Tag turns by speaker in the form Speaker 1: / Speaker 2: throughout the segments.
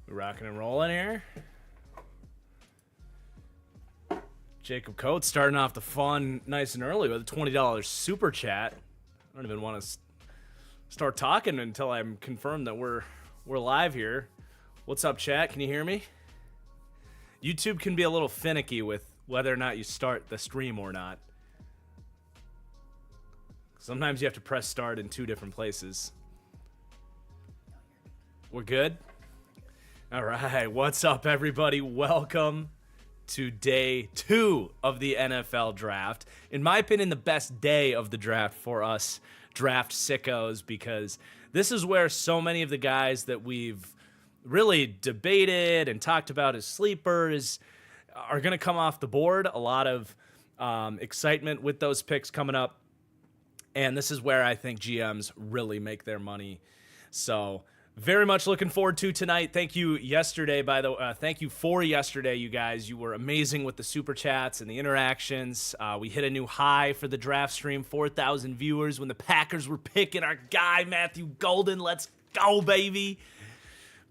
Speaker 1: We're rocking and rolling here. Jacob Coates starting off the fun nice and early with a $20 super chat. I don't even want to start talking until I'm confirmed that we're live here. What's up, chat? Can you hear me? YouTube can be a little finicky with whether or not you start the stream or not. Sometimes you have to press start in two different places. We're good? All right, what's up, everybody? Welcome to day 2 of the NFL draft. In my opinion, the best day of the draft for us draft sickos, because this is where so many of the guys that we've really debated and talked about as sleepers are going to come off the board. A lot of excitement with those picks coming up. And this is where I think GMs really make their money. So very much looking forward to tonight. Thank you yesterday, thank you for yesterday, you guys. You were amazing with the super chats and the interactions. We hit a new high for the draft stream, 4,000 viewers when the Packers were picking our guy, Matthew Golden. Let's go, baby.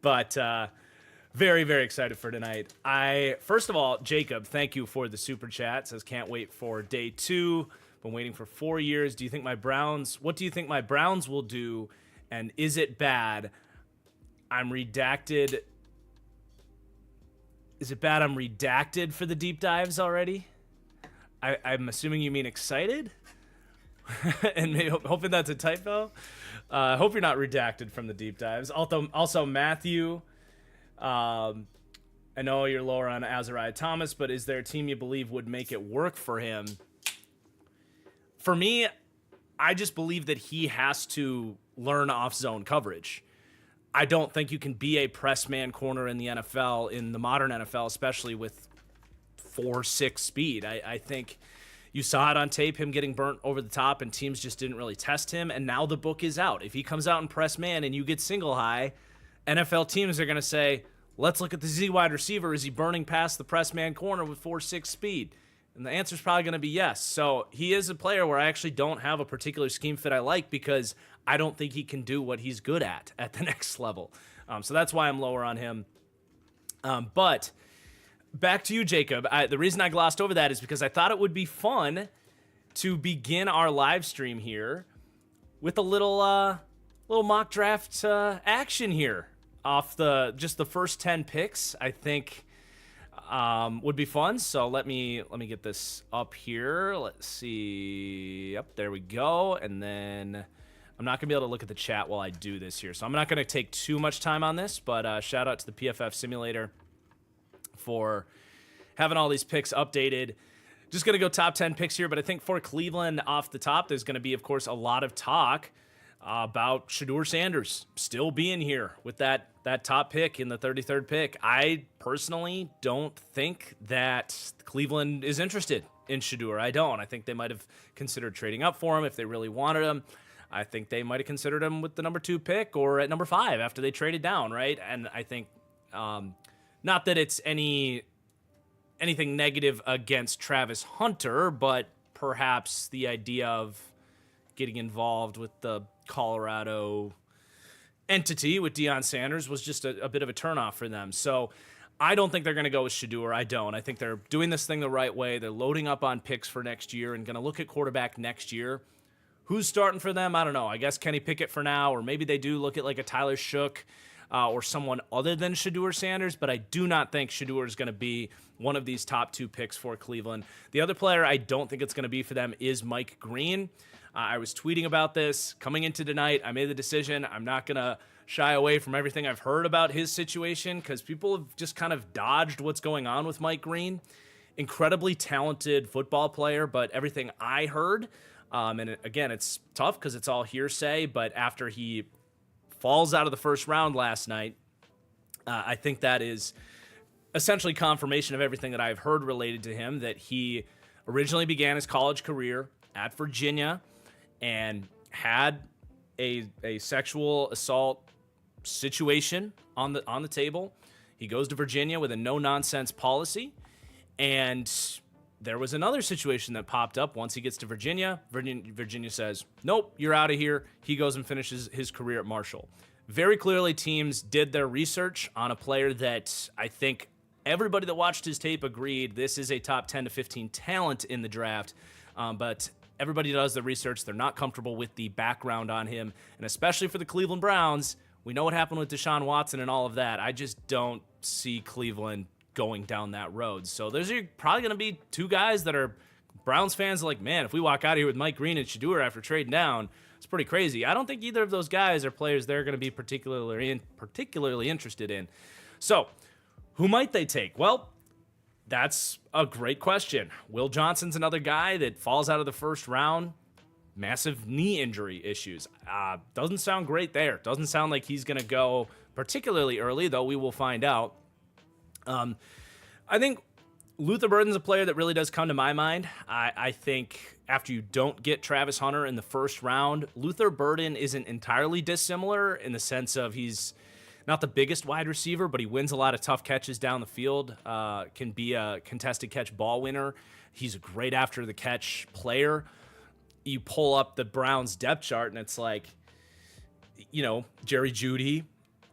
Speaker 1: But very, very excited for tonight. First of all, Jacob, thank you for the super chat. Says, can't wait for day 2. Been waiting for 4 years. What do you think my Browns will do? And is it bad? I'm redacted. Is it bad I'm redacted for the deep dives already? I'm assuming you mean excited? And maybe hoping that's a typo. Hope you're not redacted from the deep dives. Also Matthew, I know you're lower on Azariah Thomas, but is there a team you believe would make it work for him? For me, I just believe that he has to learn off-zone coverage. I don't think you can be a press man corner in the NFL, in the modern NFL, especially with 4.6 speed. I think you saw it on tape, him getting burnt over the top, and teams just didn't really test him, and now the book is out. If he comes out in press man and you get single high, NFL teams are going to say, let's look at the Z wide receiver. Is he burning past the press man corner with 4.6 speed? And the answer is probably going to be yes. So he is a player where I actually don't have a particular scheme fit I like, because I don't think he can do what he's good at the next level. So that's why I'm lower on him. But back to you, Jacob. The reason I glossed over that is because I thought it would be fun to begin our live stream here with a little mock draft action here off just the first 10 picks. I think would be fun. So let me get this up here. Let's see. Yep, there we go. And then I'm not gonna be able to look at the chat while I do this here, so I'm not gonna take too much time on this. But shout out to the PFF simulator for having all these picks updated. Just gonna go top 10 picks here, but I think for Cleveland off the top, there's gonna be, of course, a lot of talk about Shedeur Sanders still being here with that top pick in the 33rd pick. I personally don't think that Cleveland is interested in Shedeur. I don't. I think they might have considered trading up for him if they really wanted him. I think they might have considered him with the number 2 pick or at number 5 after they traded down, right? And I think, not that it's anything negative against Travis Hunter, but perhaps the idea of getting involved with the Colorado entity with Deion Sanders was just a bit of a turnoff for them. So I don't think they're going to go with Shedeur. I don't. I think they're doing this thing the right way. They're loading up on picks for next year and going to look at quarterback next year. Who's starting for them? I don't know. I guess Kenny Pickett for now, or maybe they do look at like a Tyler Shook or someone other than Shedeur Sanders, but I do not think Shedeur is going to be one of these top 2 picks for Cleveland. The other player I don't think it's going to be for them is Mike Green. I was tweeting about this coming into tonight. I made the decision. I'm not going to shy away from everything I've heard about his situation, because people have just kind of dodged what's going on with Mike Green. Incredibly talented football player, but everything I heard, and again, it's tough because it's all hearsay, but after he falls out of the first round last night, I think that is essentially confirmation of everything that I've heard related to him, that he originally began his college career at Virginia and had a sexual assault situation on the table. He goes to Virginia with a no-nonsense policy, and there was another situation that popped up once he gets to Virginia. Virginia says, nope, you're out of here. He goes and finishes his career at Marshall. very clearly teams did their research on a player that I think everybody that watched his tape agreed this is a top 10 to 15 talent in the draft. But everybody does the research. They're not comfortable with the background on him. And especially for the Cleveland Browns, we know what happened with Deshaun Watson and all of that. I just don't see Cleveland going down that road. So those are probably going to be two guys that are Browns fans are like, man, if we walk out of here with Mike Green and Shedeur after trading down, it's pretty crazy. I don't think either of those guys are players they're going to be particularly interested in. So who might they take? Well, that's a great question. Will Johnson's another guy that falls out of the first round. Massive knee injury issues. Doesn't sound great there. Doesn't sound like he's going to go particularly early, though we will find out. I think Luther Burden's a player that really does come to my mind. I think after you don't get Travis Hunter in the first round, Luther Burden isn't entirely dissimilar in the sense of he's not the biggest wide receiver, but he wins a lot of tough catches down the field, can be a contested catch ball winner. He's a great after the catch player. You pull up the Browns depth chart and it's like, Jerry Jeudy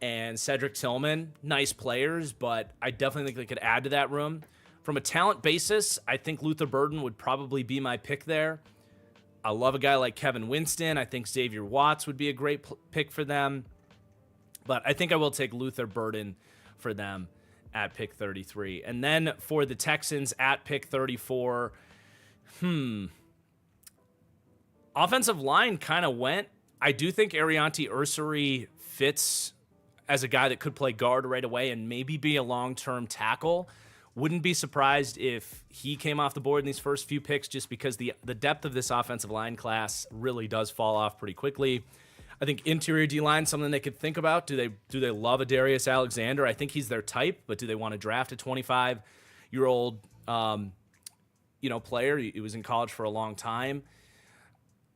Speaker 1: and Cedric Tillman, nice players, but I definitely think they could add to that room. From a talent basis, I think Luther Burden would probably be my pick there. I love a guy like Kevin Winston. I think Xavier Watts would be a great pick for them. But I think I will take Luther Burden for them at pick 33. And then for the Texans at pick 34, offensive line kind of went. I do think Arianti Ursary fits as a guy that could play guard right away and maybe be a long-term tackle. Wouldn't be surprised if he came off the board in these first few picks just because the depth of this offensive line class really does fall off pretty quickly. I think interior D-line, something they could think about. Do they love a Darius Alexander? I think he's their type, but do they want to draft a 25-year-old player? He was in college for a long time.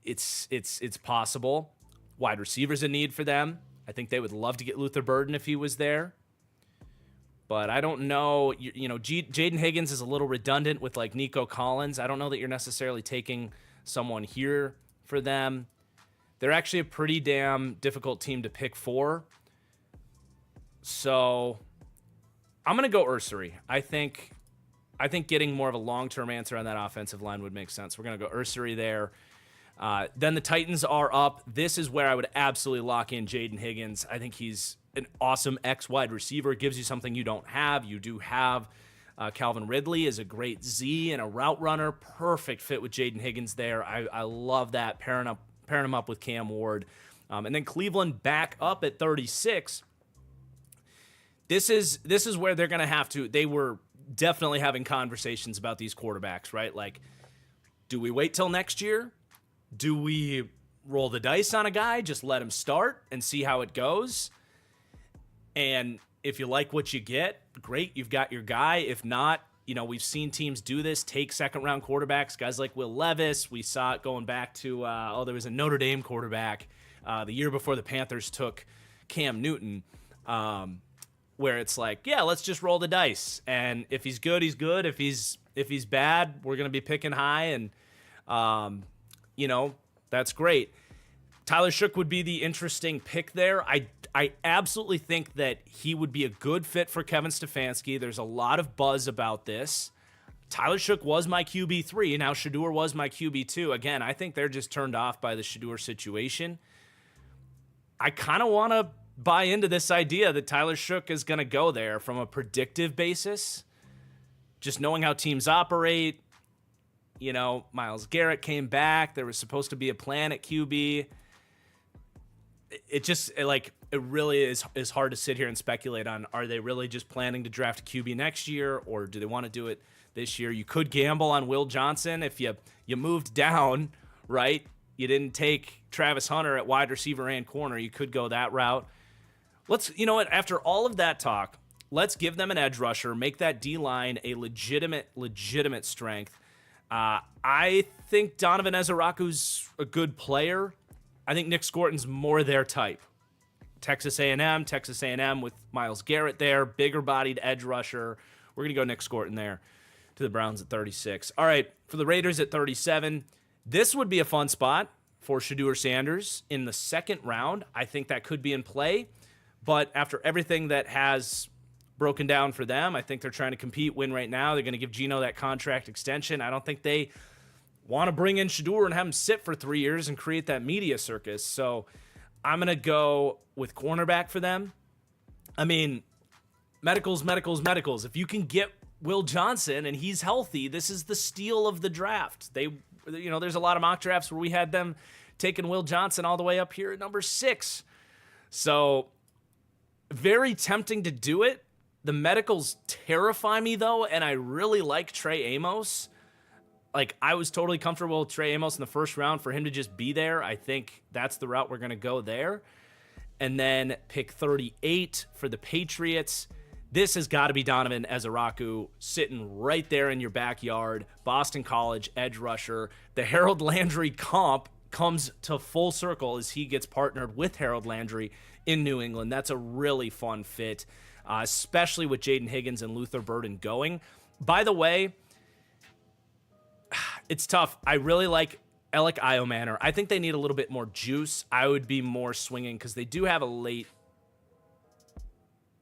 Speaker 1: It's possible. Wide receivers a need for them. I think they would love to get Luther Burden if he was there. But I don't know. Jaden Higgins is a little redundant with like Nico Collins. I don't know that you're necessarily taking someone here for them. They're actually a pretty damn difficult team to pick for. So I'm going to go Ursary. I think getting more of a long-term answer on that offensive line would make sense. We're going to go Ursary there. Then the Titans are up. This is where I would absolutely lock in Jaden Higgins. I think he's an awesome X-wide receiver. It gives you something you don't have. You do have Calvin Ridley is a great Z and a route runner. Perfect fit with Jaden Higgins there. I love that, pairing him up with Cam Ward. And then Cleveland back up at 36. This is where they're going to have to. They were definitely having conversations about these quarterbacks, right? Like, do we wait till next year? Do we roll the dice on a guy, just let him start and see how it goes? And if you like what you get, great, you've got your guy. If not, we've seen teams do this, take second-round quarterbacks, guys like Will Levis. We saw it going back to, there was a Notre Dame quarterback the year before the Panthers took Cam Newton, where it's like, yeah, let's just roll the dice. And if he's good, he's good. If he's bad, we're going to be picking high, and that's great. Tyler Shough would be the interesting pick there. I absolutely think that he would be a good fit for Kevin Stefanski. There's a lot of buzz about this. Tyler Shough was my QB3. Now Shedeur was my QB2. Again, I think they're just turned off by the Shedeur situation. I kind of want to buy into this idea that Tyler Shough is going to go there from a predictive basis. Just knowing how teams operate. Myles Garrett came back. There was supposed to be a plan at QB. It really is hard to sit here and speculate on, are they really just planning to draft a QB next year, or do they want to do it this year? You could gamble on Will Johnson if you moved down, right? You didn't take Travis Hunter at wide receiver and corner. You could go that route. After all of that talk, let's give them an edge rusher, make that D-line a legitimate strength. I think Donovan Ezeraku's a good player. I think Nick Scorton's more their type. Texas A&M with Myles Garrett there, bigger-bodied edge rusher. We're going to go Nick Scorton there to the Browns at 36. All right, for the Raiders at 37, this would be a fun spot for Shedeur Sanders in the second round. I think that could be in play. But after everything that has broken down for them, I think they're trying to compete, win right now. They're going to give Geno that contract extension. I don't think they want to bring in Shedeur and have him sit for 3 years and create that media circus. So I'm going to go with cornerback for them. I mean, medicals. If you can get Will Johnson and he's healthy, this is the steal of the draft. There's a lot of mock drafts where we had them taking Will Johnson all the way up here at number 6. So very tempting to do it. The medicals terrify me, though, and I really like Trey Amos. Like, I was totally comfortable with Trey Amos in the first round for him to just be there. I think that's the route we're going to go there. And then pick 38 for the Patriots. This has got to be Donovan Ezaraku sitting right there in your backyard. Boston College edge rusher. The Harold Landry comp comes to full circle as he gets partnered with Harold Landry in New England. That's a really fun fit, especially with Jaden Higgins and Luther Burden going. By the way, it's tough. I really like Alec Iomanor. I think they need a little bit more juice. I would be more swinging because they do have a late...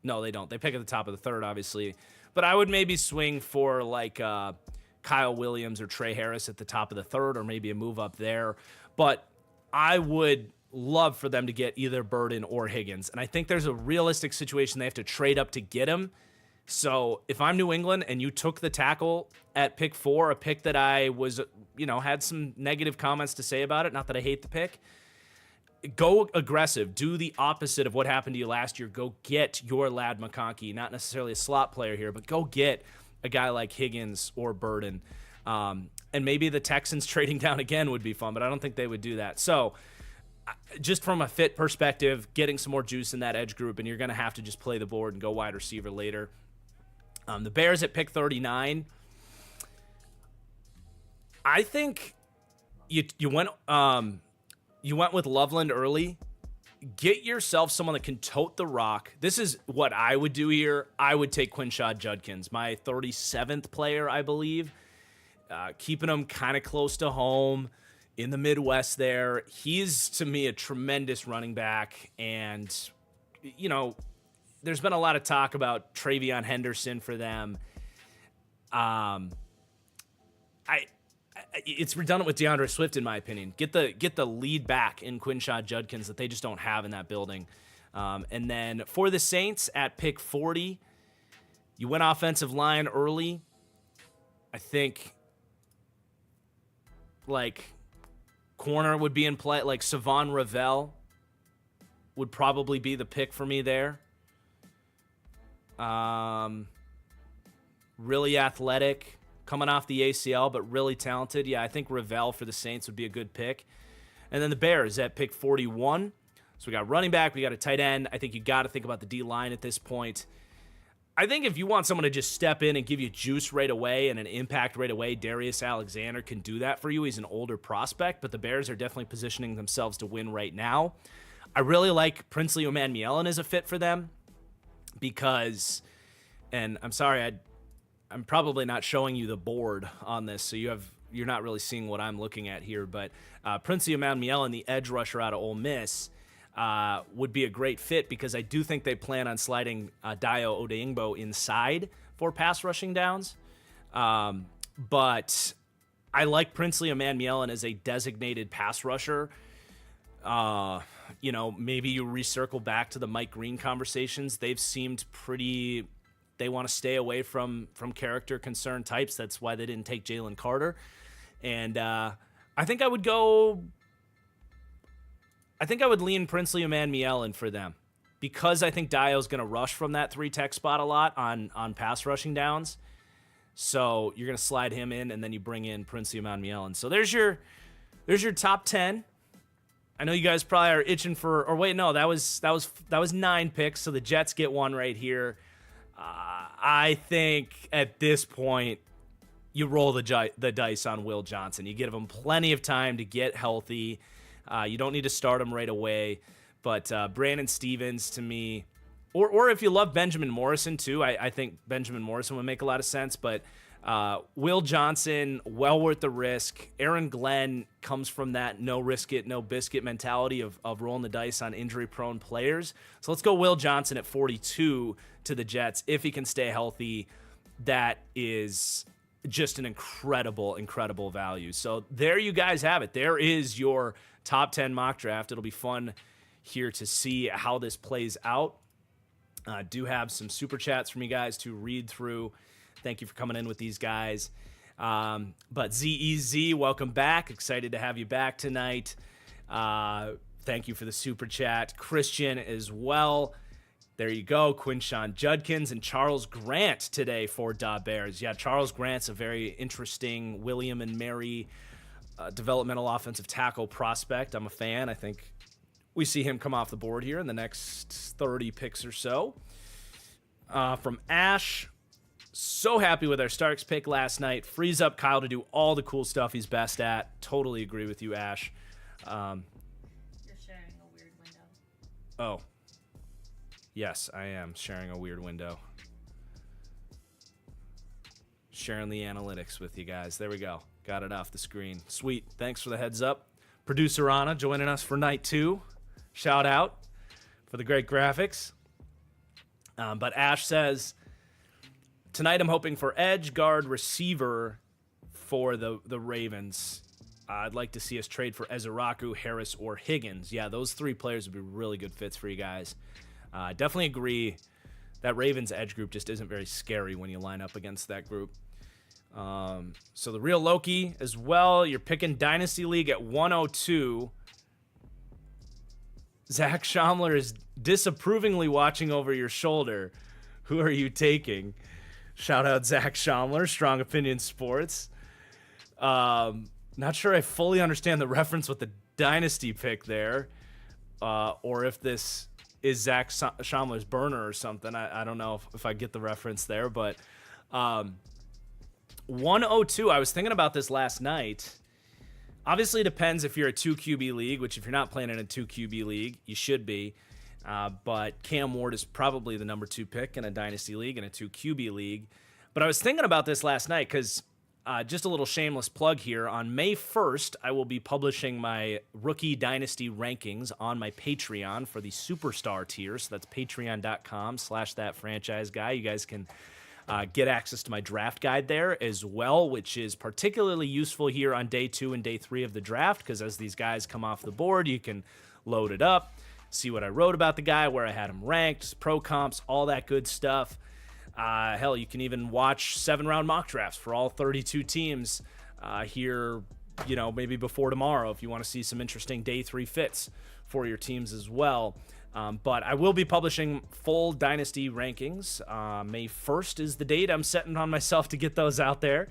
Speaker 1: No, they don't. They pick at the top of the third, obviously. But I would maybe swing for like Kyle Williams or Trey Harris at the top of the third, or maybe a move up there. But I would love for them to get either Burden or Higgins. And I think there's a realistic situation they have to trade up to get him. So if I'm New England and you took the tackle at pick 4, a pick that I was, had some negative comments to say about it, not that I hate the pick, go aggressive. Do the opposite of what happened to you last year. Go get your Lad McConkey, not necessarily a slot player here, but go get a guy like Higgins or Burden. And maybe the Texans trading down again would be fun, but I don't think they would do that. So just from a fit perspective, getting some more juice in that edge group, and you're going to have to just play the board and go wide receiver later. The Bears at pick 39. I think you went with Loveland early. Get yourself someone that can tote the rock. This is what I would do here. I would take Quinshad Judkins, my 37th player, I believe. Keeping him kind of close to home in the Midwest there. He's, to me, a tremendous running back. And, there's been a lot of talk about Travion Henderson for them. It's redundant with DeAndre Swift, in my opinion. Get the lead back in Quinshad Judkins that they just don't have in that building. And then for the Saints at pick 40, you went offensive line early. I think, corner would be in play. Like, Savon Ravel would probably be the pick for me there. Really athletic. Coming off the ACL, but really talented. Yeah, I think Ravel for the Saints would be a good pick. And then the Bears at pick 41. So we got running back, we got a tight end. I think you got to think about the D-line at this point. I think if you want someone to just step in and give you juice right away and an impact right away, Darius Alexander can do that for you. He's an older prospect, but the Bears are definitely positioning themselves to win right now. I really like Princely Omanmielen as a fit for them because, and I'm sorry, I'm probably not showing you the board on this, so you're not really seeing what I'm looking at here. But Princely Omanmielen, the edge rusher out of Ole Miss, would be a great fit because I do think they plan on sliding Dayo Odeyingbo inside for pass rushing downs. But I like Princely Omanmielen as a designated pass rusher. Maybe you recircle back to the Mike Green conversations. They've seemed pretty... They want to stay away from character concern types. That's why they didn't take Jalen Carter. And I think I would lean Princely Omanmielen for them because I think Dayo's going to rush from that 3-tech spot a lot on pass rushing downs. So you're going to slide him in, and then you bring in Princely Omanmielen. So there's your top 10. I know you guys probably are itching for, or wait, no, that was 9 picks. So the Jets get one right here. I think at this point, you roll the dice on Will Johnson. You give him plenty of time to get healthy. You don't need to start him right away. But Brandon Stevens, to me, or if you love Benjamin Morrison too, I think Benjamin Morrison would make a lot of sense. But Will Johnson, well worth the risk. Aaron Glenn comes from that no risk it, no biscuit mentality of rolling the dice on injury-prone players. So let's go Will Johnson at 42 to the Jets. If he can stay healthy, that is just an incredible, incredible value. So there you guys have it. There is your top 10 mock draft. It'll be fun here to see how this plays out. Do have some super chats from you guys to read through. Thank you for coming in with these guys. But ZEZ, welcome back. Excited to have you back tonight. Thank you for the super chat. Christian as well. There you go. Quinshawn Judkins and Charles Grant today for Da Bears. Yeah, Charles Grant's a very interesting William and Mary developmental offensive tackle prospect. I'm a fan. I think we see him come off the board here in the next 30 picks or so. From Ash, so happy with our Starks pick last night. Frees up Kyle to do all the cool stuff he's best at. Totally agree with you, Ash.
Speaker 2: You're sharing a weird window.
Speaker 1: Oh. Yes, I am sharing a weird window. Sharing the analytics with you guys. There we go. Got it off the screen. Sweet. Thanks for the heads up. Producer Anna joining us for night 2. Shout out for the great graphics. But Ash says, tonight I'm hoping for edge, guard, receiver for the Ravens. I'd like to see us trade for Ezeraku, Harris, or Higgins. Yeah, those 3 players would be really good fits for you guys. Definitely agree that Ravens edge group just isn't very scary when you line up against that group. So the real Loki as well. You're picking Dynasty League at 102. Zach Schaumler is disapprovingly watching over your shoulder. Who are you taking? Shout out Zach Schaumler, Strong Opinion Sports. Not sure I fully understand the reference with the Dynasty pick there, or if this is Zach Schaumler's burner or something. I don't know if I get the reference there, but 102, I was thinking about this last night. Obviously, it depends if you're a 2 QB league, which if you're not playing in a 2 QB league, you should be. But Cam Ward is probably the number 2 pick in a Dynasty league and a 2 QB league. But I was thinking about this last night because just a little shameless plug here. On May 1st, I will be publishing my rookie Dynasty rankings on my Patreon for the Superstar tier. So that's patreon.com/thatfranchiseguy. You guys can get access to my draft guide there as well, which is particularly useful here on day 2 and day 3 of the draft, because as these guys come off the board, you can load it up, see what I wrote about the guy, where I had him ranked, pro comps, all that good stuff. Hell, you can even watch 7-round mock drafts for all 32 teams here, maybe before tomorrow if you want to see some interesting day 3 fits for your teams as well. But I will be publishing full Dynasty rankings. May 1st is the date I'm setting on myself to get those out there.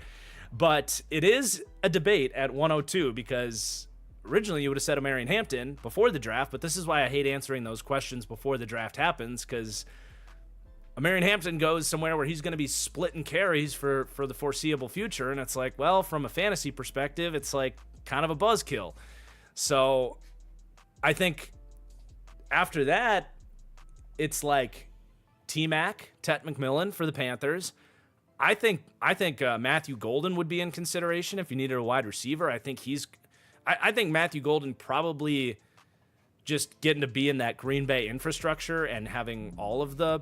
Speaker 1: But it is a debate at 102 because originally you would have said Marion Hampton before the draft, but this is why I hate answering those questions before the draft happens, because Marion Hampton goes somewhere where he's going to be splitting carries for the foreseeable future, and it's like, well, from a fantasy perspective, it's like kind of a buzzkill. So I think after that, it's like T-Mac, Tet McMillan for the Panthers. I think Matthew Golden would be in consideration if you needed a wide receiver. I think Matthew Golden probably just getting to be in that Green Bay infrastructure and having all of the.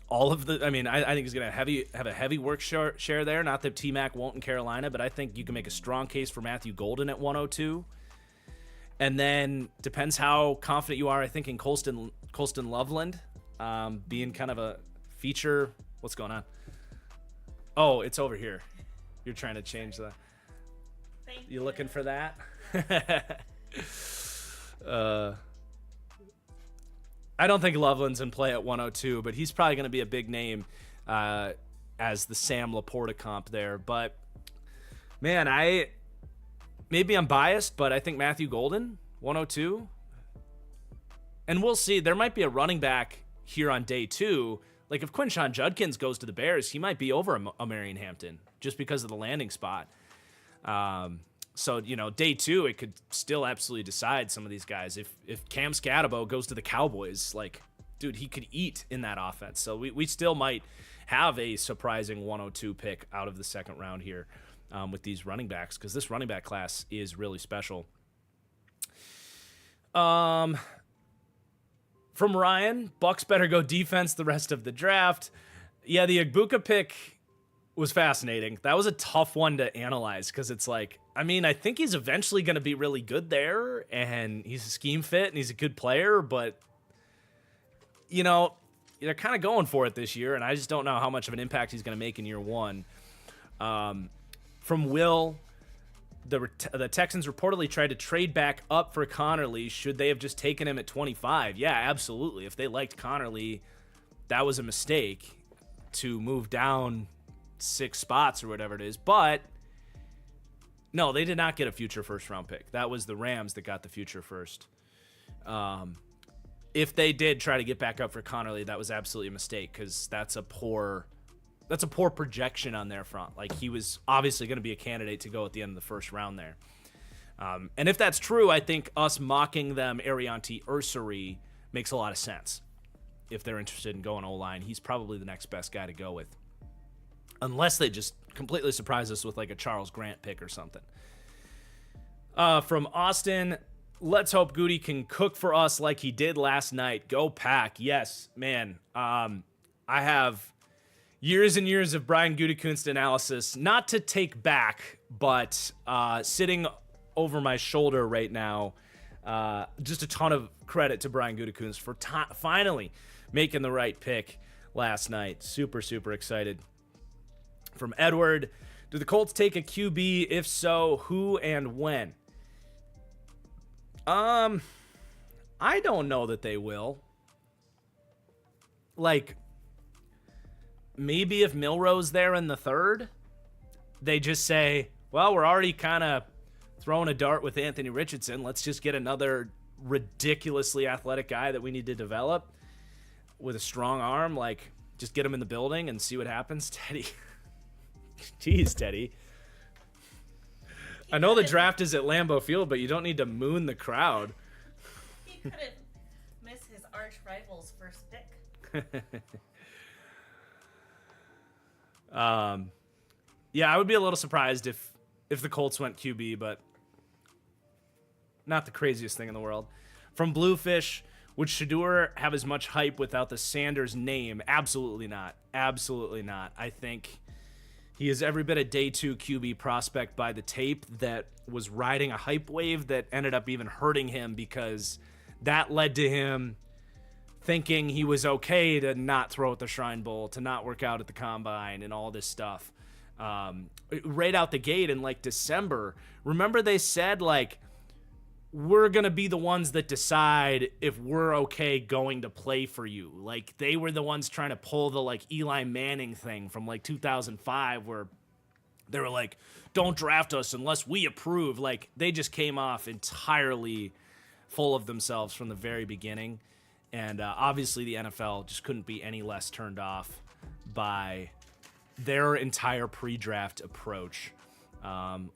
Speaker 1: I think he's going to have a heavy work share there. Not that T-Mac won't in Carolina, but I think you can make a strong case for Matthew Golden at 102. And then depends how confident you are, I think, in Colston Loveland being kind of a feature. What's going on? Oh, it's over here. You're trying to change the.
Speaker 2: Thank
Speaker 1: you
Speaker 2: you.
Speaker 1: Looking for that? I don't think Loveland's in play at 102, but he's probably going to be a big name as the Sam Laporta comp there. But, man, maybe I'm biased, but I think Matthew Golden, 102. And we'll see. There might be a running back here on day 2. Like, if Quinshawn Judkins goes to the Bears, he might be over a Marion Hampton just because of the landing spot. So, day 2, it could still absolutely decide some of these guys. If Cam Scatabo goes to the Cowboys, like, dude, he could eat in that offense. So we still might have a surprising 102 pick out of the second round here with these running backs, because this running back class is really special. From Ryan, Bucks better go defense the rest of the draft. Yeah, the Igbuka pick was fascinating. That was a tough one to analyze, because it's like, I mean, I think he's eventually going to be really good there, and he's a scheme fit, and he's a good player, but, you know, they're kind of going for it this year, and I just don't know how much of an impact he's going to make in year one. From Will, the Texans reportedly tried to trade back up for Connerly. Should they have just taken him at 25? Yeah, absolutely. If they liked Connerly, that was a mistake to move down 6 spots or whatever it is. But no, they did not get a future first-round pick. That was the Rams that got the future first. If they did try to get back up for Connerly, that was absolutely a mistake, because that's a poor projection on their front. Like, he was obviously going to be a candidate to go at the end of the first round there. And if that's true, I think us mocking them Arianti Ursary makes a lot of sense. If they're interested in going O-line, he's probably the next best guy to go with. Unless they just completely surprise us with like a Charles Grant pick or something. From Austin, let's hope Goody can cook for us like he did last night. Go Pack. Yes, man. I have years and years of Brian Gutekunst analysis, not to take back, but sitting over my shoulder right now. Just a ton of credit to Brian Gutekunst for finally making the right pick last night. Super, super excited. From Edward, do the Colts take a QB? If so, who and when? I don't know that they will. Like, maybe if Milroe's there in the third, they just say, well, we're already kind of throwing a dart with Anthony Richardson. Let's just get another ridiculously athletic guy that we need to develop with a strong arm. Like, just get him in the building and see what happens. Teddy. Jeez, Teddy. I know the draft is at Lambeau Field, but you don't need to moon the crowd.
Speaker 2: He couldn't miss his arch rival's first pick.
Speaker 1: Yeah, I would be a little surprised if the Colts went QB, but not the craziest thing in the world. From Bluefish, would Shedeur have as much hype without the Sanders name? Absolutely not. Absolutely not. I think he is every bit a day 2 QB prospect by the tape that was riding a hype wave that ended up even hurting him, because that led to him thinking he was okay to not throw at the Shrine Bowl, to not work out at the Combine and all this stuff. Right out the gate in like December, remember they said like, we're going to be the ones that decide if we're okay going to play for you. Like, they were the ones trying to pull the like Eli Manning thing from like 2005 where they were like, don't draft us unless we approve. Like, they just came off entirely full of themselves from the very beginning. And obviously the NFL just couldn't be any less turned off by their entire pre-draft approach.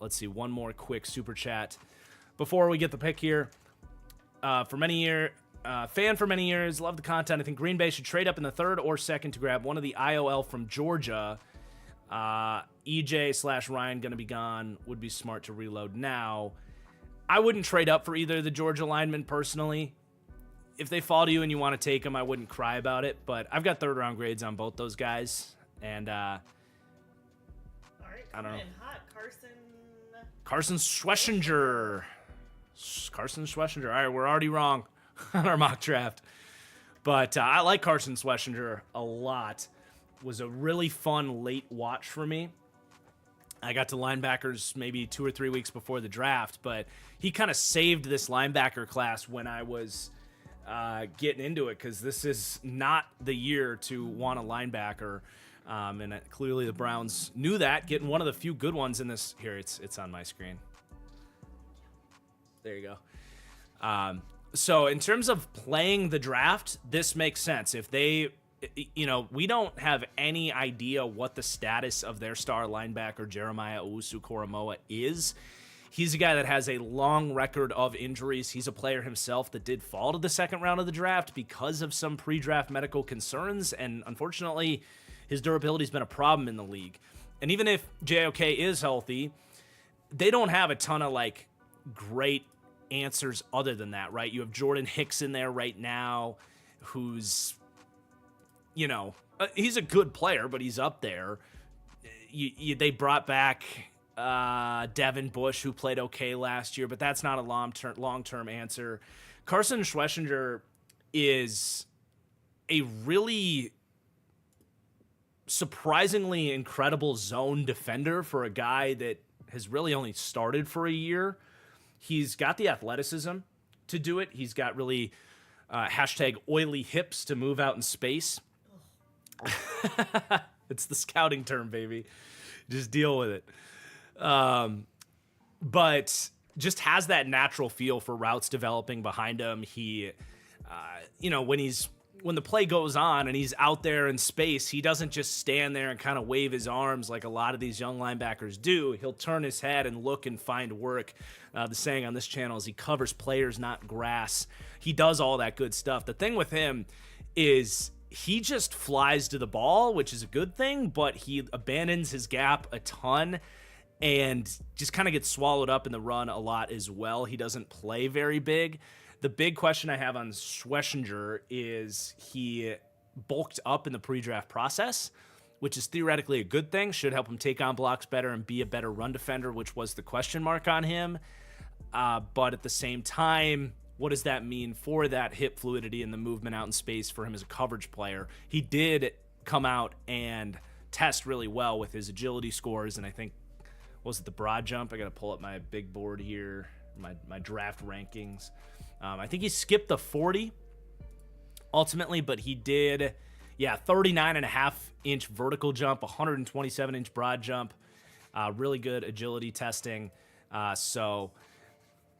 Speaker 1: Let's see, one more quick super chat before we get the pick here. Fan for many years, love the content. I think Green Bay should trade up in the third or second to grab one of the IOL from Georgia. EJ/Ryan going to be gone. Would be smart to reload now. I wouldn't trade up for either of the Georgia linemen personally. If they fall to you and you want to take them, I wouldn't cry about it. But I've got third round grades on both those guys. And
Speaker 2: All right,
Speaker 1: I don't know.
Speaker 2: in hot.
Speaker 1: Carson Schwessinger. All right, we're already wrong on our mock draft. But I like Carson Schwessinger a lot. Was a really fun late watch for me. I got to linebackers maybe 2 or 3 weeks before the draft, but he kind of saved this linebacker class when I was getting into it, because this is not the year to want a linebacker. And clearly the Browns knew that, getting one of the few good ones in this. Here, it's on my screen. There you go. So in terms of playing the draft, this makes sense. If they, we don't have any idea what the status of their star linebacker, Jeremiah Owusu-Koramoah, is. He's a guy that has a long record of injuries. He's a player himself that did fall to the second round of the draft because of some pre-draft medical concerns, and unfortunately, His durability's been a problem in the league. And even if JOK is healthy, they don't have a ton of like great answers other than that, right? You have Jordan Hicks in there right now, who's, you know, he's a good player, but he's up there. They brought back Devin Bush, who played okay last year, but that's not a long-term answer. Carson Schlesinger is a really surprisingly incredible zone defender for a guy that has really only started for a year. He's got the athleticism to do it. He's got really hashtag oily hips to move out in space. It's the scouting term, baby. Just deal with it. But just has that natural feel for routes developing behind him. He, when the play goes on and he's out there in space, he doesn't just stand there and kind of wave his arms like a lot of these young linebackers do. He'll turn his head and look and find work. The saying on this channel is he covers players, not grass. He does all that good stuff. The thing with him is he just flies to the ball, which is a good thing, but he abandons his gap a ton and just kind of gets swallowed up in the run a lot as well. He doesn't play very big. The big question I have on Schlesinger is he bulked up in the pre-draft process, which is theoretically a good thing, should help him take on blocks better and be a better run defender, which was the question mark on him. But at the same time, what does that mean for that hip fluidity and the movement out in space for him as a coverage player? He did come out and test really well with his agility scores, and I think, was it the broad jump? I got to pull up my big board here, my draft rankings. I think he skipped the 40 ultimately, but he did, 39.5-inch vertical jump, 127-inch broad jump, really good agility testing. So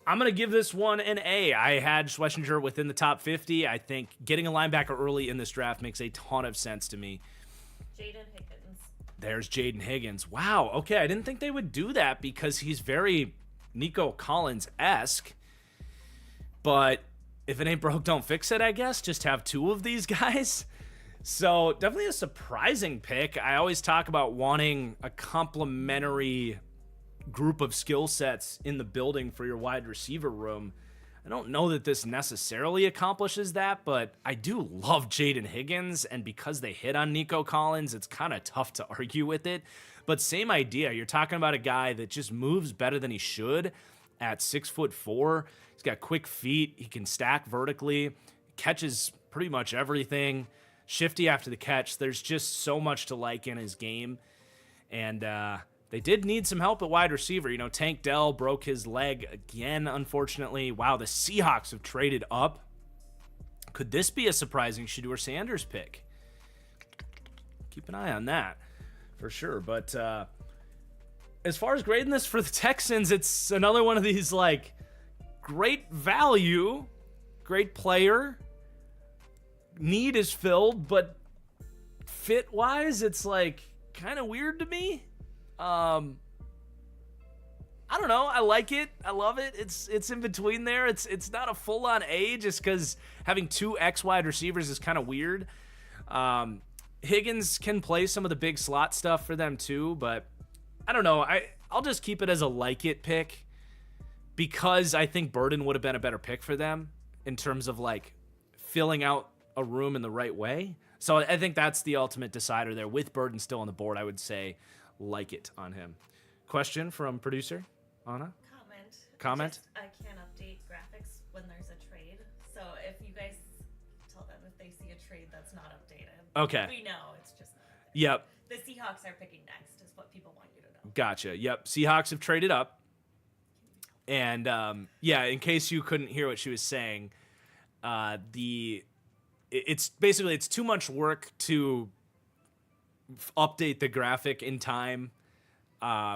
Speaker 1: I'm going to give this one an A. I had Schlesinger within the top 50. I think getting a linebacker early in this draft makes a ton of sense to me.
Speaker 2: Jaden Higgins.
Speaker 1: There's Jaden Higgins. Wow, okay, I didn't think they would do that because he's very Nico Collins-esque. But if it ain't broke, don't fix it, I guess. Just have two of these guys. So definitely a surprising pick. I always talk about wanting a complementary group of skill sets in the building for your wide receiver room. I don't know that this necessarily accomplishes that, but I do love Jaden Higgins, and because they hit on Nico Collins, it's kind of tough to argue with it. But same idea. You're talking about a guy that just moves better than he should at 6'4". He's got quick feet. He can stack vertically, catches pretty much everything, shifty after the catch. There's just so much to like in his game. And they did need some help at wide receiver. You know, Tank Dell broke his leg again, unfortunately. Wow, the Seahawks have traded up. Could this be a surprising Shedeur Sanders pick? Keep an eye on that for sure. But as far as grading this for the Texans, it's another one of these, like, great value, great player. Need is filled, but fit-wise, it's, like, kind of weird to me. I don't know. I like it. I love it. It's in between there. It's not a full-on A just because having two X wide receivers is kind of weird. Higgins can play some of the big slot stuff for them too, but I don't know. I'll just keep it as a like it pick because I think Burden would have been a better pick for them in terms of like filling out a room in the right way. So I think that's the ultimate decider there. With Burden still on the board, I would say like it on him. Question from producer Anna? Comment?
Speaker 2: Just, I can't update graphics when there's a trade. So if you guys tell them if they see a trade that's not updated.
Speaker 1: Okay.
Speaker 2: We know it's just not updated.
Speaker 1: Yep.
Speaker 2: The Seahawks are picking next is what people want you to know.
Speaker 1: Gotcha. Yep. Seahawks have traded up. And in case you couldn't hear what she was saying, it's basically too much work to update the graphic in time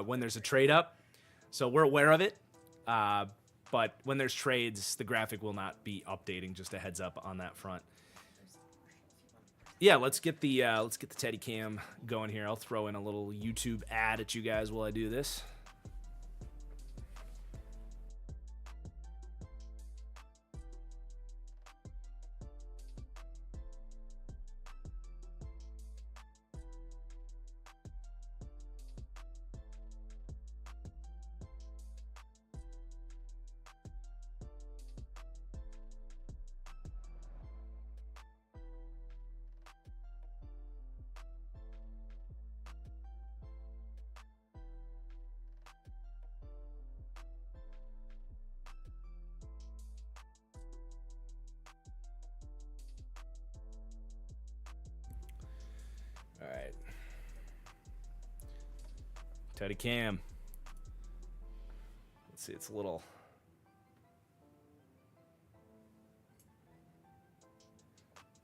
Speaker 1: when there's a trade up. So we're aware of it. But when there's trades, the graphic will not be updating. Just a heads up on that front. Yeah, let's get the Teddy Cam going here. I'll throw in a little YouTube ad at you guys while I do this. All right. Teddy Cam. Let's see, it's a little...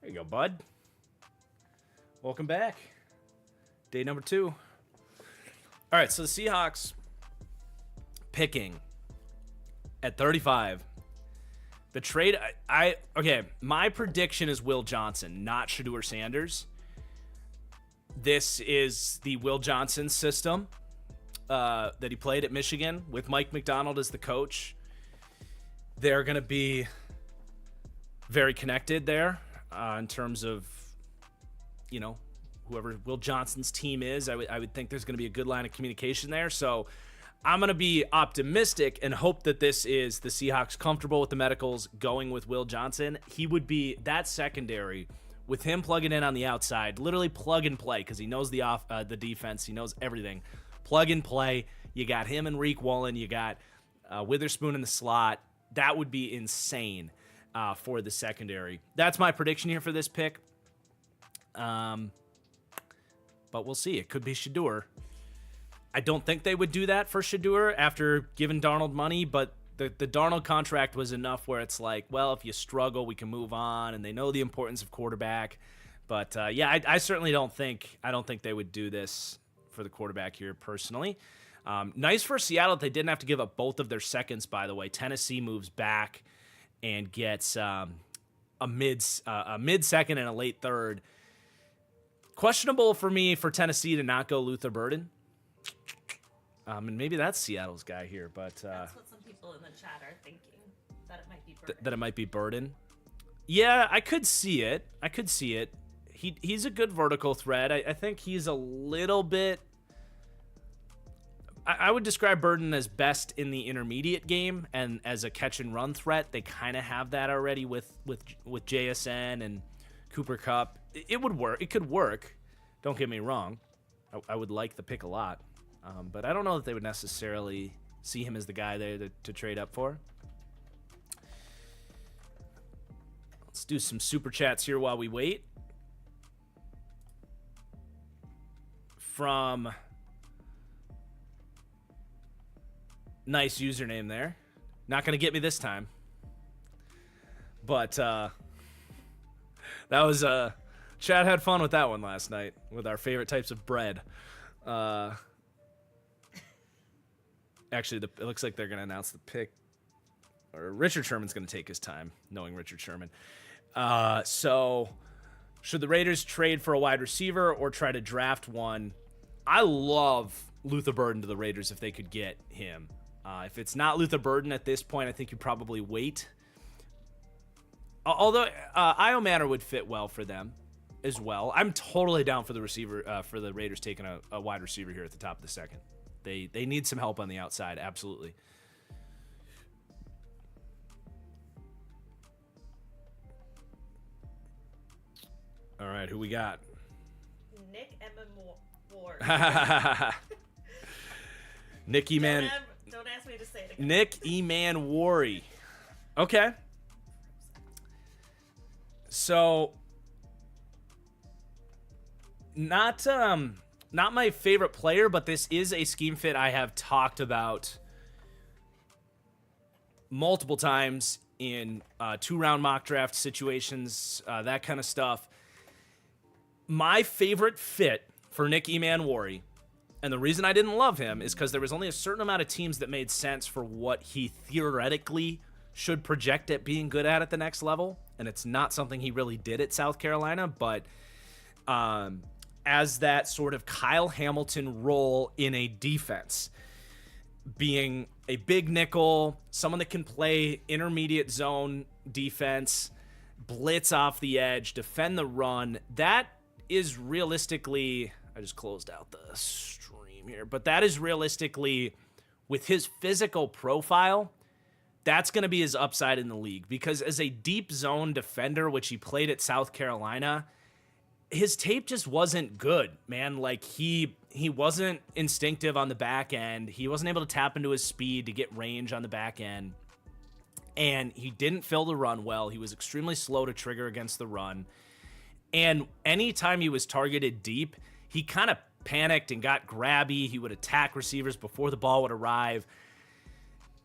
Speaker 1: There you go, bud. Welcome back. Day number 2. All right, so the Seahawks picking at 35. The trade, okay, my prediction is Will Johnson, not Shedeur Sanders. This is the Will Johnson system that he played at Michigan with Mike McDonald as the coach. They're going to be very connected there in terms of, you know, whoever Will Johnson's team is. I would think there's going to be a good line of communication there. So I'm going to be optimistic and hope that this is the Seahawks comfortable with the medicals going with Will Johnson. He would be that secondary with him plugging in on the outside, literally plug and play because he knows the defense. He knows everything. Plug and play. You got him and Reek Wallen. You got Witherspoon in the slot. That would be insane for the secondary. That's my prediction here for this pick. But we'll see. It could be Shedeur. I don't think they would do that for Shedeur after giving Darnold money, but the Darnold contract was enough where it's like, well, if you struggle, we can move on, and they know the importance of quarterback. But yeah, I certainly don't think they would do this for the quarterback here personally. Nice for Seattle that they didn't have to give up both of their seconds. By the way, Tennessee moves back and gets a mid second and a late third. Questionable for me for Tennessee to not go Luther Burden. And maybe that's Seattle's guy here, but
Speaker 2: that's what some people in the chat are thinking, that it might be Burden.
Speaker 1: That it might be Burden. Yeah, I could see it. He's a good vertical threat. I think he's a little bit... I would describe Burden as best in the intermediate game and as a catch and run threat. They kind of have that already with JSN and Cooper Kupp. It would work. It could work. Don't get me wrong. I would like the pick a lot. But I don't know that they would necessarily see him as the guy there to trade up for. Let's do some super chats here while we wait. From... Nice username there. Not going to get me this time. But that was... Chad had fun with that one last night with our favorite types of bread. Actually, it looks like they're going to announce the pick. Or Richard Sherman's going to take his time, knowing Richard Sherman. So, should the Raiders trade for a wide receiver or try to draft one? I love Luther Burden to the Raiders if they could get him. If it's not Luther Burden at this point, I think you probably wait. Although Io Manor would fit well for them as well. I'm totally down for the receiver for the Raiders taking a wide receiver here at the top of the second. They need some help on the outside, absolutely. All right, who we got?
Speaker 2: Nick Emma Ward.
Speaker 1: Nick E-Man.
Speaker 2: Don't ask me to say it again.
Speaker 1: Nick E-Man Worry. Okay. So, not my favorite player, but this is a scheme fit I have talked about multiple times in 2-round mock draft situations, that kind of stuff. My favorite fit for Nick E-Man Worry, and the reason I didn't love him is because there was only a certain amount of teams that made sense for what he theoretically should project at being good at the next level, and it's not something he really did at South Carolina, but as that sort of Kyle Hamilton role in a defense, being a big nickel, someone that can play intermediate zone defense, blitz off the edge, defend the run, that is realistically... I just closed out the stream here, but that is realistically, with his physical profile, that's going to be his upside in the league, because as a deep zone defender, which he played at South Carolina, his tape just wasn't good, man. Like, he wasn't instinctive on the back end. He wasn't able to tap into his speed to get range on the back end, and he didn't fill the run well. He was extremely slow to trigger against the run. And anytime he was targeted deep, he kind of panicked and got grabby. He would attack receivers before the ball would arrive.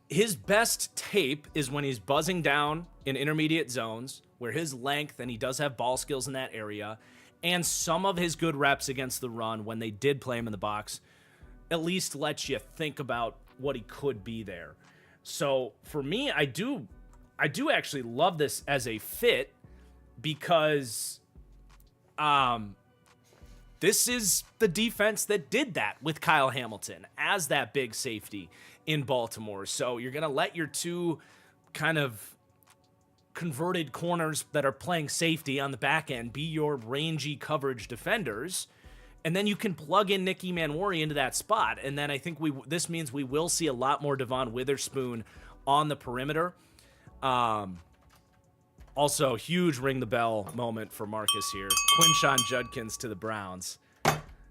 Speaker 1: His best tape is when he's buzzing down in intermediate zones, where his length, and he does have ball skills in that area, and some of his good reps against the run when they did play him in the box, at least lets you think about what he could be there. So for me, I do actually love this as a fit, because this is the defense that did that with Kyle Hamilton as that big safety in Baltimore. So you're going to let your two kind of converted corners that are playing safety on the back end be your rangy coverage defenders, and then you can plug in Nicky Manwari into that spot. And then I think this means we will see a lot more Devon Witherspoon on the perimeter. Also, huge ring the bell moment for Marcus here. Quinshon Judkins to the Browns.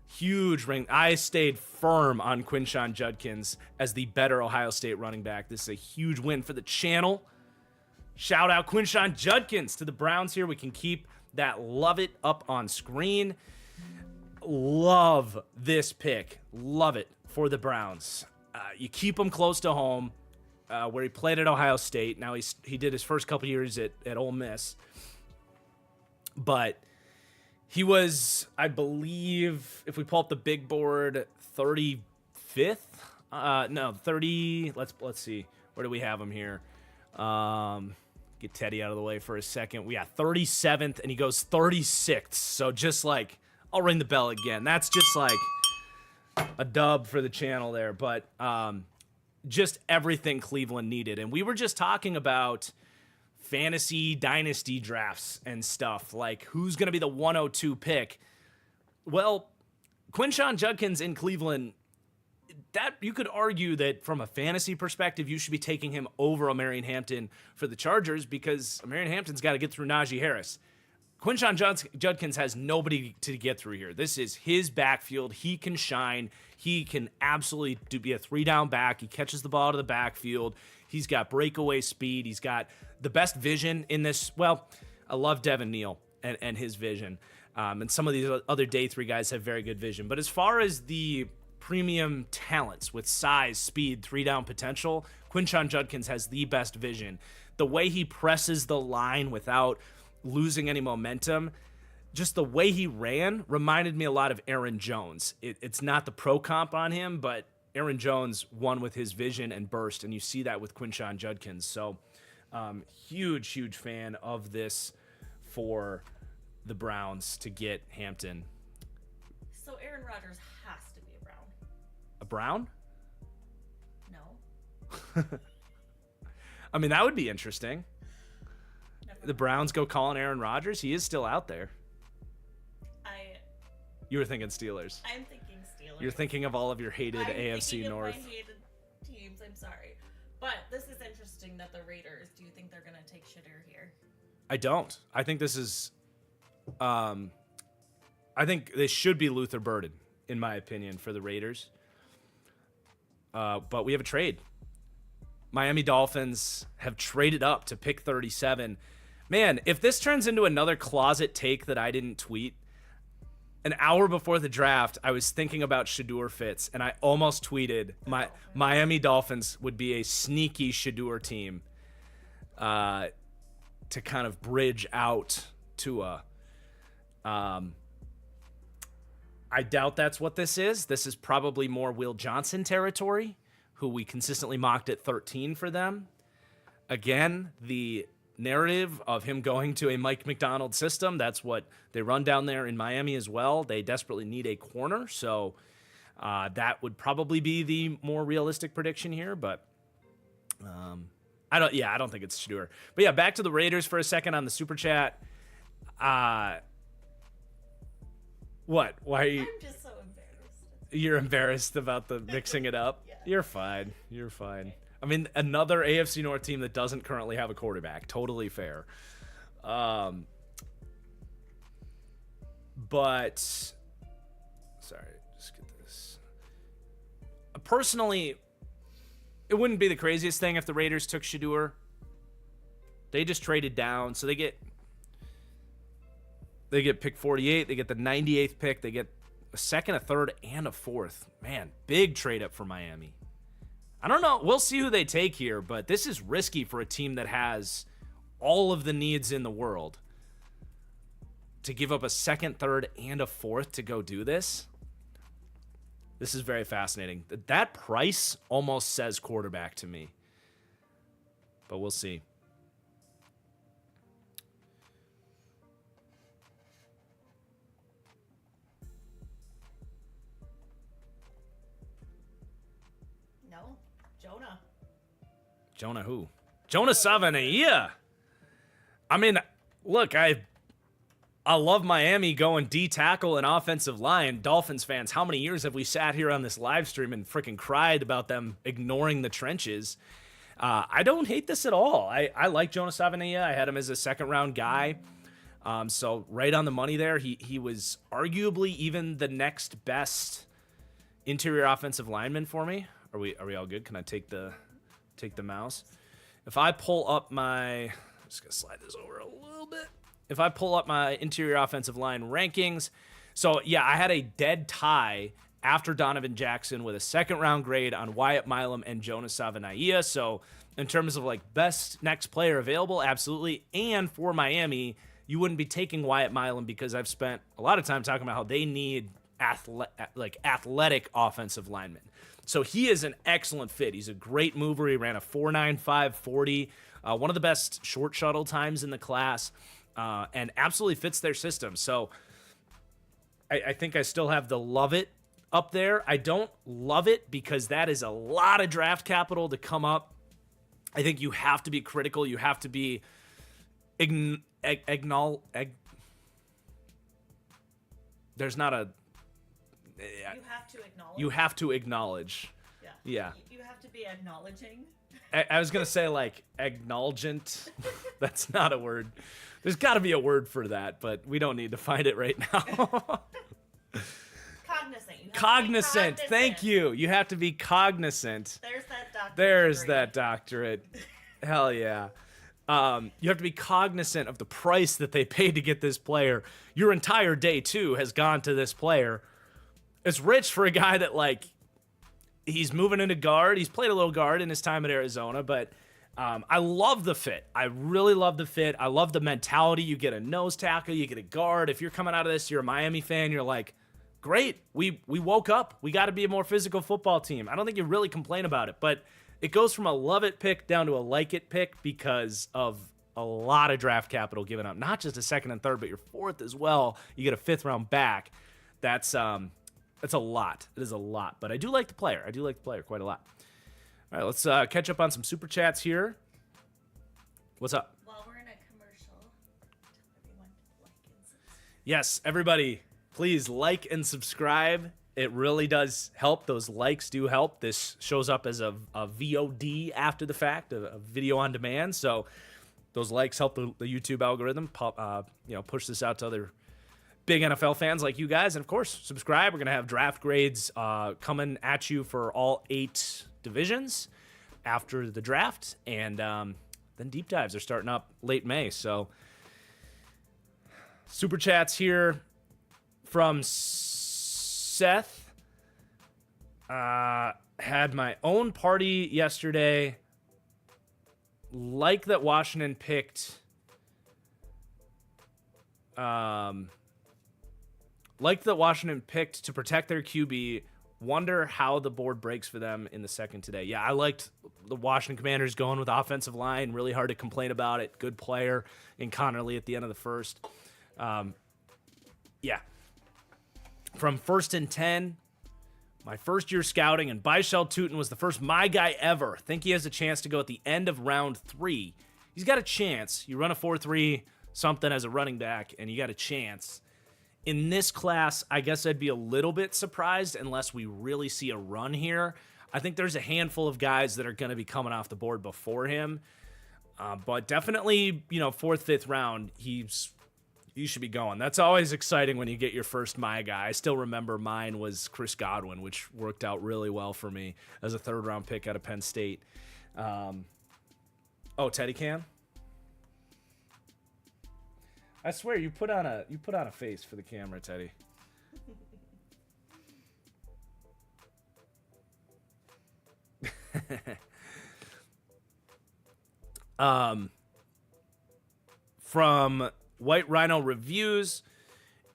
Speaker 1: Huge ring. I stayed firm on Quinshon Judkins as the better Ohio State running back. This is a huge win for the channel. Shout out Quinshon Judkins to the Browns here. We can keep that love it up on screen. Love this pick. Love it for the Browns. You keep him close to home, where he played at Ohio State. Now he did his first couple years at Ole Miss. But he was, I believe, if we pull up the big board, 35th? No, 30. Let's see. Where do we have him here? Get Teddy out of the way for a second. We got 37th, and he goes 36th. So just like, I'll ring the bell again. That's just like a dub for the channel there. But just everything Cleveland needed. And we were just talking about fantasy dynasty drafts and stuff. Like, who's going to be the 102 pick? Well, Quinshon Judkins in Cleveland, that you could argue that from a fantasy perspective, you should be taking him over Omarion Hampton for the Chargers, because Omarion Hampton's got to get through Najee Harris. Quinshon Judkins has nobody to get through here. This is his backfield. He can shine. He can absolutely be a 3-down back. He catches the ball out of the backfield. He's got breakaway speed. He's got the best vision in this. Well, I love Devin Neal and his vision. And some of these other day 3 guys have very good vision. But as far as the premium talents with size, speed, 3-down potential, Quinshon Judkins has the best vision. The way he presses the line without losing any momentum, just the way he ran reminded me a lot of Aaron Jones. It's not the pro comp on him, but Aaron Jones won with his vision and burst, and you see that with Quinshon Judkins. So huge fan of this for the Browns to get Hampton.
Speaker 2: So Aaron Rodgers has to be a Brown.
Speaker 1: A Brown?
Speaker 2: No.
Speaker 1: I mean, that would be interesting.
Speaker 2: Never.
Speaker 1: The Browns go calling Aaron Rodgers. He is still out there. You were thinking Steelers.
Speaker 2: I'm thinking Steelers.
Speaker 1: You're thinking of all of your hated AFC North.
Speaker 2: I'm hated teams. I'm sorry. But this is interesting that the Raiders, do you think they're going to take Shadur here?
Speaker 1: I don't. I think this is I think this should be Luther Burden, in my opinion, for the Raiders. But we have a trade. Miami Dolphins have traded up to pick 37. Man, if this turns into another closet take that I didn't tweet, an hour before the draft, I was thinking about Shadur Fitz, and I almost tweeted Miami Dolphins would be a sneaky Shadur team to kind of bridge out Tua. I doubt that's what this is. This is probably more Will Johnson territory, who we consistently mocked at 13 for them. Again, the narrative of him going to a Mike McDonald system, that's what they run down there in Miami as well. They desperately need a corner, so that would probably be the more realistic prediction here, but I don't think it's Shadur. But yeah, back to the Raiders for a second on the super chat. What? Why are you?
Speaker 2: I'm just so embarrassed.
Speaker 1: You're embarrassed about the mixing it up?
Speaker 2: Yeah.
Speaker 1: You're fine. Okay. I mean, another AFC North team that doesn't currently have a quarterback. Totally fair. But, sorry, just get this. Personally, it wouldn't be the craziest thing if the Raiders took Shadur. They just traded down, so they get They get pick 48. They get the 98th pick. They get a second, a third, and a fourth. Man, big trade up for Miami. I don't know. We'll see who they take here, but this is risky for a team that has all of the needs in the world. To give up a second, third, and a fourth to go do this. This is very fascinating. That price almost says quarterback to me. But we'll see.
Speaker 2: No, Jonah.
Speaker 1: Jonah who? Jonah Savanaia. I mean, look, I love Miami going D tackle and offensive line. Dolphins fans, how many years have we sat here on this live stream and freaking cried about them ignoring the trenches? I don't hate this at all. I like Jonah Savanaia. I had him as a second-round guy. So right on the money there. He was arguably even the next best interior offensive lineman for me. Are we all good? Can I take the mouse? If I pull up my... I'm just going to slide this over a little bit. If I pull up my interior offensive line rankings, so yeah, I had a dead tie after Donovan Jackson with a second-round grade on Wyatt Milam and Jonah Savanaia. So in terms of like best next player available, absolutely. And for Miami, you wouldn't be taking Wyatt Milam because I've spent a lot of time talking about how they need athletic offensive linemen. So he is an excellent fit. He's a great mover. He ran a 4.95 40, one of the best short shuttle times in the class. And absolutely fits their system. So I think I still have the love it up there. I don't love it because that is a lot of draft capital to come up. I think you have to be critical. You have to be there's not a... You have to acknowledge. Yeah.
Speaker 2: You have to be acknowledging.
Speaker 1: I was going to say, like, acknowledgent. That's not a word. There's got to be a word for that, but we don't need to find it right now.
Speaker 2: Cognizant.
Speaker 1: Cognizant. Thank you. You have to be cognizant.
Speaker 2: There's
Speaker 1: that doctorate. Hell yeah. You have to be cognizant of the price that they paid to get this player. Your entire day, too, has gone to this player. It's rich for a guy that, like, he's moving into guard. He's played a little guard in his time at Arizona, but I love the fit. I really love the fit. I love the mentality. You get a nose tackle, you get a guard. If you're coming out of this, you're a Miami fan, you're like, great, we woke up. We got to be a more physical football team. I don't think you really complain about it, but it goes from a love it pick down to a like it pick because of a lot of draft capital given up. Not just a second and third, but your fourth as well. You get a fifth round back. That's a lot. It is a lot, but I do like the player. I do like the player quite a lot. All right, let's catch up on some super chats here. What's up?
Speaker 2: While we're in a commercial, tell everyone to like and subscribe.
Speaker 1: Yes, everybody, please like and subscribe. It really does help. Those likes do help. This shows up as a VOD after the fact, a video on demand. So those likes help the YouTube algorithm push this out to other big NFL fans like you guys. And, of course, subscribe. We're going to have draft grades coming at you for all 8 divisions after the draft. And then deep dives are starting up late May. So super chats here from Seth. Had my own party yesterday. Like that Washington picked... Like that Washington picked to protect their QB. Wonder how the board breaks for them in the second today. Yeah, I liked the Washington Commanders going with offensive line. Really hard to complain about it. Good player in Connerly at the end of the first. Yeah. From 1st and 10, my first year scouting, and Byshell Tootin was the first my guy ever. Think he has a chance to go at the end of round 3. He's got a chance. You run a 4-3 something as a running back, and you got a chance. In this class, I guess I'd be a little bit surprised unless we really see a run here. I think there's a handful of guys that are going to be coming off the board before him. But definitely, 4th, 5th round, he should be going. That's always exciting when you get your first my guy. I still remember mine was Chris Godwin, which worked out really well for me as a 3rd-round pick out of Penn State. Teddy Cam? I swear you put on a face for the camera, Teddy. From White Rhino Reviews,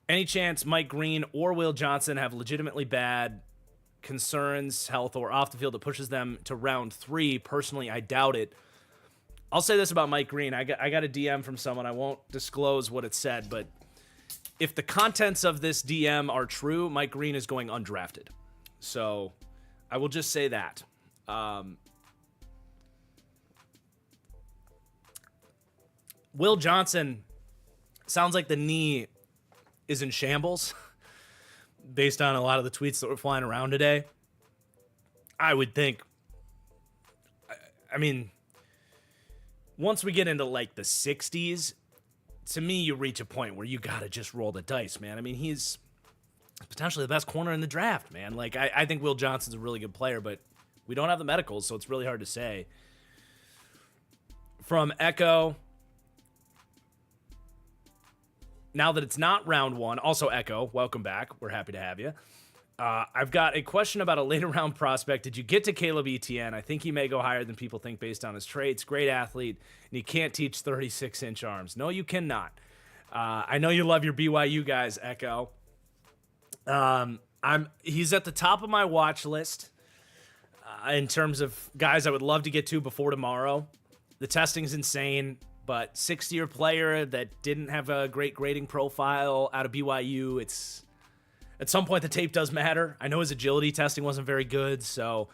Speaker 1: any chance Mike Green or Will Johnson have legitimately bad concerns, health, or off the field that pushes them to round 3? Personally, I doubt it. I'll say this about Mike Green. I got a DM from someone. I won't disclose what it said, but if the contents of this DM are true, Mike Green is going undrafted. So I will just say that. Will Johnson sounds like the knee is in shambles based on a lot of the tweets that were flying around today. I would think, I mean, once we get into like the 60s, to me, you reach a point where you got to just roll the dice, man. I mean, he's potentially the best corner in the draft, man. Like, I think Will Johnson's a really good player, but we don't have the medicals, so it's really hard to say. From Echo, now that it's not round 1, also Echo, welcome back. We're happy to have you. I've got a question about a later round prospect. Did you get to Caleb Etienne? I think he may go higher than people think based on his traits. Great athlete, and he can't teach 36-inch arms. No, you cannot. I know you love your BYU guys, Echo. He's at the top of my watch list in terms of guys I would love to get to before tomorrow. The testing's insane, but 6-year player that didn't have a great grading profile out of BYU, it's... At some point, the tape does matter. I know his agility testing wasn't very good, so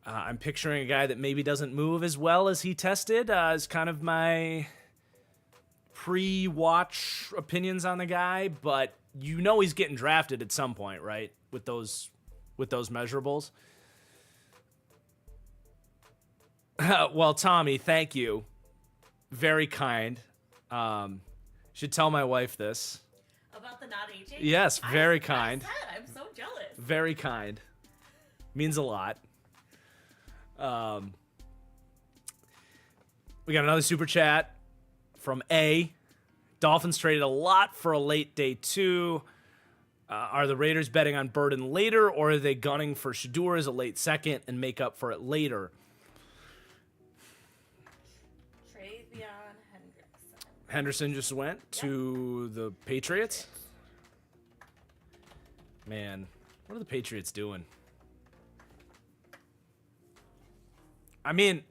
Speaker 1: I'm picturing a guy that maybe doesn't move as well as he tested as kind of my pre-watch opinions on the guy, but you know he's getting drafted at some point, right? With those measurables. Well, Tommy, thank you. Very kind. Should tell my wife this.
Speaker 2: About the not aging?
Speaker 1: Yes, very kind.
Speaker 2: I'm so jealous.
Speaker 1: Very kind. Means a lot. We got another super chat from A. Dolphins traded a lot for a late day 2. Are the Raiders betting on Burden later, or are they gunning for Shador as a late second and make up for it later? Henderson just went to the Patriots. Man, what are the Patriots doing? I mean,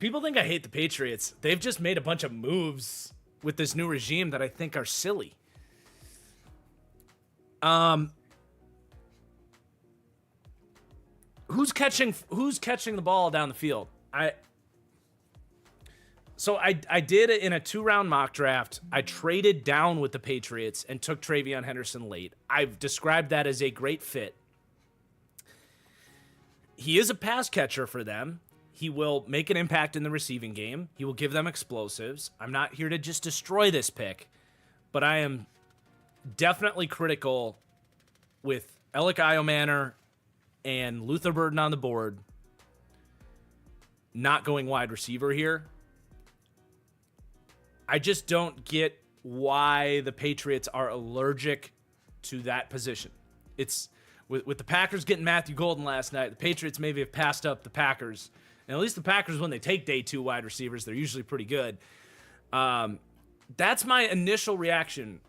Speaker 1: people think I hate the Patriots. They've just made a bunch of moves with this new regime that I think are silly. Who's catching the ball down the field? So I did it in a 2-round mock draft. I traded down with the Patriots and took Travion Henderson late. I've described that as a great fit. He is a pass catcher for them. He will make an impact in the receiving game. He will give them explosives. I'm not here to just destroy this pick, but I am definitely critical with Alec Iomanner and Luther Burden on the board not going wide receiver here. I just don't get why the Patriots are allergic to that position. It's with the Packers getting Matthew Golden last night, the Patriots maybe have passed up the Packers. And at least the Packers, when they take day 2 wide receivers, they're usually pretty good. That's my initial reaction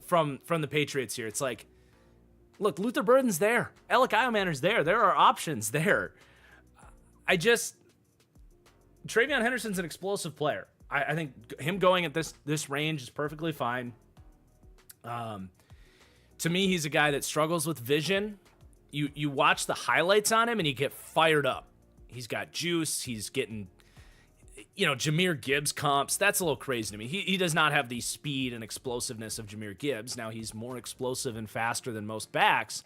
Speaker 1: from the Patriots here. It's like, look, Luther Burden's there. Alec Iomanner's there. There are options there. Travion Henderson's an explosive player. I think him going at this range is perfectly fine. To me, he's a guy that struggles with vision. You watch the highlights on him and you get fired up. He's got juice. He's getting, Jahmyr Gibbs comps. That's a little crazy to me. He does not have the speed and explosiveness of Jahmyr Gibbs. Now, he's more explosive and faster than most backs.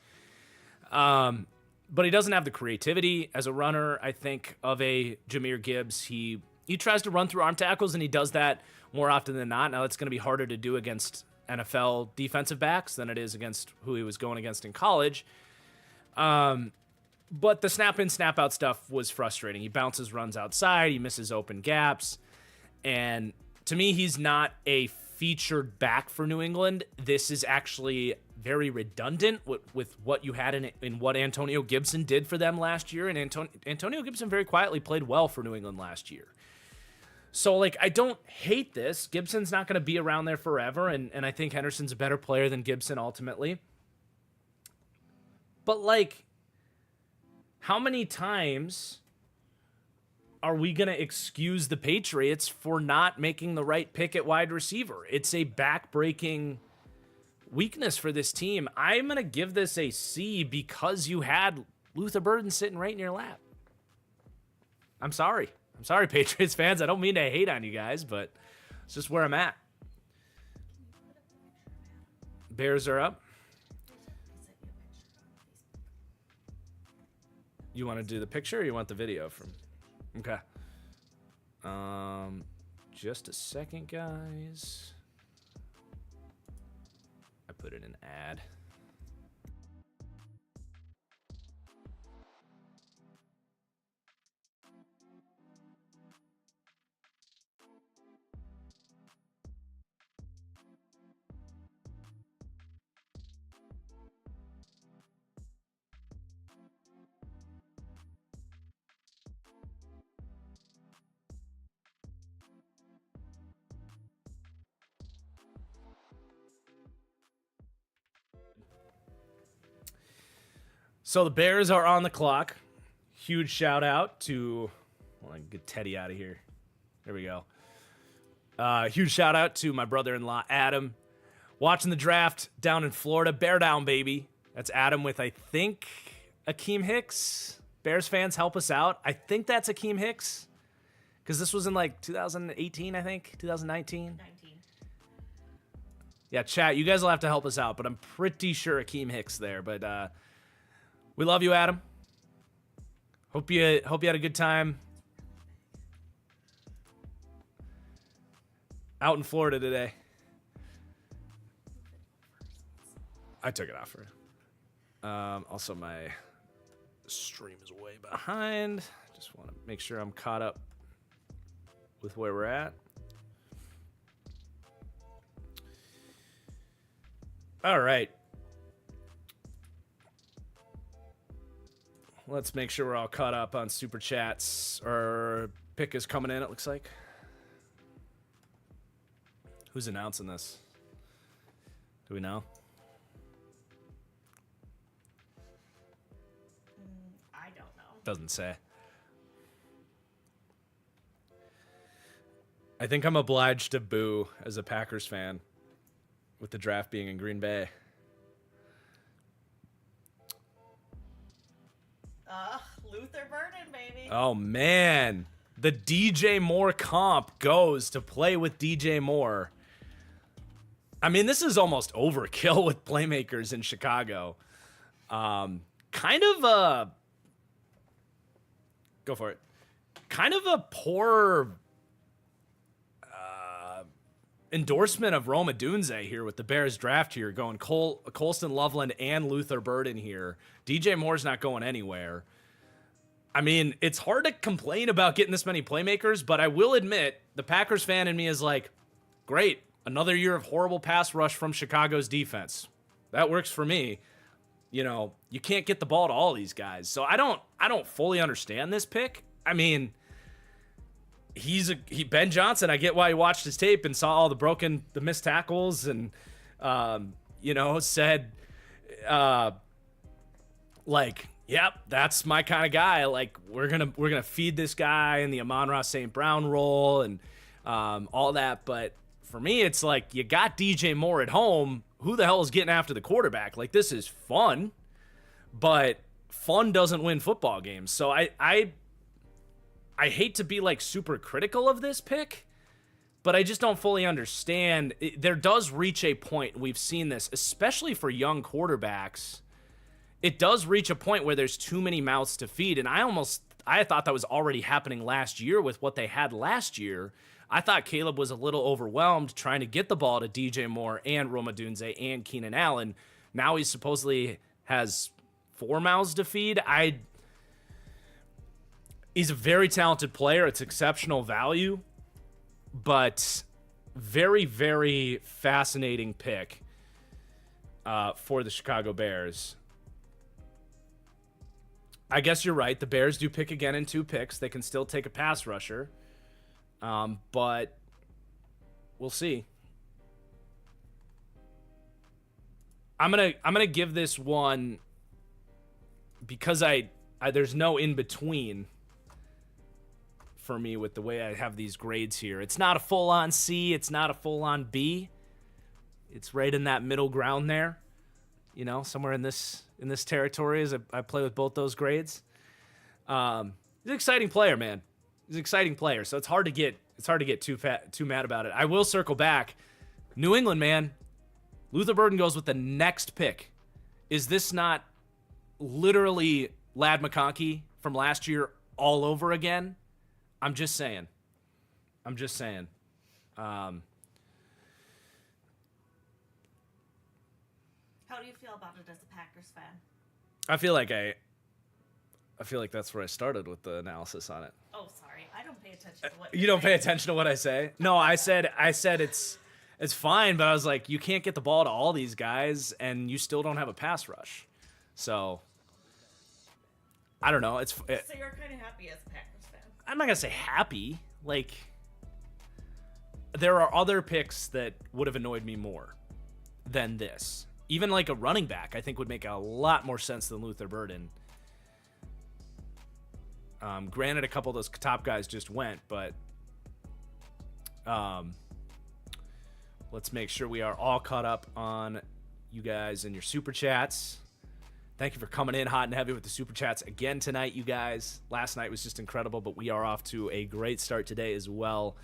Speaker 1: But he doesn't have the creativity as a runner, I think, of a Jahmyr Gibbs. He tries to run through arm tackles, and he does that more often than not. Now, it's going to be harder to do against NFL defensive backs than it is against who he was going against in college. But the snap-in, snap-out stuff was frustrating. He bounces runs outside. He misses open gaps. And To me, he's not a featured back for New England. This is actually very redundant with what you had in what Antonio Gibson did for them last year. And Antonio Gibson very quietly played well for New England last year. So, like, I don't hate this. Gibson's not going to be around there forever, and I think Henderson's a better player than Gibson ultimately. But, like, how many times are we going to excuse the Patriots for not making the right pick at wide receiver? It's a back-breaking weakness for this team. I'm going to give this a C because you had Luther Burden sitting right in your lap. I'm sorry, Patriots fans. I don't mean to hate on you guys, but it's just where I'm at. Bears are up. You want to do the picture or you want the video from... Okay. Just a second, guys. I put in an ad. So the Bears are on the clock. Huge shout out to... Well, I can get Teddy out of here. There we go. Huge shout out to my brother-in-law, Adam. Watching the draft down in Florida. Bear down, baby. That's Adam with, I think, Akeem Hicks. Bears fans, help us out. I think that's Akeem Hicks. Because this was in, like, 2018, I think. 2019.
Speaker 2: 19.
Speaker 1: Yeah, chat. You guys will have to help us out. But I'm pretty sure Akeem Hicks there. But, we love you, Adam. Hope you had a good time out in Florida today. I took it off for you. Also, my stream is way behind. Just want to make sure I'm caught up with where we're at. All right. Let's make sure we're all caught up on Super Chats. Our pick is coming in, it looks like. Who's announcing this? Do we know?
Speaker 2: I don't know.
Speaker 1: Doesn't say. I think I'm obliged to boo as a Packers fan with the draft being in Green Bay.
Speaker 2: Luther Burden, baby.
Speaker 1: Oh, man. The DJ Moore comp goes to play with DJ Moore. I mean, this is almost overkill with playmakers in Chicago. Kind of a... Go for it. Kind of a poor endorsement of Rome Odunze here with the Bears draft here, going Colston Loveland and Luther Burden here. DJ Moore's not going anywhere. I mean, it's hard to complain about getting this many playmakers, but I will admit, the Packers fan in me is like, great, another year of horrible pass rush from Chicago's defense. That works for me. You know, you can't get the ball to all these guys. So I don't fully understand this pick. I mean, Ben Johnson, I get why he watched his tape and saw all the missed tackles and said like, yep, that's my kind of guy. Like, we're gonna feed this guy in the Amon-Ra St. Brown role and all that. But for me, it's like, you got DJ Moore at home. Who the hell is getting after the quarterback? Like, this is fun, but fun doesn't win football games. So I hate to be like super critical of this pick, but I just don't fully understand. There does reach a point, we've seen this, especially for young quarterbacks. It does reach a point where there's too many mouths to feed. And I thought that was already happening last year with what they had last year. I thought Caleb was a little overwhelmed trying to get the ball to DJ Moore and Rome Odunze and Keenan Allen. Now he supposedly has 4 mouths to feed. He's a very talented player. It's exceptional value. But very, very fascinating pick for the Chicago Bears. I guess you're right. The Bears do pick again in 2 picks. They can still take a pass rusher. But we'll see. I'm gonna give this one because I there's no in between for me with the way I have these grades here. It's not a full-on C. It's not a full-on B. It's right in that middle ground there. You know, somewhere in this territory as I play with both those grades. He's an exciting player, man. He's an exciting player. So it's hard to get too mad about it. I will circle back. New England, man. Luther Burden goes with the next pick. Is this not literally Ladd McConkey from last year all over again? I'm just saying. How do
Speaker 2: you feel about it as a Packers fan?
Speaker 1: I feel like that's where I started with the analysis on it.
Speaker 2: Oh, sorry. I don't pay attention to what
Speaker 1: You don't pay attention to what I say? No, I said it's fine, but I was like, you can't get the ball to all these guys, and you still don't have a pass rush. So, I don't know.
Speaker 2: So you're kind of happy as a Packers fan?
Speaker 1: I'm not going to say happy. Like, there are other picks that would have annoyed me more than this. Even like a running back, I think would make a lot more sense than Luther Burden. Granted, a couple of those top guys just went, but let's make sure we are all caught up on you guys and your super chats. Thank you for coming in hot and heavy with the super chats again tonight, you guys. Last night was just incredible, but we are off to a great start today as well.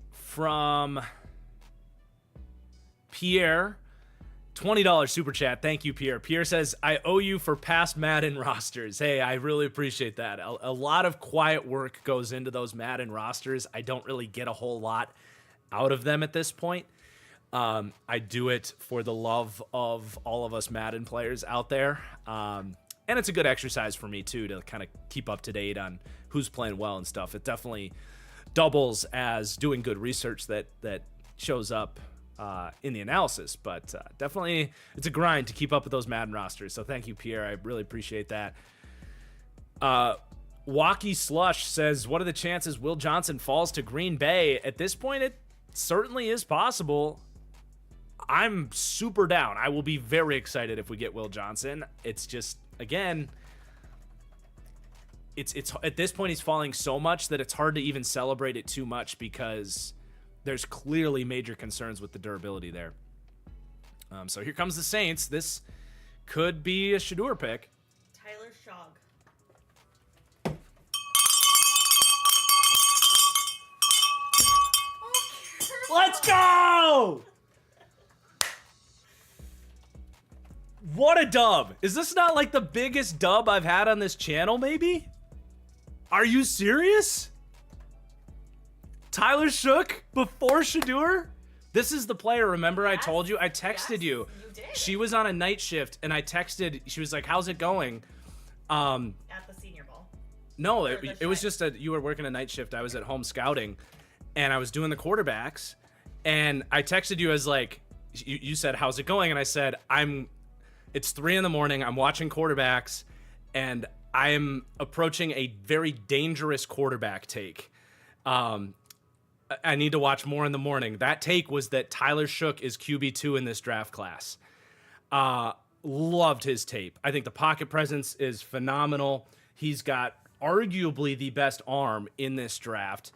Speaker 1: From Pierre, $20 super chat. Thank you, Pierre. Pierre says, I owe you for past Madden rosters. Hey, I really appreciate that. A lot of quiet work goes into those Madden rosters. I don't really get a whole lot out of them at this point. I do it for the love of all of us Madden players out there. And it's a good exercise for me, too, to kind of keep up to date on who's playing well and stuff. It definitely doubles as doing good research that shows up in the analysis, but definitely it's a grind to keep up with those Madden rosters. So thank you, Pierre. I really appreciate that. Walkie Slush says, what are the chances Will Johnson falls to Green Bay? At this point, it certainly is possible. I'm super down. I will be very excited if we get Will Johnson. It's just, again, it's at this point he's falling so much that it's hard to even celebrate it too much because there's clearly major concerns with the durability there. So here comes the Saints. This could be a Shedeur pick.
Speaker 2: Tyler Shogg.
Speaker 1: Let's go! What a dub. Is this not like the biggest dub I've had on this channel, maybe? Are you serious? Tyler Shook before Shedeur? This is the player, remember? I told you? I texted you.
Speaker 2: You did.
Speaker 1: She was on a night shift, and I texted. She was like, how's it going?
Speaker 2: At the Senior Bowl.
Speaker 1: No, it was just you were working a night shift. I was at home scouting, and I was doing the quarterbacks, and I texted you as like, you said, how's it going? And I said, it's 3 a.m. I'm watching quarterbacks, and I'm approaching a very dangerous quarterback take. I need to watch more in the morning. That take was that Tyler Shook is QB2 in this draft class. Loved his tape. I think the pocket presence is phenomenal. He's got arguably the best arm in this draft.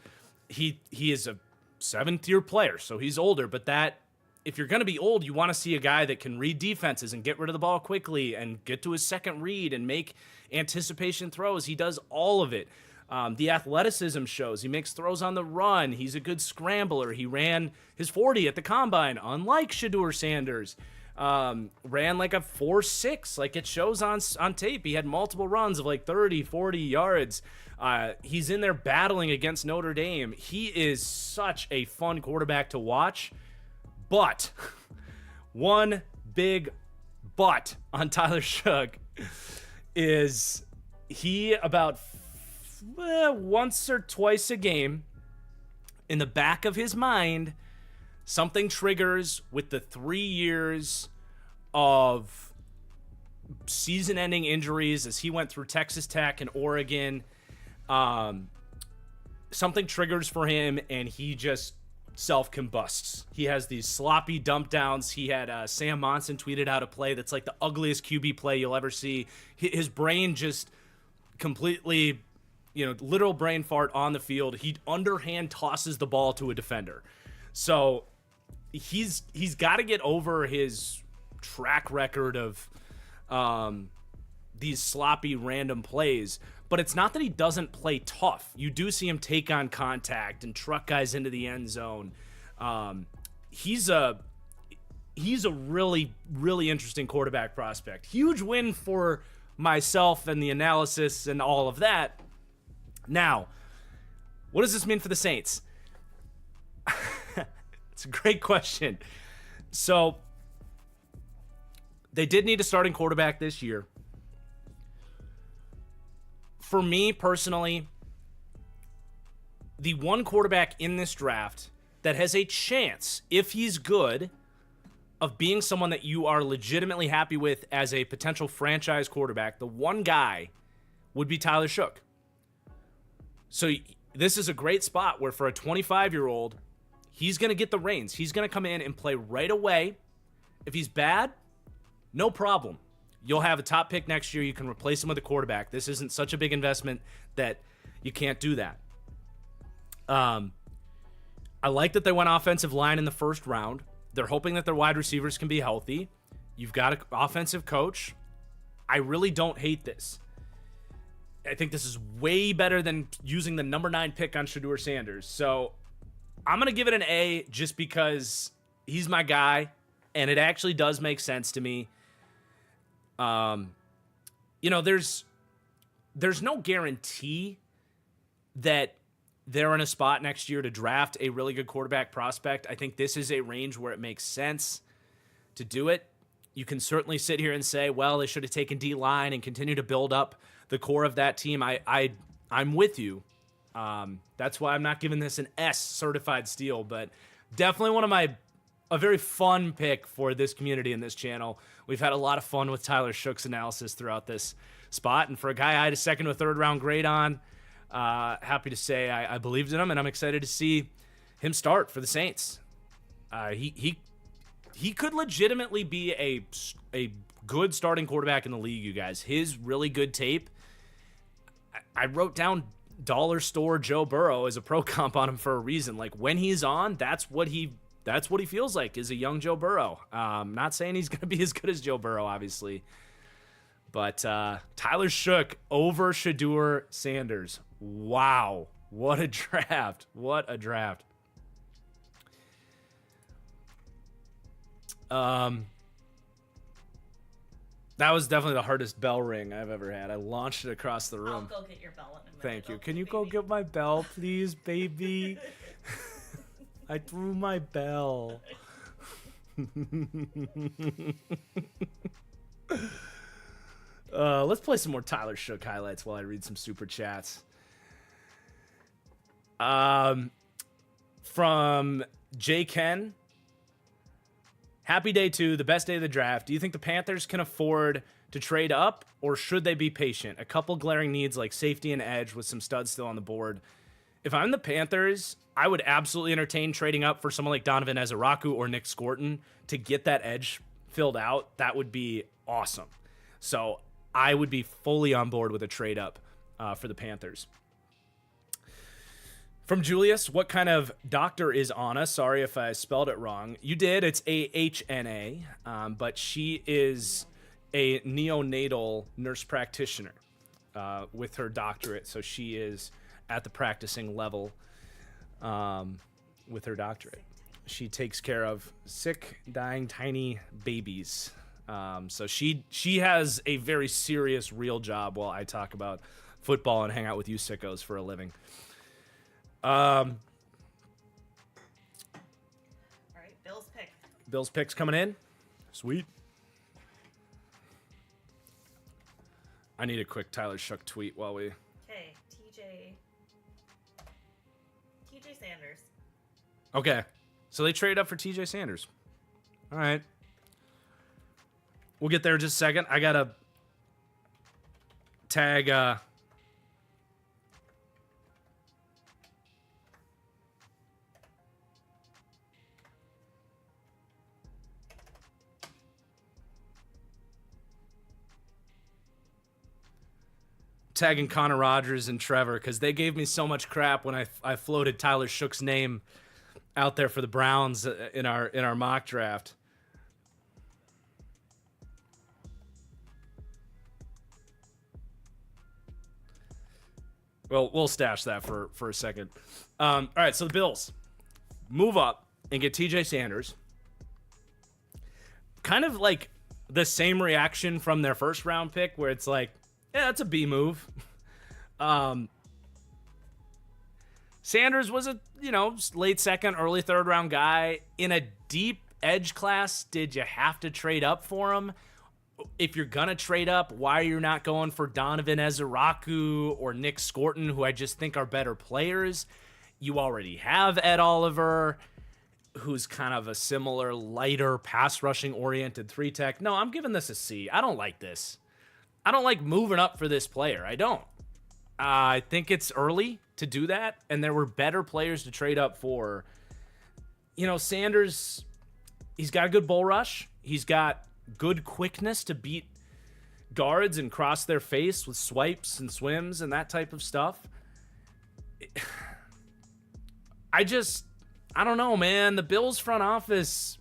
Speaker 1: He is a 7th-year player, so he's older, but that if you're going to be old, you want to see a guy that can read defenses and get rid of the ball quickly and get to his second read and make anticipation throws. He does all of it. The athleticism shows. He makes throws on the run. He's a good scrambler. He ran his 40 at the combine, unlike Shedeur Sanders. Ran like a 4.6, like it shows on tape. He had multiple runs of like 30, 40 yards. He's in there battling against Notre Dame. He is such a fun quarterback to watch. But one big but on Tyler Shook is he about once or twice a game, in the back of his mind, something triggers with the 3 years of season-ending injuries as he went through Texas Tech and Oregon. Something triggers for him, and he just self-combusts. He has these sloppy dump downs. He had Sam Monson tweeted out a play that's like the ugliest QB play you'll ever see. His brain just completely, literal brain fart on the field. He underhand tosses the ball to a defender. So he's got to get over his track record of these sloppy random plays. But it's not that he doesn't play tough. You do see him take on contact and truck guys into the end zone. He's a really, really interesting quarterback prospect. Huge win for myself and the analysis and all of that. Now, what does this mean for the Saints? It's a great question. So, they did need a starting quarterback this year. For me personally, the one quarterback in this draft that has a chance, if he's good, of being someone that you are legitimately happy with as a potential franchise quarterback, the one guy would be Tyler Shook. So this is a great spot where for a 25-year-old, he's going to get the reins. He's going to come in and play right away. If he's bad, no problem. You'll have a top pick next year. You can replace him with a quarterback. This isn't such a big investment that you can't do that. I like that they went offensive line in the first round. They're hoping that their wide receivers can be healthy. You've got an offensive coach. I really don't hate this. I think this is way better than using the number 9 pick on Shedeur Sanders. So I'm going to give it an A just because he's my guy, and it actually does make sense to me. There's no guarantee that they're in a spot next year to draft a really good quarterback prospect. I think this is a range where it makes sense to do it. You can certainly sit here and say, well, they should have taken D-line and continue to build up the core of that team. I'm with you. That's why I'm not giving this an S certified steal, but definitely a very fun pick for this community and this channel. We've had a lot of fun with Tyler Shook's analysis throughout this spot. And for a guy I had a second or third round grade on, happy to say I believed in him, and I'm excited to see him start for the Saints. He could legitimately be a good starting quarterback in the league, you guys. His really good tape, I wrote down dollar store Joe Burrow as a pro comp on him for a reason. Like, when he's on, that's what he feels like, is a young Joe Burrow. Not saying he's going to be as good as Joe Burrow, obviously. But Tyler Shook over Shedeur Sanders. Wow. What a draft. What a draft. That was definitely the hardest bell ring I've ever had. I launched it across the room.
Speaker 2: I'll go get your bell in a minute.
Speaker 1: Thank you.
Speaker 2: Okay,
Speaker 1: Can you
Speaker 2: baby.
Speaker 1: go get my bell, please, baby? I threw my bell. Let's play some more Tyler Shook highlights while I read some super chats. From J. Ken. Happy day 2, the best day of the draft. Do you think the Panthers can afford to trade up, or should they be patient? A couple glaring needs like safety and edge with some studs still on the board. If I'm the Panthers, I would absolutely entertain trading up for someone like Donovan Ezeraku or Nick Scorton to get that edge filled out. That would be awesome. So I would be fully on board with a trade up for the Panthers. From Julius, what kind of doctor is Anna? Sorry if I spelled it wrong. You did. It's AHNA, but she is a neonatal nurse practitioner with her doctorate. So she is at the practicing level with her doctorate. She takes care of sick, dying, tiny babies. So she has a very serious, real job while I talk about football and hang out with you sickos for a living. All
Speaker 2: right, Bill's pick.
Speaker 1: Bill's pick's coming in. Sweet. I need a quick Tyler Shook tweet while we...
Speaker 2: Okay, TJ TJ Sanders.
Speaker 1: Okay. So they trade up for TJ Sanders. All right. We'll get there in just a second. I got to tag tagging Connor Rogers and Trevor because they gave me so much crap when I floated Tyler Shook's name out there for the Browns in our mock draft. Well, we'll stash that for a second. All right, so the Bills move up and get TJ Sanders. Kind of like the same reaction from their first round pick where it's like, yeah, that's a B move. Sanders was a, late second, early third round guy. In a deep edge class, did you have to trade up for him? If you're going to trade up, why are you not going for Donovan Ezeraku or Nick Scorton, who I just think are better players? You already have Ed Oliver, who's kind of a similar, lighter, pass-rushing-oriented 3-tech. No, I'm giving this a C. I don't like this. I don't like moving up for this player. I don't. I think it's early to do that, and there were better players to trade up for. Sanders, he's got a good bull rush. He's got good quickness to beat guards and cross their face with swipes and swims and that type of stuff. I don't know, man. The Bills front office,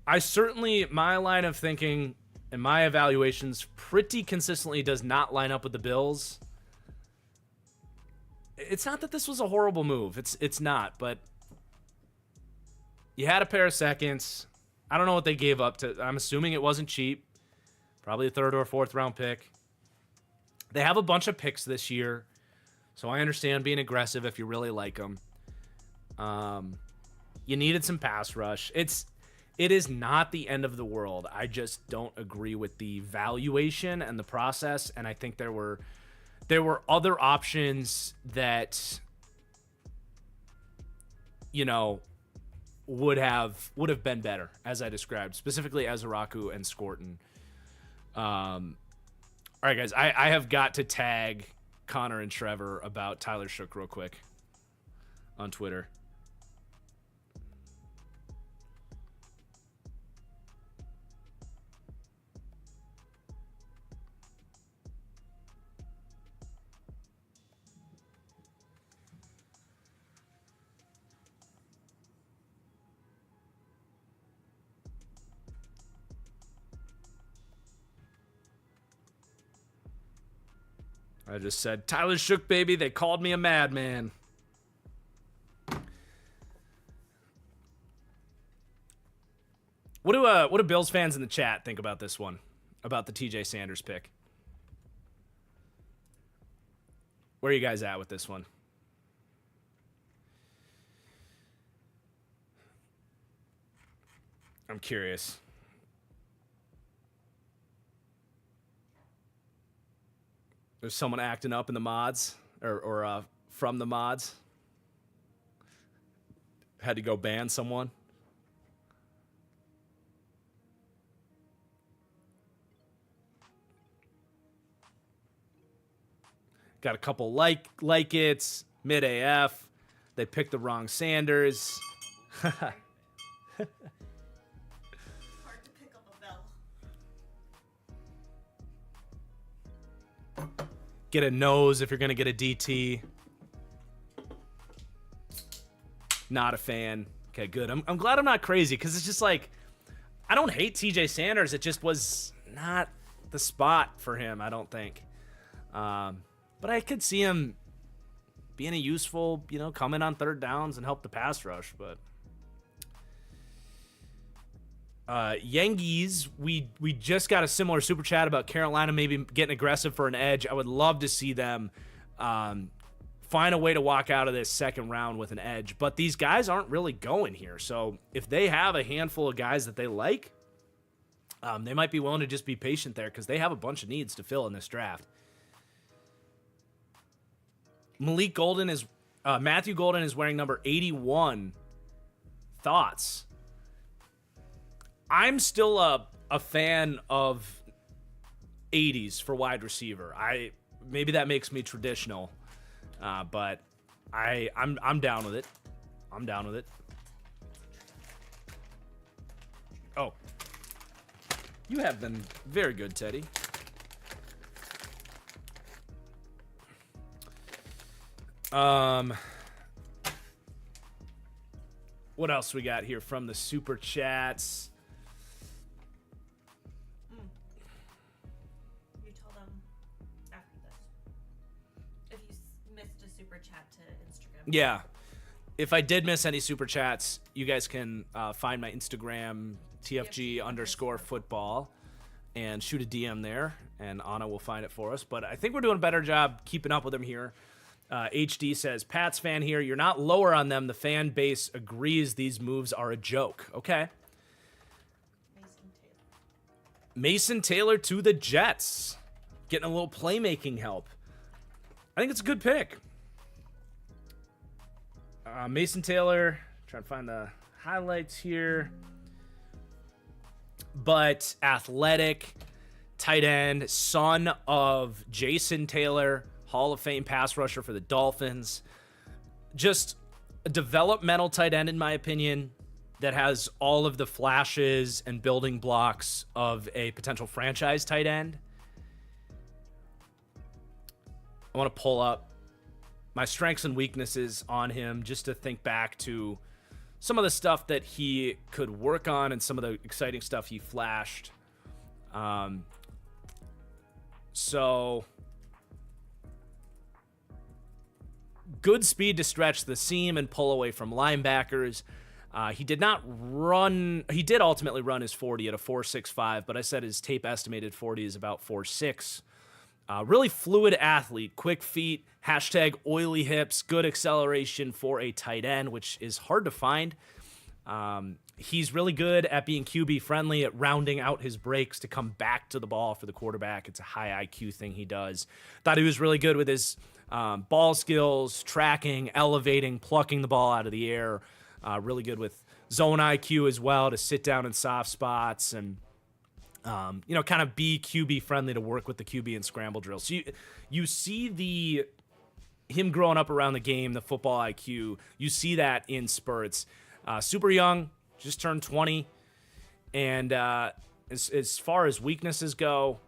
Speaker 1: my line of thinking and my evaluations pretty consistently does not line up with the Bills. It's not that this was a horrible move. It's not, but you had a pair of seconds. I don't know what they gave up to. I'm assuming it wasn't cheap. Probably a third or fourth round pick. They have a bunch of picks this year, so I understand being aggressive if you really like them. You needed some pass rush. It is not the end of the world. I just don't agree with the valuation and the process, and I think there were other options that would have been better, as I described, specifically Ezeraku and Scorton. All right, guys, I have got to tag Connor and Trevor about Tyler Shook real quick on Twitter. I just said, Tyler Shook, baby. They called me a madman. What do Bills fans in the chat think about this one? About the TJ Sanders pick? Where are you guys at with this one? I'm curious. There's someone acting up in the mods or from the mods. Had to go ban someone. Got a couple like it's mid AF. They picked the wrong Sanders.
Speaker 2: Hard to pick up a bell.
Speaker 1: Get a nose if you're going to get a DT. Not a fan. Okay, good. I'm glad I'm not crazy because it's just like, I don't hate TJ Sanders. It just was not the spot for him, I don't think. But I could see him being a useful, come in on third downs and help the pass rush. But Yankees, we just got a similar super chat about Carolina maybe getting aggressive for an edge. I would love to see them find a way to walk out of this second round with an edge. But these guys aren't really going here. So if they have a handful of guys that they like, they might be willing to just be patient there because they have a bunch of needs to fill in this draft. Matthew Golden is wearing number 81. Thoughts? I'm still a fan of 80s for wide receiver. Maybe that makes me traditional, but I'm down with it. I'm down with it. Oh, you have been very good, Teddy. What else we got here from the super chats?
Speaker 2: You tell them after this. If you missed a super chat to Instagram.
Speaker 1: Yeah. If I did miss any super chats, you guys can find my Instagram, TFG_football, and shoot a DM there, and Anna will find it for us. But I think we're doing a better job keeping up with them here. HD says, Pats fan here, you're not lower on them. The fan base agrees these moves are a joke. Okay. Mason Taylor to the Jets. Getting a little playmaking help. I think it's a good pick. Mason Taylor, trying to find the highlights here. But athletic, tight end, son of Jason Taylor, Hall of Fame pass rusher for the Dolphins. Just a developmental tight end, in my opinion, that has all of the flashes and building blocks of a potential franchise tight end. I want to pull up my strengths and weaknesses on him just to think back to some of the stuff that he could work on and some of the exciting stuff he flashed. So good speed to stretch the seam and pull away from linebackers. He did not run. He did ultimately run his 40 at a 4.65, but I said his tape estimated 40 is about 4.6. Really fluid athlete, quick feet, hashtag oily hips, good acceleration for a tight end, which is hard to find. He's really good at being QB friendly, at rounding out his breaks to come back to the ball for the quarterback. It's a high IQ thing he does. Thought he was really good with his ball skills, tracking, elevating, plucking the ball out of the air. Really good with zone IQ as well to sit down in soft spots and kind of be QB friendly to work with the QB and scramble drills. So you see him growing up around the game, the football IQ. You see that in spurts. Super young, just turned 20, and as far as weaknesses go,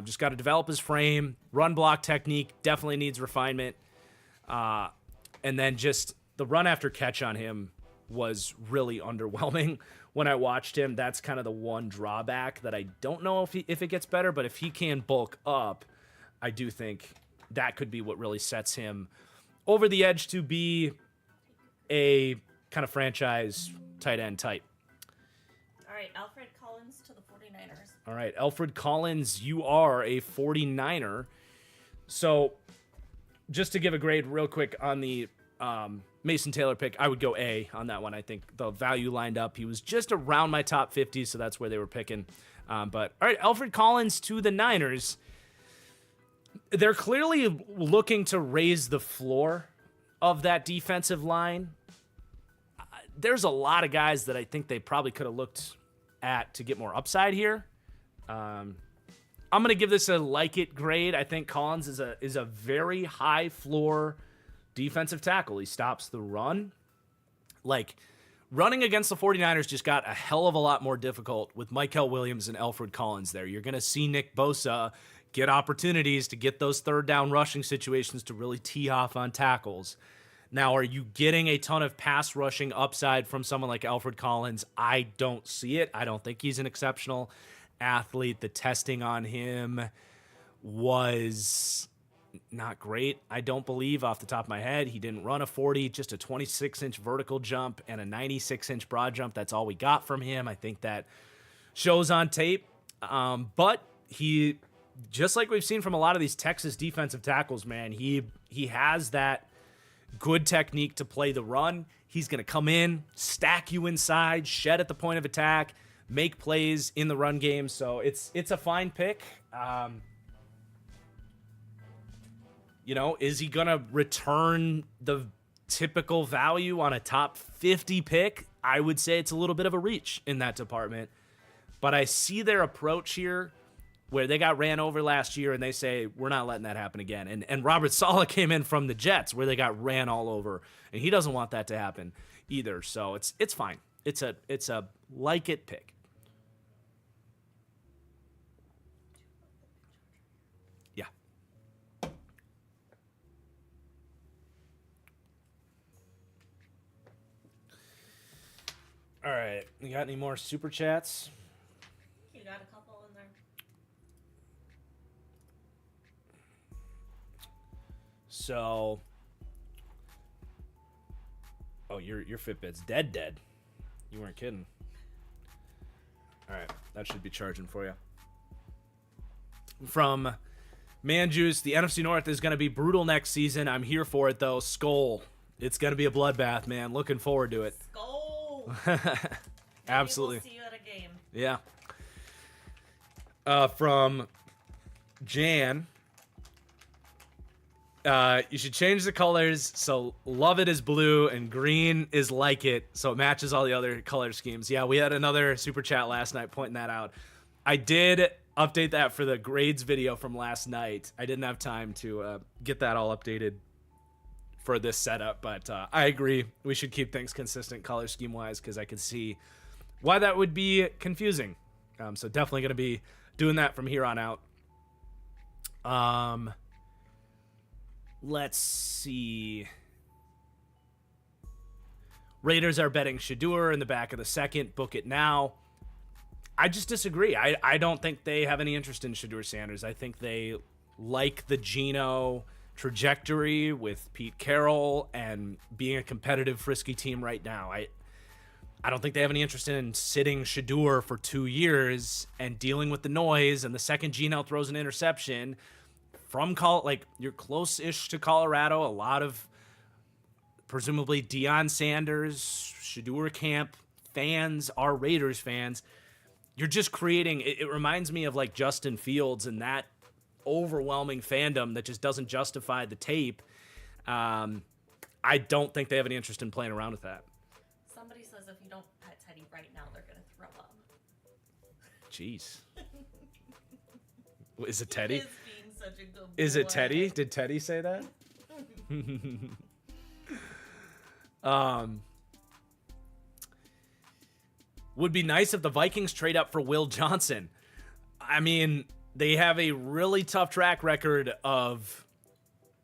Speaker 1: just got to develop his frame. Run block technique definitely needs refinement, and then just the run after catch on him was really underwhelming when I watched him. That's kind of the one drawback that I don't know if it gets better, but if he can bulk up, I do think that could be what really sets him over the edge to be a kind of franchise tight end type.
Speaker 2: All right, Alfred Collins to the 49ers.
Speaker 1: All right, Alfred Collins, you are a 49er. So just to give a grade real quick on the Mason Taylor pick, I would go A on that one. I think the value lined up. He was just around my top 50, so that's where they were picking. But all right, Alfred Collins to the Niners. They're clearly looking to raise the floor of that defensive line. There's a lot of guys that I think they probably could have looked at to get more upside here. I'm going to give this a like it grade. I think Collins is a very high floor defensive tackle. He stops the run. Like, running against the 49ers just got a hell of a lot more difficult with Mykel Williams and Alfred Collins there. You're going to see Nick Bosa get opportunities to get those third down rushing situations to really tee off on tackles. Now, are you getting a ton of pass rushing upside from someone like Alfred Collins? I don't see it. I don't think he's an exceptional athlete. The testing on him was not great. I don't believe, off the top of my head, he didn't run a 40, just a 26-inch vertical jump and a 96-inch broad jump. That's all we got from him. I think that shows on tape. But he, just like we've seen from a lot of these Texas defensive tackles, man, he has that good technique to play the run. He's going to come in, stack you inside, shed at the point of attack, make plays in the run game. So it's a fine pick. Is he going to return the typical value on a top 50 pick? I would say it's a little bit of a reach in that department. But I see their approach here where they got ran over last year and they say, we're not letting that happen again. And Robert Saleh came in from the Jets where they got ran all over, and he doesn't want that to happen either. So it's fine. It's a like it pick. Yeah. All right. You got any more super chats?
Speaker 2: You got a couple in there.
Speaker 1: So, your Fitbit's dead. You weren't kidding. All right, that should be charging for you. From Manjuice, the NFC North is going to be brutal next season. I'm here for it, though. Skull. It's going to be a bloodbath, man. Looking forward to it.
Speaker 2: Skull.
Speaker 1: Absolutely.
Speaker 2: Maybe we'll see you at a game.
Speaker 1: Yeah. From Jan. You should change the colors so love it is blue and green is like it, so it matches all the other color schemes. Yeah, we had another super chat last night pointing that out. I did update that for the grades video from last night. I didn't have time to get that all updated for this setup, but I agree. We should keep things consistent color scheme-wise because I can see why that would be confusing. So definitely going to be doing that from here on out. Let's see. Raiders are betting Shedeur in the back of the second. Book it now. I just disagree. I don't think they have any interest in Shedeur Sanders. I think they like the Geno trajectory with Pete Carroll and being a competitive, frisky team right now. I don't think they have any interest in sitting Shedeur for 2 years and dealing with the noise. And the second Geno throws an interception from you're close-ish to Colorado, a lot of presumably Deion Sanders, Shedeur camp fans are Raiders fans. You're just creating, it reminds me of like Justin Fields and that overwhelming fandom that just doesn't justify the tape. I don't think they have any interest in playing around with that.
Speaker 2: Somebody says if you don't pet Teddy right now, they're going to throw up.
Speaker 1: Jeez. Is it Teddy?
Speaker 2: He is being such a good boy.
Speaker 1: Is it Teddy? Did Teddy say that? Would be nice if the Vikings trade up for Will Johnson. I mean, they have a really tough track record of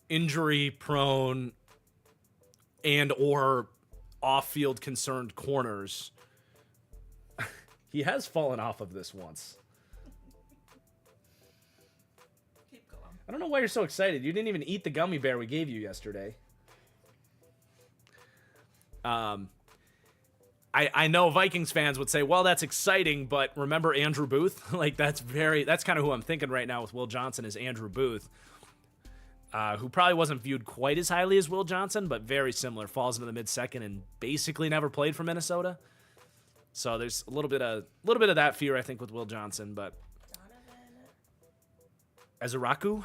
Speaker 1: injury-prone and or off-field concerned corners. He has fallen off of this once.
Speaker 2: Keep going.
Speaker 1: I don't know why you're so excited. You didn't even eat the gummy bear we gave you yesterday. I know Vikings fans would say, well, that's exciting, but remember Andrew Booth? Like, that's kind of who I'm thinking right now with Will Johnson is Andrew Booth, who probably wasn't viewed quite as highly as Will Johnson, but very similar. Falls into the mid-second and basically never played for Minnesota. So there's a little bit of that fear, I think, with Will Johnson, but Ezeraku?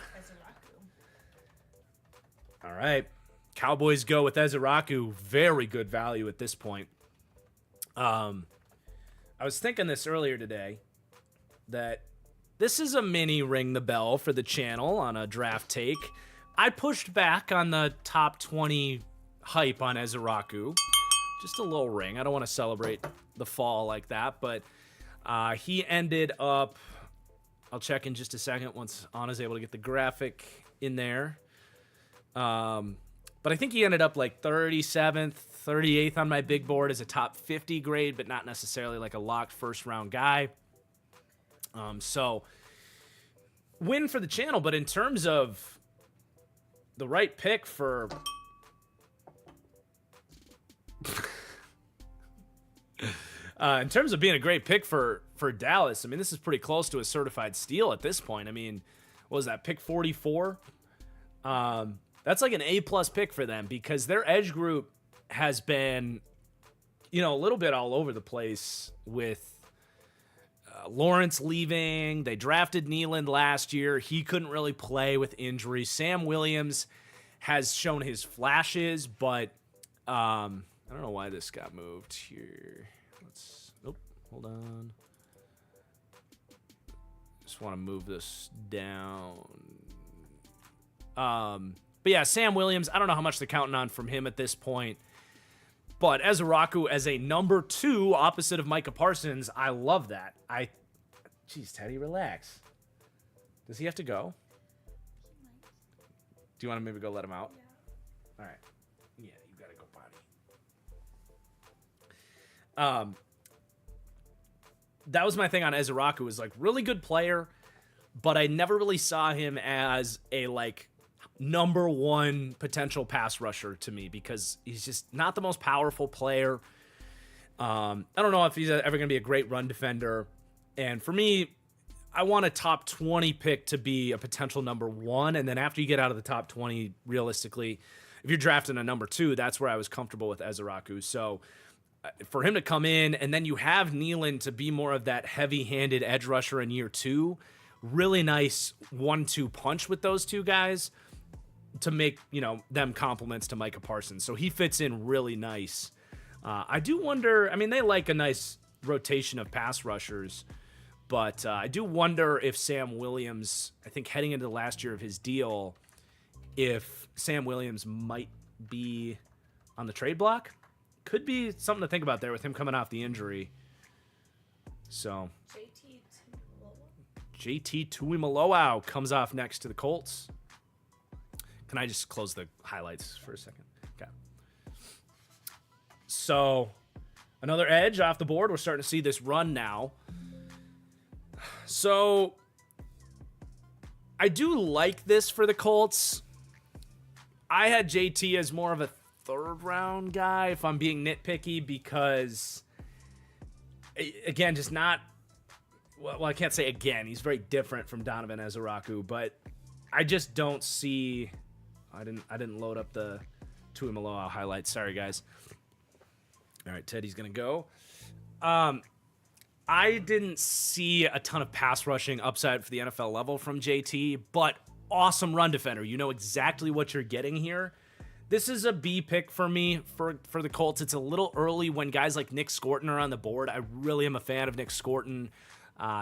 Speaker 1: All right. Cowboys go with Ezeraku. Very good value at this point. I was thinking this earlier today, that this is a mini ring the bell for the channel on a draft take. I pushed back on the top 20 hype on Ezeraku. Just a little ring. I don't want to celebrate the fall like that, but he ended up, I'll check in just a second once Anna's able to get the graphic in there. But I think he ended up like 37th, 38th on my big board as a top 50 grade, but not necessarily like a locked first round guy. So win for the channel, but in terms of the right pick for in terms of being a great pick for Dallas, I mean, this is pretty close to a certified steal at this point. I mean, what was that, pick 44? That's like an A-plus pick for them because their edge group has been, a little bit all over the place with Lawrence leaving. They drafted Nealand last year. He couldn't really play with injury. Sam Williams has shown his flashes, but I don't know why this got moved here. Nope, hold on. Just want to move this down. But yeah, Sam Williams, I don't know how much they're counting on from him at this point. But Ezeraku as a number 2 opposite of Micah Parsons, I love that. Jeez, Teddy, relax. Does he have to go? Do you want to maybe go let him out? Yeah. All right. Yeah, you got to go potty. That was my thing on Ezeraku, was like really good player, but I never really saw him as a like number 1 potential pass rusher to me because he's just not the most powerful player. I don't know if he's ever going to be a great run defender. And for me, I want a top 20 pick to be a potential number 1. And then after you get out of the top 20, realistically, if you're drafting a number 2, that's where I was comfortable with Ezeraku. So for him to come in, and then you have Nealand to be more of that heavy-handed edge rusher in year 2, really nice 1-2 punch with those two guys to make, them compliments to Micah Parsons. So he fits in really nice. I do wonder, they like a nice rotation of pass rushers, but I do wonder if Sam Williams, I think heading into the last year of his deal, if Sam Williams might be on the trade block. Could be something to think about there with him coming off the injury. So JT Tuimoloau comes off next to the Colts. Can I just close the highlights for a second? Okay. So another edge off the board. We're starting to see this run now. So I do like this for the Colts. I had JT as more of a 3rd round guy, if I'm being nitpicky, because again, just not, well, I can't say again, he's very different from Donovan Ezeraku, but I just don't see, I didn't load up the Tuimoloau highlights. Sorry, guys. All right, Teddy's going to go. I didn't see a ton of pass rushing upside for the NFL level from JT, but awesome run defender. You know exactly what you're getting here. This is a B pick for me for the Colts. It's a little early when guys like Nick Scorton are on the board. I really am a fan of Nick Scorton.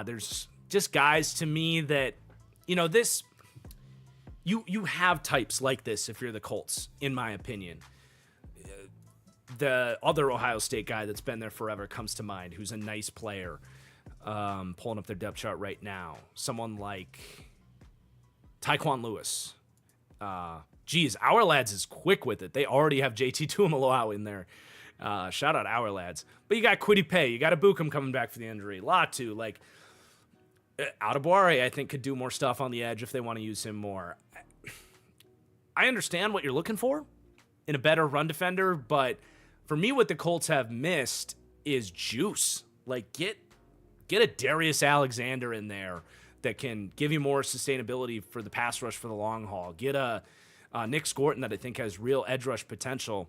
Speaker 1: There's just guys to me that, this, you have types like this if you're the Colts, in my opinion. The other Ohio State guy that's been there forever comes to mind, who's a nice player. Pulling up their depth chart right now. Someone like Tyquan Lewis. Our Lads is quick with it. They already have JT Tuimoloau in there. Shout out Our Lads. But you got Kwity Paye. You got Abukum coming back for the injury. Latu. Like, Adebawore, I think, could do more stuff on the edge if they want to use him more. I understand what you're looking for in a better run defender, but for me, what the Colts have missed is juice. Like, get a Darius Alexander in there that can give you more sustainability for the pass rush for the long haul. Get a Nick Scorton that I think has real edge rush potential.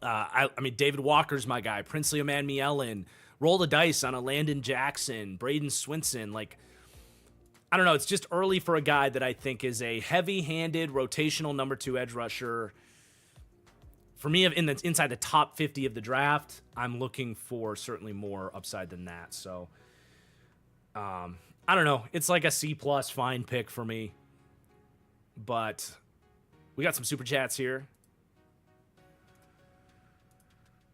Speaker 1: David Walker's my guy. Princely Aman-Mielin. Roll the dice on a Landon Jackson, Braden Swinson. Like, I don't know. It's just early for a guy that I think is a heavy-handed rotational number 2 edge rusher. For me, inside the top 50 of the draft, I'm looking for certainly more upside than that. So, I don't know. It's like a C+ fine pick for me. But we got some super chats here.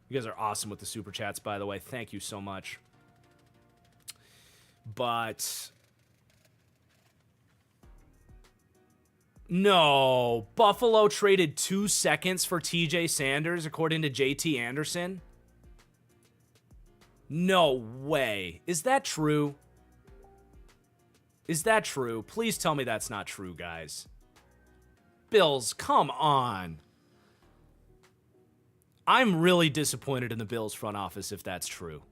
Speaker 1: You guys are awesome with the super chats, by the way. Thank you so much. But no, Buffalo traded 2 seconds for TJ Sanders, according to JT Anderson. No way. Is that true? Is that true? Please tell me that's not true, guys. Bills, come on. I'm really disappointed in the Bills front office if that's true.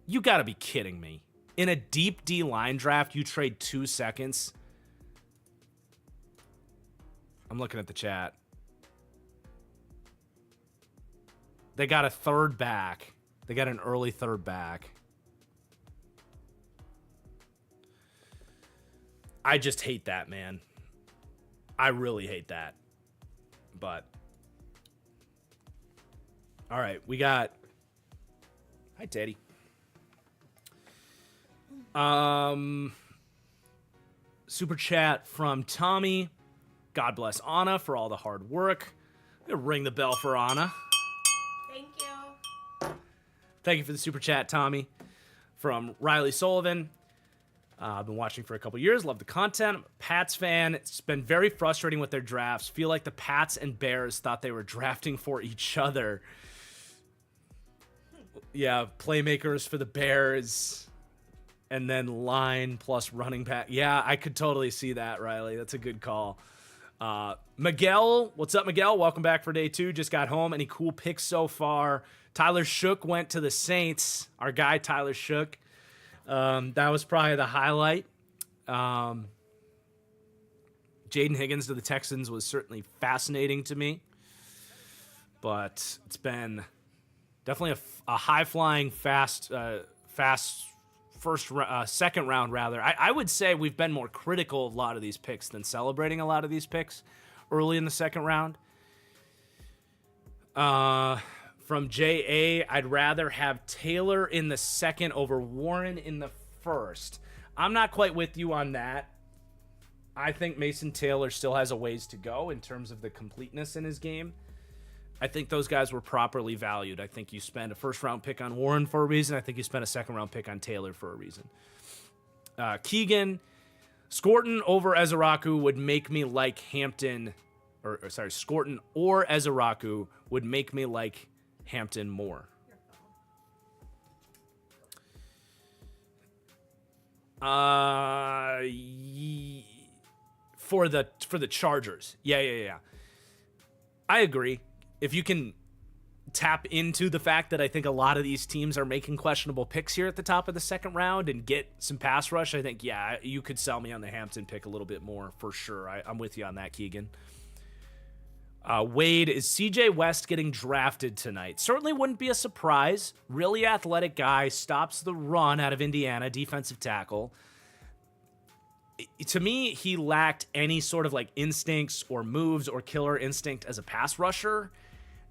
Speaker 1: You gotta be kidding me. In a deep D line draft, you trade 2 seconds. I'm looking at the chat. They got a 3rd back. They got an early third back. I just hate that, man. I really hate that. But all right, we got. Hi, Teddy. Super chat from Tommy. God bless Anna for all the hard work. I'm gonna ring the bell for Anna.
Speaker 2: Thank you.
Speaker 1: Thank you for the super chat, Tommy. From Riley Sullivan. I've been watching for a couple years. Love the content. I'm a Pats fan. It's been very frustrating with their drafts. Feel like the Pats and Bears thought they were drafting for each other. Yeah, playmakers for the Bears. And then line plus running back. Yeah, I could totally see that, Riley. That's a good call. Miguel, what's up, Miguel? Welcome back for day 2. Just got home. Any cool picks so far? Tyler Shook went to the Saints. Our guy, Tyler Shook. That was probably the highlight. Jaden Higgins to the Texans was certainly fascinating to me. But it's been definitely a high-flying, fast second round, rather. I would say we've been more critical of a lot of these picks than celebrating a lot of these picks early in the second round. From J.A., I'd rather have Taylor in the second over Warren in the first. I'm not quite with you on that. I think Mason Taylor still has a ways to go in terms of the completeness in his game. I think those guys were properly valued. I think you spend a first-round pick on Warren for a reason. I think you spent a second-round pick on Taylor for a reason. Keegan, Scorton over Ezeraku would make me like Hampton, Scorton or Ezeraku would make me like Hampton more. For the Chargers. Yeah. I agree. If you can tap into the fact that I think a lot of these teams are making questionable picks here at the top of the second round and get some pass rush, I think, yeah, you could sell me on the Hampton pick a little bit more for sure. I'm with you on that, Keegan. Wade, is CJ West getting drafted tonight? Certainly wouldn't be a surprise. Really athletic guy, stops the run out of Indiana, defensive tackle. To me, he lacked any sort of like instincts or moves or killer instinct as a pass rusher.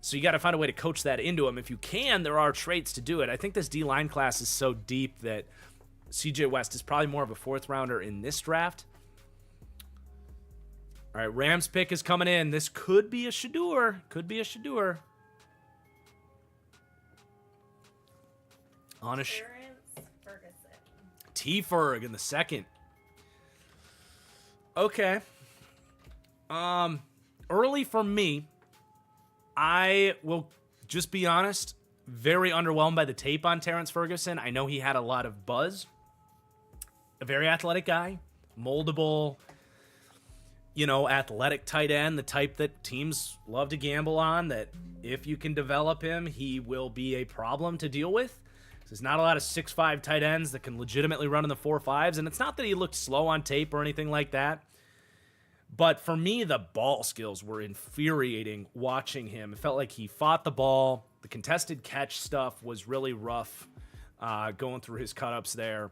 Speaker 1: So you got to find a way to coach that into him. If you can, there are traits to do it. I think this D-line class is so deep that CJ West is probably more of a fourth rounder in this draft. All right, Rams pick is coming in. This could be a Shador. On a
Speaker 2: Ferguson.
Speaker 1: T-Ferg in the second. Okay. Early for me, I will just be honest, very underwhelmed by the tape on Terrence Ferguson. I know he had a lot of buzz. A very athletic guy, moldable, athletic tight end, the type that teams love to gamble on, that if you can develop him, he will be a problem to deal with. There's not a lot of 6'5" tight ends that can legitimately run in the 4.5s, and it's not that he looked slow on tape or anything like that. But for me, the ball skills were infuriating watching him. It felt like he fought the ball. The contested catch stuff was really rough going through his cut-ups there.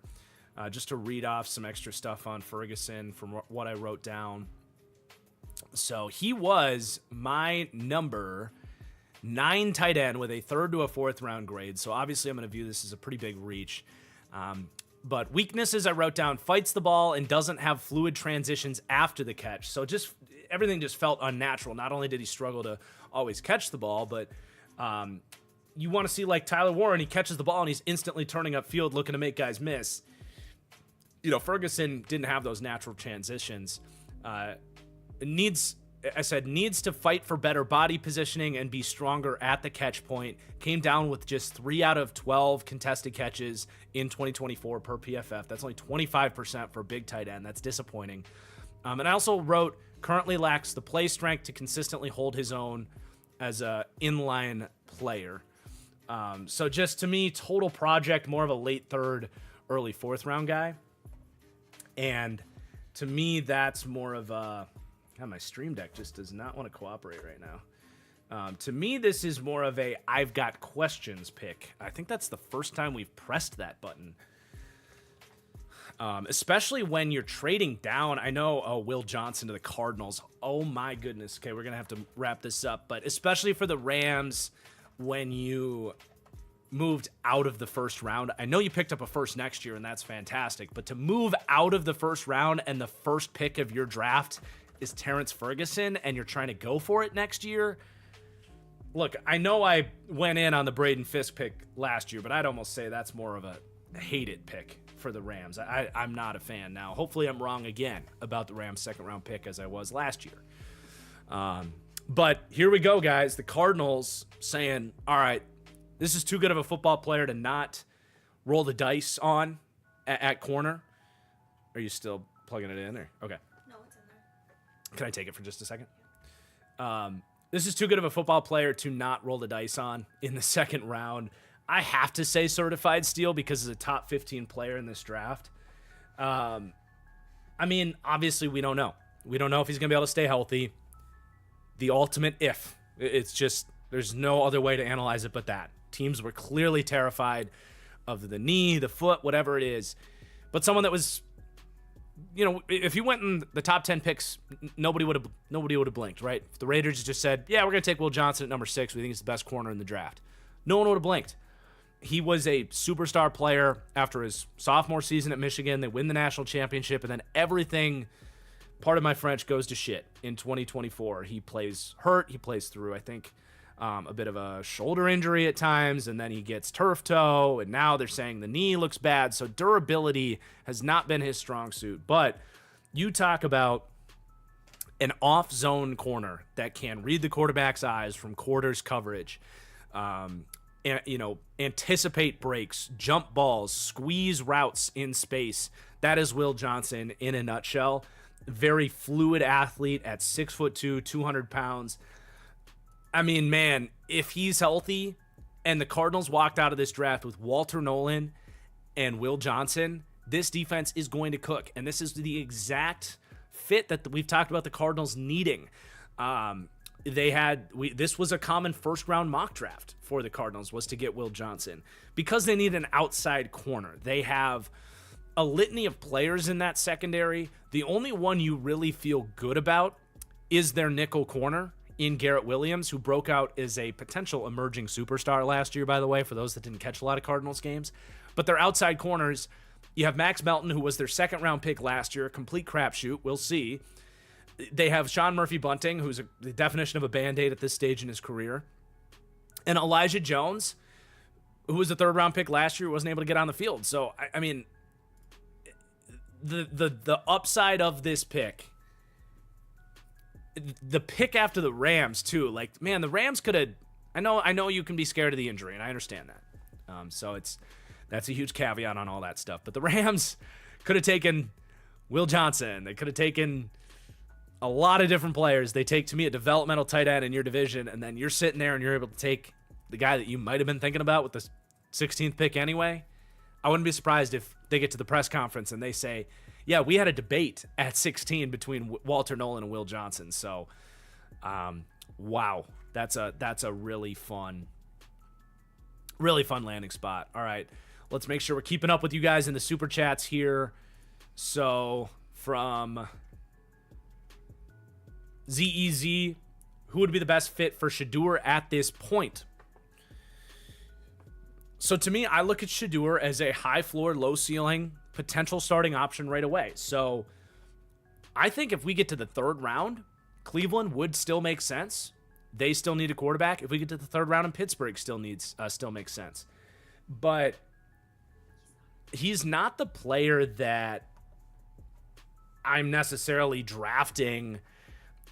Speaker 1: Just to read off some extra stuff on Ferguson from what I wrote down. So he was my number 9 tight end with a 3rd to a 4th round grade. So obviously I'm going to view this as a pretty big reach. But weaknesses I wrote down: fights the ball and doesn't have fluid transitions after the catch. So just everything just felt unnatural. Not only did he struggle to always catch the ball, but you want to see like Tyler Warren, he catches the ball and he's instantly turning upfield looking to make guys miss. Ferguson didn't have those natural transitions. Needs to fight for better body positioning and be stronger at the catch point. Came down with just 3 out of 12 contested catches in 2024 per PFF. That's only 25% for a big tight end. That's disappointing. And I also wrote, currently lacks the play strength to consistently hold his own as a inline player. So just to me, total project, more of a late 3rd, early 4th round guy. And to me, that's more of a... God, my Stream Deck just does not want to cooperate right To me, this is more of a I've got questions pick. I think that's the first time we've pressed that button. Especially when you're trading down. I know, Will Johnson to the Cardinals. Oh my goodness. Okay, we're going to have to wrap this up. But especially for the Rams, when you moved out of the first round. I know you picked up a first next year, and that's fantastic. But to move out of the first round and the first pick of your draft is Terrence Ferguson, and you're trying to go for it next year. Look, I know I went in on the Braden Fisk pick last year, but I'd almost say that's more of a hated pick for the Rams. I'm not a fan now. Hopefully I'm wrong again about the Rams' second-round pick as I was last year. But here we go, guys. The Cardinals saying, all right, this is too good of a football player to not roll the dice on at corner. Are you still plugging it in? Or okay.
Speaker 2: No, it's in there.
Speaker 1: Can I take it for just a second? This is too good of a football player to not roll the dice on in the second round. I have to say certified steal because he's a top 15 player in this draft. I mean, obviously we don't know. We don't know if he's going to be able to stay healthy. The ultimate if. It's just, there's no other way to analyze it but that. Teams were clearly terrified of the knee, the foot, whatever it is. But someone that was, you know, if you went in the top 10 picks, nobody would have blinked, right? If the Raiders just said, yeah, we're going to take Will Johnson at number 6. We think he's the best corner in the draft. No one would have blinked. He was a superstar player after his sophomore season at Michigan. They win the national championship, and then everything, part of my French, goes to shit in 2024. He plays hurt. He plays through, I think, a bit of a shoulder injury at times, and then he gets turf toe, and now they're saying the knee looks bad. So durability has not been his strong suit. But you talk about an off-zone corner that can read the quarterback's eyes from quarters coverage, anticipate breaks, jump balls, squeeze routes in space. That is Will Johnson in a nutshell. Very fluid athlete at 6'2", 200 pounds. I mean, man, if he's healthy and the Cardinals walked out of this draft with Walter Nolan and Will Johnson, this defense is going to cook. And this is the exact fit that we've talked about the Cardinals needing. This was a common first-round mock draft for the Cardinals, was to get Will Johnson. Because they need an outside corner. They have a litany of players in that secondary. The only one you really feel good about is their nickel corner in Garrett Williams, who broke out as a potential emerging superstar last year, by the way, for those that didn't catch a lot of Cardinals games. But their outside corners, you have Max Melton, who was their second-round pick last year, a complete crapshoot. We'll see. They have Sean Murphy-Bunting, who's the definition of a Band-Aid at this stage in his career. And Elijah Jones, who was a third-round pick last year, wasn't able to get on the field. So, I mean, the upside of this pick, the pick after the Rams, too. Like, man, the Rams could have... I know you can be scared of the injury, and I understand that. So that's a huge caveat on all that stuff. But the Rams could have taken Will Johnson. They could have taken a lot of different players. They take, to me, a developmental tight end in your division, and then you're sitting there and you're able to take the guy that you might have been thinking about with the 16th pick anyway. I wouldn't be surprised if they get to the press conference and they say, yeah, we had a debate at 16 between Walter Nolan and Will Johnson. So, wow, that's a really fun landing spot. All right, let's make sure we're keeping up with you guys in the super chats here. So, from ZEZ, who would be the best fit for Shedeur at this point? So to me, I look at Shedeur as a high floor, low ceiling, potential starting option right away. So I think if we get to the third round, Cleveland would still make sense. They still need a quarterback. If we get to the third round, and Pittsburgh still makes sense. But he's not the player that I'm necessarily drafting.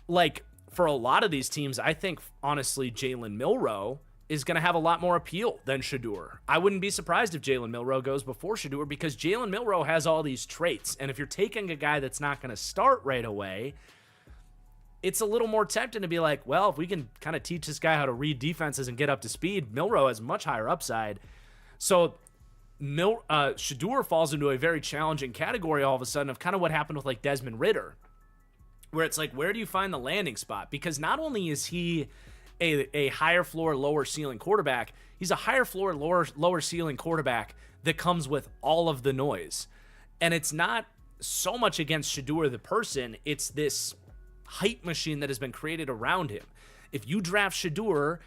Speaker 1: Like, for a lot of these teams, I think, honestly, Jalen Milroe is going to have a lot more appeal than Shedeur. I wouldn't be surprised if Jalen Milroe goes before Shedeur, because Jalen Milroe has all these traits. And if you're taking a guy that's not going to start right away, it's a little more tempting to be like, well, if we can kind of teach this guy how to read defenses and get up to speed, Milroe has much higher upside. So Shedeur falls into a very challenging category all of a sudden of kind of what happened with like Desmond Ridder, where it's like, where do you find the landing spot? Because not only is he a higher floor, lower ceiling quarterback. He's a higher floor, lower ceiling quarterback that comes with all of the noise. And it's not so much against Shedeur the person, it's this hype machine that has been created around him. If you draft Shedeur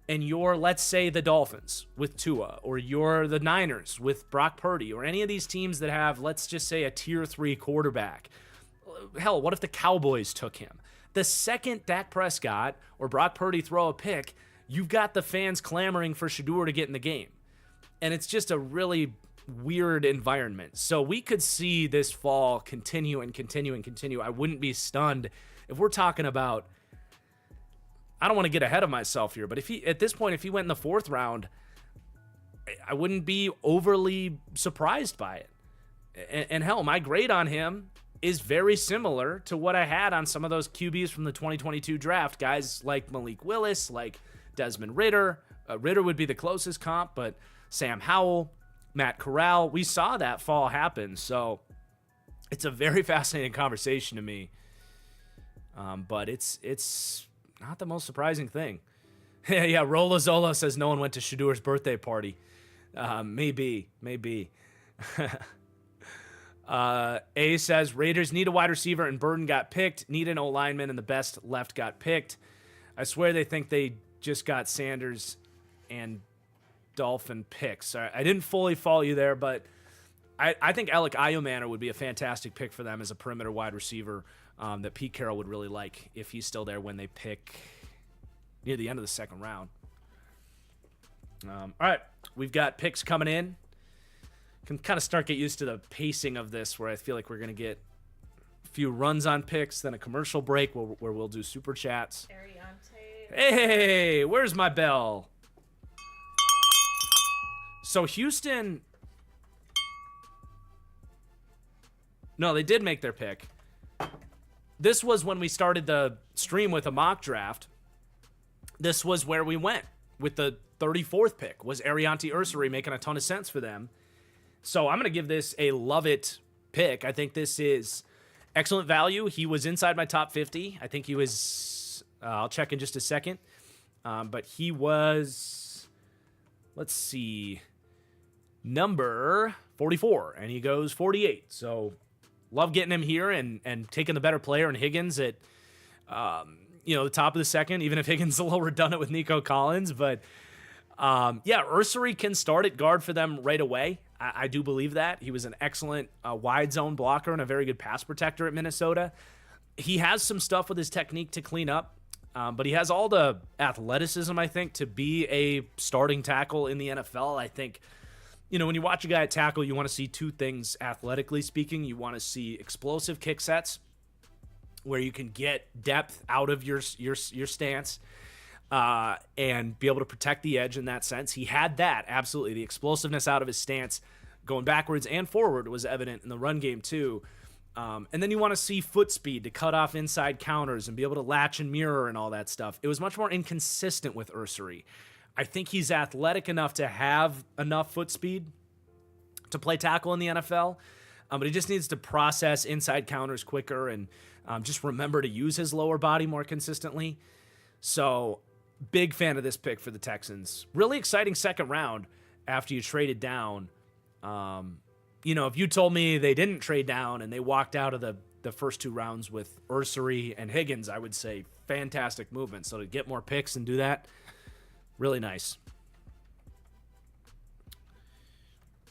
Speaker 1: and you're, let's say, the Dolphins with Tua, or you're the Niners with Brock Purdy, or any of these teams that have, let's just say, a tier 3 quarterback. Hell, what if the Cowboys took him? The second Dak Prescott or Brock Purdy throw a pick, you've got the fans clamoring for Shedeur to get in the game. And it's just a really weird environment. So we could see this fall continue and continue and continue. I wouldn't be stunned if we're talking about, I don't want to get ahead of myself here, but if he, at this point, if he went in the 4th round, I wouldn't be overly surprised by it. And hell, my grade on him is very similar to what I had on some of those QBs from the 2022 draft. Guys like Malik Willis, like Desmond Ridder. Ridder would be the closest comp, but Sam Howell, Matt Corral, we saw that fall happen. So it's a very fascinating conversation to me. But it's not the most surprising thing. Yeah, Rolla Zola says no one went to Shedeur's birthday party. Maybe. A says Raiders need a wide receiver and Burden got picked. Need an O-lineman and the best left got picked. I swear they think they just got Sanders and Dolphin picks. I didn't fully follow you there, but I think Alec Iomanner would be a fantastic pick for them as a perimeter wide receiver that Pete Carroll would really like if he's still there when they pick near the end of the 2nd round. All right, we've got picks coming in. Can kind of get used to the pacing of this, where I feel like we're going to get a few runs on picks, then a commercial break where we'll do super chats. Hey, where's my bell? So Houston, no, they did make their pick. This was when we started the stream with a mock draft. This was where we went with the 34th pick. Was Arianti Ursary making a ton of sense for them? So I'm going to give this a love it pick. I think this is excellent value. He was inside my top 50. I think he was, I'll check in just a second. But he was, let's see, number 44, and he goes 48. So love getting him here and taking the better player in Higgins at, the top of the 2nd, even if Higgins is a little redundant with Nico Collins. But, Ursary can start at guard for them right away. I do believe that. He was an excellent wide zone blocker and a very good pass protector at Minnesota. He has some stuff with his technique to clean up, but he has all the athleticism, I think, to be a starting tackle in the NFL. I think, when you watch a guy at tackle, you want to see two things athletically speaking. You want to see explosive kick sets where you can get depth out of your stance and be able to protect the edge in that sense. He had that, absolutely. The explosiveness out of his stance, going backwards and forward, was evident in the run game too. And then you want to see foot speed to cut off inside counters and be able to latch and mirror and all that stuff. It was much more inconsistent with Ursary. I think he's athletic enough to have enough foot speed to play tackle in the NFL, but he just needs to process inside counters quicker and just remember to use his lower body more consistently. So, big fan of this pick for the Texans. Really exciting 2nd round after you traded down. If you told me they didn't trade down and they walked out of the first 2 rounds with Ursary and Higgins, I would say fantastic movement. So to get more picks and do that, really nice.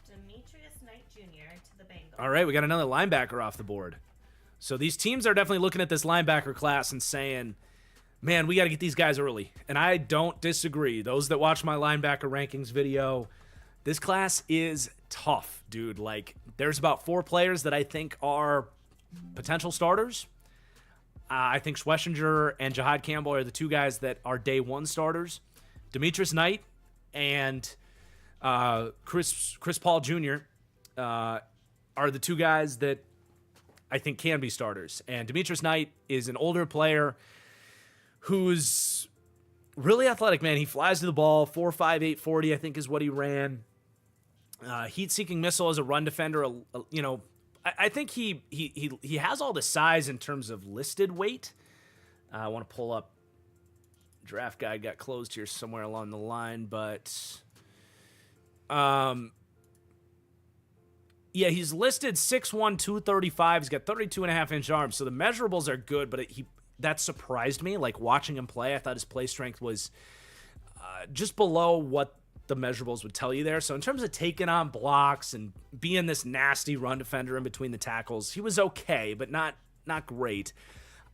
Speaker 2: Demetrius Knight Jr. to the Bengals.
Speaker 1: All right, we got another linebacker off the board. So these teams are definitely looking at this linebacker class and saying, man, we got to get these guys early. And I don't disagree. Those that watch my linebacker rankings video, this class is tough, dude. Like, there's about 4 players that I think are potential starters. I think Schlesinger and Jahad Campbell are the 2 guys that are day 1 starters. Demetrius Knight and Chris Paul Jr. Are the 2 guys that I think can be starters. And Demetrius Knight is an older player who's really athletic, man. He flies to the ball, 4.5, 840, I think is what he ran. Heat-seeking missile as a run defender. I think he has all the size in terms of listed weight. I want to pull up draft guide got closed here somewhere along the line, but yeah, he's listed 6'1", 235. He's got 32.5-inch arms, so the measurables are good, but that surprised me. Like, watching him play, I thought his play strength was just below what the measurables would tell you there. So in terms of taking on blocks and being this nasty run defender in between the tackles, he was okay, but not great.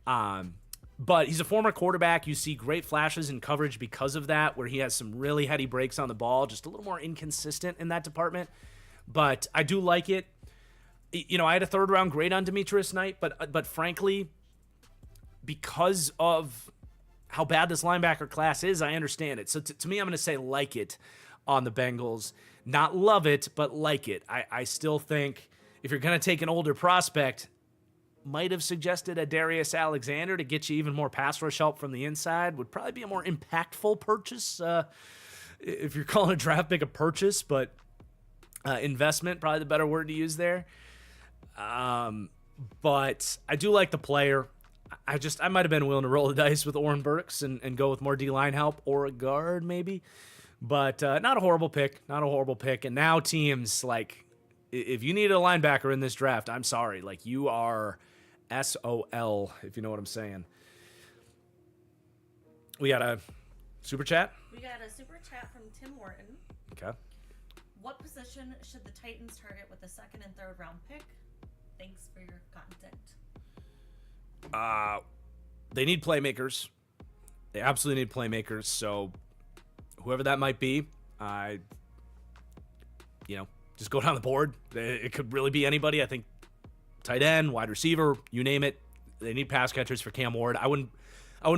Speaker 1: But he's a former quarterback. You see great flashes in coverage because of that, where he has some really heady breaks on the ball, just a little more inconsistent in that department. But I do like it. You know, I had a third-round grade on Demetrius Knight, but frankly, because of how bad this linebacker class is, I understand it. So to me, I'm going to say like it on the Bengals. Not love it, but like it. I still think if you're going to take an older prospect, might have suggested a Darius Alexander to get you even more pass rush help from the inside. Would probably be a more impactful purchase if you're calling a draft pick a purchase, but investment, probably the better word to use there. But I do like the player. I might have been willing to roll the dice with Oren Burks and go with more D-line help or a guard maybe. But not a horrible pick. Not a horrible pick. And now teams, like, if you need a linebacker in this draft, I'm sorry. Like, you are SOL, if you know what I'm saying. We got a super chat?
Speaker 2: We got a super chat from Tim Morton.
Speaker 1: Okay.
Speaker 2: What position should the Titans target with the second and third round pick? Thanks for your content.
Speaker 1: They need playmakers. They absolutely need playmakers. So whoever that might be, just go down the board. It could really be anybody. I think tight end, wide receiver, you name it. They need pass catchers for Cam Ward. I wouldn't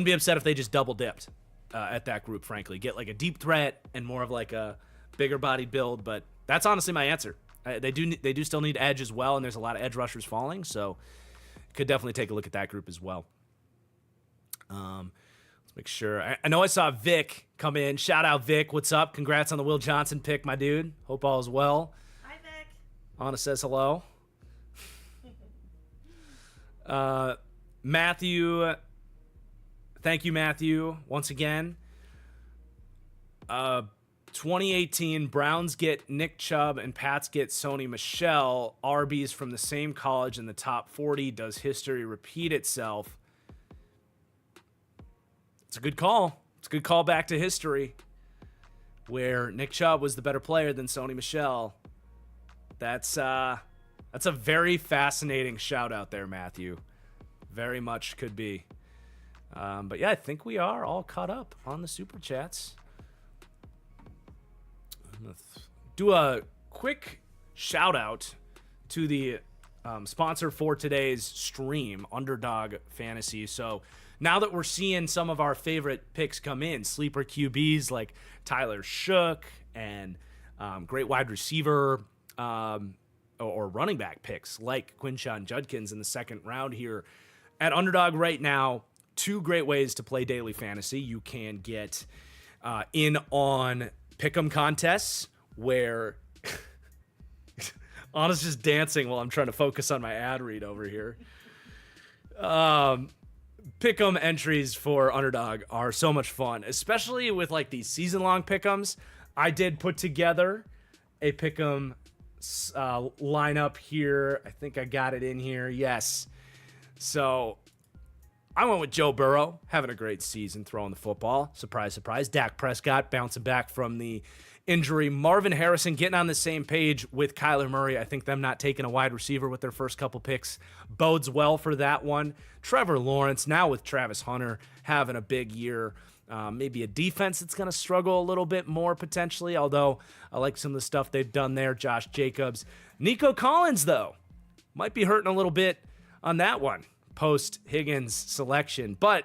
Speaker 1: be upset if they just double dipped at that group, frankly. Get like a deep threat and more of like a bigger body build, but that's honestly my answer. They do still need edge as well, and there's a lot of edge rushers falling, so could definitely take a look at that group as well. Let's make sure. I know I saw Vic come in. Shout out, Vic. What's up? Congrats on the Will Johnson pick, my dude. Hope all is well.
Speaker 2: Hi, Vic.
Speaker 1: Anna says hello. Matthew. Thank you, Matthew, once again. 2018, Browns get Nick Chubb and Pats get Sony Michel. Arby's from the same college in the top 40. Does history repeat itself? It's a good call. It's a good call back to history where Nick Chubb was the better player than Sony Michel. That's a very fascinating shout out there, Matthew. Very much could be. But yeah, I think we are all caught up on the super chats. Do a quick shout out to the sponsor for today's stream, Underdog Fantasy. So now that we're seeing some of our favorite picks come in, sleeper QBs like Tyler Shook and great wide receiver or running back picks like Quinshon Judkins in the second round here at Underdog right now, two great ways to play daily fantasy. You can get in on pick'em contests where Anna's just dancing while I'm trying to focus on my ad read over here. Pick'em entries for Underdog are so much fun, especially with like these season-long pick'ems. I did put together a pick'em lineup here. I think I got it in here. Yes. So I went with Joe Burrow, having a great season throwing the football. Surprise, surprise. Dak Prescott bouncing back from the injury. Marvin Harrison getting on the same page with Kyler Murray. I think them not taking a wide receiver with their first couple picks bodes well for that one. Trevor Lawrence, now with Travis Hunter, having a big year. Maybe a defense that's going to struggle a little bit more potentially, although I like some of the stuff they've done there. Josh Jacobs. Nico Collins, though, might be hurting a little bit on that one post Higgins selection. But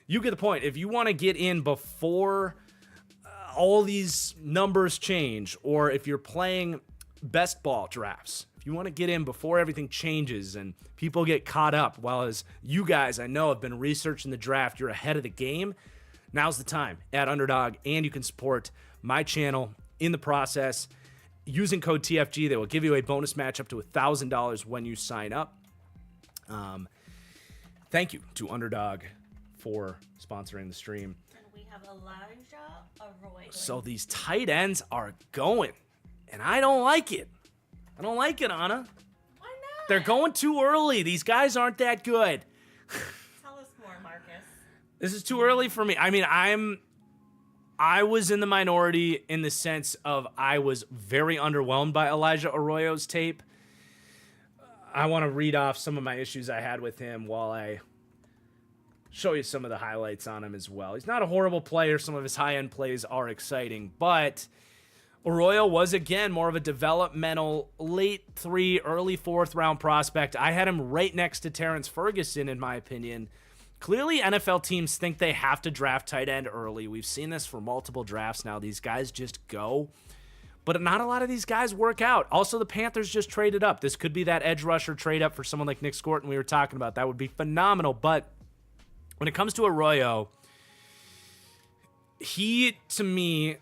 Speaker 1: you get the point. If you want to get in before all these numbers change, or if you're playing best ball drafts, if you want to get in before everything changes and people get caught up, while as you guys I know have been researching the draft, you're ahead of the game, now's the time at Underdog, and you can support my channel in the process using code TFG. They will give you a bonus match up to $1,000 when you sign up. Thank you to Underdog for sponsoring the stream.
Speaker 2: And we have Elijah Arroyo.
Speaker 1: So these tight ends are going, and I don't like it. I don't like it, Anna.
Speaker 2: Why not?
Speaker 1: They're going too early. These guys aren't that good.
Speaker 2: Tell us more, Marcus.
Speaker 1: This is too early for me. I mean, I was in the minority in the sense of I was very underwhelmed by Elijah Arroyo's tape. I want to read off some of my issues I had with him while I show you some of the highlights on him as well. He's not a horrible player. Some of his high-end plays are exciting, but Arroyo was, again, more of a developmental late 3, early 4th round prospect. I had him right next to Terrence Ferguson, in my opinion. Clearly, NFL teams think they have to draft tight end early. We've seen this for multiple drafts now. These guys just go. But not a lot of these guys work out. Also, the Panthers just traded up. This could be that edge rusher trade up for someone like Nick Scorton we were talking about. That would be phenomenal. But when it comes to Arroyo, he, to me,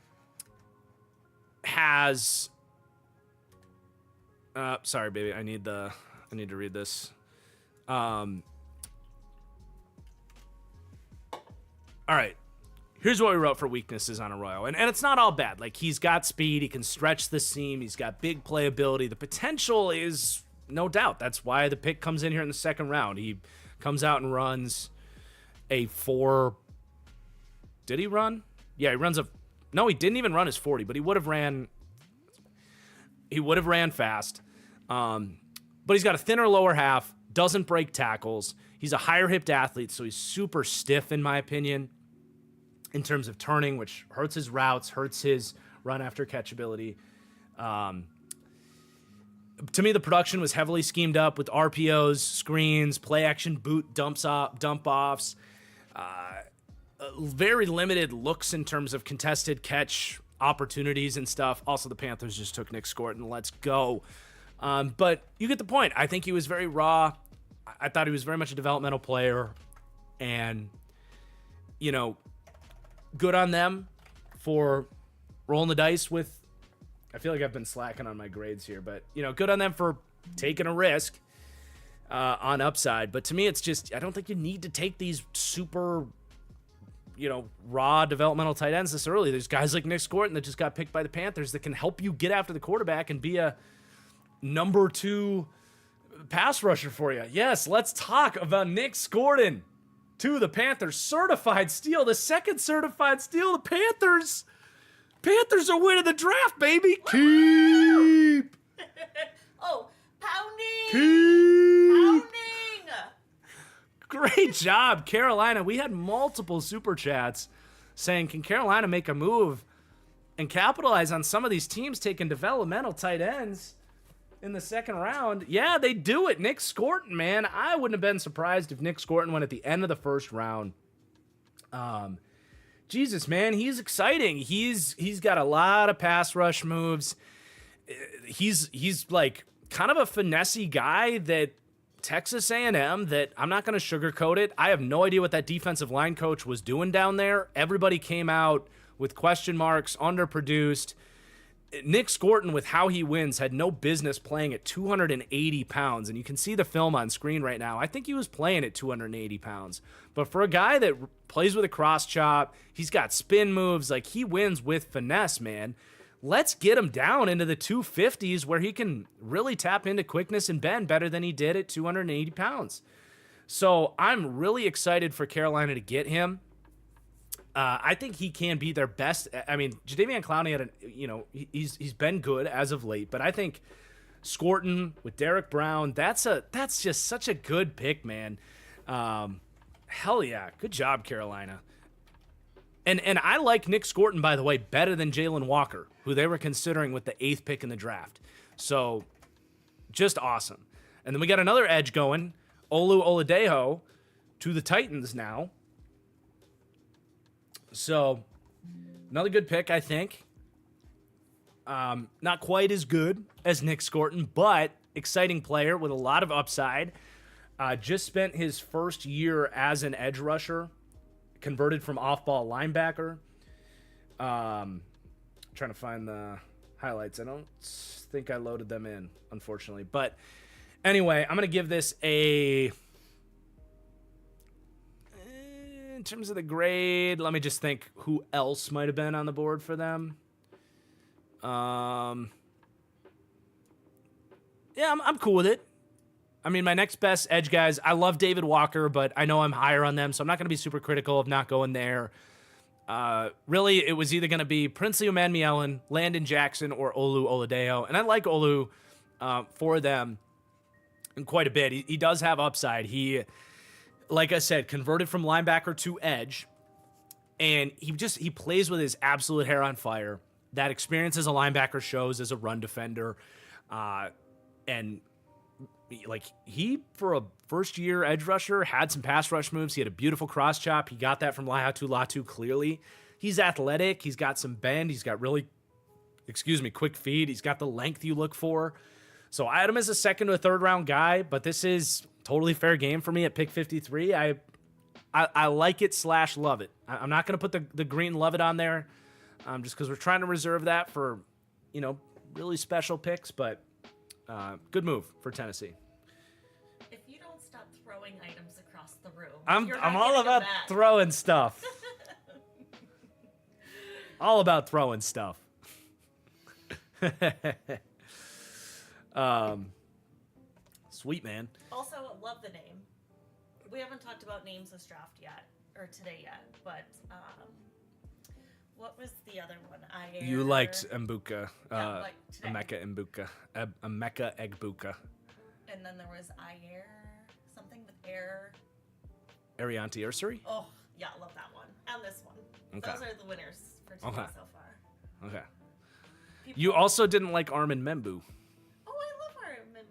Speaker 1: has... sorry, baby. I need to read this. All right. Here's what we wrote for weaknesses on Arroyo. And it's not all bad. Like, he's got speed. He can stretch the seam. He's got big playability. The potential is no doubt. That's why the pick comes in here in the second round. He comes out and runs a 4. Did he run? Yeah, he runs a... No, he didn't even run his 40, but he would have ran fast. But he's got a thinner lower half, doesn't break tackles. He's a higher hipped athlete, so he's super stiff, in my opinion, in terms of turning, which hurts his routes, hurts his run after catch ability. To me, the production was heavily schemed up with RPOs, screens, play action boot dump offs, very limited looks in terms of contested catch opportunities and stuff. Also, the Panthers just took Nick Scorton. Let's go. But you get the point. I think he was very raw. I thought he was very much a developmental player, and, you know, good on them for rolling the dice with... I feel like I've been slacking on my grades here, but, you know, good on them for taking a risk on upside. But to me, it's just, I don't think you need to take these super, you know, raw developmental tight ends this early. There's guys like Nick Scorton that just got picked by the Panthers that can help you get after the quarterback and be a number 2 pass rusher for you. Yes, let's talk about Nick Scorton to the Panthers. Certified steal, the second certified steal. The Panthers are winning the draft, baby. Keep.
Speaker 2: Oh, pounding.
Speaker 1: Keep.
Speaker 2: Pounding.
Speaker 1: Great job, Carolina. We had multiple super chats saying, can Carolina make a move and capitalize on some of these teams taking developmental tight ends in the second round? Yeah, they do it. Nick Scorton, man. I wouldn't have been surprised if Nick Scorton went at the end of the first round. Jesus, man, he's exciting. He's got a lot of pass rush moves. He's like kind of a finessey guy that Texas A&M, that I'm not going to sugarcoat it. I have no idea what that defensive line coach was doing down there. Everybody came out with question marks, underproduced. Nick Scorton, with how he wins, had no business playing at 280 pounds, and you can see the film on screen right now. I think he was playing at 280 pounds. But for a guy that plays with a cross chop, he's got spin moves, like, he wins with finesse, man. Let's get him down into the 250s where he can really tap into quickness and bend better than he did at 280 pounds. So I'm really excited for Carolina to get him. I think he can be their best. I mean, Jadeveon Clowney had he's been good as of late, but I think Scorton with Derek Brown, that's just such a good pick, man. Hell yeah, good job, Carolina. And I like Nick Scorton, by the way, better than Jalen Walker, who they were considering with the 8th pick in the draft. So just awesome. And then we got another edge going, Olu Oladejo to the Titans now. So, another good pick, I think. Not quite as good as Nick Scorton, but exciting player with a lot of upside. Just spent his first year as an edge rusher, converted from off-ball linebacker. Trying to find the highlights. I don't think I loaded them in, unfortunately. But anyway, I'm going to give this a in terms of the grade, let me just think who else might have been on the board for them. Yeah, I'm cool with it. I mean, my next best edge guys, I love David Walker, but I know I'm higher on them, so I'm not going to be super critical of not going there. Really, it was either going to be Princely Umanmielen, Landon Jackson, or Olu Oludeo, and I like Olu for them quite a bit. He does have upside. He, like I said, converted from linebacker to edge, and he plays with his absolute hair on fire. That experience as a linebacker shows as a run defender, and like he, for a first-year edge rusher, had some pass rush moves. He had a beautiful cross chop. He got that from Laiatu Latu clearly. He's athletic. He's got some bend. He's got really, quick feet. He's got the length you look for. So I had him as a second or third round guy, but this is totally fair game for me at pick 53. I like it / love it. I'm not going to put the green love it on there just because we're trying to reserve that for, really special picks, but good move for Tennessee.
Speaker 2: If you don't stop throwing items across the room,
Speaker 1: I'm all about throwing stuff. All about throwing stuff. Sweet, man.
Speaker 2: Also, love the name. We haven't talked about names this draft yet, or today yet, but what was the other one?
Speaker 1: You liked Mbuka.
Speaker 2: Yeah, like today.
Speaker 1: Emeka Mbuka. Emeka Egbuka.
Speaker 2: And then there was Ayer, something with air.
Speaker 1: Arianti Ursary?
Speaker 2: Oh, yeah, love that one. And this one.
Speaker 1: Okay.
Speaker 2: Those are the winners for today so far.
Speaker 1: Okay. You also didn't like Armin Membu.
Speaker 2: Oh, I love Armin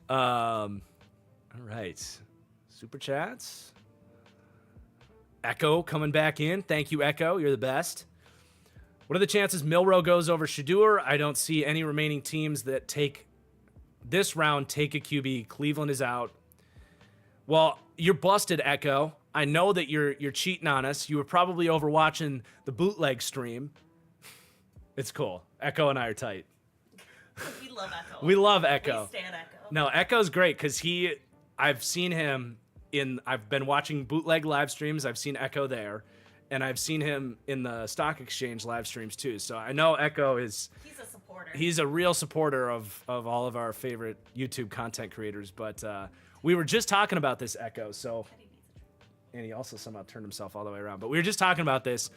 Speaker 2: Membu.
Speaker 1: All right. Super chats. Echo coming back in. Thank you, Echo. You're the best. What are the chances Milroe goes over Shedeur? I don't see any remaining teams that take this round take a QB. Cleveland is out. Well, you're busted, Echo. I know that you're cheating on us. You were probably over watching the bootleg stream. It's cool. Echo and I are tight.
Speaker 2: We love Echo.
Speaker 1: We love Echo.
Speaker 2: We stand Echo.
Speaker 1: No, Echo's great because I've seen him I've been watching bootleg live streams. I've seen Echo there, and I've seen him in the Stock Exchange live streams too. So I know Echo is.
Speaker 2: He's a supporter.
Speaker 1: He's a real supporter of all of our favorite YouTube content creators. But we were just talking about this, Echo. So, and he also somehow turned himself all the way around. But we were just talking about this.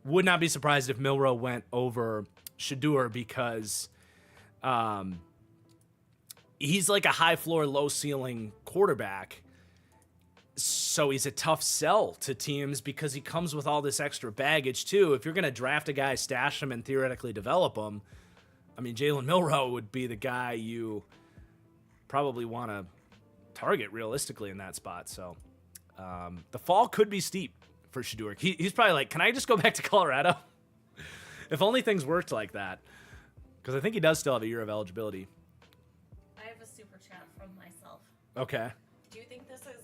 Speaker 1: Would not be surprised if Milroe went over Shedeur because he's like a high floor, low ceiling quarterback. So he's a tough sell to teams because he comes with all this extra baggage too. If you're going to draft a guy, stash him, and theoretically develop him, I mean, Jalen Milroe would be the guy you probably want to target realistically in that spot. So the fall could be steep for Shedeur. He's probably like, can I just go back to Colorado? If only things worked like that. Because I think he does still have a year of eligibility.
Speaker 2: I have a super chat from myself.
Speaker 1: Okay.
Speaker 2: Do you think this is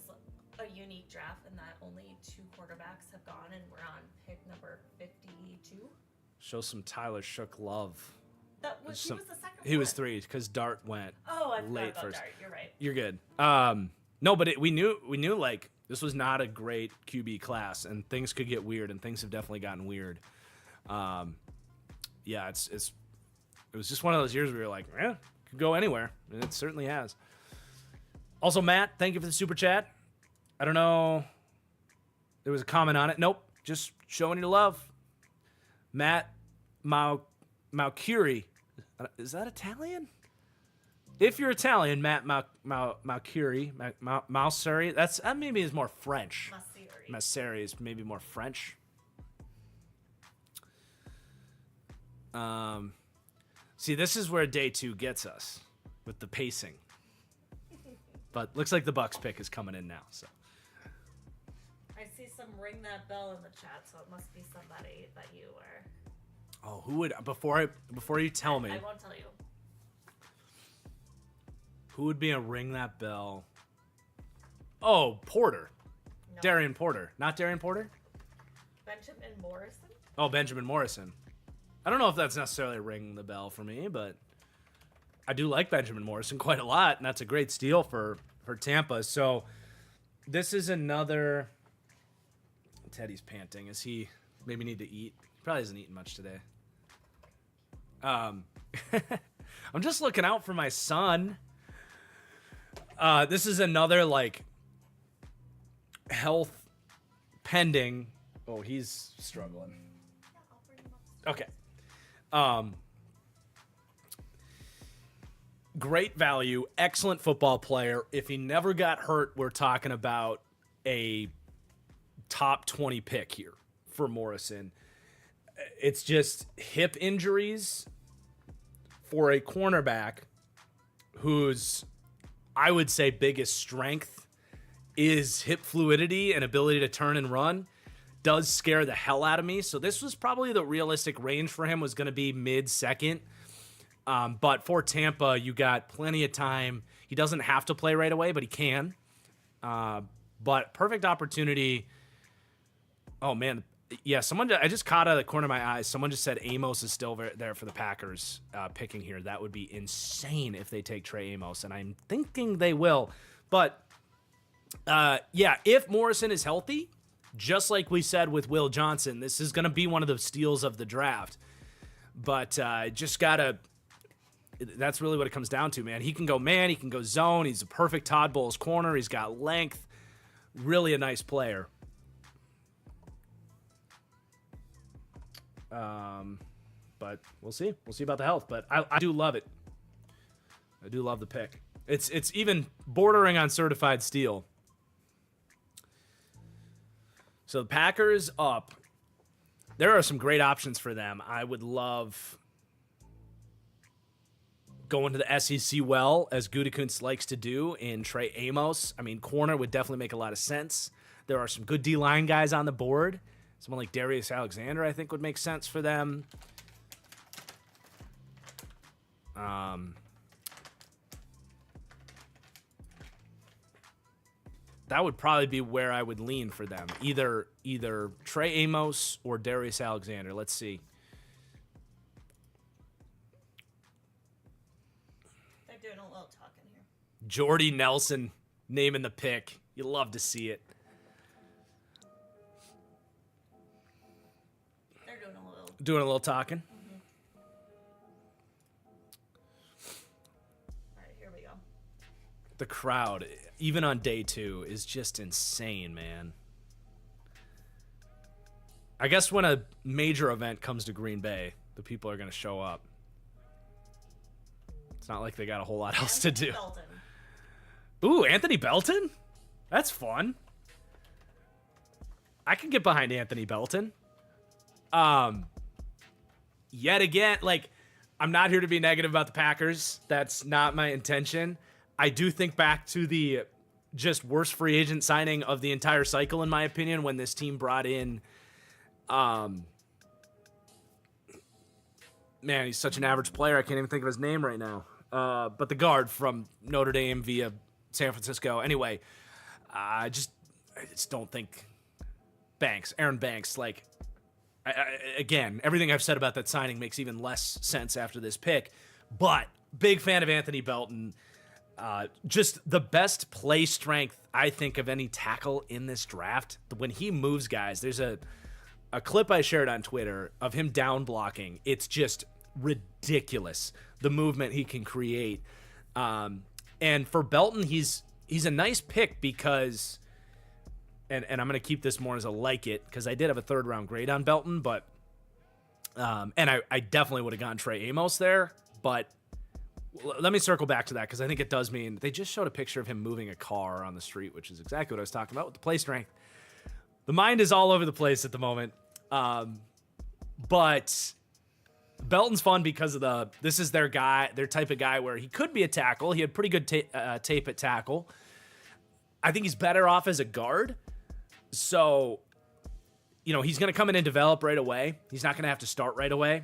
Speaker 2: a unique draft in that only 2 quarterbacks have gone and we're on pick number 52?
Speaker 1: Show some Tyler Shook love.
Speaker 2: He was the second
Speaker 1: He was
Speaker 2: one.
Speaker 1: 3 because Dart went
Speaker 2: I forgot
Speaker 1: late
Speaker 2: about
Speaker 1: first.
Speaker 2: Dart. You're right.
Speaker 1: You're good. No, but we knew like this was not a great QB class, and things could get weird, and things have definitely gotten weird. Yeah, it was just one of those years where we were like, could go anywhere, and it certainly has. Also, Matt, thank you for the super chat. I don't know. There was a comment on it. Nope, just showing your love. Matt Malcuri. Is that Italian? If you're Italian, Matt Malcuri, Malsuri, that maybe is more French. Masseri is maybe more French. See, this is where day 2 gets us with the pacing. But looks like the Bucs pick is coming in now. So
Speaker 2: I see some ring that bell in the chat, so it must be somebody that you were.
Speaker 1: Oh, who would before you tell me?
Speaker 2: I won't tell you.
Speaker 1: Who would be a ring that bell? Oh, Porter.
Speaker 2: No.
Speaker 1: Darian Porter. Not Darian Porter?
Speaker 2: Benjamin Morrison?
Speaker 1: Oh, Benjamin Morrison. I don't know if that's necessarily ring the bell for me, but I do like Benjamin Morrison quite a lot, and that's a great steal for for Tampa. So this is another. Teddy's panting. Is he maybe need to eat? He probably hasn't eaten much today. I'm just looking out for my son. This is another like health pending. Oh, he's struggling. Okay. Great value, excellent football player. If he never got hurt, we're talking about a top 20 pick here for Morrison. It's just hip injuries for a cornerback whose, I would say, biggest strength is hip fluidity and ability to turn and run. Does scare the hell out of me. So this was probably the realistic range for him was going to be mid-second. But for Tampa, you got plenty of time. He doesn't have to play right away, but he can. But perfect opportunity. Oh, man. Yeah, I just caught out of the corner of my eyes. Someone just said Amos is still there for the Packers picking here. That would be insane if they take Trey Amos, and I'm thinking they will. But, yeah, if Morrison is healthy, just like we said with Will Johnson, this is going to be one of the steals of the draft. But just got to... That's really what it comes down to, man. He can go man, he can go zone. He's a perfect Todd Bowles corner. He's got length. Really a nice player. But we'll see. We'll see about the health. But I do love it. I do love the pick. It's even bordering on certified steal. So the Packers up. There are some great options for them. I would love going to the SEC well, as Gutekunst likes to do, in Trey Amos. I mean, corner would definitely make a lot of sense. There are some good D-line guys on the board. Someone like Darius Alexander, I think, would make sense for them. That would probably be where I would lean for them. Either Trey Amos or Darius Alexander. Let's see.
Speaker 2: They're doing a little talking here.
Speaker 1: Jordy Nelson naming the pick. You love to see it.
Speaker 2: They're
Speaker 1: doing a little talking.
Speaker 2: Mm-hmm. All right, here we go.
Speaker 1: The crowd, even on day 2, is just insane, man. I guess when a major event comes to Green Bay, the people are going to show up. It's not like they got a whole lot else to do.
Speaker 2: Belton.
Speaker 1: Ooh, Anthony Belton? That's fun. I can get behind Anthony Belton. Yet again, like, I'm not here to be negative about the Packers. That's not my intention. I do think back to the just worst free agent signing of the entire cycle, in my opinion, when this team brought in, man, he's such an average player. I can't even think of his name right now. But the guard from Notre Dame via San Francisco. Anyway, I just don't think Aaron Banks, like, again, everything I've said about that signing makes even less sense after this pick. But big fan of Anthony Belton. Just the best play strength, I think, of any tackle in this draft. When he moves guys, there's a clip I shared on Twitter of him down blocking. It's just ridiculous, the movement he can create. And for Belton, he's a nice pick because, and I'm going to keep this more as a like it, because I did have a 3rd-round grade on Belton, but and I definitely would have gone Trey Amos there, but let me circle back to that, because I think it does mean they just showed a picture of him moving a car on the street, which is exactly what I was talking about with the play strength. The mind is all over the place at the moment. But Belton's fun because of this is their guy, their type of guy where he could be a tackle. He had pretty good tape at tackle. I think he's better off as a guard. So, he's going to come in and develop right away. He's not going to have to start right away.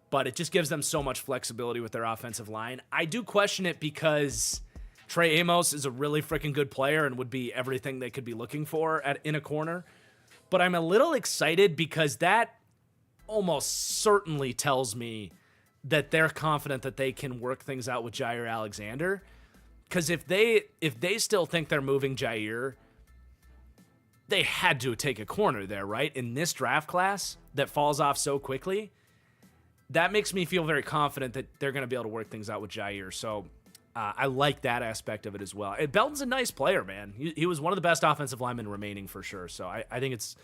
Speaker 1: But it just gives them so much flexibility with their offensive line. I do question it because Trey Amos is a really freaking good player and would be everything they could be looking for in a corner. But I'm a little excited because that almost certainly tells me that they're confident that they can work things out with Jair Alexander. Because if they still think they're moving Jair, they had to take a corner there, right? In this draft class that falls off so quickly, that makes me feel very confident that they're going to be able to work things out with Jair. So I like that aspect of it as well. And Belton's a nice player, man. He was one of the best offensive linemen remaining for sure. So I think it's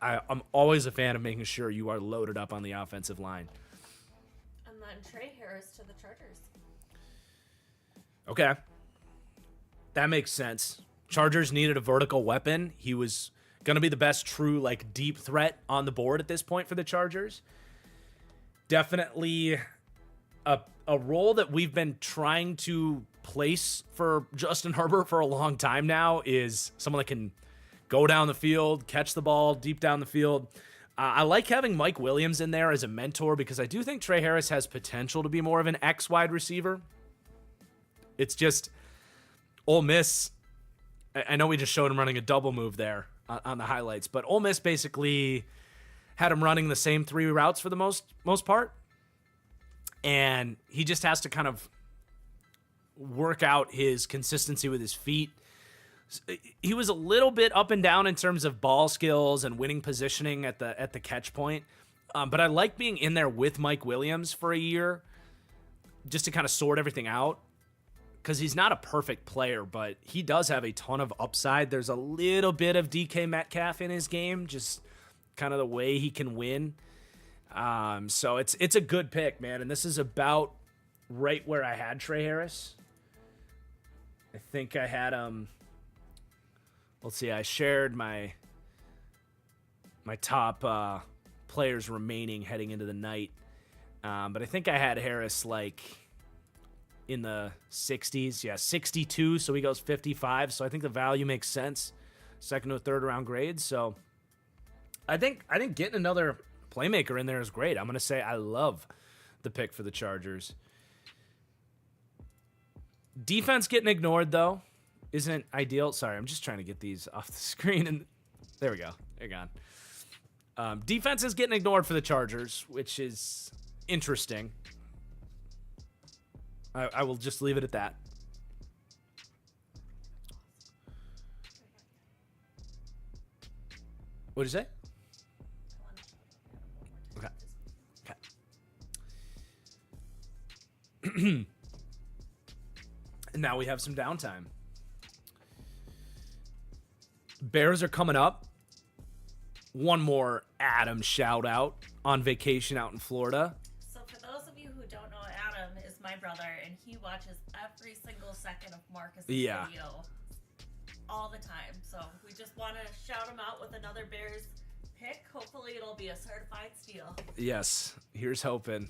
Speaker 1: I'm always a fan of making sure you are loaded up on the offensive line.
Speaker 2: And then Trey Harris to the Chargers.
Speaker 1: Okay. That makes sense. Chargers needed a vertical weapon. He was going to be the best true, like, deep threat on the board at this point for the Chargers. Definitely a role that we've been trying to place for Justin Herbert for a long time now is someone that can go down the field, catch the ball deep down the field. I like having Mike Williams in there as a mentor because I do think Trey Harris has potential to be more of an X wide receiver. It's just Ole Miss. I know we just showed him running a double move there on the highlights, but Ole Miss basically had him running the same 3 routes for the most part, and he just has to kind of work out his consistency with his feet. He was a little bit up and down in terms of ball skills and winning positioning at the catch point, but I like being in there with Mike Williams for a year just to kind of sort everything out. Because he's not a perfect player, but he does have a ton of upside. There's a little bit of DK Metcalf in his game, just kind of the way he can win. So it's a good pick, man. And this is about right where I had Trey Harris. I think I had him. Let's see. I shared my top players remaining heading into the night, but I think I had Harris like in the 60s. Yeah, 62, so he goes 55. So I think the value makes sense. Second to third round grade. So I think getting another playmaker in there is great. I'm going to say I love the pick for the Chargers. Defense getting ignored, though, isn't ideal. Sorry, I'm just trying to get these off the screen. And there we go. They're gone. Defense is getting ignored for the Chargers, which is interesting. I will just leave it at that. What did you say? Okay. And now we have some downtime. Bears are coming up. One more Adam shout out on vacation out in Florida.
Speaker 2: So for those of you who don't know, Adam is my brother, and he watches every single second of Marcus's video all the time. So we just want to shout him out with another Bears pick. Hopefully it'll be a certified steal.
Speaker 1: Yes, here's hoping.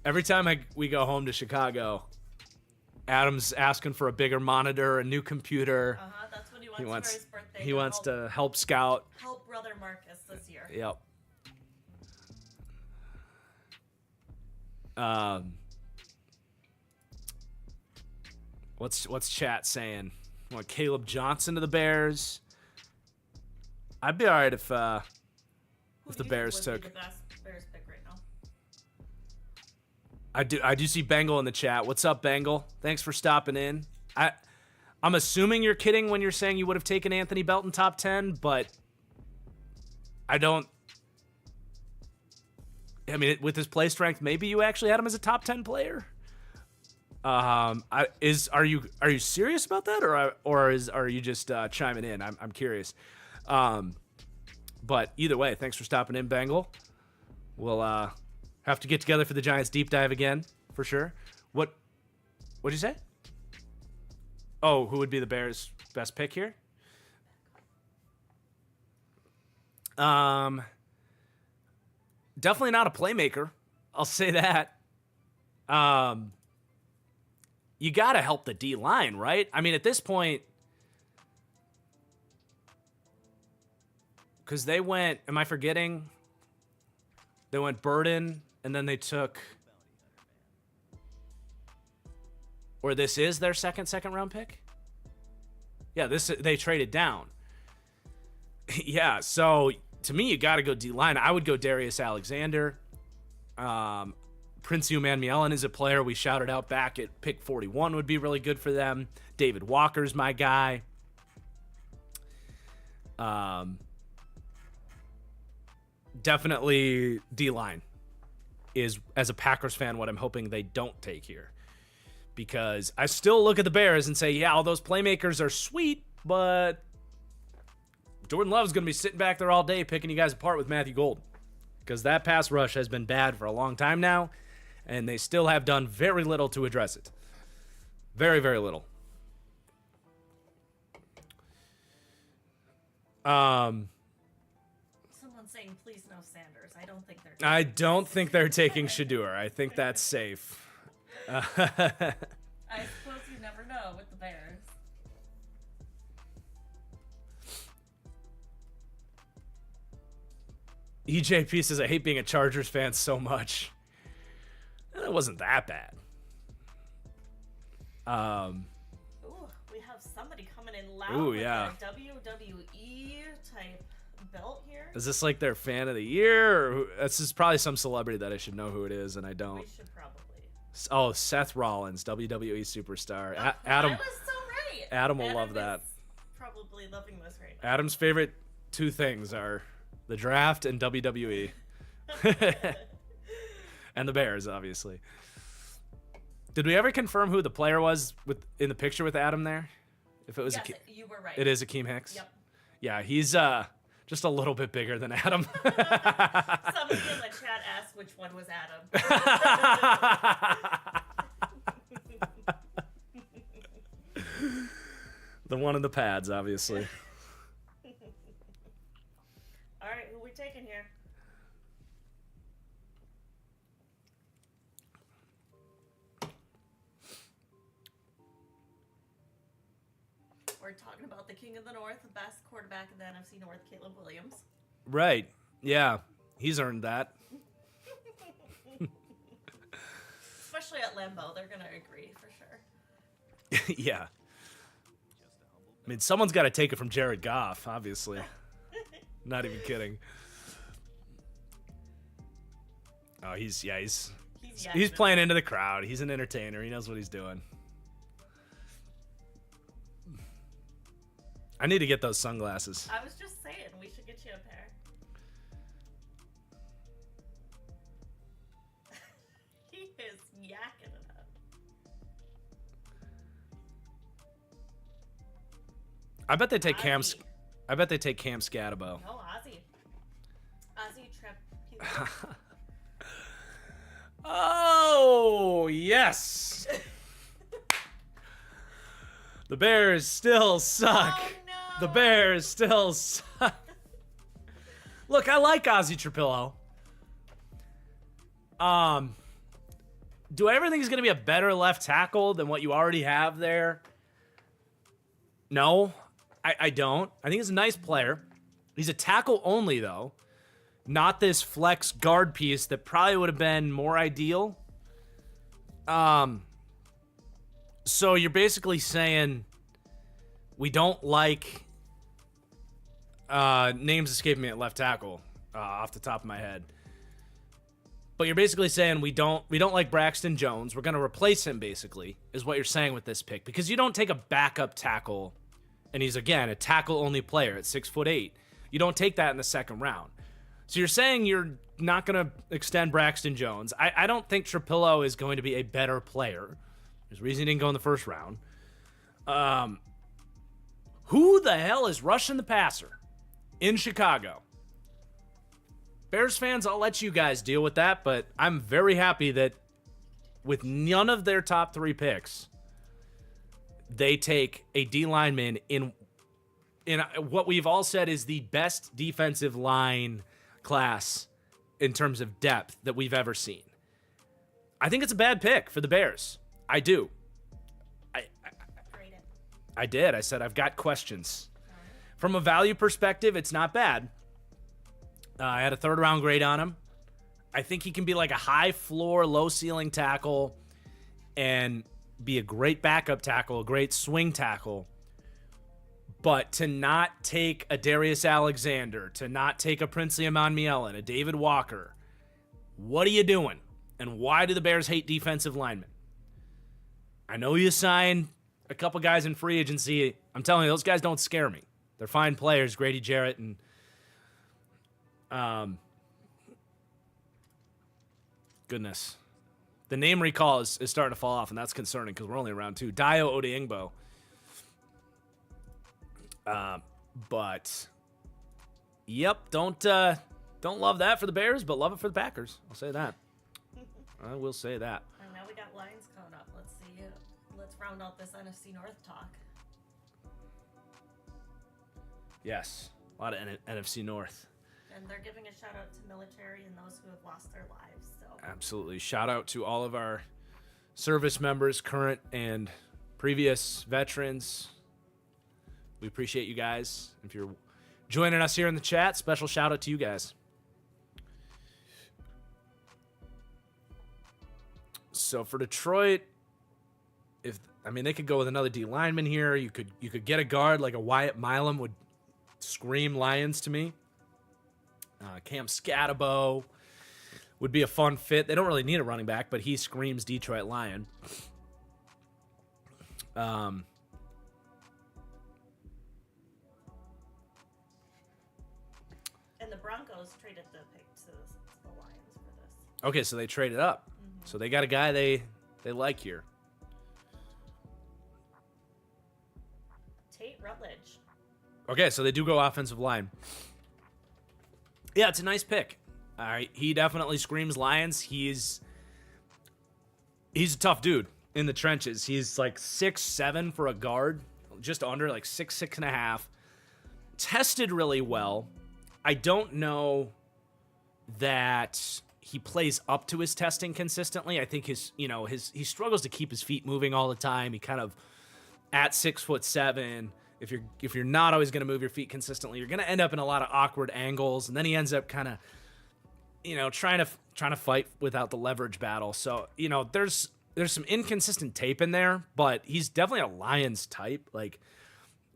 Speaker 1: Every time we go home to Chicago, Adam's asking for a bigger monitor, a new computer.
Speaker 2: That's what he wants for his birthday.
Speaker 1: He wants to help scout.
Speaker 2: Help brother Marcus this year.
Speaker 1: Yep. What's chat saying? Want Caleb Johnson to the Bears? I'd be all right if the Bears took.
Speaker 2: Be the best Bears pick right now?
Speaker 1: I do see Bengal in the chat. What's up, Bengal? Thanks for stopping in. I'm assuming you're kidding when you're saying you would have taken Anthony Belton top 10, but I don't. I mean, with his play strength, maybe you actually had him as a top 10 player. Are you serious about that, or are you just chiming in? I'm curious. But either way, thanks for stopping in, Bengal. We'll have to get together for the Giants deep dive again for sure. What'd you say? Oh, who would be the Bears' best pick here? Definitely not a playmaker. I'll say that. You got to help the D line, right? I mean, at this point, because they went, am I forgetting? They went Burden, and then they took, or this is their second round pick? Yeah, they traded down. Yeah, so to me, you got to go D line. I would go Darius Alexander. Prince Umanmielen is a player we shouted out back at pick 41 would be really good for them. David Walker's my guy. Definitely D-line is, as a Packers fan, what I'm hoping they don't take here. Because I still look at the Bears and say, yeah, all those playmakers are sweet, but Jordan Love's going to be sitting back there all day picking you guys apart with Matthew Golden. Because that pass rush has been bad for a long time now, and they still have done very little to address it. Very, very little.
Speaker 2: Someone's saying, please no Sanders. I don't think they're taking
Speaker 1: Shedeur. I think that's safe.
Speaker 2: I suppose you never know with the Bears.
Speaker 1: EJP says, I hate being a Chargers fan so much. It wasn't that bad.
Speaker 2: Ooh, we have somebody coming in loud with a WWE type belt here.
Speaker 1: Is this like their fan of the year? Or this is probably some celebrity that I should know who it is, and I don't.
Speaker 2: We should probably.
Speaker 1: Oh, Seth Rollins, WWE superstar.
Speaker 2: Adam. I was so right.
Speaker 1: Adam will love that.
Speaker 2: Probably loving this right now.
Speaker 1: Adam's favorite two things are the draft and WWE. And the Bears, obviously. Did we ever confirm who the player was in the picture with Adam there? If it was
Speaker 2: yes, you were right.
Speaker 1: It is Akeem Hicks?
Speaker 2: Yep.
Speaker 1: Yeah, he's just a little bit bigger than Adam.
Speaker 2: Somebody in the chat asked which one was Adam.
Speaker 1: The one in the pads, obviously.
Speaker 2: All right, who we taking here? We're talking about the king of the North, the best quarterback in the NFC North, Caleb Williams.
Speaker 1: Right. Yeah. He's earned that.
Speaker 2: Especially at Lambeau. They're going to agree for sure.
Speaker 1: Yeah. I mean, someone's got to take it from Jared Goff, obviously. Not even kidding. Oh, he's playing into the crowd. He's an entertainer. He knows what he's doing. I need to get those sunglasses.
Speaker 2: I was just saying, we should get you a pair. He is yakking it up.
Speaker 1: I bet they take Cam Scatabo.
Speaker 2: No, Ozzy Trip.
Speaker 1: Oh, yes. The Bears still suck.
Speaker 2: Oh, no.
Speaker 1: The Bears still suck. Look, I like Ozzy Trapillo. Do I ever think he's going to be a better left tackle than what you already have there? No, I don't. I think he's a nice player. He's a tackle only, though. Not this flex guard piece that probably would have been more ideal. So you're basically saying we don't like names escaping me at left tackle off the top of my head. But you're basically saying we don't like Braxton Jones. We're going to replace him, basically, is what you're saying with this pick. Because you don't take a backup tackle, and he's, again, a tackle-only player at 6'8". You don't take that in the second round. So you're saying you're not going to extend Braxton Jones. I don't think Trapillo is going to be a better player. There's a reason he didn't go in the first round. Who the hell is rushing the passer in Chicago? Bears fans, I'll let you guys deal with that, but I'm very happy that with none of their top three picks, they take a D lineman in what we've all said is the best defensive line class in terms of depth that we've ever seen. I think it's a bad pick for the Bears. I do. I did. I said I've got questions. From a value perspective, it's not bad. I had a third round grade on him. I think he can be like a high floor, low ceiling tackle and be a great backup tackle, a great swing tackle. But to not take a Darius Alexander, to not take a Prince Umanmielen, a David Walker, what are you doing? And why do the Bears hate defensive linemen? I know you signed a couple guys in free agency. I'm telling you, those guys don't scare me. They're fine players, Grady Jarrett and goodness. The name recall is starting to fall off, and that's concerning because we're only around 2. Dio Odeingbo. But yep, don't love that for the Bears, but love it for the Packers. I'll say that. I will say that.
Speaker 2: And now we got Lions coming up. Let's see. Let's round out this NFC North talk.
Speaker 1: Yes, a lot of NFC North.
Speaker 2: And they're giving a shout out to military and those who have lost their lives. So
Speaker 1: Absolutely. Shout out to all of our service members, current and previous veterans. We appreciate you guys. If you're joining us here in the chat, special shout out to you guys. So for Detroit, they could go with another D lineman here. You could get a guard like a Wyatt Milam would scream Lions to me. Cam Scatabo would be a fun fit. They don't really need a running back, but he screams Detroit Lion. And
Speaker 2: the Broncos traded the pick to the Lions for this.
Speaker 1: Okay, so they traded up. Mm-hmm. So they got a guy they like here.
Speaker 2: Tate Rutledge.
Speaker 1: Okay, so they do go offensive line. Yeah, it's a nice pick. All right, he definitely screams Lions. He's a tough dude in the trenches. He's like 6'7" for a guard, just under like 6'6.5". Tested really well. I don't know that he plays up to his testing consistently. I think he struggles to keep his feet moving all the time. He kind of at 6'7". If you're not always going to move your feet consistently, you're going to end up in a lot of awkward angles, and then he ends up kind of, trying to fight without the leverage battle. So there's some inconsistent tape in there, but he's definitely a Lions type. Like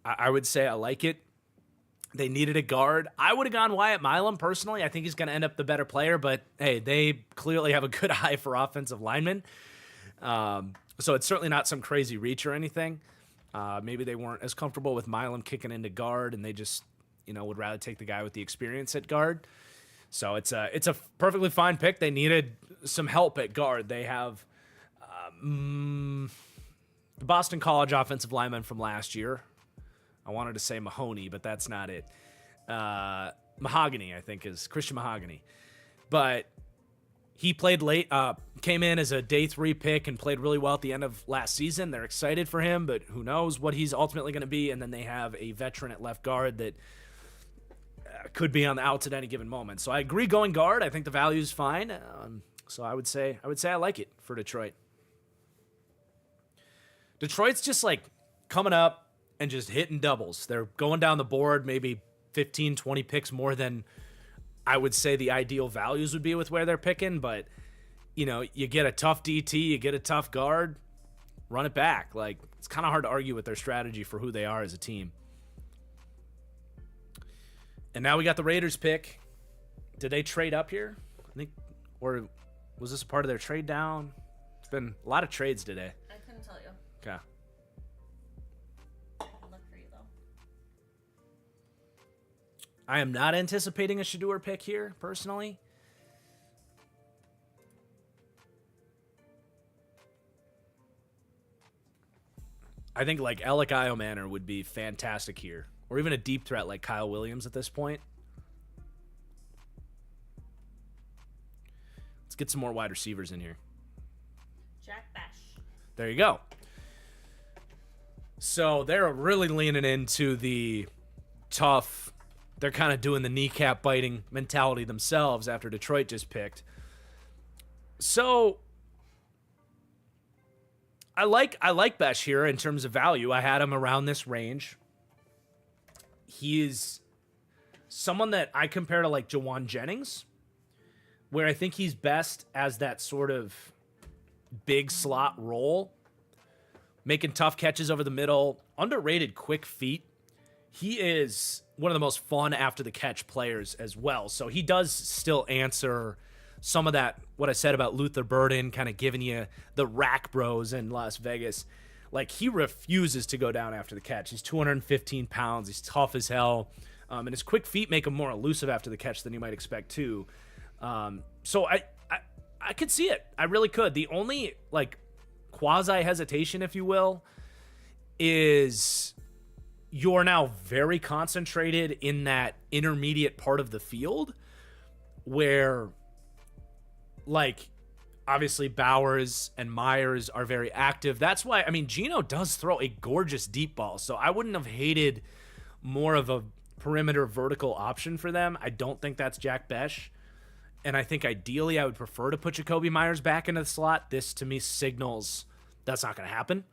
Speaker 1: I would say I like it. They needed a guard. I would have gone Wyatt Milam personally. I think he's going to end up the better player, but hey, they clearly have a good eye for offensive linemen. So it's certainly not some crazy reach or anything. Maybe they weren't as comfortable with Milam kicking into guard, and they just, would rather take the guy with the experience at guard. So it's a perfectly fine pick. They needed some help at guard. They have the Boston College offensive lineman from last year. I wanted to say Mahoney, but that's not it. Mahogany, I think, is Christian Mahogany. But he played late, came in as a day 3 pick and played really well at the end of last season. They're excited for him, but who knows what he's ultimately going to be. And then they have a veteran at left guard that could be on the outs at any given moment. So I agree going guard. I think the value is fine. So I would say I like it for Detroit. Detroit's just like coming up and just hitting doubles. They're going down the board, maybe 15, 20 picks more than I would say the ideal values would be with where they're picking, but you get a tough DT, you get a tough guard, run it back. Like, it's kind of hard to argue with their strategy for who they are as a team. And now we got the Raiders pick. Did they trade up here? I think, or was this a part of their trade down? It's been a lot of trades today.
Speaker 2: I couldn't tell you.
Speaker 1: Okay.
Speaker 2: I'll look for you though.
Speaker 1: I am not anticipating a Shedeur pick here, personally. I think like Alec Iomanner would be fantastic here. Or even a deep threat like Kyle Williams at this point. Let's get some more wide receivers in here.
Speaker 2: Jack Bash.
Speaker 1: There you go. So they're really leaning into the tough, they're kind of doing the kneecap biting mentality themselves after Detroit just picked. So I like Besh here in terms of value. I had him around this range. He is someone that I compare to like Jawan Jennings, where I think he's best as that sort of big slot role, making tough catches over the middle, underrated quick feet. He is one of the most fun after the catch players as well. So he does still answer some of that, what I said about Luther Burden, kind of giving you the rack bros in Las Vegas. Like, he refuses to go down after the catch. He's 215 pounds. He's tough as hell. And his quick feet make him more elusive after the catch than you might expect, too. So I could see it. I really could. The only, like, quasi-hesitation, if you will, is you're now very concentrated in that intermediate part of the field where, like, obviously Bowers and Myers are very active. That's why, I mean, Geno does throw a gorgeous deep ball, so I wouldn't have hated more of a perimeter vertical option for them. I don't think that's Jack Besh, and I think ideally I would prefer to put Jacoby Myers back into the slot. This, to me, signals that's not going to happen.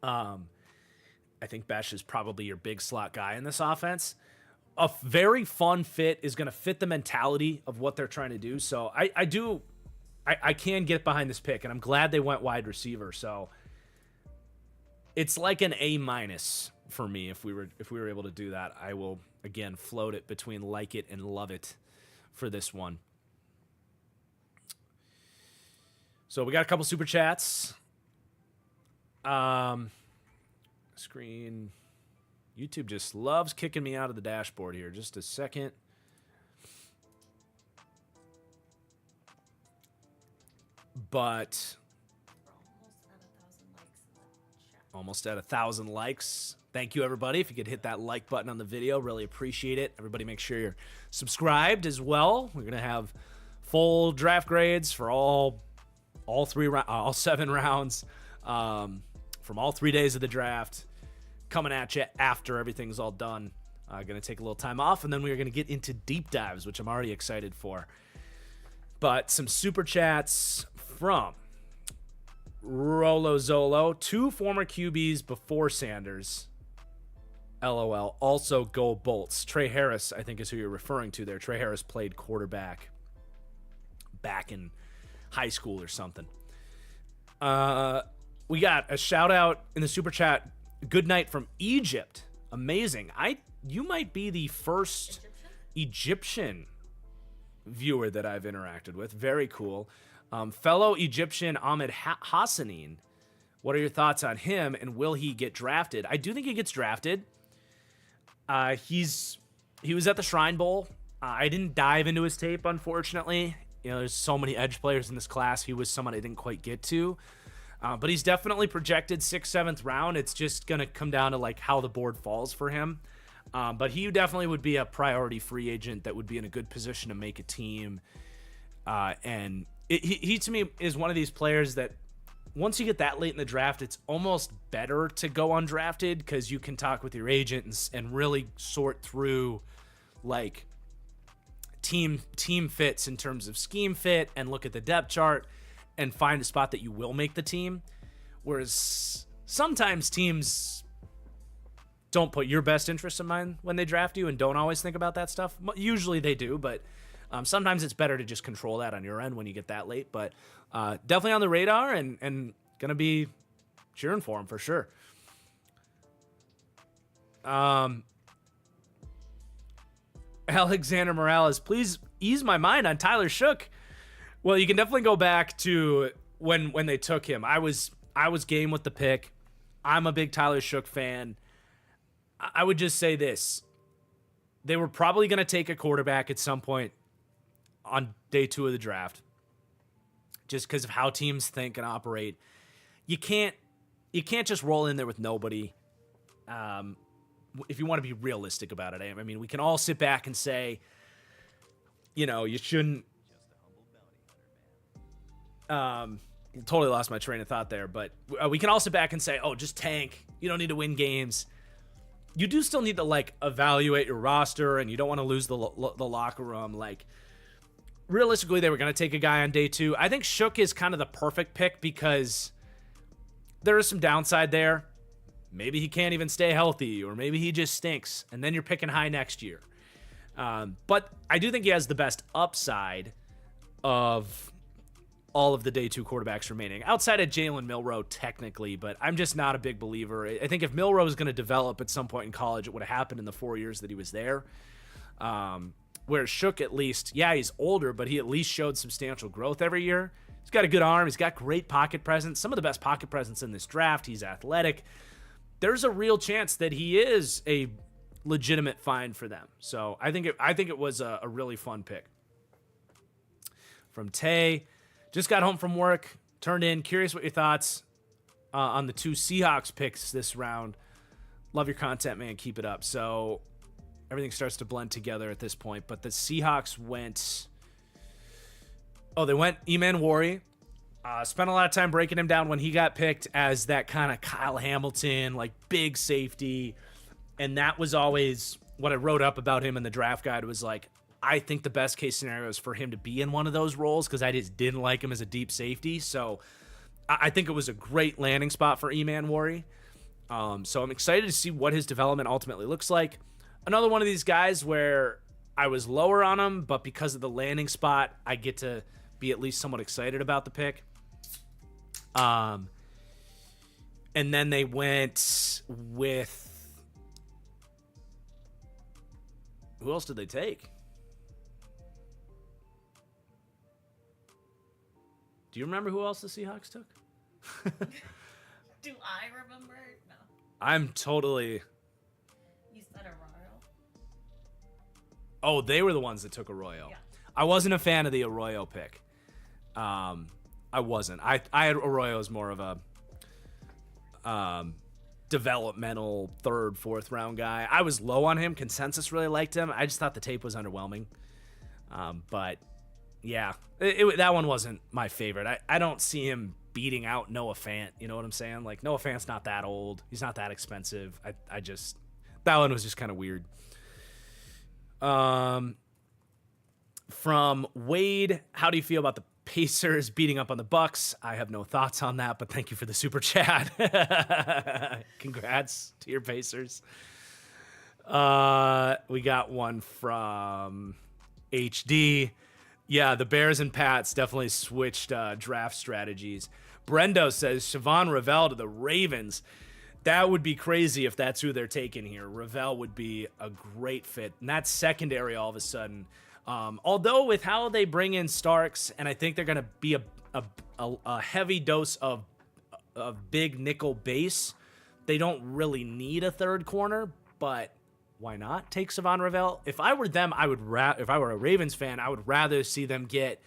Speaker 1: I think Besh is probably your big slot guy in this offense. A very fun fit is going to fit the mentality of what they're trying to do. So I can get behind this pick, and I'm glad they went wide receiver. So it's like an A- for me if we were able to do that. I will again float it between like it and love it for this one. So we got a couple super chats. Screen. YouTube just loves kicking me out of the dashboard here. Just a second. But almost at 1,000 likes. Thank you, everybody. If you could hit that like button on the video, really appreciate it. Everybody make sure you're subscribed as well. We're going to have full draft grades for all 7 rounds from all 3 days of the draft coming at you after everything's all done. Going to take a little time off, and then we're going to get into deep dives, which I'm already excited for. But some super chats from Rolo Zolo. 2 former QBs before Sanders. LOL. Also go Bolts. Trey Harris, I think, is who you're referring to there. Trey Harris played quarterback back in high school or something. We got a shout out in the super chat. Good night from Egypt. Amazing. You might be the first Egyptian viewer that I've interacted with. Very cool. Fellow Egyptian Ahmed Hassanin. What are your thoughts on him, and will he get drafted? I do think he gets drafted. He was at the Shrine Bowl. I didn't dive into his tape, unfortunately. You know, there's so many edge players in this class. He was someone I didn't quite get to. But he's definitely projected 6th, 7th round. It's just going to come down to like how the board falls for him. But he definitely would be a priority free agent that would be in a good position to make a team. And he to me is one of these players that once you get that late in the draft, it's almost better to go undrafted because you can talk with your agent and really sort through like team fits in terms of scheme fit and look at the depth chart and find a spot that you will make the team. Whereas sometimes teams don't put your best interest in mind when they draft you and don't always think about that stuff. Usually they do, but sometimes it's better to just control that on your end when you get that late. But definitely on the radar and going to be cheering for him for sure. Alexander Morales, please ease my mind on Tyler Shook. Well, you can definitely go back to when they took him. I was game with the pick. I'm a big Tyler Shook fan. I would just say this. They were probably going to take a quarterback at some point on day 2 of the draft. Just because of how teams think and operate. You can't just roll in there with nobody. If you want to be realistic about it. I mean, we can all sit back and say, you know, you shouldn't. Totally lost my train of thought there, but we can all sit back and say, oh, just tank. You don't need to win games. You do still need to like evaluate your roster, and you don't want to lose the locker room. Like, realistically, they were going to take a guy on day 2. I think Shook is kind of the perfect pick because there is some downside there. Maybe he can't even stay healthy, or maybe he just stinks, and then you're picking high next year. But I do think he has the best upside of all of the day 2 quarterbacks remaining, outside of Jalen Milroe technically, but I'm just not a big believer. I think if Milroe was going to develop at some point in college, it would have happened in the 4 years that he was there. where Shook at least, yeah, he's older, but he at least showed substantial growth every year. He's got a good arm. He's got great pocket presence. Some of the best pocket presence in this draft. He's athletic. There's a real chance that he is a legitimate find for them. So I think it was a really fun pick. From Tay, just got home from work, turned in. Curious what your thoughts on the 2 Seahawks picks this round. Love your content, man. Keep it up. So everything starts to blend together at this point. But the Seahawks went... Oh, they went Eman Wari. Spent a lot of time breaking him down when he got picked as that kind of Kyle Hamilton, like big safety. And that was always what I wrote up about him in the draft guide was like, I think the best case scenario is for him to be in one of those roles because I just didn't like him as a deep safety. So I think it was a great landing spot for Eman Wari. So I'm excited to see what his development ultimately looks like. Another one of these guys where I was lower on him, but because of the landing spot, I get to be at least somewhat excited about the pick. And then they went with... Who else did they take? Do you remember who else the Seahawks took?
Speaker 2: Do I remember? No.
Speaker 1: I'm totally...
Speaker 2: You said Arroyo?
Speaker 1: Oh, they were the ones that took Arroyo.
Speaker 2: Yeah.
Speaker 1: I wasn't a fan of the Arroyo pick. I wasn't. I had Arroyo as more of a developmental 3rd, 4th round guy. I was low on him. Consensus really liked him. I just thought the tape was underwhelming. But yeah, that one wasn't my favorite. I don't see him beating out Noah Fant. You know what I'm saying? Like, Noah Fant's not that old. He's not that expensive. I just, that one was just kind of weird. From Wade, how do you feel about the Pacers beating up on the Bucks? I have no thoughts on that, but thank you for the super chat. Congrats to your Pacers. We got one from HD. Yeah, the Bears and Pats definitely switched draft strategies. Brendo says Siobhan Ravel to the Ravens. That would be crazy if that's who they're taking here. Ravel would be a great fit. And that's secondary all of a sudden. Although with how they bring in Starks, and I think they're going to be a heavy dose of big nickel base, they don't really need a 3rd corner, but why not take Siobhan Ravel? If I were them, if I were a Ravens fan, I would rather see them get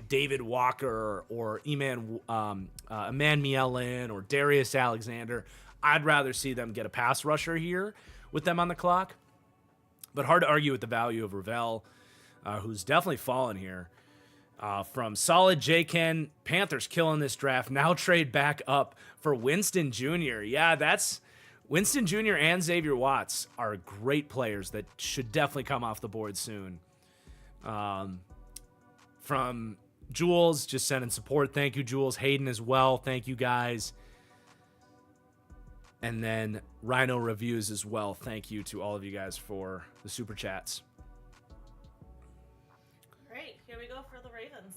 Speaker 1: David Walker or Eman Mielin or Darius Alexander. I'd rather see them get a pass rusher here with them on the clock. But hard to argue with the value of Ravel, who's definitely fallen here. From Solid J. Ken, Panthers killing this draft. Now trade back up for Winston Jr. Yeah, that's Winston Jr. and Xavier Watts are great players that should definitely come off the board soon. From Jules, just sending support. Thank you, Jules. Hayden as well. Thank you, guys. And then Rhino Reviews as well. Thank you to all of you guys for the super chats.
Speaker 2: Great. Here we go for the Ravens.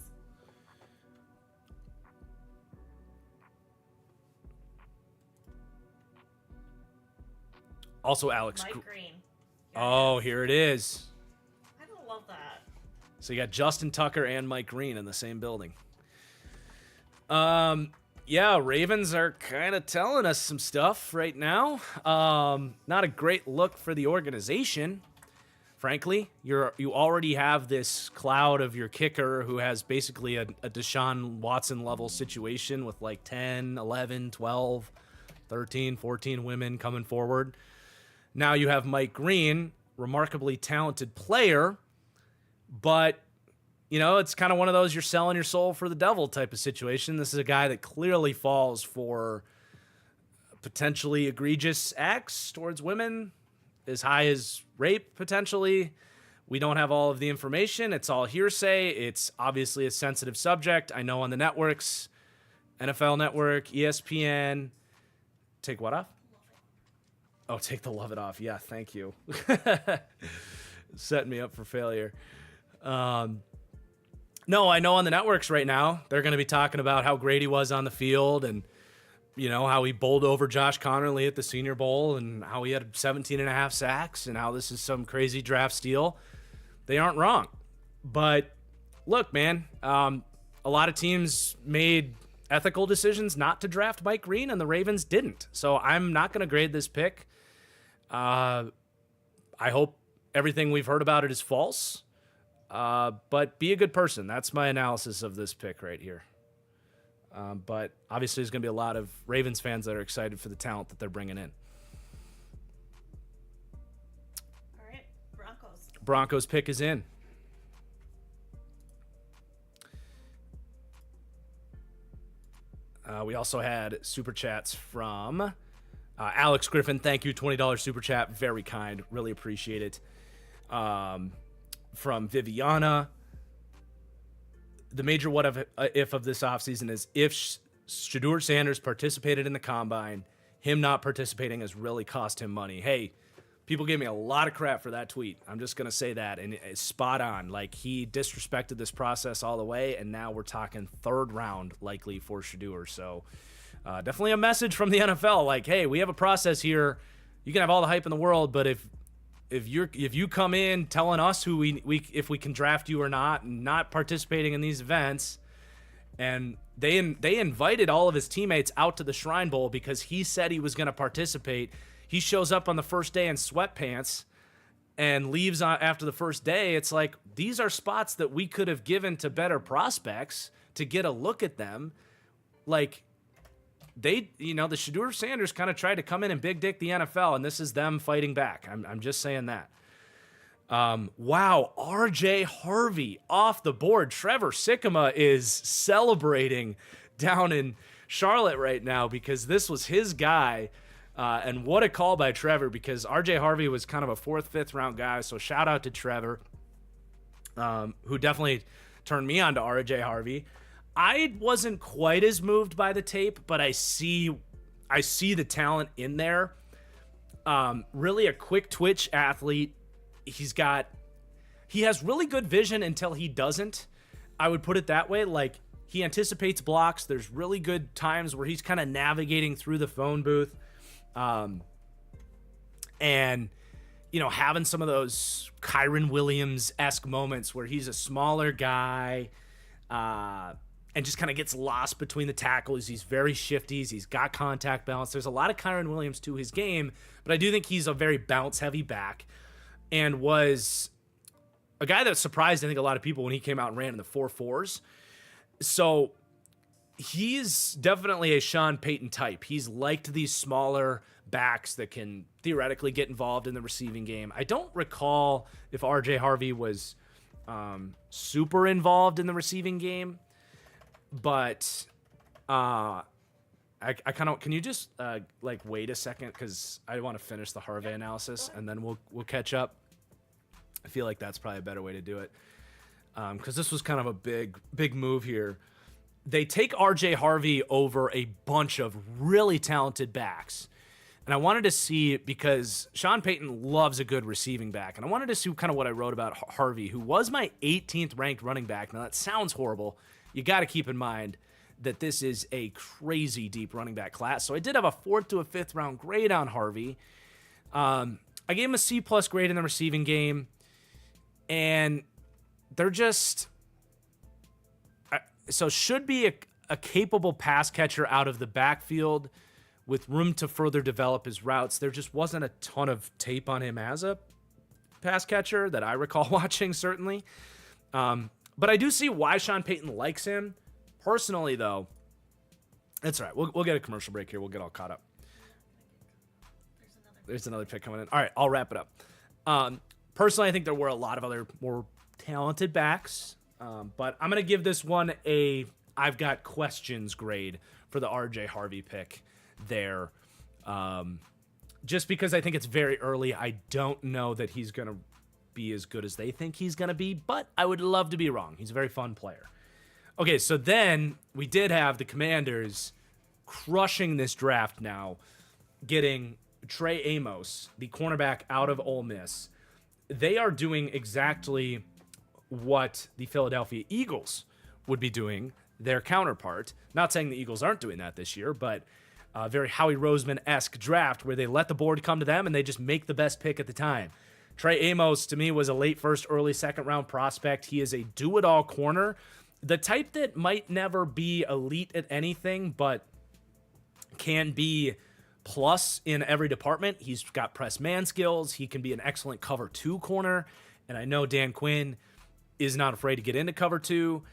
Speaker 1: Also, Alex.
Speaker 2: Mike Green.
Speaker 1: Here it is.
Speaker 2: I don't love that.
Speaker 1: So you got Justin Tucker and Mike Green in the same building. Yeah, Ravens are kind of telling us some stuff right now. Not a great look for the organization. Frankly, you already have this cloud of your kicker who has basically a Deshaun Watson level situation with like 10, 11, 12, 13, 14 women coming forward. Now you have Mike Green, remarkably talented player, but you know, it's kind of one of those you're selling your soul for the devil type of situation. This is a guy that clearly falls for potentially egregious acts towards women, as high as rape, potentially. We don't have all of the information. It's all hearsay. It's obviously a sensitive subject. I know on the networks, NFL Network, ESPN. Take what off? Oh, take the love it off. Yeah, thank you. Setting me up for failure. No, I know on the networks right now, they're going to be talking about how great he was on the field and, you know, how he bowled over Josh Connerly at the Senior Bowl and how he had 17 and a half sacks and how this is some crazy draft steal. They aren't wrong. But look, man, a lot of teams made ethical decisions not to draft Mike Green, and the Ravens didn't. So I'm not going to grade this pick. I hope everything we've heard about it is false. But be a good person. That's my analysis of this pick right here. But obviously there's going to be a lot of Ravens fans that are excited for the talent that they're bringing in.
Speaker 2: All right, Broncos.
Speaker 1: Broncos pick is in. We also had super chats from Alex Griffin. Thank you, $20 super chat. Very kind. Really appreciate it. From Viviana. The major what if of this offseason is if Shedeur Sanders participated in the combine, him not participating has really cost him money. Hey, people gave me a lot of crap for that tweet. I'm just going to say that, and it's spot on. Like, he disrespected this process all the way, and now we're talking third round likely for Shedeur. So definitely a message from the NFL. Like, hey, we have a process here. You can have all the hype in the world, but if you come in telling us who if we can draft you or not, and not participating in these events, and they invited all of his teammates out to the Shrine Bowl because he said he was going to participate. He shows up on the first day in sweatpants and leaves after the first day. It's like, these are spots that we could have given to better prospects to get a look at them. Like, the Shedeur Sanders kind of tried to come in and big dick the NFL, and this is them fighting back. I'm just saying that. Wow, RJ Harvey off the board. Trevor Sikkema is celebrating down in Charlotte right now because this was his guy. And what a call by Trevor, because RJ Harvey was kind of a 4th, 5th round guy. So shout out to Trevor, who definitely turned me on to RJ Harvey. I wasn't quite as moved by the tape, but I see the talent in there. Really a quick twitch athlete. He has really good vision until he doesn't. I would put it that way. Like, he anticipates blocks. There's really good times where he's kind of navigating through the phone booth. And, having some of those Kyron Williams-esque moments where he's a smaller guy, and just kind of gets lost between the tackles. He's very shifty. He's got contact balance. There's a lot of Kyron Williams to his game, but I do think he's a very bounce-heavy back and was a guy that surprised, I think, a lot of people when he came out and ran in the 4.4s. So he's definitely a Sean Payton type. He's liked these smaller backs that can theoretically get involved in the receiving game. I don't recall if RJ Harvey was super involved in the receiving game, but I kind of, can you just wait a second, because I want to finish the Harvey analysis and then we'll catch up. I feel like that's probably a better way to do it, because this was kind of a big move here. They take RJ Harvey over a bunch of really talented backs. And I wanted to see, because Sean Payton loves a good receiving back, and I wanted to see kind of what I wrote about Harvey, who was my 18th ranked running back. Now, that sounds horrible. You got to keep in mind that this is a crazy deep running back class. So I did have a 4th to a 5th round grade on Harvey. I gave him a C+ grade in the receiving game, and they're just... So should be a capable pass catcher out of the backfield with room to further develop his routes. There just wasn't a ton of tape on him as a pass catcher that I recall watching, certainly. But I do see why Sean Payton likes him. Personally, though, it's all right. We'll get a commercial break here. We'll get all caught up. There's another pick coming in. All right, I'll wrap it up. Personally, I think there were a lot of other more talented backs. But I'm going to give this one a I've got questions grade for the RJ Harvey pick there. Just because I think it's very early. I don't know that he's going to be as good as they think he's going to be, but I would love to be wrong. He's a very fun player. Okay, so then we did have the Commanders crushing this draft now, getting Trey Amos, the cornerback out of Ole Miss. They are doing exactly what the Philadelphia Eagles would be doing, their counterpart. Not saying the Eagles aren't doing that this year, but a very Howie Roseman-esque draft where they let the board come to them and they just make the best pick at the time. Trey Amos, to me, was a late first, early second round prospect. He is a do-it-all corner. The type that might never be elite at anything, but can be plus in every department. He's got press man skills. He can be an excellent cover 2 corner. And I know Dan Quinn is not afraid to get into cover 2.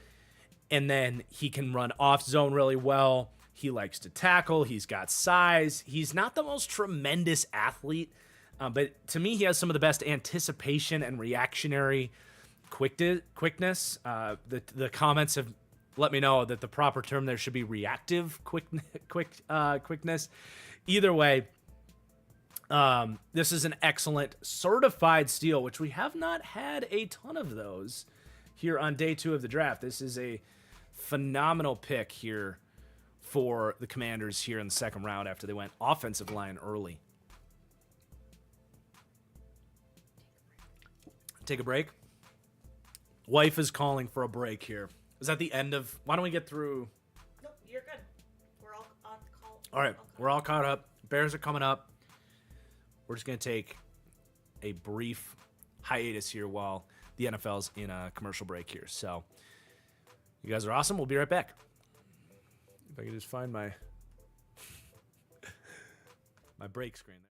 Speaker 1: And then he can run off zone really well. He likes to tackle. He's got size. He's not the most tremendous athlete, but to me, he has some of the best anticipation and reactionary quickness. The comments have let me know that the proper term there should be reactive quickness. Either way, this is an excellent certified steal, which we have not had a ton of those here on day 2 of the draft. This is a phenomenal pick here for the Commanders here in the second round after they went offensive line early. Take a break. Wife is calling for a break here. Is that the end of... Why don't we get through...
Speaker 2: Nope, you're good. We're all on call.
Speaker 1: All right, we're all caught up. Bears are coming up. We're just going to take a brief hiatus here while the NFL's in a commercial break here. So, you guys are awesome. We'll be right back. If I can just find my my break screen there.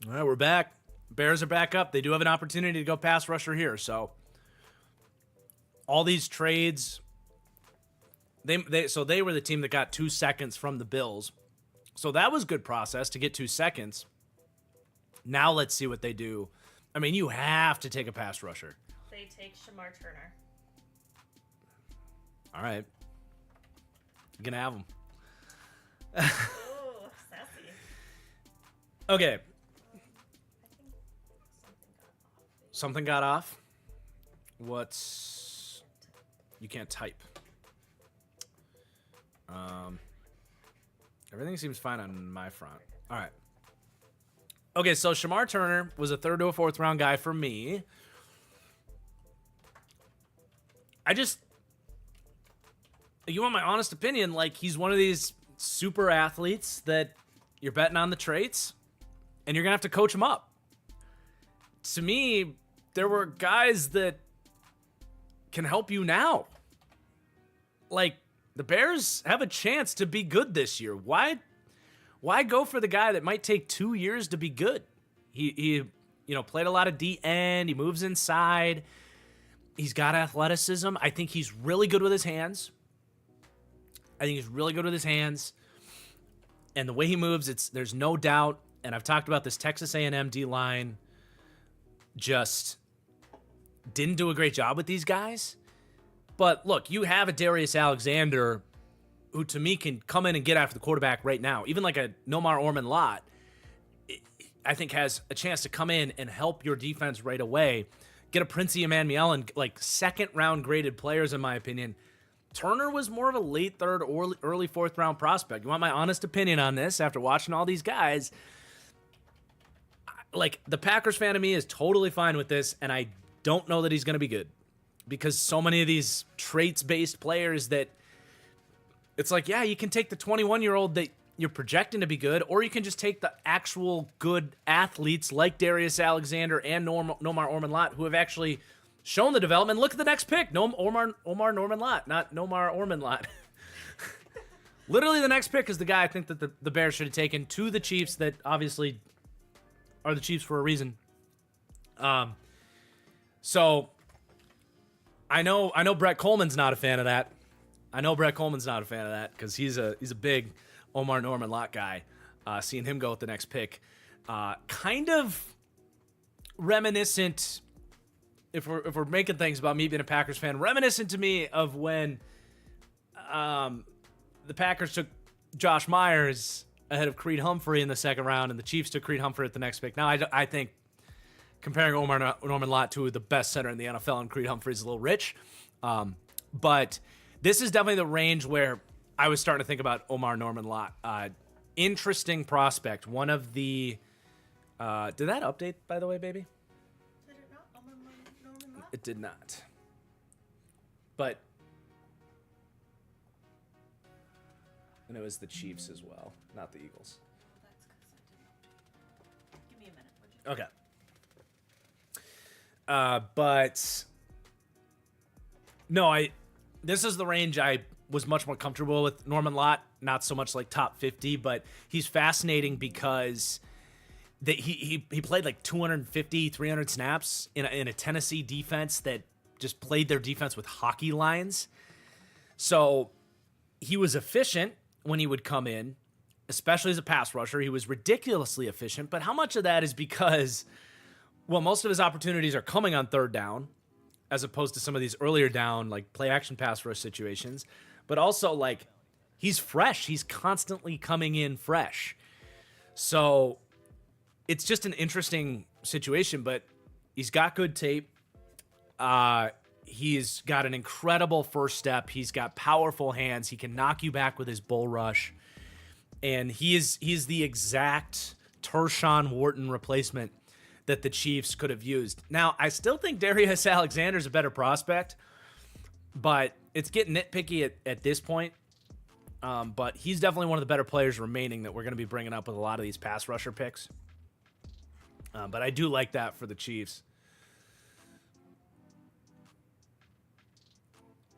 Speaker 1: All right, we're back. Bears are back up. They do have an opportunity to go pass rusher here. So all these trades, they were the team that got 2 seconds from the Bills. So that was good process to get 2 seconds. Now let's see what they do. I mean, you have to take a pass rusher.
Speaker 2: They take Shamar Turner.
Speaker 1: All right. You're going to have him.
Speaker 2: Ooh, sassy.
Speaker 1: Okay.
Speaker 2: Something
Speaker 1: Something got off. What's... You can't type. Everything seems fine on my front. All right. Okay, so Shamar Turner was a 3rd to a 4th round guy for me. You want my honest opinion, like, he's one of these super athletes that you're betting on the traits, and you're going to have to coach him up. To me, there were guys that can help you now. Like, the Bears have a chance to be good this year. Why Why go for the guy that might take 2 years to be good? He played a lot of D end. He moves inside. He's got athleticism. I think he's really good with his hands. And the way he moves, there's no doubt. And I've talked about this Texas A&M D-line just didn't do a great job with these guys. But look, you have a Darius Alexander who to me can come in and get after the quarterback right now. Even like a Nomar Orman-Lott, I think has a chance to come in and help your defense right away. Get a Princey Emmanuel and like second round graded players, in my opinion. Turner was more of a late third or early fourth round prospect. You want my honest opinion on this after watching all these guys? Like, the Packers fan of me is totally fine with this, and I don't know that he's going to be good because so many of these traits-based players that it's like, yeah, you can take the 21-year-old that you're projecting to be good, or you can just take the actual good athletes like Darius Alexander and Nomar Orman-Lott who have actually shown the development. Look at the next pick, Omar Norman-Lott, not Nomar Orman-Lott. Literally the next pick is the guy I think that the Bears should have taken to the Chiefs that obviously are the Chiefs for a reason. So I know Brett Coleman's not a fan of that. Because he's a big Omar Norman-Lott guy. Seeing him go with the next pick, kind of reminiscent. If we're making things about me being a Packers fan, reminiscent to me of when the Packers took Josh Myers ahead of Creed Humphrey in the second round, and the Chiefs took Creed Humphrey at the next pick. Now, I think comparing Omar Norman-Lott to the best center in the NFL and Creed Humphrey is a little rich. But this is definitely the range where I was starting to think about Omar Norman-Lott. Interesting prospect. One of the... did that update, by the way, baby?
Speaker 2: Did it not? Omar Norman-Lott?
Speaker 1: It did not. But... And it was the Chiefs as well, not the Eagles.
Speaker 2: That's because I didn't. Give me a minute.
Speaker 1: Okay. But no, this is the range I was much more comfortable with. Norman-Lott, not so much like top 50, but he's fascinating because he played like 250, 300 snaps in a Tennessee defense that just played their defense with hockey lines. So he was efficient when he would come in, especially as a pass rusher. He was ridiculously efficient, but how much of that is because, well, most of his opportunities are coming on third down as opposed to some of these earlier down, like play action pass rush situations, but also like he's fresh. He's constantly coming in fresh. So it's just an interesting situation, but he's got good tape. He's got an incredible first step. He's got powerful hands. He can knock you back with his bull rush. And he's the exact Tershawn Wharton replacement that the Chiefs could have used. Now, I still think Darius Alexander's a better prospect, but it's getting nitpicky at this point. But he's definitely one of the better players remaining that we're going to be bringing up with a lot of these pass rusher picks. But I do like that for the Chiefs.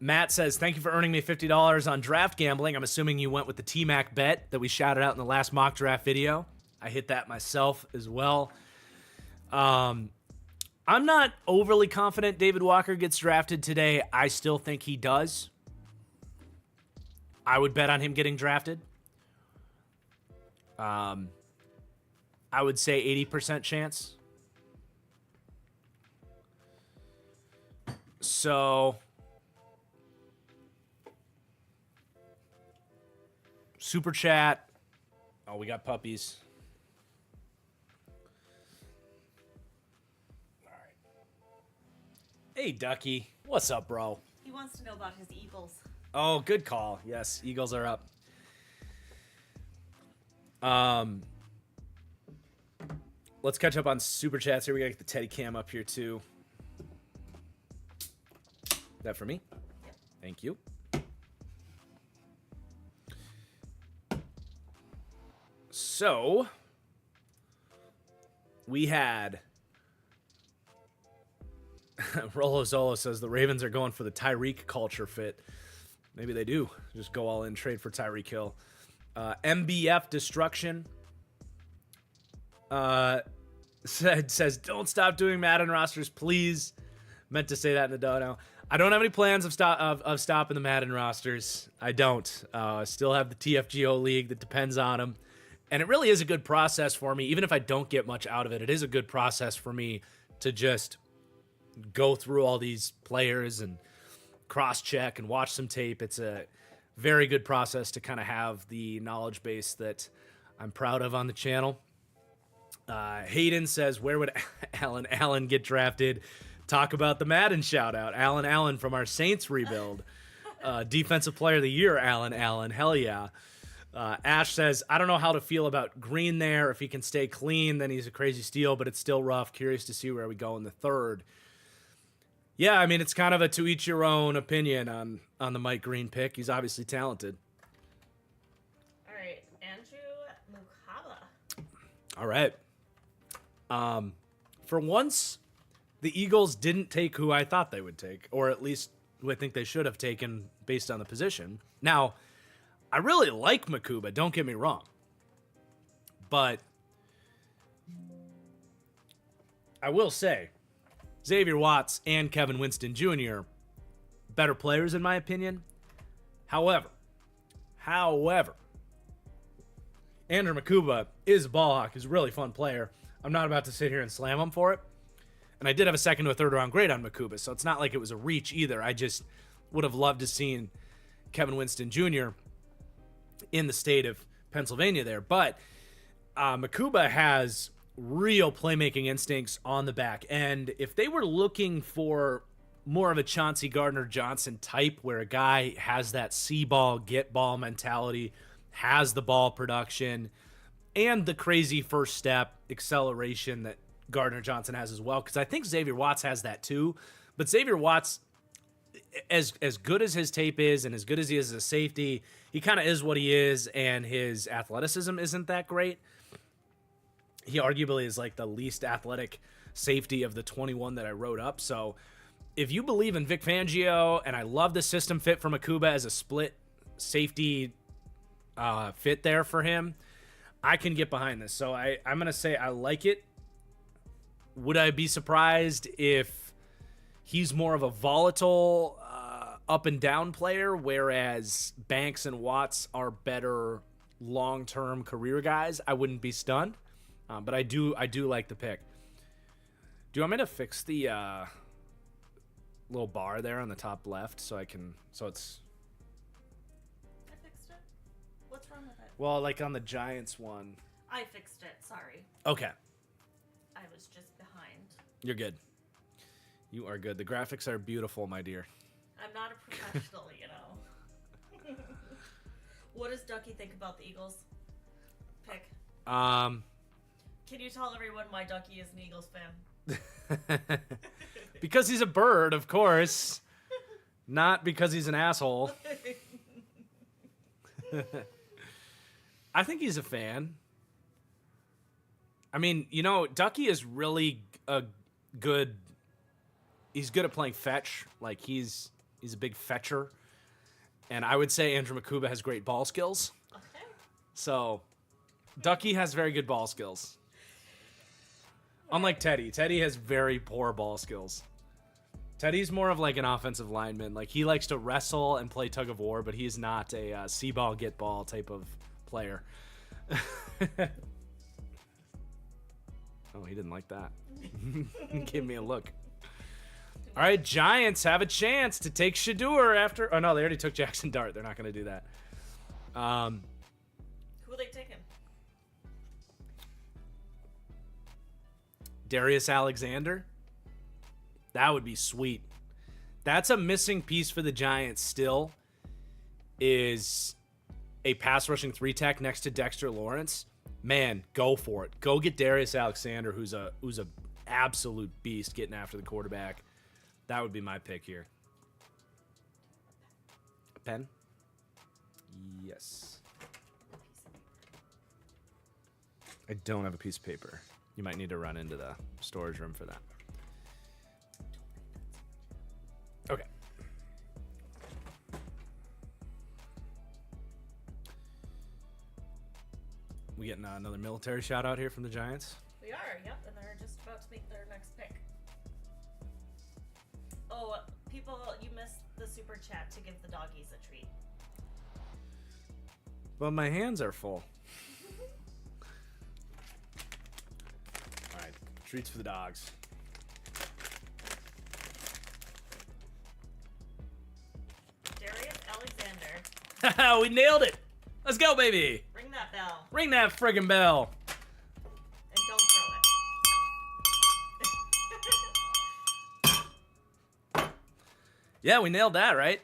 Speaker 1: Matt says, thank you for earning me $50 on draft gambling. I'm assuming you went with the T-Mac bet that we shouted out in the last mock draft video. I hit that myself as well. I'm not overly confident David Walker gets drafted today. I still think he does. I would bet on him getting drafted. I would say 80% chance. So... Super chat. Oh, we got puppies. All right. Hey, Ducky. What's up, bro?
Speaker 2: He wants to know about his Eagles.
Speaker 1: Oh, good call. Yes, Eagles are up. Let's catch up on super chats here. We gotta get the Teddy Cam up here too. That for me?
Speaker 2: Yep.
Speaker 1: Thank you. So, we had Rolo Zolo says the Ravens are going for the Tyreek culture fit. Maybe they do. Just go all in, trade for Tyreek Hill. MBF Destruction says, don't stop doing Madden rosters, please. Meant to say that in the dono. I don't have any plans of stopping the Madden rosters. I don't. I still have the TFGO league that depends on them. And it really is a good process for me. Even if I don't get much out of it, it is a good process for me to just go through all these players and cross-check and watch some tape. It's a very good process to kind of have the knowledge base that I'm proud of on the channel. Hayden says, where would Alan Allen get drafted? Talk about the Madden shout-out. Alan Allen from our Saints rebuild. Defensive Player of the Year, Alan Allen. Hell yeah. Ash says, I don't know how to feel about Green there. If he can stay clean, then he's a crazy steal, but it's still rough. Curious to see where we go in the third. Yeah, I mean, it's kind of a to each your own opinion on the Mike Green pick. He's obviously talented.
Speaker 2: All right, Andrew Mukaba.
Speaker 1: All right. For once, the Eagles didn't take who I thought they would take, or at least who I think they should have taken based on the position. Now, I really like Makuba, don't get me wrong. But I will say, Xavier Watts and Kevin Winston Jr., better players in my opinion. However, Andrew Makuba is a ball hawk, is a really fun player. I'm not about to sit here and slam him for it. And I did have a second to a third round grade on Makuba, so it's not like it was a reach either. I just would have loved to seen Kevin Winston Jr. in the state of Pennsylvania there. But Makuba has real playmaking instincts on the back end. If they were looking for more of a Chauncey Gardner-Johnson type, where a guy has that see ball, get ball mentality, has the ball production, and the crazy first step acceleration that Gardner-Johnson has as well, because I think Xavier Watts has that too. But Xavier Watts, as good as his tape is and as good as he is as a safety, he kind of is what he is, and his athleticism isn't that great. He arguably is like the least athletic safety of the 21 that I wrote up. So if you believe in Vic Fangio, and I love the system fit for Makuba as a split safety fit there for him, I can get behind this. So I'm going to say I like it. Would I be surprised if he's more of a volatile up and down player, whereas Banks and Watts are better long-term career guys? I wouldn't be stunned, but I do like the pick. Do you want me to fix the little bar there on the top left so it's...
Speaker 2: I fixed it. What's wrong with it?
Speaker 1: Well, like on the Giants one.
Speaker 2: I fixed it. Sorry.
Speaker 1: Okay.
Speaker 2: I was just behind.
Speaker 1: You're good. You are good. The graphics are beautiful, my dear.
Speaker 2: I'm not a professional, you know. What does Ducky think about the Eagles pick? Can you tell everyone why Ducky is an Eagles fan?
Speaker 1: Because he's a bird, of course. Not because he's an asshole. I think he's a fan. I mean, you know, Ducky is really good. He's good at playing fetch. Like, he's a big fetcher. And I would say Andrew Makuba has great ball skills.
Speaker 2: Okay.
Speaker 1: So, Ducky has very good ball skills. Unlike Teddy. Teddy has very poor ball skills. Teddy's more of like an offensive lineman. Like, he likes to wrestle and play tug of war, but he's not a see ball, get ball type of player. Oh, he didn't like that. Give me a look. All right, Giants have a chance to take Shedeur after... Oh, no, they already took Jackson Dart. They're not going to do that.
Speaker 2: Who are they taking?
Speaker 1: Darius Alexander. That would be sweet. That's a missing piece for the Giants still, is a pass rushing 3-tech next to Dexter Lawrence. Man, go for it. Go get Darius Alexander, who's a absolute beast getting after the quarterback. That would be my pick here. A pen? Yes. I don't have a piece of paper. You might need to run into the storage room for that. Okay. We getting another military shout out here from the Giants?
Speaker 2: We are, yep, and they're just about to make their next pick. Oh, people, you missed the super chat to give the doggies a treat.
Speaker 1: But my hands are full. All right, treats for the dogs.
Speaker 2: Darius Alexander.
Speaker 1: We nailed it. Let's go, baby.
Speaker 2: Ring that bell.
Speaker 1: Ring that friggin' bell.
Speaker 2: And don't throw it.
Speaker 1: Yeah, we nailed that, right?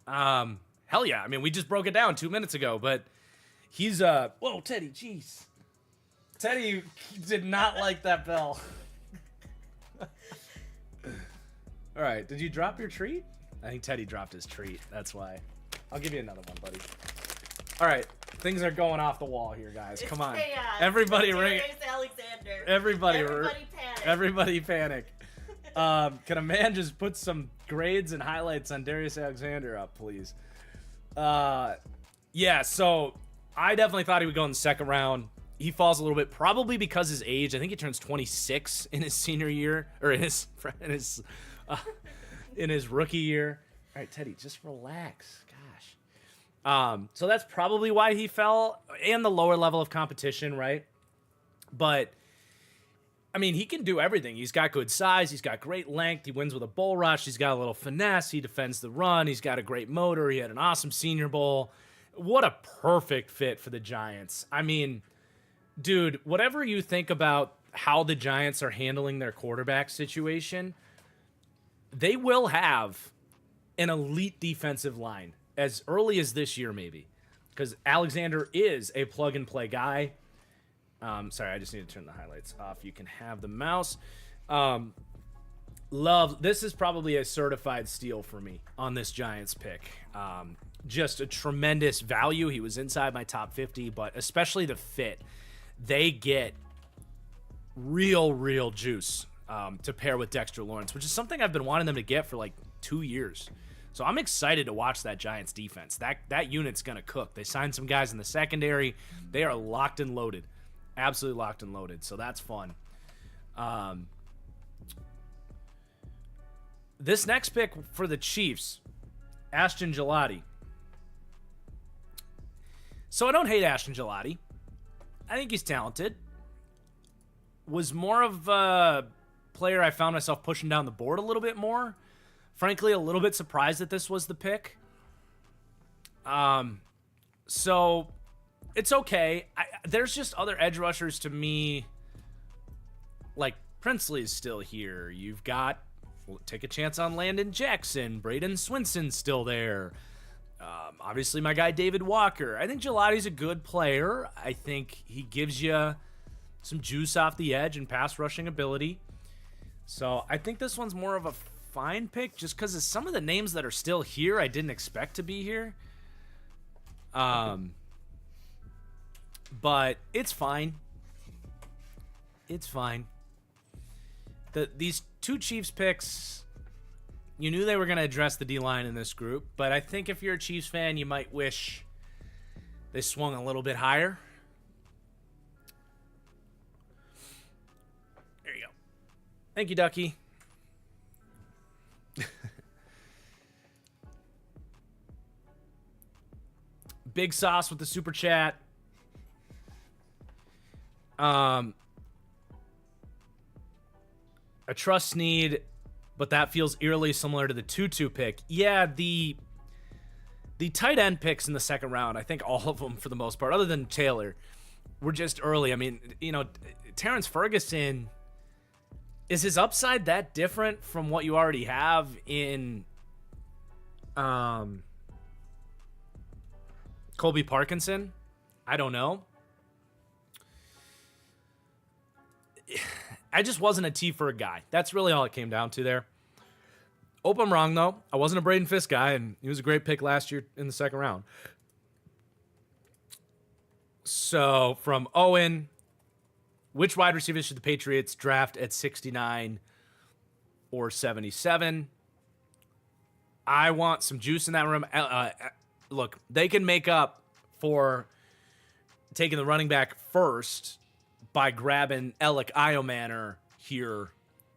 Speaker 1: Hell yeah. I mean, we just broke it down 2 minutes ago, but he's, whoa, Teddy, jeez. Teddy did not like that bell. All right, did you drop your treat? I think Teddy dropped his treat. That's why. I'll give you another one, buddy. All right, things are going off the wall here, guys. Come on.
Speaker 2: Chaos.
Speaker 1: Everybody ring.
Speaker 2: Darius Alexander.
Speaker 1: Everybody
Speaker 2: panic.
Speaker 1: Everybody panic. Can a man just put some grades and highlights on Darius Alexander up, please? Yeah, so I definitely thought he would go in the second round. He falls a little bit, probably because his age. I think he turns 26 in his senior year, or in his rookie year. All right, Teddy, just relax. Gosh. So that's probably why he fell, and the lower level of competition, right? But I mean, he can do everything. He's got good size. He's got great length. He wins with a bull rush. He's got a little finesse. He defends the run. He's got a great motor. He had an awesome Senior Bowl. What a perfect fit for the Giants. I mean, dude, whatever you think about how the Giants are handling their quarterback situation, they will have an elite defensive line as early as this year, maybe, because Alexander is a plug-and-play guy. Sorry, I just need to turn the highlights off. You can have the mouse. This is probably a certified steal for me on this Giants pick. Just a tremendous value. He was inside my top 50, but especially the fit. They get real juice to pair with Dexter Lawrence, which is something I've been wanting them to get for like 2 years. So I'm excited to watch that Giants defense. That unit's going to cook. They signed some guys in the secondary. They are locked and loaded. Absolutely locked and loaded. So that's fun. This next pick for the Chiefs, Ashton Gelati. So I don't hate Ashton Gelati. I think he's talented. Was more of a player I found myself pushing down the board a little bit more. Frankly, a little bit surprised that this was the pick. So it's okay. There's just other edge rushers to me. Like Princely's still here. You've got, take a chance on Landon Jackson. Braden Swinson's still there. Obviously, my guy David Walker. I think Gelati's a good player. I think he gives you some juice off the edge and pass rushing ability. So I think this one's more of a fine pick just because of some of the names that are still here I didn't expect to be here. But it's fine. It's fine. These two Chiefs picks, you knew they were going to address the D-line in this group, but I think if you're a Chiefs fan, you might wish they swung a little bit higher. There you go. Thank you, Ducky. Big Sauce with the super chat. A trust need, but that feels eerily similar to the 2-2 pick. Yeah, the tight end picks in the second round, I think all of them for the most part, other than Taylor, were just early. I mean, you know, Terrence Ferguson, is his upside that different from what you already have in Colby Parkinson? I don't know. I just wasn't a T for a guy. That's really all it came down to there. Hope I'm wrong, though. I wasn't a Braden Fisk guy, and he was a great pick last year in the second round. So, from Owen, which wide receivers should the Patriots draft at 69 or 77? I want some juice in that room. Look, they can make up for taking the running back first by grabbing Alec Iomanner here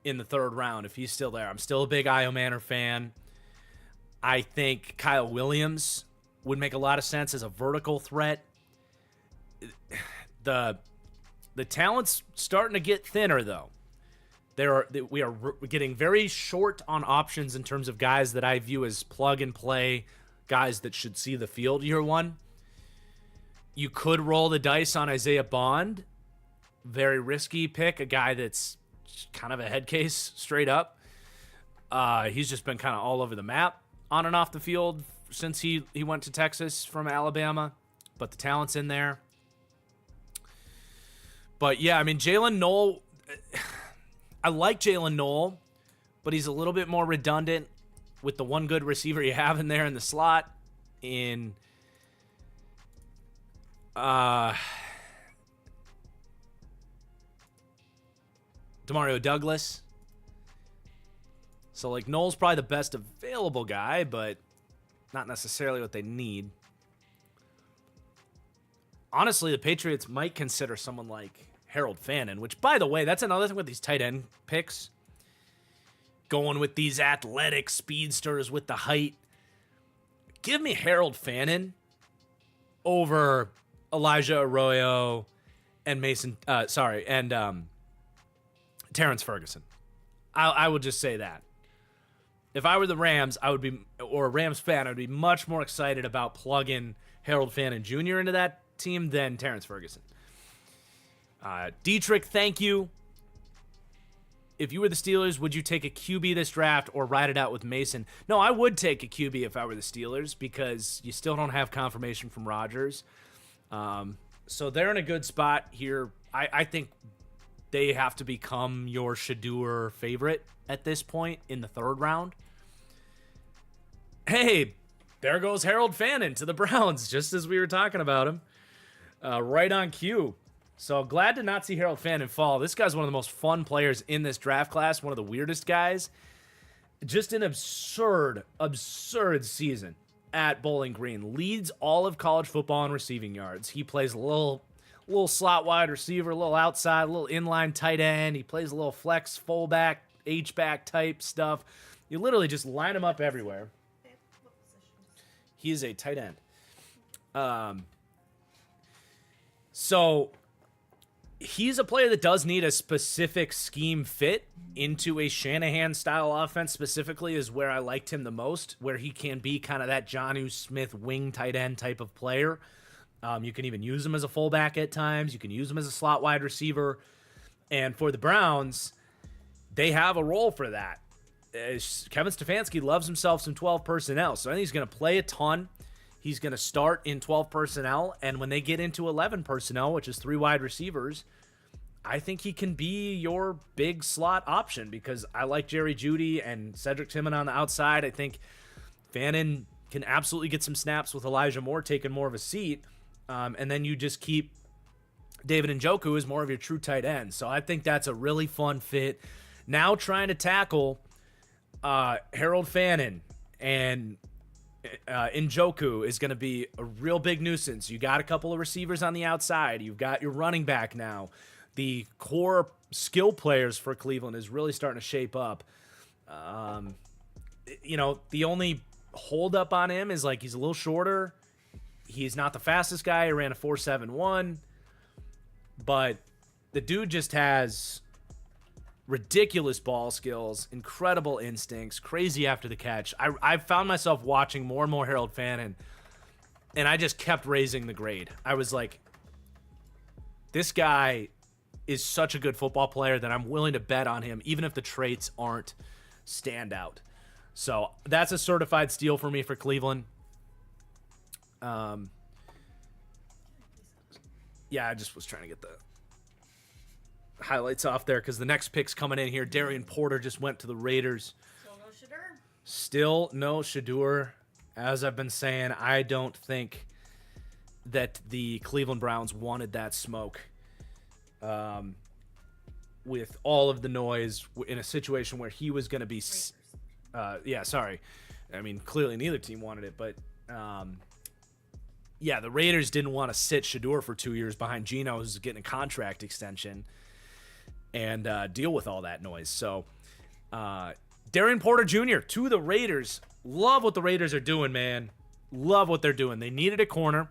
Speaker 1: in the 3rd round if he's still there. I'm still a big Iomanner fan. I think Kyle Williams would make a lot of sense as a vertical threat. The talent's starting to get thinner, though. We are getting very short on options in terms of guys that I view as plug-and-play guys that should see the field year one. You could roll the dice on Isaiah Bond. Very risky pick, a guy that's kind of a head case straight up. He's just been kind of all over the map on and off the field since he went to Texas from Alabama, but the talent's in there. But yeah, I mean, Jalen Noel, I like Jalen Noel, but he's a little bit more redundant with the one good receiver you have in there in the slot in Demario Douglas. So, like, Noel's probably the best available guy, but not necessarily what they need. Honestly, the Patriots might consider someone like Harold Fannin, which, by the way, that's another thing with these tight end picks. Going with these athletic speedsters with the height. Give me Harold Fannin over Elijah Arroyo and Terrence Ferguson. I would just say that. If I were the Rams, or a Rams fan, I would be much more excited about plugging Harold Fannin Jr. into that team than Terrence Ferguson. Dietrich, thank you. If you were the Steelers, would you take a QB this draft or ride it out with Mason? No, I would take a QB if I were the Steelers because you still don't have confirmation from Rodgers. So they're in a good spot here. I think they have to become your Shador favorite at this point in the 3rd round. Hey, there goes Harold Fannin to the Browns, just as we were talking about him. Right on cue. So glad to not see Harold Fannin fall. This guy's one of the most fun players in this draft class, one of the weirdest guys. Just an absurd season at Bowling Green. Leads all of college football in receiving yards. He plays a little slot wide receiver, a little outside, a little inline tight end. He plays a little flex, fullback, H-back type stuff. You literally just line him up everywhere. He is a tight end. So he's a player that does need a specific scheme fit into a Shanahan-style offense specifically is where I liked him the most, where he can be kind of that Jonnu Smith wing tight end type of player. You can even use him as a fullback at times. You can use him as a slot wide receiver. And for the Browns, they have a role for that. Kevin Stefanski loves himself some 12 personnel, so I think he's going to play a ton. He's going to start in 12 personnel, and when they get into 11 personnel, which is 3 wide receivers, I think he can be your big slot option because I like Jerry Jeudy and Cedric Tillman on the outside. I think Fannin can absolutely get some snaps with Elijah Moore taking more of a seat, and then you just keep David Njoku as more of your true tight end. So I think that's a really fun fit. Now trying to tackle Harold Fannin and Njoku is going to be a real big nuisance. You got a couple of receivers on the outside. You've got your running back now. The core skill players for Cleveland is really starting to shape up. The only hold up on him is like he's a little shorter. He's not the fastest guy. He ran a 4.71, but the dude just has ridiculous ball skills, incredible instincts, crazy after the catch. I found myself watching more and more Harold Fannin, and I just kept raising the grade. I was like, this guy is such a good football player that I'm willing to bet on him, even if the traits aren't standout. So that's a certified steal for me for Cleveland. Yeah, I just was trying to get the highlights off there because the next pick's coming in here. Darian Porter just went to the Raiders. Still no Shador. As I've been saying, I don't think that the Cleveland Browns wanted that smoke with all of the noise in a situation where he was going to be I mean, clearly neither team wanted it, but yeah, the Raiders didn't want to sit Shador for 2 years behind Geno, who's getting a contract extension, and deal with all that noise. So, Darian Porter Jr. to the Raiders. Love what the Raiders are doing, man. Love what they're doing. They needed a corner.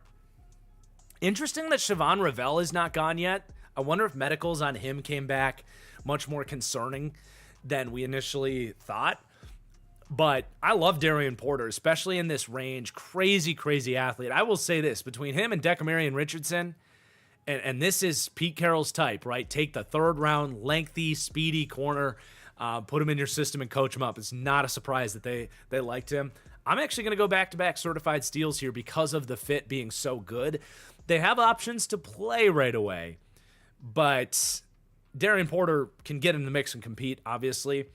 Speaker 1: Interesting that Siobhan Ravel is not gone yet. I wonder if medicals on him came back much more concerning than we initially thought. But I love Darian Porter, especially in this range. Crazy, crazy athlete. I will say this, between him and Decamarion Richardson, and this is Pete Carroll's type, right? Take the third round, lengthy, speedy corner, put him in your system and coach him up. It's not a surprise that they liked him. I'm actually going to go back-to-back certified steals here because of the fit being so good. They have options to play right away, but Darian Porter can get in the mix and compete, obviously.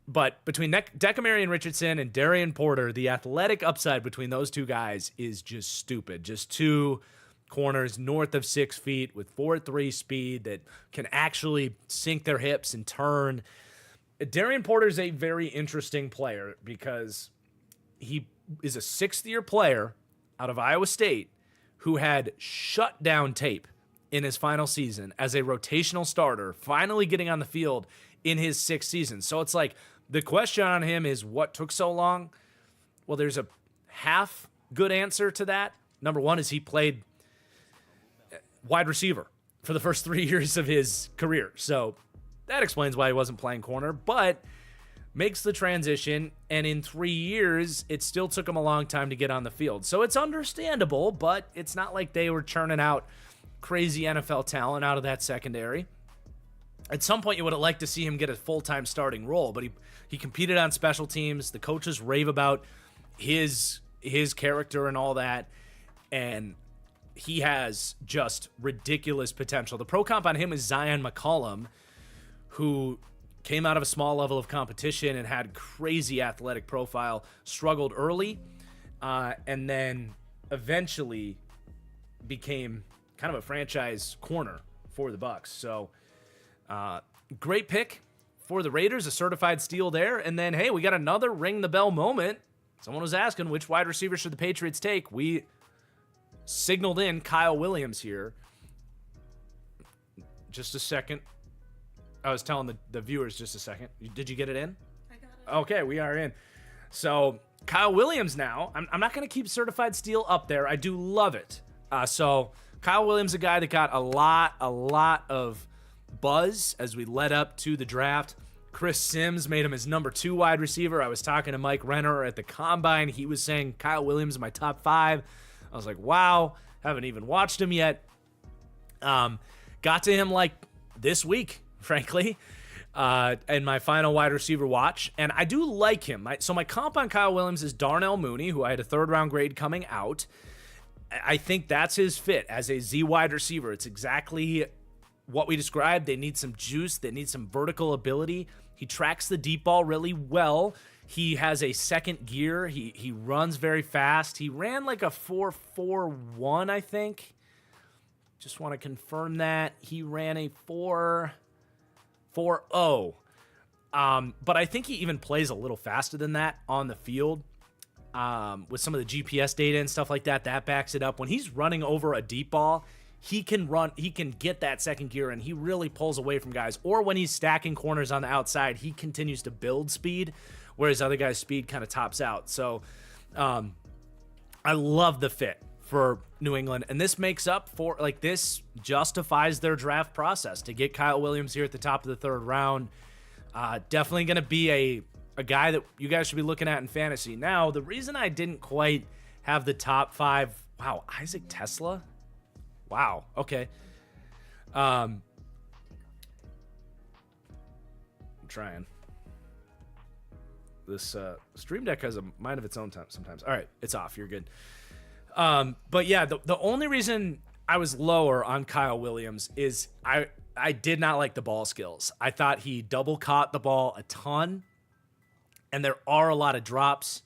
Speaker 1: But between Decamarion Richardson and Darian Porter, the athletic upside between those two guys is just stupid. Just two corners north of 6 feet with 4.3 speed that can actually sink their hips and turn. Darian Porter is a very interesting player because he is a sixth-year player out of Iowa State who had shutdown tape in his final season as a rotational starter, finally getting on the field in his sixth season. So it's like the question on him is what took so long? Well, there's a half good answer to that. Number one is he played wide receiver for the first 3 years of his career. So that explains why he wasn't playing corner, but makes the transition, and in 3 years, it still took him a long time to get on the field. So it's understandable, but it's not like they were churning out crazy NFL talent out of that secondary. At some point, you would have liked to see him get a full-time starting role, but he competed on special teams. The coaches rave about his character and all that, and he has just ridiculous potential. The pro comp on him is Zion McCollum, who came out of a small level of competition and had crazy athletic profile, struggled early, and then eventually became kind of a franchise corner for the Bucs. So great pick for the Raiders, a certified steal there. And then, hey, we got another ring the bell moment. Someone was asking which wide receiver should the Patriots take. We signaled in Kyle Williams here. Just a second. I was telling the viewers just a second. Did you get it in?
Speaker 2: I got it.
Speaker 1: Okay, we are in. So Kyle Williams now. I'm not going to keep certified steal up there. I do love it. So Kyle Williams, a guy that got a lot of buzz as we led up to the draft. Chris Sims made him his number 2 wide receiver. I was talking to Mike Renner at the Combine. He was saying Kyle Williams is my top 5. I was like, wow, haven't even watched him yet. Got to him like this week, frankly, in my final wide receiver watch. And I do like him. So my comp on Kyle Williams is Darnell Mooney, who I had a 3rd-round grade coming out. I think that's his fit as a Z wide receiver. It's exactly what we described. They need some juice. They need some vertical ability. He tracks the deep ball really well. He has a second gear. He runs very fast. He ran like a 4.41, I think. Just want to confirm that. He ran a 4.40. But I think he even plays a little faster than that on the field. With some of the GPS data and stuff like that, that backs it up. When he's running over a deep ball, he can get that second gear, and he really pulls away from guys. Or when he's stacking corners on the outside, he continues to build speed, whereas other guys' speed kind of tops out. So I love the fit for New England, and this makes up for, like, this justifies their draft process to get Kyle Williams here at the top of the 3rd round. Definitely going to be a guy that you guys should be looking at in fantasy. Now, the reason I didn't quite have the top 5, wow, Isaac Tesla? Wow, okay. I'm trying. This Stream Deck has a mind of its own sometimes. All right, it's off. You're good. But yeah, the only reason I was lower on Kyle Williams is I did not like the ball skills. I thought he double caught the ball a ton, and there are a lot of drops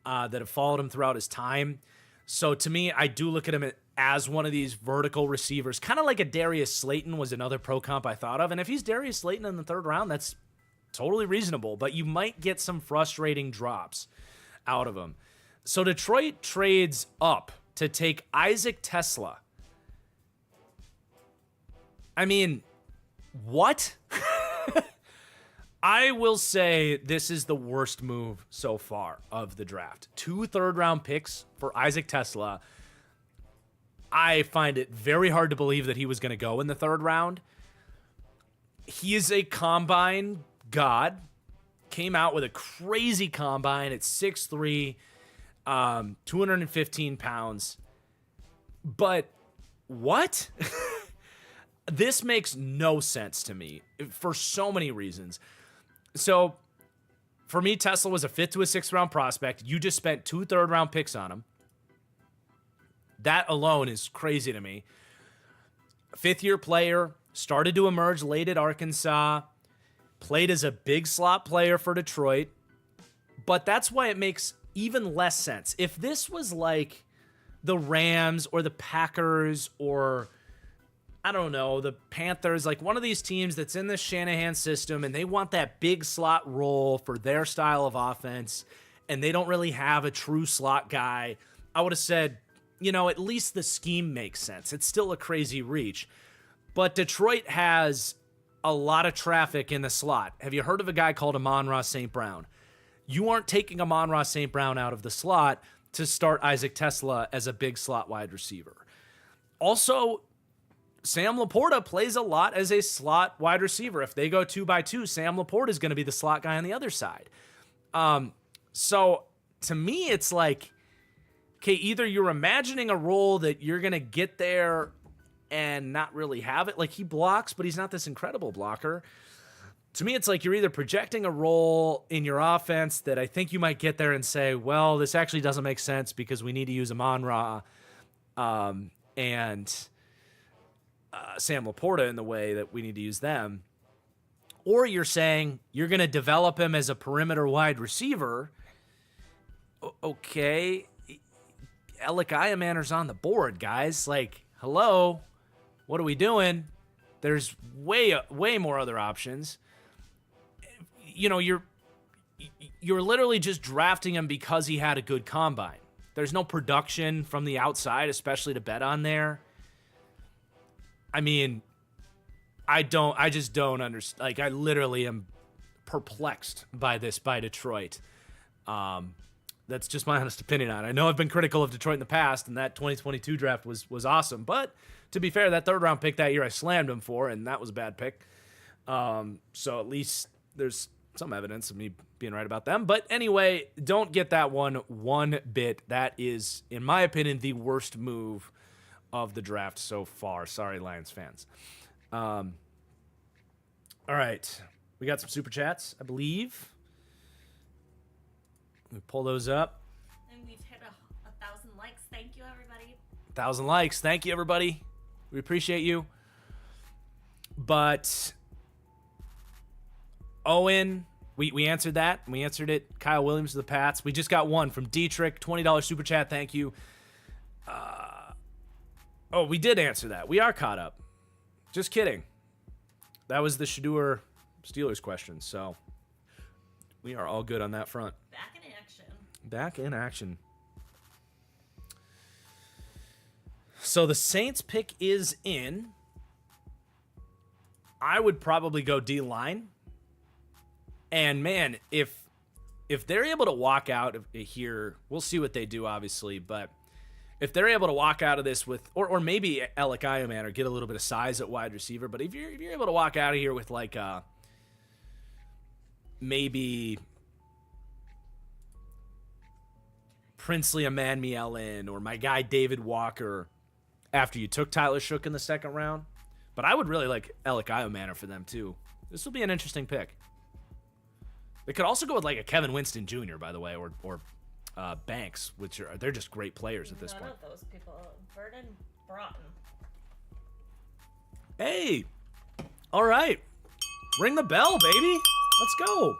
Speaker 1: that have followed him throughout his time. So to me, I do look at him as one of these vertical receivers, kind of like a Darius Slayton was another pro comp I thought of. And if he's Darius Slayton in the 3rd round, that's totally reasonable, but you might get some frustrating drops out of him. So Detroit trades up to take Isaac Tesla. I mean, what? I will say this is the worst move so far of the draft. 2 third-round picks for Isaac Tesla. I find it very hard to believe that he was going to go in the 3rd round. He is a combine god. Came out with a crazy combine at 6'3", 215 pounds. But what? This makes no sense to me for so many reasons. So, for me, Tesla was a 5th to a 6th round prospect. You just spent 2 third-round picks on him. That alone is crazy to me. 5th-year player, started to emerge late at Arkansas, played as a big slot player for Detroit. But that's why it makes even less sense. If this was like the Rams or the Packers or, I don't know, the Panthers, like one of these teams that's in the Shanahan system and they want that big slot role for their style of offense and they don't really have a true slot guy, I would have said, you know, at least the scheme makes sense. It's still a crazy reach. But Detroit has a lot of traffic in the slot. Have you heard of a guy called Amon-Ra St. Brown? You aren't taking Amon-Ra St. Brown out of the slot to start Isaac Tesla as a big slot wide receiver. Also, Sam Laporta plays a lot as a slot wide receiver. If they go 2x2, Sam Laporta is going to be the slot guy on the other side. So to me, it's like, okay, either you're imagining a role that you're going to get there and not really have it. Like, he blocks, but he's not this incredible blocker. To me, it's like you're either projecting a role in your offense that I think you might get there and say, well, this actually doesn't make sense because we need to use Amon-Ra and Sam Laporta in the way that we need to use them. Or you're saying you're going to develop him as a perimeter wide receiver. Okay. Alec Iamaner's on the board, guys. Like, hello, what are we doing? There's way more other options. You know, you're literally just drafting him because he had a good combine. There's no production from the outside, especially to bet on there. I mean, I just don't understand. Like, I literally am perplexed by this by Detroit. That's just my honest opinion on it. I know I've been critical of Detroit in the past, and that 2022 draft was awesome. But to be fair, that 3rd round pick that year I slammed him for, and that was a bad pick. So at least there's some evidence of me being right about them. But anyway, don't get that one bit. That is, in my opinion, the worst move of the draft so far. Sorry, Lions fans. All right. We got some super chats, I believe. Let me pull those up.
Speaker 2: And we've hit 1,000 likes. Thank you, everybody.
Speaker 1: 1,000 likes. Thank you, everybody. We appreciate you. But Owen, we answered that. We answered it. Kyle Williams of the Pats. We just got one from Dietrich. $20 super chat. Thank you. We did answer that. We are caught up. Just kidding. That was the Shador Steelers question. So we are all good on that front. Back in action. So the Saints pick is in. I would probably go D-line. And man, if they're able to walk out of here, we'll see what they do, obviously. But if they're able to walk out of this with, or maybe Alec Iamaner get a little bit of size at wide receiver. But if you're able to walk out of here with like maybe Princely Emmanuel or my guy David Walker after you took Tyler Shook in the 2nd round. But I would really like Alec Iamaner for them too. This will be an interesting pick. They could also go with like a Kevin Winston Jr., by the way, or Banks, which they're just great players at this point.
Speaker 2: None of those people. Vernon Broughton.
Speaker 1: Hey, all right. Ring the bell, baby. Let's go.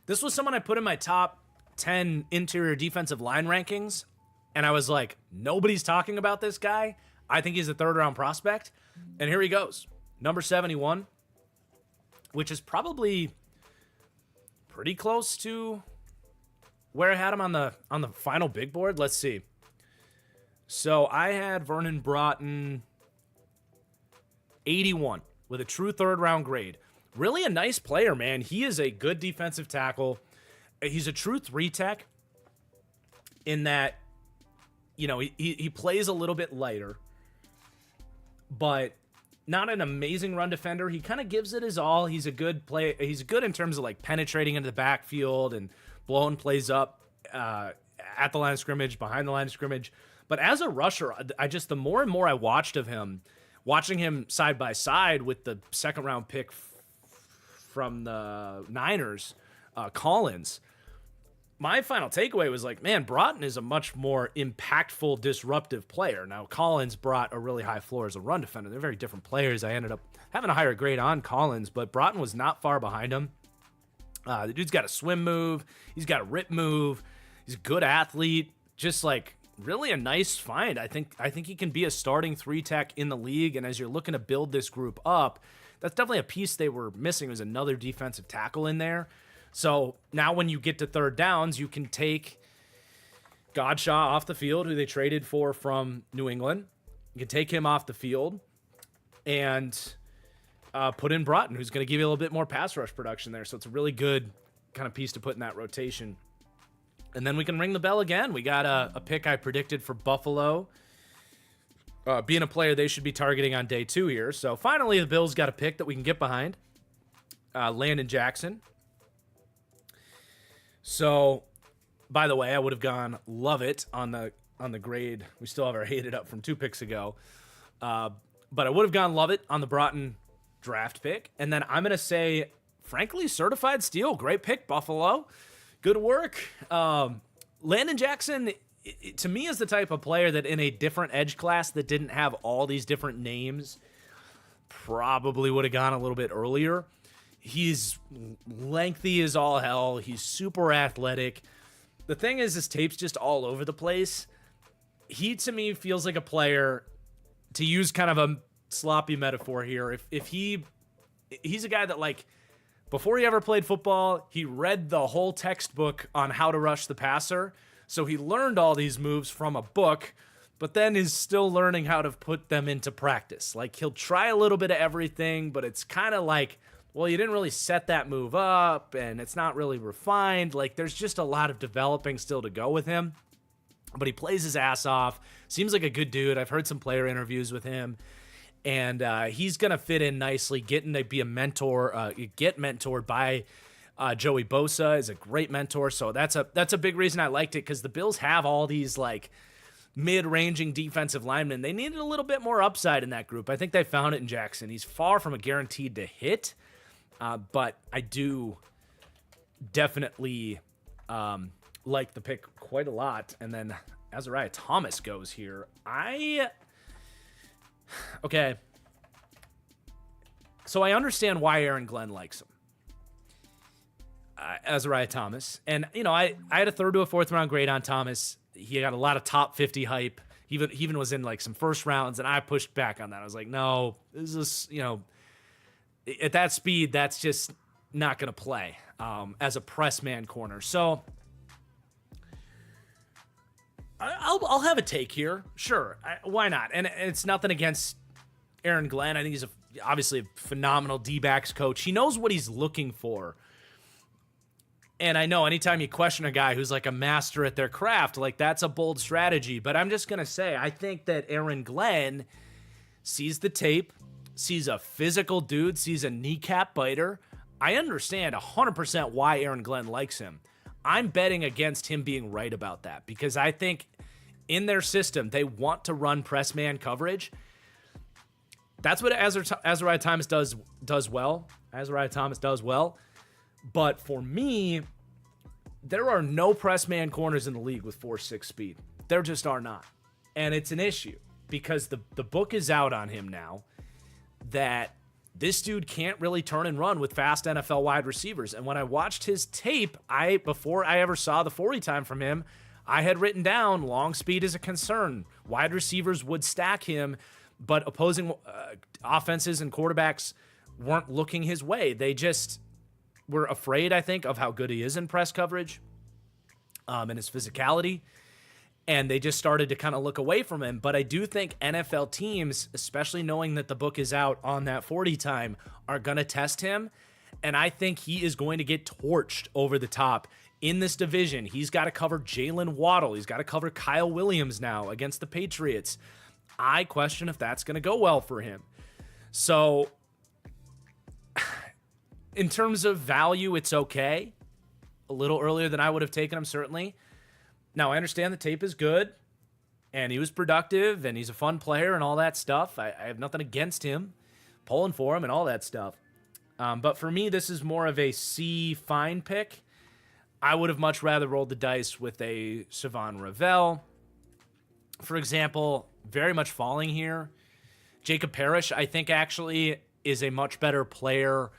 Speaker 1: This was someone I put in my top 10 interior defensive line rankings, and I was like, nobody's talking about this guy. I think he's a 3rd round prospect, and here he goes. Number 71, which is probably pretty close to where I had him on the final big board. Let's see. So I had Vernon Broughton 81 with a true third-round grade. Really a nice player, man. He is a good defensive tackle. He's a true three-tech in that, you know, he plays a little bit lighter, but not an amazing run defender. He kind of gives it his all. He's a good play. He's good in terms of like penetrating into the backfield and blowing plays up at the line of scrimmage, behind the line of scrimmage. But as a rusher, the more and more I watched of him, watching him side by side with the second round pick from the Niners, Collins, my final takeaway was like, man, Broughton is a much more impactful, disruptive player. Now, Collins brought a really high floor as a run defender. They're very different players. I ended up having a higher grade on Collins, but Broughton was not far behind him. The dude's got a swim move. He's got a rip move. He's a good athlete. Just like really a nice find. I think he can be a starting three-tech in the league, and as you're looking to build this group up, that's definitely a piece they were missing, was another defensive tackle in there. So now when you get to third downs, you can take Godshaw off the field, who they traded for from New England. You can take him off the field and put in Broughton, who's going to give you a little bit more pass rush production there. So it's a really good kind of piece to put in that rotation. And then we can ring the bell again. We got a pick I predicted for Buffalo, being a player they should be targeting on day 2 here. So finally, the Bills got a pick that we can get behind. Landon Jackson. So, by the way, I would have gone love it on the grade. We still have our hated up from 2 picks ago. But I would have gone love it on the Broughton draft pick. And then I'm going to say, frankly, certified steal. Great pick, Buffalo. Good work. Landon Jackson, to me, is the type of player that in a different edge class that didn't have all these different names, probably would have gone a little bit earlier. He's lengthy as all hell. He's super athletic. The thing is, his tape's just all over the place. He, to me, feels like a player, to use kind of a sloppy metaphor here, if he's a guy that, like, before he ever played football, he read the whole textbook on how to rush the passer. So he learned all these moves from a book, but then is still learning how to put them into practice. Like, he'll try a little bit of everything, but it's kind of like, well, you didn't really set that move up, and it's not really refined. Like, there's just a lot of developing still to go with him. But he plays his ass off. Seems like a good dude. I've heard some player interviews with him. And he's going to fit in nicely, getting to be a mentor, get mentored by Joey Bosa is a great mentor. So that's a big reason I liked it, because the Bills have all these, like, mid-ranging defensive linemen. They needed a little bit more upside in that group. I think they found it in Jackson. He's far from a guaranteed to hit. But I do definitely like the pick quite a lot. And then Azariah Thomas goes here. Okay. So I understand why Aaron Glenn likes him. Azariah Thomas. And, you know, I had a 3rd to a 4th round grade on Thomas. He got a lot of top 50 hype. He even was in, like, some first rounds, and I pushed back on that. I was like, no, this is, you know, at that speed, that's just not going to play as a press man corner. So I'll have a take here. Sure. Why not? And it's nothing against Aaron Glenn. I think he's obviously a phenomenal D-backs coach. He knows what he's looking for. And I know anytime you question a guy who's like a master at their craft, like, that's a bold strategy. But I'm just going to say, I think that Aaron Glenn sees the tape, sees a physical dude, sees a kneecap biter. I understand 100% why Aaron Glenn likes him. I'm betting against him being right about that, because I think in their system, they want to run press man coverage. That's what Azariah Thomas does well. Azariah Thomas does well. But for me, there are no press man corners in the league with 4.6 speed. There just are not. And it's an issue, because the book is out on him now that this dude can't really turn and run with fast NFL wide receivers. And when I watched his tape, before I ever saw the 40 time from him, I had written down long speed is a concern. Wide receivers would stack him, but opposing offenses and quarterbacks weren't looking his way. They just were afraid, I think, of how good he is in press coverage and his physicality. and they just started to kind of look away from him. But I do think NFL teams, especially knowing that the book is out on that 40 time, are going to test him. And I think he is going to get torched over the top in this division. He's got to cover Jalen Waddle. He's got to cover Kyle Williams now against the Patriots. I question if that's going to go well for him. So in terms of value, it's okay. A little earlier than I would have taken him, certainly. Now, I understand the tape is good, and he was productive, and he's a fun player and all that stuff. I have nothing against him, pulling for him and all that stuff. But for me, this is more of a C fine pick. I would have much rather rolled the dice with a Savon Ravel. For example, very much falling here. Jacob Parrish, I think, actually is a much better player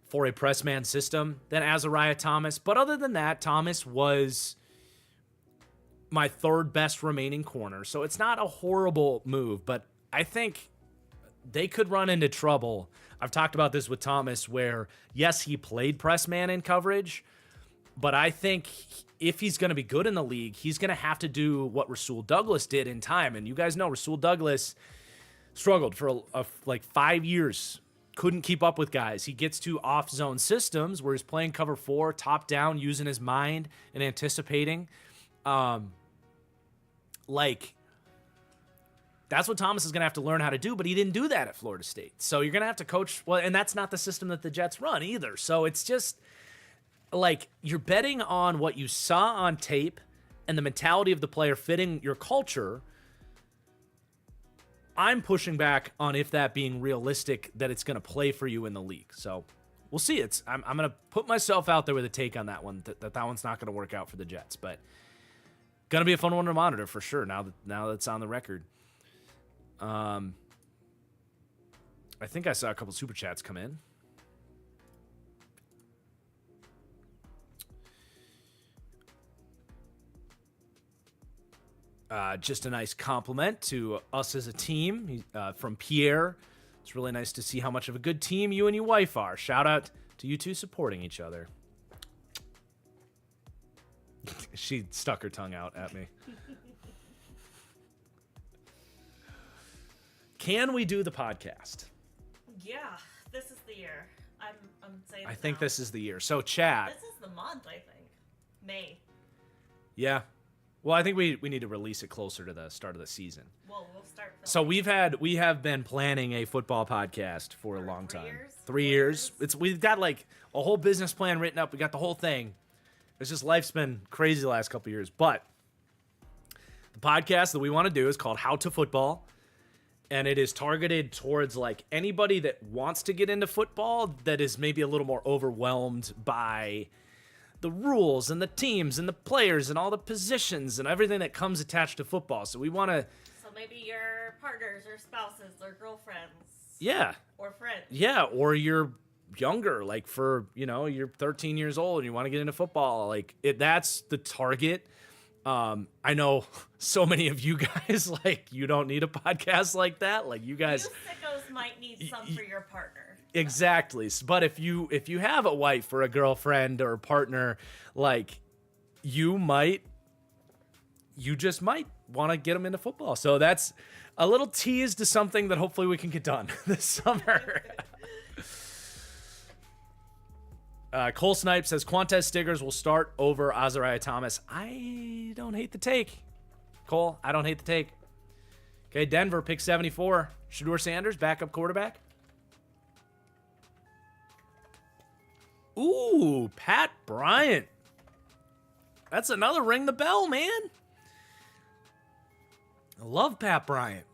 Speaker 1: for a press man system than Azariah Thomas. But other than that, Thomas was my third best remaining corner. So it's not a horrible move, but I think they could run into trouble. I've talked about this with Thomas where, yes, he played press man in coverage, but I think if he's going to be good in the league, he's going to have to do what Rasul Douglas did in time. And you guys know Rasul Douglas struggled for like 5 years, couldn't keep up with guys. He gets to off-zone systems where he's playing cover 4, top down, using his mind and anticipating. That's what Thomas is going to have to learn how to do, but he didn't do that at Florida State. So you're going to have to coach, well, and that's not the system that the Jets run either. So it's just like you're betting on what you saw on tape and the mentality of the player fitting your culture. I'm pushing back on if that being realistic, that it's going to play for you in the league. So we'll see. I'm going to put myself out there with a take on that one, that one's not going to work out for the Jets, but going to be a fun one to monitor for sure now that it's on the record. I think I saw a couple super chats come in. Just a nice compliment to us as a team from Pierre. It's really nice to see how much of a good team you and your wife are. Shout out to you two supporting each other. She stuck her tongue out at me. Can we do the podcast?
Speaker 2: Yeah, this is the year. I'm saying.
Speaker 1: I think this is the year. So, chat.
Speaker 2: This is the month. I think May.
Speaker 1: Yeah. Well, I think we need to release it closer to the start of the season.
Speaker 2: Well, we'll start.
Speaker 1: So we have been planning a football podcast for a long time.
Speaker 2: 3 years.
Speaker 1: 3 years. We've got like a whole business plan written up. We got the whole thing. It's just life's been crazy the last couple of years. But the podcast that we want to do is called How to Football. And it is targeted towards like anybody that wants to get into football that is maybe a little more overwhelmed by the rules and the teams and the players and all the positions and everything that comes attached to football. So we want to...
Speaker 2: So maybe your partners or spouses or girlfriends.
Speaker 1: Yeah.
Speaker 2: Or friends.
Speaker 1: Yeah, or you're younger, like you're 13 years old and you want to get into football. Like that's the target. I know so many of you guys, like, you don't need a podcast like that. Like, you guys...
Speaker 2: You sickos might need some for your partner.
Speaker 1: Exactly. But if you have a wife or a girlfriend or a partner, like, you just might want to get them into football. So that's a little tease to something that hopefully we can get done this summer. Cole Snipe says Quantez Stiggers will start over Azariah Thomas. I don't hate the take. Cole, I don't hate the take. Okay, Denver, pick 74. Shedeur Sanders, backup quarterback. Ooh, Pat Bryant. That's another ring the bell, man. I love Pat Bryant.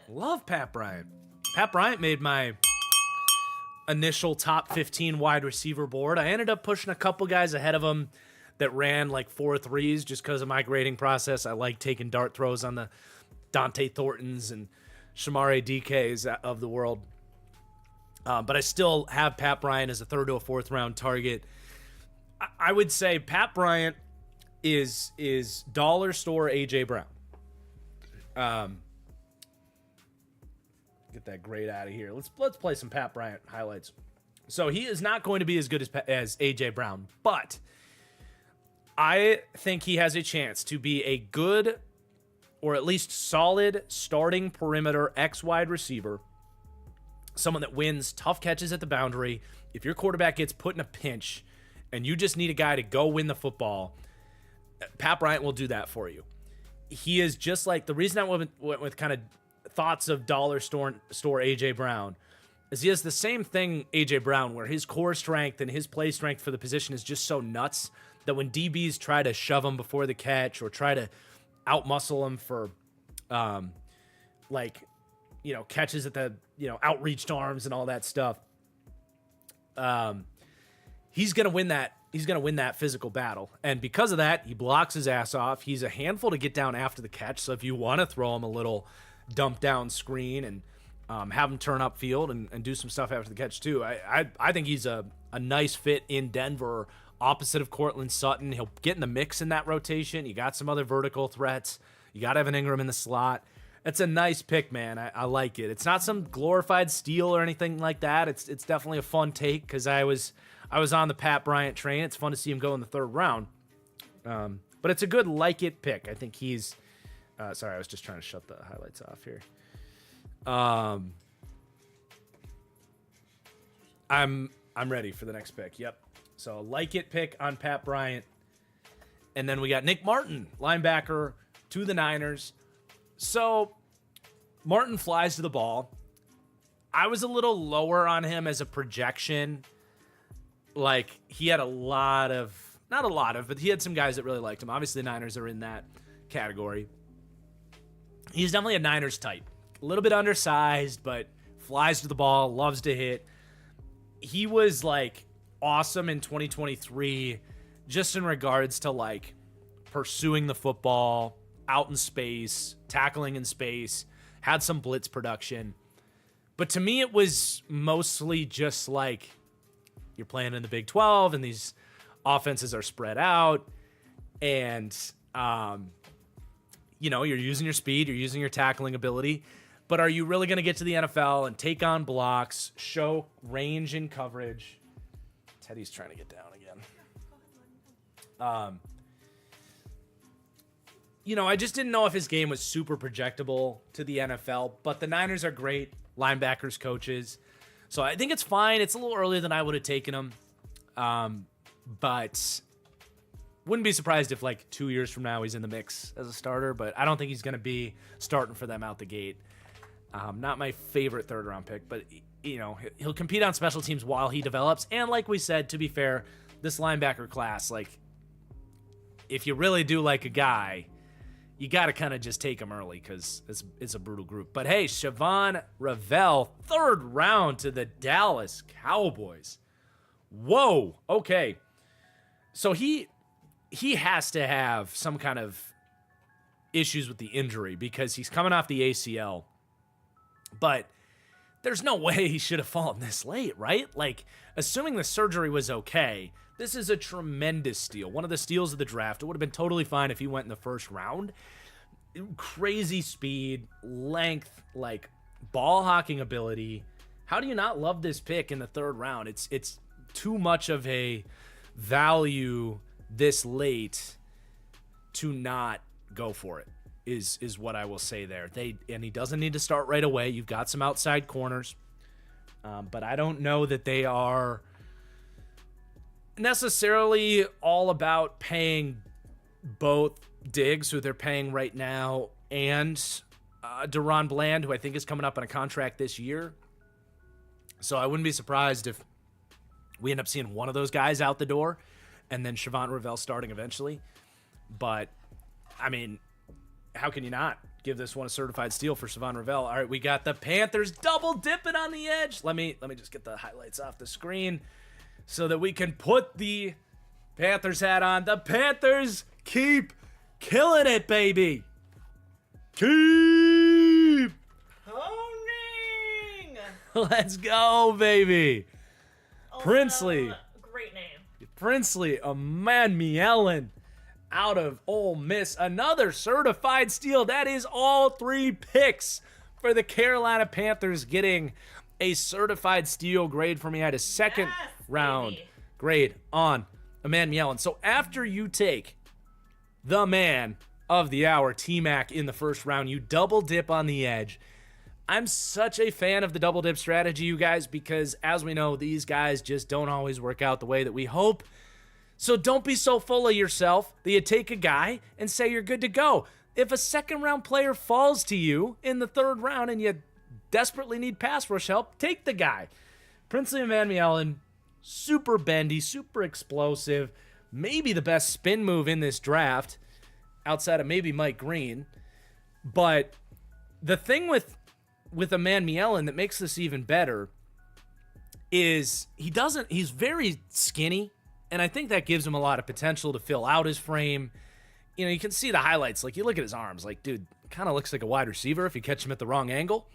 Speaker 1: Love Pat Bryant. Pat Bryant made my initial top 15 wide receiver board. I ended up pushing a couple guys ahead of him that ran like 4.3s just because of my grading process. I like taking dart throws on the Dante Thorntons and Shamari DKs of the world. But I still have Pat Bryant as a third to a fourth round target. I would say Pat Bryant is dollar store AJ Brown. Get that grade out of here. Let's play some Pat Bryant highlights. So he is not going to be as good as AJ Brown, but I think he has a chance to be a good or at least solid starting perimeter X wide receiver. Someone that wins tough catches at the boundary. If your quarterback gets put in a pinch and you just need a guy to go win the football, Pat Bryant will do that for you. He is just like, the reason I went with kind of thoughts of dollar store A.J. Brown is he has the same thing A.J. Brown, where his core strength and his play strength for the position is just so nuts that when DBs try to shove him before the catch or try to outmuscle him for, catches at the, outreached arms and all that stuff, he's going to win that. He's going to win that physical battle. And because of that, he blocks his ass off. He's a handful to get down after the catch. So if you want to throw him a little dump down screen and have him turn up field and do some stuff after the catch too, I think he's a nice fit in Denver, opposite of Cortland Sutton. He'll get in the mix in that rotation. You got some other vertical threats. You got Evan Ingram in the slot. It's a nice pick, man. I like it. It's not some glorified steal or anything like that. It's definitely a fun take because I was on the Pat Bryant train. It's fun to see him go in the third round. But it's a good like it pick. I think he's sorry, I was just trying to shut the highlights off here. I'm ready for the next pick. Yep. So like it pick on Pat Bryant. And then we got Nick Martin, linebacker to the Niners. So Martin flies to the ball. I was a little lower on him as a projection. Like, he had but he had some guys that really liked him. Obviously, the Niners are in that category. He's definitely a Niners type. A little bit undersized, but flies to the ball, loves to hit. He was, awesome in 2023 just in regards to, pursuing the football, out in space, tackling in space, had some blitz production. But to me, it was mostly just you're playing in the Big 12 and these offenses are spread out and, you're using your speed, you're using your tackling ability, but are you really going to get to the NFL and take on blocks, show range in coverage? Teddy's trying to get down again. I just didn't know if his game was super projectable to the NFL, but the Niners are great linebackers coaches. So I think it's fine. It's a little earlier than I would have taken him. But wouldn't be surprised if 2 years from now he's in the mix as a starter, but I don't think he's going to be starting for them out the gate. Not my favorite third round pick, but he'll compete on special teams while he develops. And like we said, to be fair, this linebacker class, if you really do like a guy, you got to kind of just take him early because it's a brutal group. But hey, Siobhan Ravel, third round to the Dallas Cowboys. Whoa. Okay. So he has to have some kind of issues with the injury because he's coming off the ACL. But there's no way he should have fallen this late, right? Assuming the surgery was okay, this is a tremendous steal. One of the steals of the draft. It would have been totally fine if he went in the first round. Crazy speed, length, ball hawking ability. How do you not love this pick in the third round? It's too much of a value this late to not go for it. Is what I will say there. And he doesn't need to start right away. You've got some outside corners, but I don't know that they are necessarily all about paying both Diggs, who they're paying right now, and Deron Bland, who I think is coming up on a contract this year. So I wouldn't be surprised if we end up seeing one of those guys out the door and then Siobhan Ravel starting eventually. But, I mean, how can you not give this one a certified steal for Siobhan Ravel? All right, we got the Panthers double dipping on the edge. Let me just get the highlights off the screen so that we can put the Panthers hat on. The Panthers keep killing it, baby. Keep
Speaker 2: honing.
Speaker 1: Let's go, baby.
Speaker 2: Also,
Speaker 1: Princely.
Speaker 2: Great name.
Speaker 1: Princely Emmanuelin out of Ole Miss. Another certified steal. That is all three picks for the Carolina Panthers getting a certified steal grade for me. I had a second round grade on Emmanuel. And so after you take the man of the hour, T-Mac, in the first round, you double dip on the edge. I'm such a fan of the double dip strategy, you guys, because as we know, these guys just don't always work out the way that we hope. So don't be so full of yourself that you take a guy and say you're good to go. If a second-round player falls to you in the third round and you desperately need pass rush help, take the guy. Princely Emmanuel, super bendy, super explosive, maybe the best spin move in this draft, outside of maybe Mike Green. But the thing with Emmanuel that makes this even better is he's very skinny, and I think that gives him a lot of potential to fill out his frame. You know, you can see the highlights. Like, you look at his arms, like, dude, kind of looks like a wide receiver if you catch him at the wrong angle.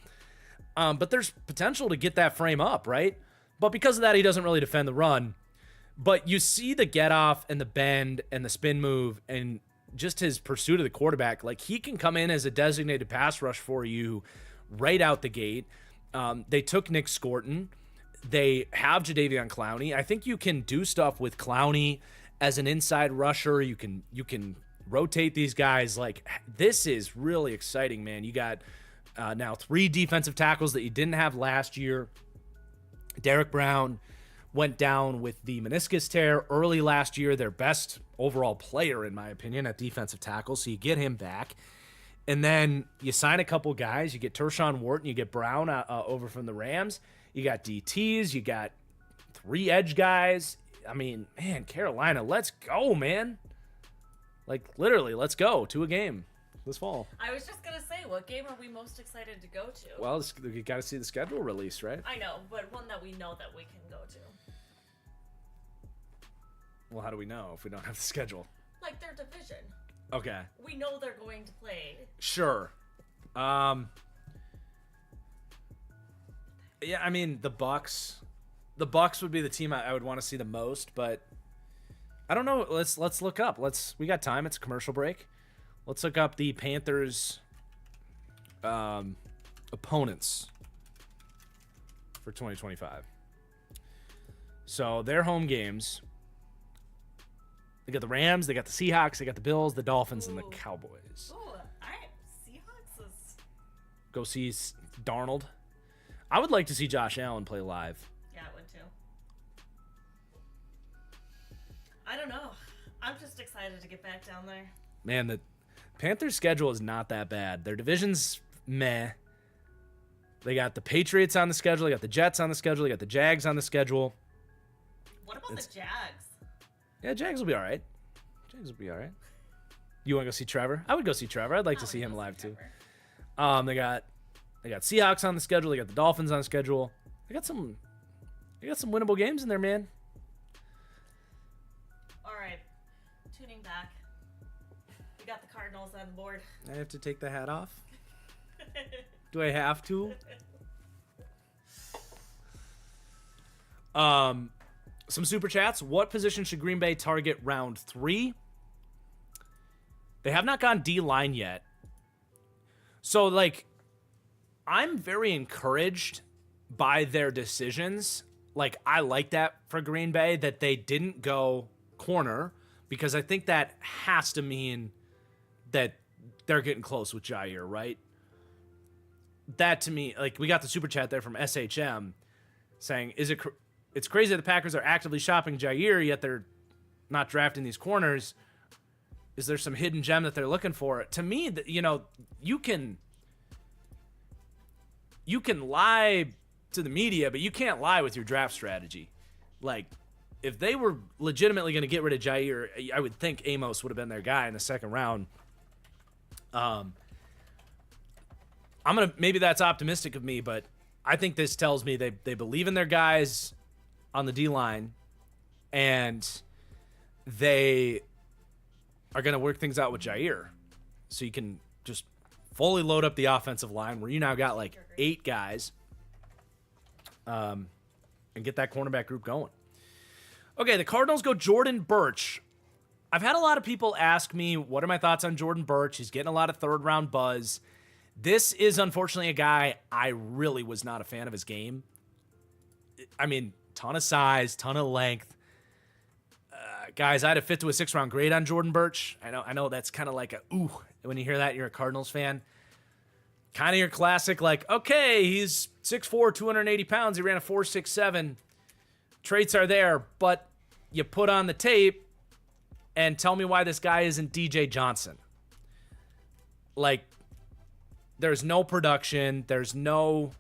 Speaker 1: But there's potential to get that frame up, right? But because of that, he doesn't really defend the run. But you see the get off and the bend and the spin move and just his pursuit of the quarterback. Like, he can come in as a designated pass rush for you right out the gate. They took Nick Scorton. They have Jadeveon Clowney. I think you can do stuff with Clowney as an inside rusher. You can rotate these guys. Like, this is really exciting, man. You got now 3 defensive tackles that you didn't have last year. Derek Brown went down with the meniscus tear early last year, their best overall player, in my opinion, at defensive tackle. So you get him back. And then you sign a couple guys. You get Tershawn Wharton. You get Brown over from the Rams. You got DTs. You got 3 edge guys. I mean, man, Carolina, let's go, man. Like, literally, let's go to a game this fall.
Speaker 2: I was just going to say, what game are we most excited to go to?
Speaker 1: Well, you got to see the schedule release, right?
Speaker 2: I know, but one that we know that we can go to.
Speaker 1: Well, how do we know if we don't have the schedule?
Speaker 2: Like, their division.
Speaker 1: Okay.
Speaker 2: We know they're going to play.
Speaker 1: Sure. Yeah, I mean, the Bucks. The Bucks would be the team I would want to see the most, but I don't know. Let's look up. We got time. It's a commercial break. Let's look up the Panthers opponents for 2025. So their home games. They got the Rams, they got the Seahawks, they got the Bills, the Dolphins, and the Cowboys.
Speaker 2: Ooh, all right. Seahawks is...
Speaker 1: Go see Darnold. I would like to see Josh Allen play live.
Speaker 2: Yeah, I would too. I don't know. I'm just excited to get back down there.
Speaker 1: Man, the Panthers' schedule is not that bad. Their division's meh. They got the Patriots on the schedule, they got the Jets on the schedule, they got the Jags on the schedule.
Speaker 2: What about the Jags?
Speaker 1: Yeah, Jags will be all right. You want to go see Trevor? I would go see Trevor. I'd like to see him live too. They got Seahawks on the schedule. They got the Dolphins on the schedule. They got some winnable games in there, man.
Speaker 2: All right, tuning back. We got the Cardinals on the board.
Speaker 1: I have to take the hat off. Do I have to? Some super chats. What position should Green Bay target round 3? They have not gone D-line yet. So, like, I'm very encouraged by their decisions. Like, I like that for Green Bay, that they didn't go corner, because I think that has to mean that they're getting close with Jair, right? That, to me, like, we got the super chat there from SHM saying, it's crazy that the Packers are actively shopping Jair, yet they're not drafting these corners. Is there some hidden gem that they're looking for? To me, you know, you can lie to the media, but you can't lie with your draft strategy. Like, if they were legitimately going to get rid of Jair, I would think Amos would have been their guy in the second round. Maybe that's optimistic of me, but I think this tells me they believe in their guys on the D-line, and they are going to work things out with Jair. So you can just fully load up the offensive line, where you now got like 8 guys, and get that cornerback group going. Okay, the Cardinals go Jordan Burch. I've had a lot of people ask me, what are my thoughts on Jordan Burch? He's getting a lot of third-round buzz. This is unfortunately a guy I really was not a fan of his game. I mean, ton of size, ton of length. Guys, I had a 5th to a 6th round grade on Jordan Burch. I know that's kind of like a ooh when you hear that. You're a Cardinals fan. Kind of your classic, like, okay, he's 6'4", 280 pounds. He ran a 4.67. Traits are there, but you put on the tape and tell me why this guy isn't DJ Johnson. Like, there's no production. There's no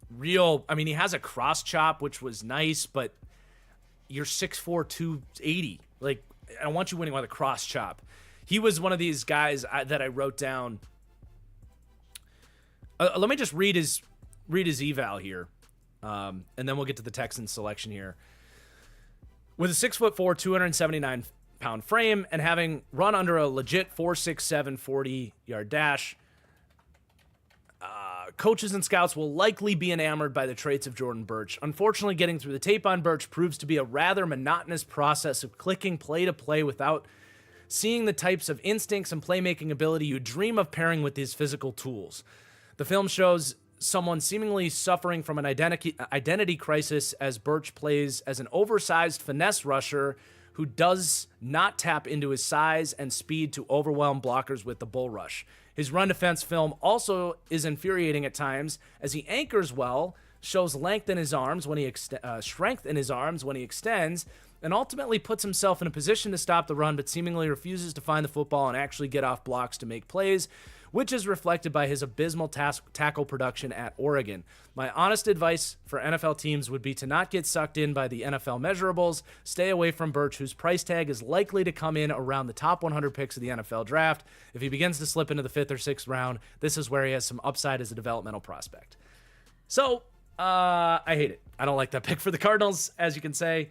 Speaker 1: real. I mean, he has a cross chop, which was nice, but you're 6'4", 280. Like, I don't want you winning with a cross chop. He was one of these guys that I wrote down. Let me just read his eval here, and then we'll get to the Texans selection here. With a 6'4", 279-pound frame and having run under a legit 4.67 40-yard dash, coaches and scouts will likely be enamored by the traits of Jordan Burch. Unfortunately, getting through the tape on Burch proves to be a rather monotonous process of clicking play to play without seeing the types of instincts and playmaking ability you dream of pairing with these physical tools. The film shows someone seemingly suffering from an identity crisis as Burch plays as an oversized finesse rusher who does not tap into his size and speed to overwhelm blockers with the bull rush. His run defense film also is infuriating at times as he anchors well, shows length in his arms when he strength in his arms when he extends, and ultimately puts himself in a position to stop the run but seemingly refuses to find the football and actually get off blocks to make plays, which is reflected by his abysmal tackle production at Oregon. My honest advice for NFL teams would be to not get sucked in by the NFL measurables. Stay away from Burch, whose price tag is likely to come in around the top 100 picks of the NFL draft. If he begins to slip into the 5th or 6th round, this is where he has some upside as a developmental prospect. So, I hate it. I don't like that pick for the Cardinals, as you can say.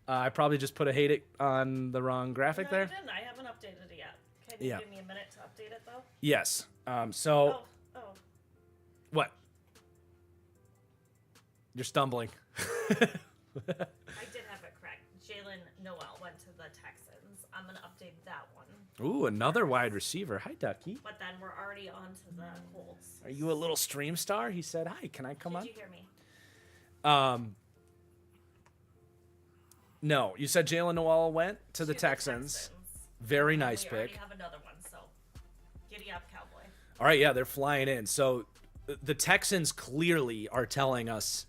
Speaker 1: I probably just put a hate it on the wrong graphic there.
Speaker 2: I didn't. I haven't updated it yet. Can you give me a minute to update it, though?
Speaker 1: Yes.
Speaker 2: Oh.
Speaker 1: What? You're stumbling.
Speaker 2: I did have it correct. Jalen Noel went to the Texans. I'm going to update that one.
Speaker 1: Ooh, another wide receiver. Hi, Ducky.
Speaker 2: But then we're already on to the Colts.
Speaker 1: Are you a little stream star? He said, hi, can I come on?
Speaker 2: Did you hear me?
Speaker 1: No. You said Jalen Noel went to the Texans. Very nice pick. We
Speaker 2: already have another one, so giddy up, Cowboy.
Speaker 1: All right, yeah, they're flying in. So the Texans clearly are telling us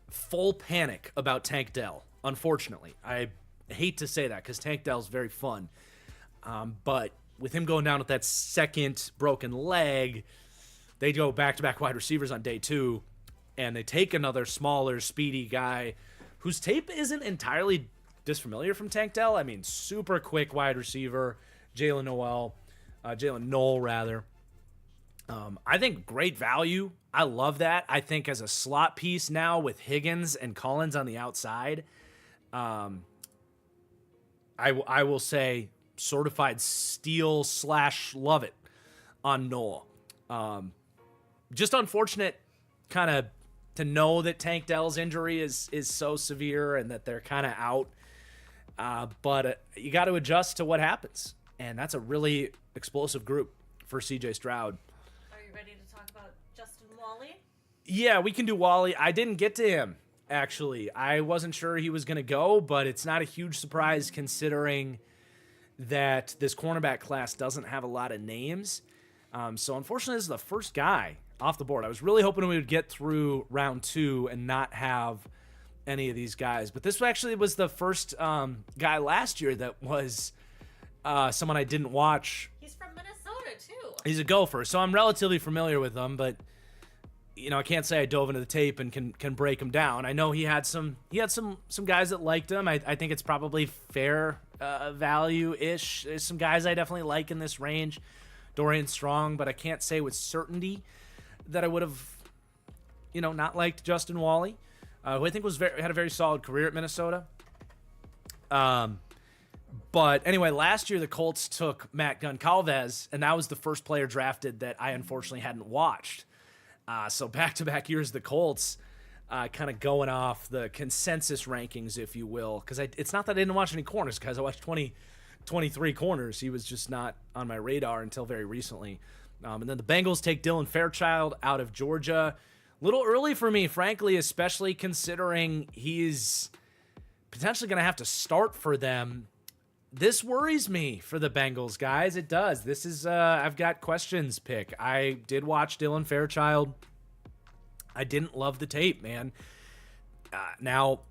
Speaker 1: full panic about Tank Dell, unfortunately. I hate to say that because Tank Dell's very fun. But with him going down with that second broken leg, they go back-to-back wide receivers on day 2, and they take another smaller, speedy guy whose tape isn't entirely disfamiliar from Tank Dell. I mean, super quick wide receiver, Jalen Noel. I think great value. I love that. I think as a slot piece now with Higgins and Collins on the outside, I will say certified steal / love it on Noel. Just unfortunate kind of to know that Tank Dell's injury is so severe and that they're kind of out. But you got to adjust to what happens. And that's a really explosive group for CJ Stroud.
Speaker 2: Are you ready to talk about Justin Wally?
Speaker 1: Yeah, we can do Wally. I didn't get to him, actually. I wasn't sure he was going to go, but it's not a huge surprise considering that this cornerback class doesn't have a lot of names. So unfortunately, this is the first guy off the board. I was really hoping we would get through round 2 and not have any of these guys. But this actually was the first guy last year that was someone I didn't watch.
Speaker 2: He's from Minnesota, too.
Speaker 1: He's a gopher, so I'm relatively familiar with him, but I can't say I dove into the tape and can break him down. I know he had some guys that liked him. I think it's probably fair value-ish. There's some guys I definitely like in this range. Dorian Strong, but I can't say with certainty that I would have, not liked Justin Wally, who I think had a very solid career at Minnesota. But anyway, last year the Colts took Matt Goncalves, and that was the first player drafted that I unfortunately hadn't watched. So back-to-back years, the Colts kind of going off the consensus rankings, if you will, because it's not that I didn't watch any corners, guys. I watched 23 corners. He was just not on my radar until very recently. And then the Bengals take Dylan Fairchild out of Georgia. A little early for me, frankly, especially considering he's potentially going to have to start for them. This worries me for the Bengals, guys. It does. This is, I've got questions pick. I did watch Dylan Fairchild. I didn't love the tape, man. Now,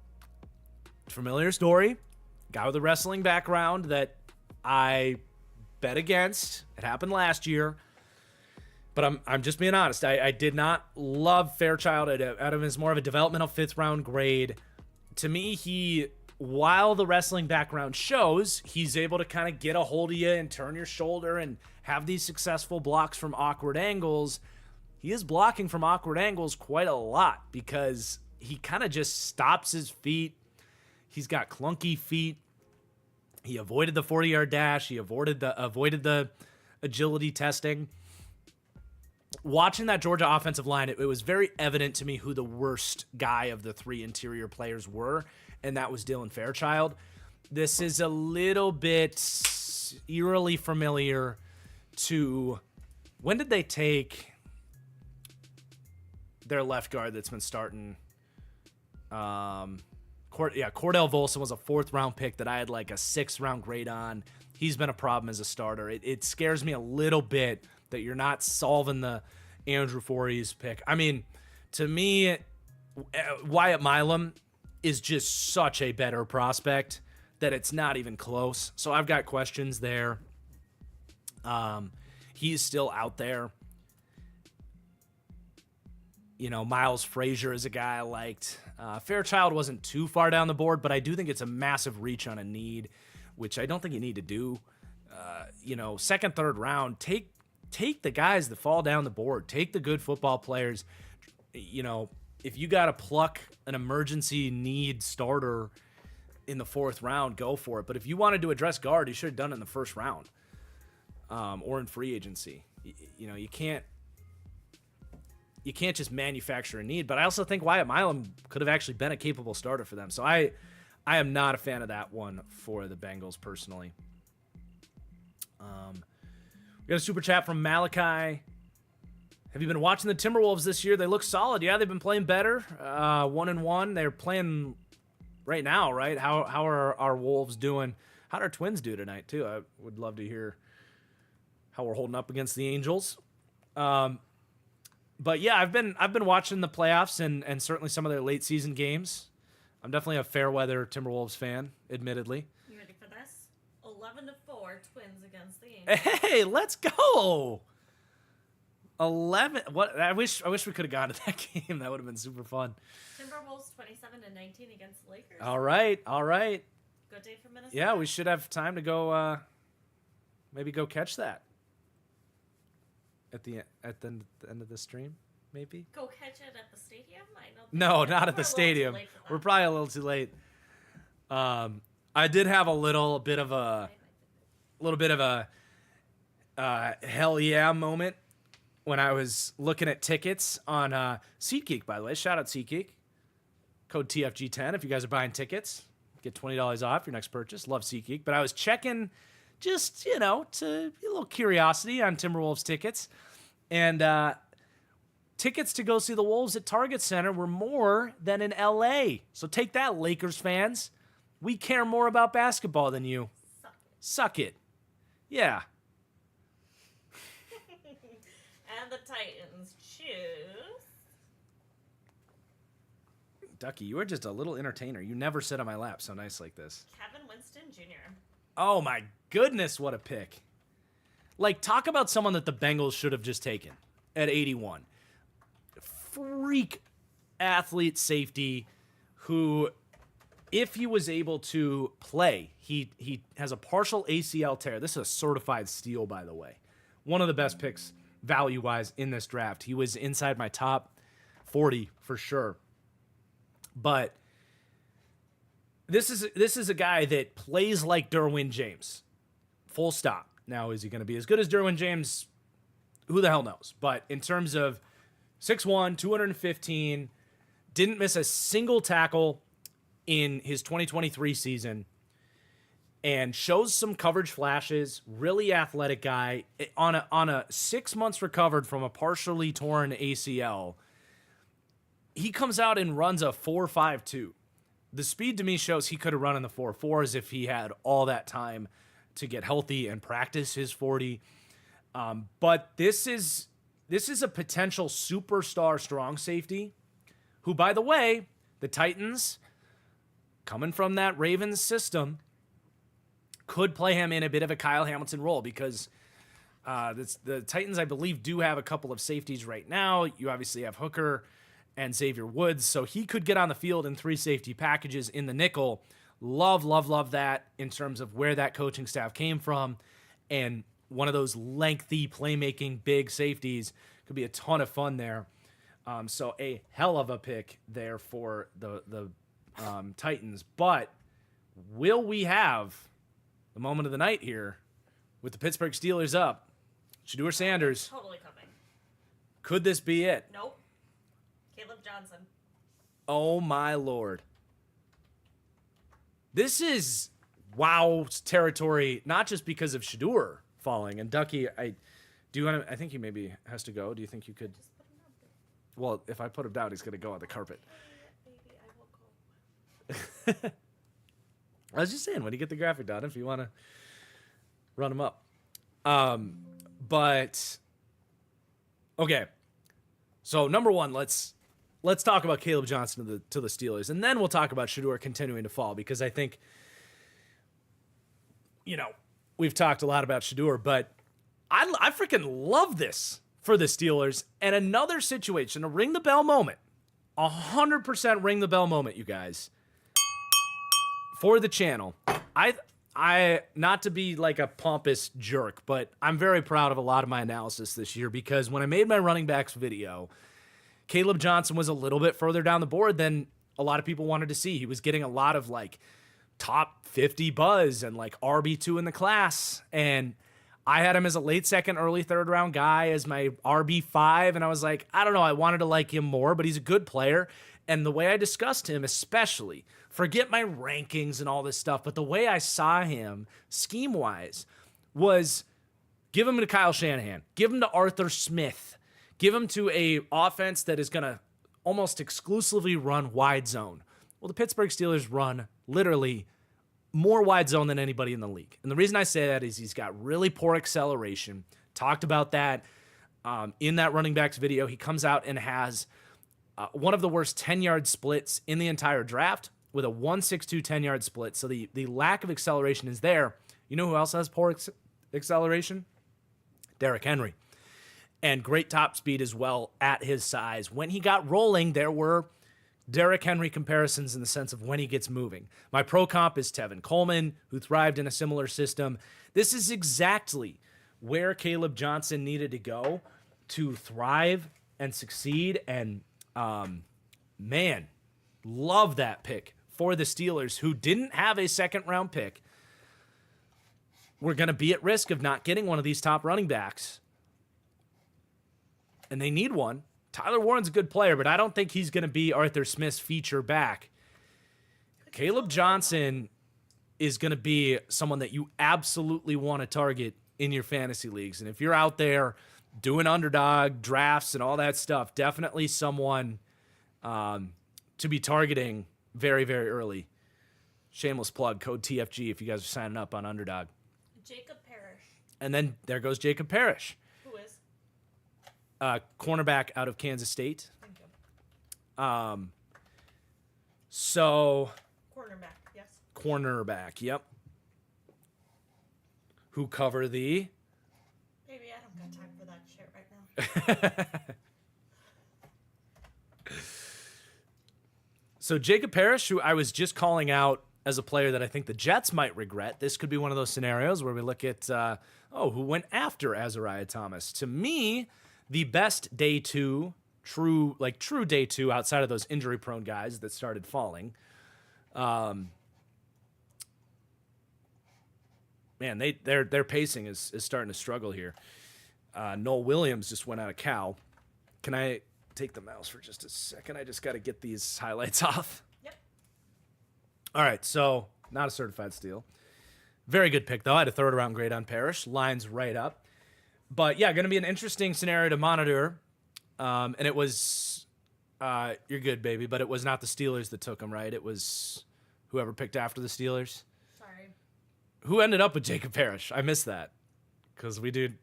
Speaker 1: familiar story. Guy with a wrestling background that I bet against. It happened last year. But I'm just being honest. I did not love Fairchild. Out of his more of a developmental 5th round grade. To me, while the wrestling background shows, he's able to kind of get a hold of you and turn your shoulder and have these successful blocks from awkward angles. He is blocking from awkward angles quite a lot because he kind of just stops his feet. He's got clunky feet. He avoided the 40-yard dash. He avoided the agility testing. Watching that Georgia offensive line, it was very evident to me who the worst guy of the 3 interior players were, and that was Dylan Fairchild. This is a little bit eerily familiar to, when did they take their left guard that's been starting? Cordell Volson was a 4th round pick that I had like a 6th round grade on. He's been a problem as a starter. It scares me a little bit that you're not solving the Andrew Voorhees pick. I mean, to me, Wyatt Milam is just such a better prospect that it's not even close. So I've got questions there. He's still out there. You know, Miles Frazier is a guy I liked. Fairchild wasn't too far down the board, but I do think it's a massive reach on a need, which I don't think you need to do. 2nd, 3rd round, take the guys that fall down the board. Take the good football players. You know, if you got to pluck an emergency need starter in the 4th round, go for it. But if you wanted to address guard, you should have done it in the 1st round or in free agency. You can't just manufacture a need. But I also think Wyatt Milam could have actually been a capable starter for them. So I am not a fan of that one for the Bengals personally. We got a super chat from Malachi. Have you been watching the Timberwolves this year? They look solid. Yeah, they've been playing better. 1-1. They're playing right now, right? How are our Wolves doing? How did our Twins do tonight, too? I would love to hear how we're holding up against the Angels. But yeah, I've been watching the playoffs and certainly some of their late season games. I'm definitely a fair weather Timberwolves fan, admittedly.
Speaker 2: You ready for this? 11-4 Twins against the Angels.
Speaker 1: Hey, let's go. 11. What? I wish we could have gone to that game. That would have been super fun.
Speaker 2: Timberwolves 27-19 against the Lakers.
Speaker 1: All right.
Speaker 2: Good day for Minnesota.
Speaker 1: Yeah, we should have time to go. Maybe go catch that at the end of the stream. Maybe
Speaker 2: go catch it at the stadium.
Speaker 1: No, not at the stadium. We're probably a little too late. I did have a little bit of a hell yeah moment when I was looking at tickets on SeatGeek, by the way. Shout out SeatGeek. Code TFG10 if you guys are buying tickets. Get $20 off your next purchase. Love SeatGeek. But I was checking just, to a little curiosity on Timberwolves tickets. And tickets to go see the Wolves at Target Center were more than in L.A. So take that, Lakers fans. We care more about basketball than you. Suck it. Yeah.
Speaker 2: And the Titans choose.
Speaker 1: Ducky, you are just a little entertainer. You never sit on my lap so nice like this.
Speaker 2: Kevin Winston Jr.
Speaker 1: Oh my goodness, what a pick. Like, talk about someone that the Bengals should have just taken at 81. Freak athlete safety who, if he was able to play, he has a partial ACL tear. This is a certified steal, by the way. One of the best picks value-wise in this draft. He was inside my top 40 for sure. But this is a guy that plays like Derwin James. Full stop. Now, is he going to be as good as Derwin James? Who the hell knows? But in terms of 6'1", 215, didn't miss a single tackle in his 2023 season, and shows some coverage flashes. Really athletic guy. On a 6 months recovered from a partially torn ACL, he comes out and runs a 4.52. the speed to me shows he could have run in the 4.4s if he had all that time to get healthy and practice his 40. But this is a potential superstar strong safety who, by the way, the Titans, coming from that Ravens system, could play him in a bit of a Kyle Hamilton role because the Titans, I believe, do have a couple of safeties right now. You obviously have Hooker and Xavier Woods, so he could get on the field in 3 safety packages in the nickel. Love that in terms of where that coaching staff came from. And one of those lengthy playmaking big safeties could be a ton of fun there. So a hell of a pick there for the Titans. But will we have the moment of the night here with the Pittsburgh Steelers up? Shedeur Sanders.
Speaker 2: Totally coming.
Speaker 1: Could this be it?
Speaker 2: Nope. Caleb Johnson.
Speaker 1: Oh, my Lord. This is wow territory, not just because of Shedeur falling. And Ducky, I think he maybe has to go. Do you think you could?
Speaker 2: Just put him out there.
Speaker 1: Well, if I put him down, he's going to go on the carpet.
Speaker 2: Baby, I will go.
Speaker 1: I was just saying, when you get the graphic done, if you want to run him up. But okay. So number one, let's talk about Caleb Johnson to the Steelers, and then we'll talk about Shedeur continuing to fall, because I think, we've talked a lot about Shedeur, but I freaking love this for the Steelers. And another situation, a ring the bell moment, 100% ring the bell moment, you guys, for the channel. I not to be like a pompous jerk, but I'm very proud of a lot of my analysis this year, because when I made my running backs video, Caleb Johnson was a little bit further down the board than a lot of people wanted to see. He was getting a lot of like top 50 buzz and like RB2 in the class. And I had him as a late second, early third round guy as my RB5. And I was like, I don't know. I wanted to like him more, but he's a good player. And the way I discussed him, especially, forget my rankings and all this stuff, but the way I saw him scheme-wise was give him to Kyle Shanahan, give him to Arthur Smith, give him to a offense that is going to almost exclusively run wide zone. Well, the Pittsburgh Steelers run literally more wide zone than anybody in the league. And the reason I say that is he's got really poor acceleration. Talked about that in that running backs video. He comes out and has one of the worst 10-yard splits in the entire draft with a 1.62 10-yard split. So the lack of acceleration is there. You know who else has poor acceleration? Derrick Henry. And great top speed as well at his size. When he got rolling, there were Derrick Henry comparisons in the sense of when he gets moving. My pro comp is Tevin Coleman, who thrived in a similar system. This is exactly where Caleb Johnson needed to go to thrive and succeed. And man, love that pick for the Steelers, who didn't have a second-round pick. We're going to be at risk of not getting one of these top running backs. And they need one. Tyler Warren's a good player, but I don't think he's going to be Arthur Smith's feature back. Caleb Johnson is going to be someone that you absolutely want to target in your fantasy leagues. And if you're out there doing underdog drafts and all that stuff, definitely someone to be targeting very, very early. Shameless plug, code TFG if you guys are signing up on Underdog.
Speaker 2: Jacob Parrish.
Speaker 1: And then there goes Jacob Parrish.
Speaker 2: Who is?
Speaker 1: Cornerback out of Kansas State.
Speaker 2: Thank you.
Speaker 1: So
Speaker 2: Cornerback, yes.
Speaker 1: Cornerback, yep. Who cover the...
Speaker 2: Baby, I don't got time for that shit right now.
Speaker 1: So Jacob Parrish, who I was just calling out as a player that I think the Jets might regret. This could be one of those scenarios where we look at, who went after Azariah Thomas. To me, the best day two, true day two, outside of those injury-prone guys that started falling. Man, their pacing is starting to struggle here. Noel Williams just went out of Cal. Can I take the mouse for just a second? I just got to get these highlights off.
Speaker 2: Yep.
Speaker 1: All right, so not a certified steal. Very good pick, though. I had a third-round grade on Parrish. Lines right up. But, yeah, going to be an interesting scenario to monitor. And it was You're good, baby. But it was not the Steelers that took him, right? It was whoever picked after the Steelers.
Speaker 2: Sorry.
Speaker 1: Who ended up with Jacob Parrish? I missed that because we did.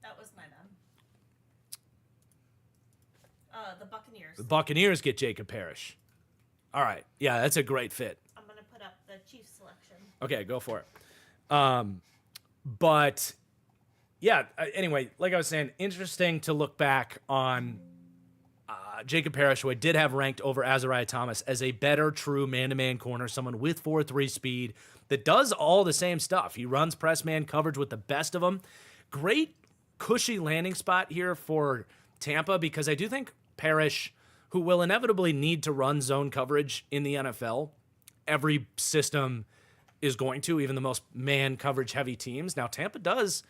Speaker 2: That was my bad. The Buccaneers.
Speaker 1: The Buccaneers get Jacob Parrish. All right. Yeah, that's a great fit.
Speaker 2: I'm going to put up the Chiefs selection.
Speaker 1: Okay, go for it. But yeah, anyway, like I was saying, interesting to look back on Jacob Parrish, who I did have ranked over Azariah Thomas as a better true man-to-man corner, someone with 4.3 speed that does all the same stuff. He runs press man coverage with the best of them. Great cushy landing spot here for Tampa because I do think Parrish, who will inevitably need to run zone coverage in the NFL, every system is going to, even the most man coverage heavy teams. Now, Tampa does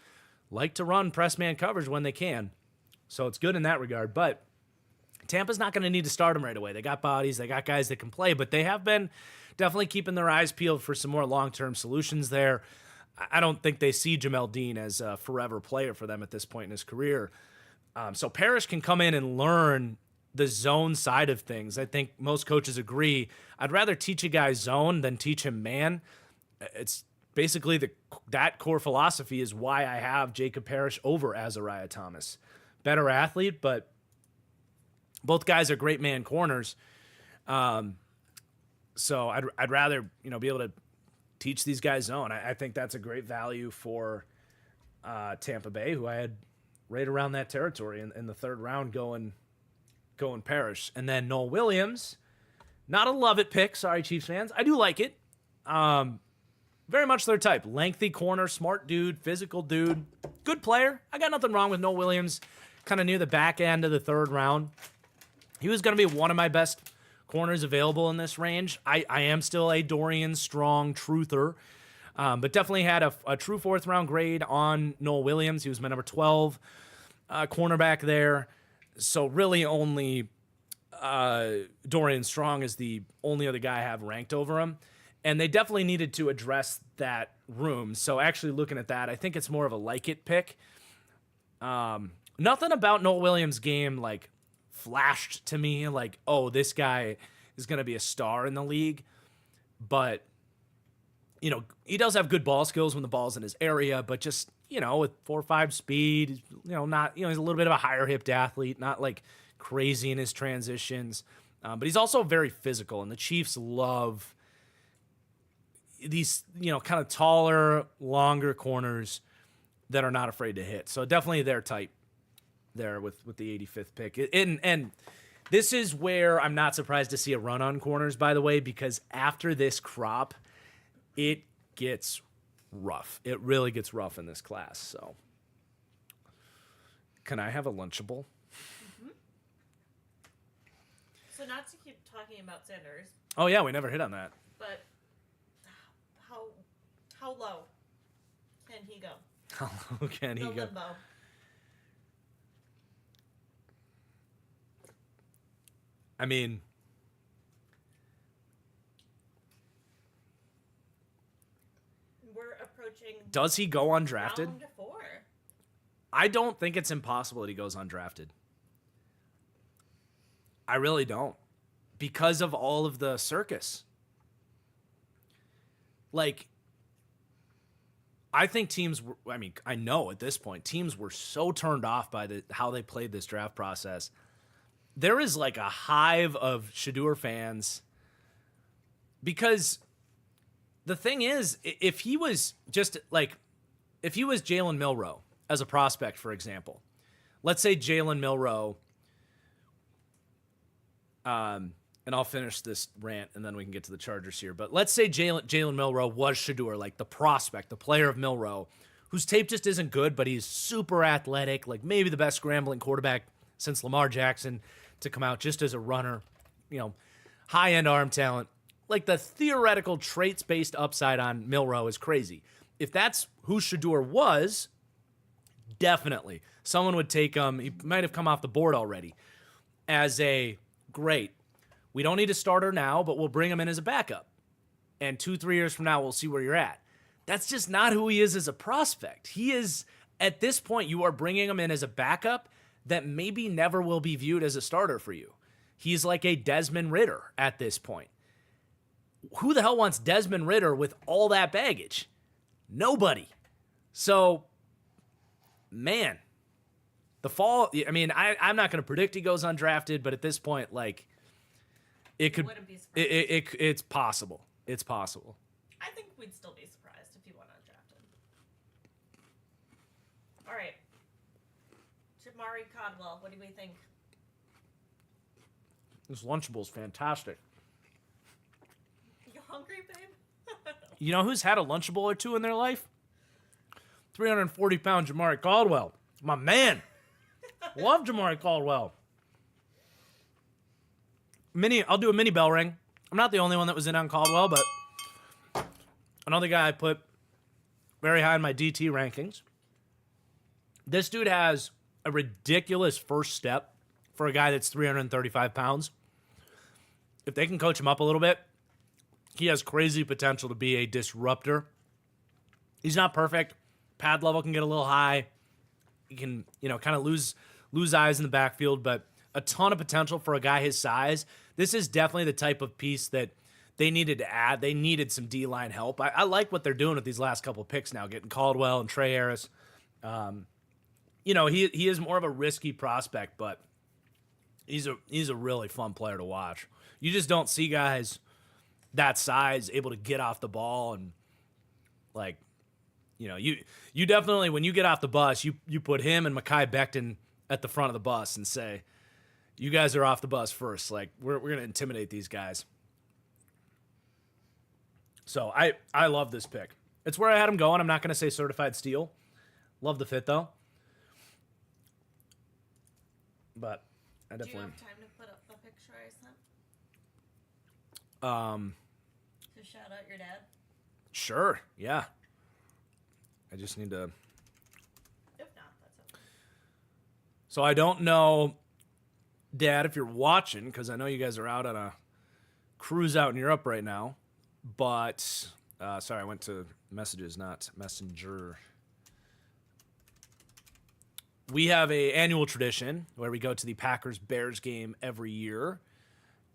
Speaker 1: like to run press man coverage when they can. So it's good in that regard. But Tampa's not going to need to start him right away. They got bodies, they got guys that can play, but they have been definitely keeping their eyes peeled for some more long-term solutions there. I don't think they see Jamel Dean as a forever player for them at this point in his career. So Parrish can come in and learn the zone side of things. I think most coaches agree. I'd rather teach a guy zone than teach him man. It's basically that core philosophy is why I have Jacob Parrish over Azariah Thomas. Better athlete, but both guys are great man corners. So I'd rather be able to teach these guys zone. I think that's a great value for Tampa Bay, who I had right around that territory in the third round going Parrish. And then Noel Williams, not a love it pick. Sorry, Chiefs fans. I do like it. Very much their type. Lengthy corner, smart dude, physical dude, good player. I got nothing wrong with Noel Williams, kind of near the back end of the third round. He was going to be one of my best corners available in this range. I am still a Dorian Strong truther, but definitely had a true fourth round grade on Noel Williams. He was my number 12 cornerback there. So really only Dorian Strong is the only other guy I have ranked over him. And they definitely needed to address that room. So actually looking at that, I think it's more of a like it pick. Nothing about Noel Williams' game like flashed to me like, oh, this guy is going to be a star in the league. But, he does have good ball skills when the ball's in his area, but just, with 4.5 speed, not, he's a little bit of a higher hipped athlete, not like crazy in his transitions. But he's also very physical, and the Chiefs love these, kind of taller, longer corners that are not afraid to hit. So definitely their type there with the 85th pick. And this is where I'm not surprised to see a run on corners, by the way, because after this crop, it gets rough. It really gets rough in this class. So can I have a Lunchable?
Speaker 2: Mm-hmm. So not to keep talking about Sanders.
Speaker 1: Oh, yeah, we never hit on that.
Speaker 2: But how low can he go?
Speaker 1: How low can he go?
Speaker 2: Limbo.
Speaker 1: I mean,
Speaker 2: we're approaching.
Speaker 1: Does he go undrafted?
Speaker 2: Round 4.
Speaker 1: I don't think it's impossible that he goes undrafted. I really don't. Because of all of the circus. Like, I think teams, I know at this point, teams were so turned off by how they played this draft process. There is like a hive of Shedeur fans. Because the thing is, if he was Jalen Milroe as a prospect, for example, let's say Jalen Milroe, and I'll finish this rant and then we can get to the Chargers here. But let's say Jalen Milroe was Shedeur, like the prospect, the player of Milroe, whose tape just isn't good, but he's super athletic, like maybe the best scrambling quarterback since Lamar Jackson to come out just as a runner, high-end arm talent. Like the theoretical traits-based upside on Milroe is crazy. If that's who Shedeur was, definitely. Someone would take him. He might have come off the board already as a great. We don't need a starter now, but we'll bring him in as a backup. And 2-3 years from now, we'll see where you're at. That's just not who he is as a prospect. He is, at this point, you are bringing him in as a backup that maybe never will be viewed as a starter for you. He's like a Desmond Ridder at this point. Who the hell wants Desmond Ridder with all that baggage? Nobody. So, man, the fall, I mean, I'm not going to predict he goes undrafted, but at this point, like, it could, it's possible. It's possible.
Speaker 2: I think we'd still be surprised if he went undrafted. All right. Jamari Codwell, what do we think?
Speaker 1: This Lunchable's fantastic.
Speaker 2: You hungry, babe?
Speaker 1: You know who's had a Lunchable or two in their life? 340-pound Jamari Caldwell. My man. Love Jamari Caldwell. I'll do a mini bell ring. I'm not the only one that was in on Caldwell, but another guy I put very high in my DT rankings. This dude has a ridiculous first step for a guy that's 335 pounds. If they can coach him up a little bit, he has crazy potential to be a disruptor. He's not perfect. Pad level can get a little high. He can, kind of lose eyes in the backfield, but a ton of potential for a guy his size. This is definitely the type of piece that they needed to add. They needed some D-line help. I like what they're doing with these last couple picks now, getting Caldwell and Trey Harris. He is more of a risky prospect, but he's a really fun player to watch. You just don't see guys that size able to get off the ball and, like, you definitely, when you get off the bus, you put him and Mekhi Becton at the front of the bus and say, you guys are off the bus first. Like, we're going to intimidate these guys. So I love this pick. It's where I had him going. I'm not going to say certified steal. Love the fit, though. But I definitely...
Speaker 2: Do you have time to put up the picture I sent? To shout out your dad?
Speaker 1: Sure, yeah. I just need to...
Speaker 2: If not, that's okay.
Speaker 1: So I don't know, Dad, if you're watching, because I know you guys are out on a cruise out in Europe right now, but... sorry, I went to messages, not messenger. We have an annual tradition where we go to the Packers-Bears game every year.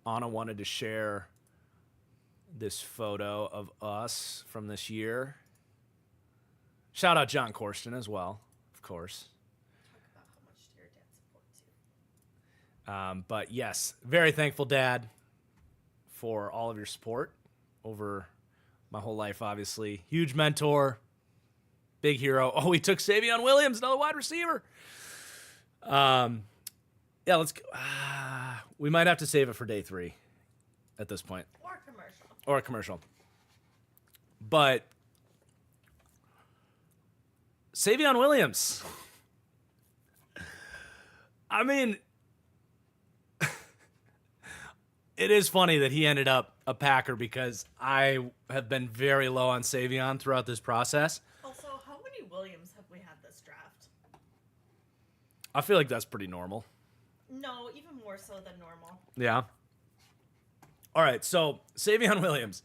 Speaker 1: Anna wanted to share this photo of us from this year. Shout out John Corsten as well, of course.
Speaker 2: Talk about how much your dad supports you.
Speaker 1: But yes, very thankful, Dad, for all of your support over my whole life, obviously. Huge mentor, big hero. Oh, he took Savion Williams, another wide receiver. Yeah, let's go. We might have to save it for day 3 at this point. Or a commercial. But Savion Williams. I mean, it is funny that he ended up a Packer because I have been very low on Savion throughout this process.
Speaker 2: Also, how many Williams have we had this draft?
Speaker 1: I feel like that's pretty normal.
Speaker 2: No, even more so than normal.
Speaker 1: Yeah. All right, so Savion Williams,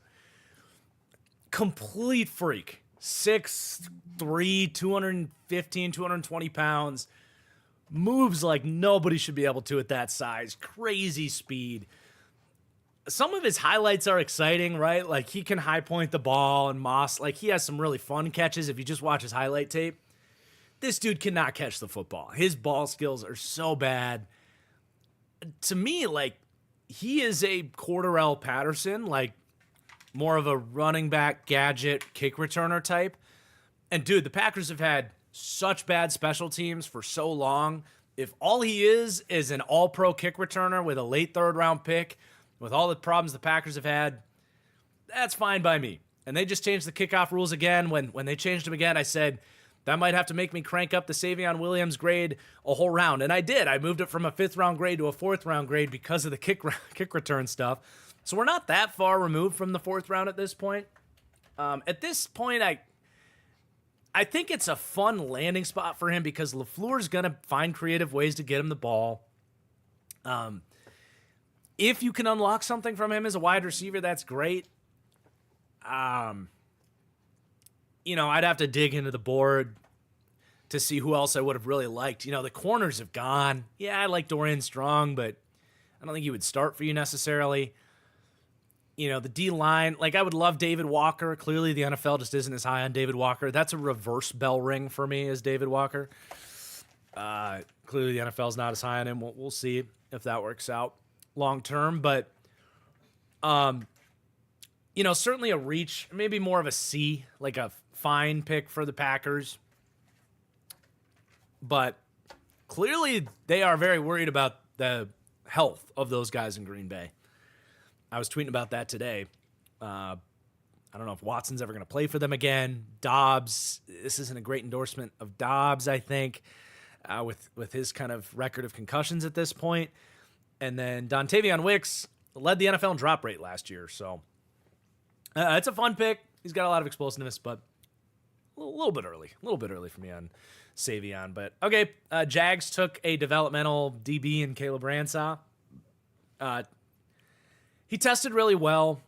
Speaker 1: complete freak, 6'3", 215, 220 pounds, moves like nobody should be able to at that size, crazy speed. Some of his highlights are exciting, right? Like, he can high point the ball, and Moss, like, he has some really fun catches if you just watch his highlight tape. This dude cannot catch the football. His ball skills are so bad. To me, like, he is a Cordarrelle Patterson, like, more of a running back, gadget, kick returner type. And, dude, the Packers have had such bad special teams for so long. If all he is an all-pro kick returner with a late third-round pick, with all the problems the Packers have had, that's fine by me. And they just changed the kickoff rules again. When they changed them again, I said, that might have to make me crank up the Savion Williams grade a whole round. And I did. I moved it from a 5th-round grade to a 4th-round grade because of the kick return stuff. So we're not that far removed from the 4th round at this point. At this point, I think it's a fun landing spot for him because LaFleur's going to find creative ways to get him the ball. If you can unlock something from him as a wide receiver, that's great. I'd have to dig into the board to see who else I would have really liked. The corners have gone. Yeah, I like Dorian Strong, but I don't think he would start for you necessarily. The D-line, I would love David Walker. Clearly, the NFL just isn't as high on David Walker. That's a reverse bell ring for me as David Walker. Clearly, the NFL's not as high on him. We'll see if that works out long term. But, certainly a reach, maybe more of a C, like a fine pick for the Packers. But clearly, they are very worried about the health of those guys in Green Bay. I was tweeting about that today. I don't know if Watson's ever going to play for them again. Dobbs, this isn't a great endorsement of Dobbs, I think, with his kind of record of concussions at this point. And then Dontavion Wicks led the NFL in drop rate last year. So it's a fun pick. He's got a lot of explosiveness, but a little bit early for me on Savion. But okay, Jags took a developmental DB in Caleb Ransaw. He tested really well.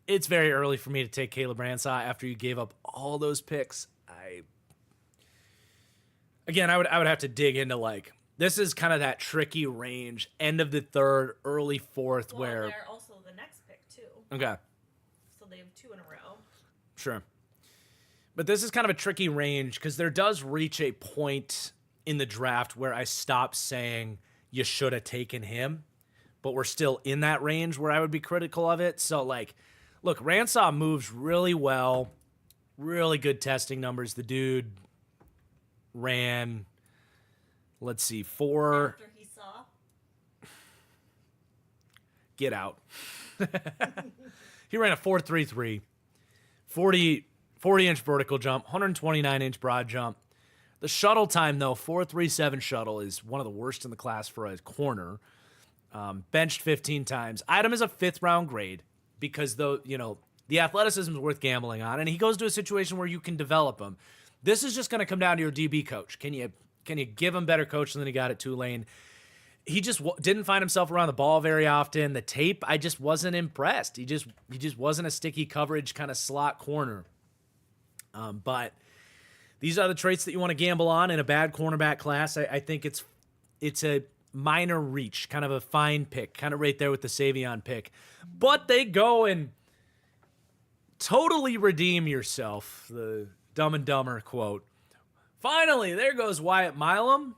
Speaker 1: It's very early for me to take Caleb Ransaw after you gave up all those picks. I would have to dig into this is kind of that tricky range, end of the third, early fourth, where
Speaker 2: they're also the next pick too.
Speaker 1: Okay.
Speaker 2: So they have 2 in a row.
Speaker 1: Sure. But this is kind of a tricky range because there does reach a point in the draft where I stop saying you should have taken him, but we're still in that range where I would be critical of it. So, look, Ransaw moves really well, really good testing numbers. The dude ran, let's see, 4.
Speaker 2: After he saw.
Speaker 1: Get out. He ran a 4.33, 40-inch vertical jump, 129-inch broad jump. The shuttle time, though, 4.37 shuttle is one of the worst in the class for a corner. Benched 15 times. Item is a 5th-round grade because, the athleticism is worth gambling on, and he goes to a situation where you can develop him. This is just going to come down to your DB coach. Can you give him better coaching than he got at Tulane? He just didn't find himself around the ball very often. The tape, I just wasn't impressed. He just wasn't a sticky coverage kind of slot corner. But these are the traits that you want to gamble on in a bad cornerback class. I think it's a minor reach, kind of a fine pick, kind of right there with the Savion pick. But they go and totally redeem yourself, the Dumb and Dumber quote. Finally, there goes Wyatt Milam.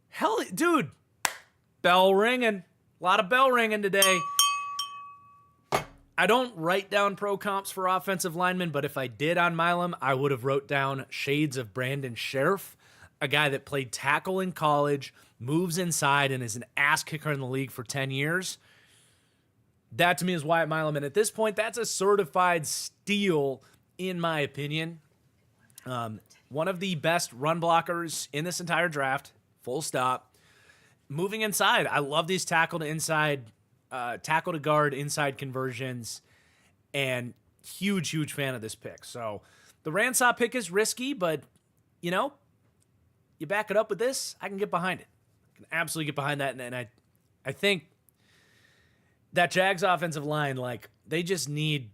Speaker 1: Hell, dude, bell ringing. A lot of bell ringing today. I don't write down pro comps for offensive linemen, but if I did on Milam, I would have wrote down shades of Brandon Sheriff, a guy that played tackle in college, moves inside, and is an ass kicker in the league for 10 years. That to me is Wyatt Milam, and at this point, that's a certified steal, in my opinion. One of the best run blockers in this entire draft, full stop. Moving inside, I love these tackle to guard inside conversions, and huge fan of this pick. So the Ransaw pick is risky, but you back it up with this, I can get behind it. I can absolutely get behind that, and I think that Jags offensive line, they just need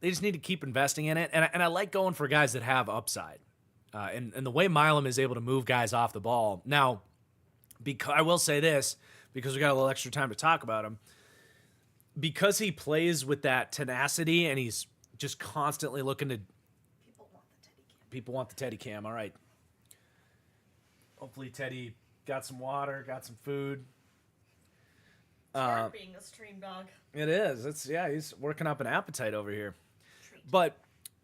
Speaker 1: to keep investing in it, and I like going for guys that have upside. And the way Milam is able to move guys off the ball. Now, because I will say this, because we got a little extra time to talk about him, because he plays with that tenacity and he's just constantly looking to... People want the Teddy cam. All right. Hopefully Teddy got some water, got some food.
Speaker 2: Being a stream dog.
Speaker 1: It is. He's working up an appetite over here. But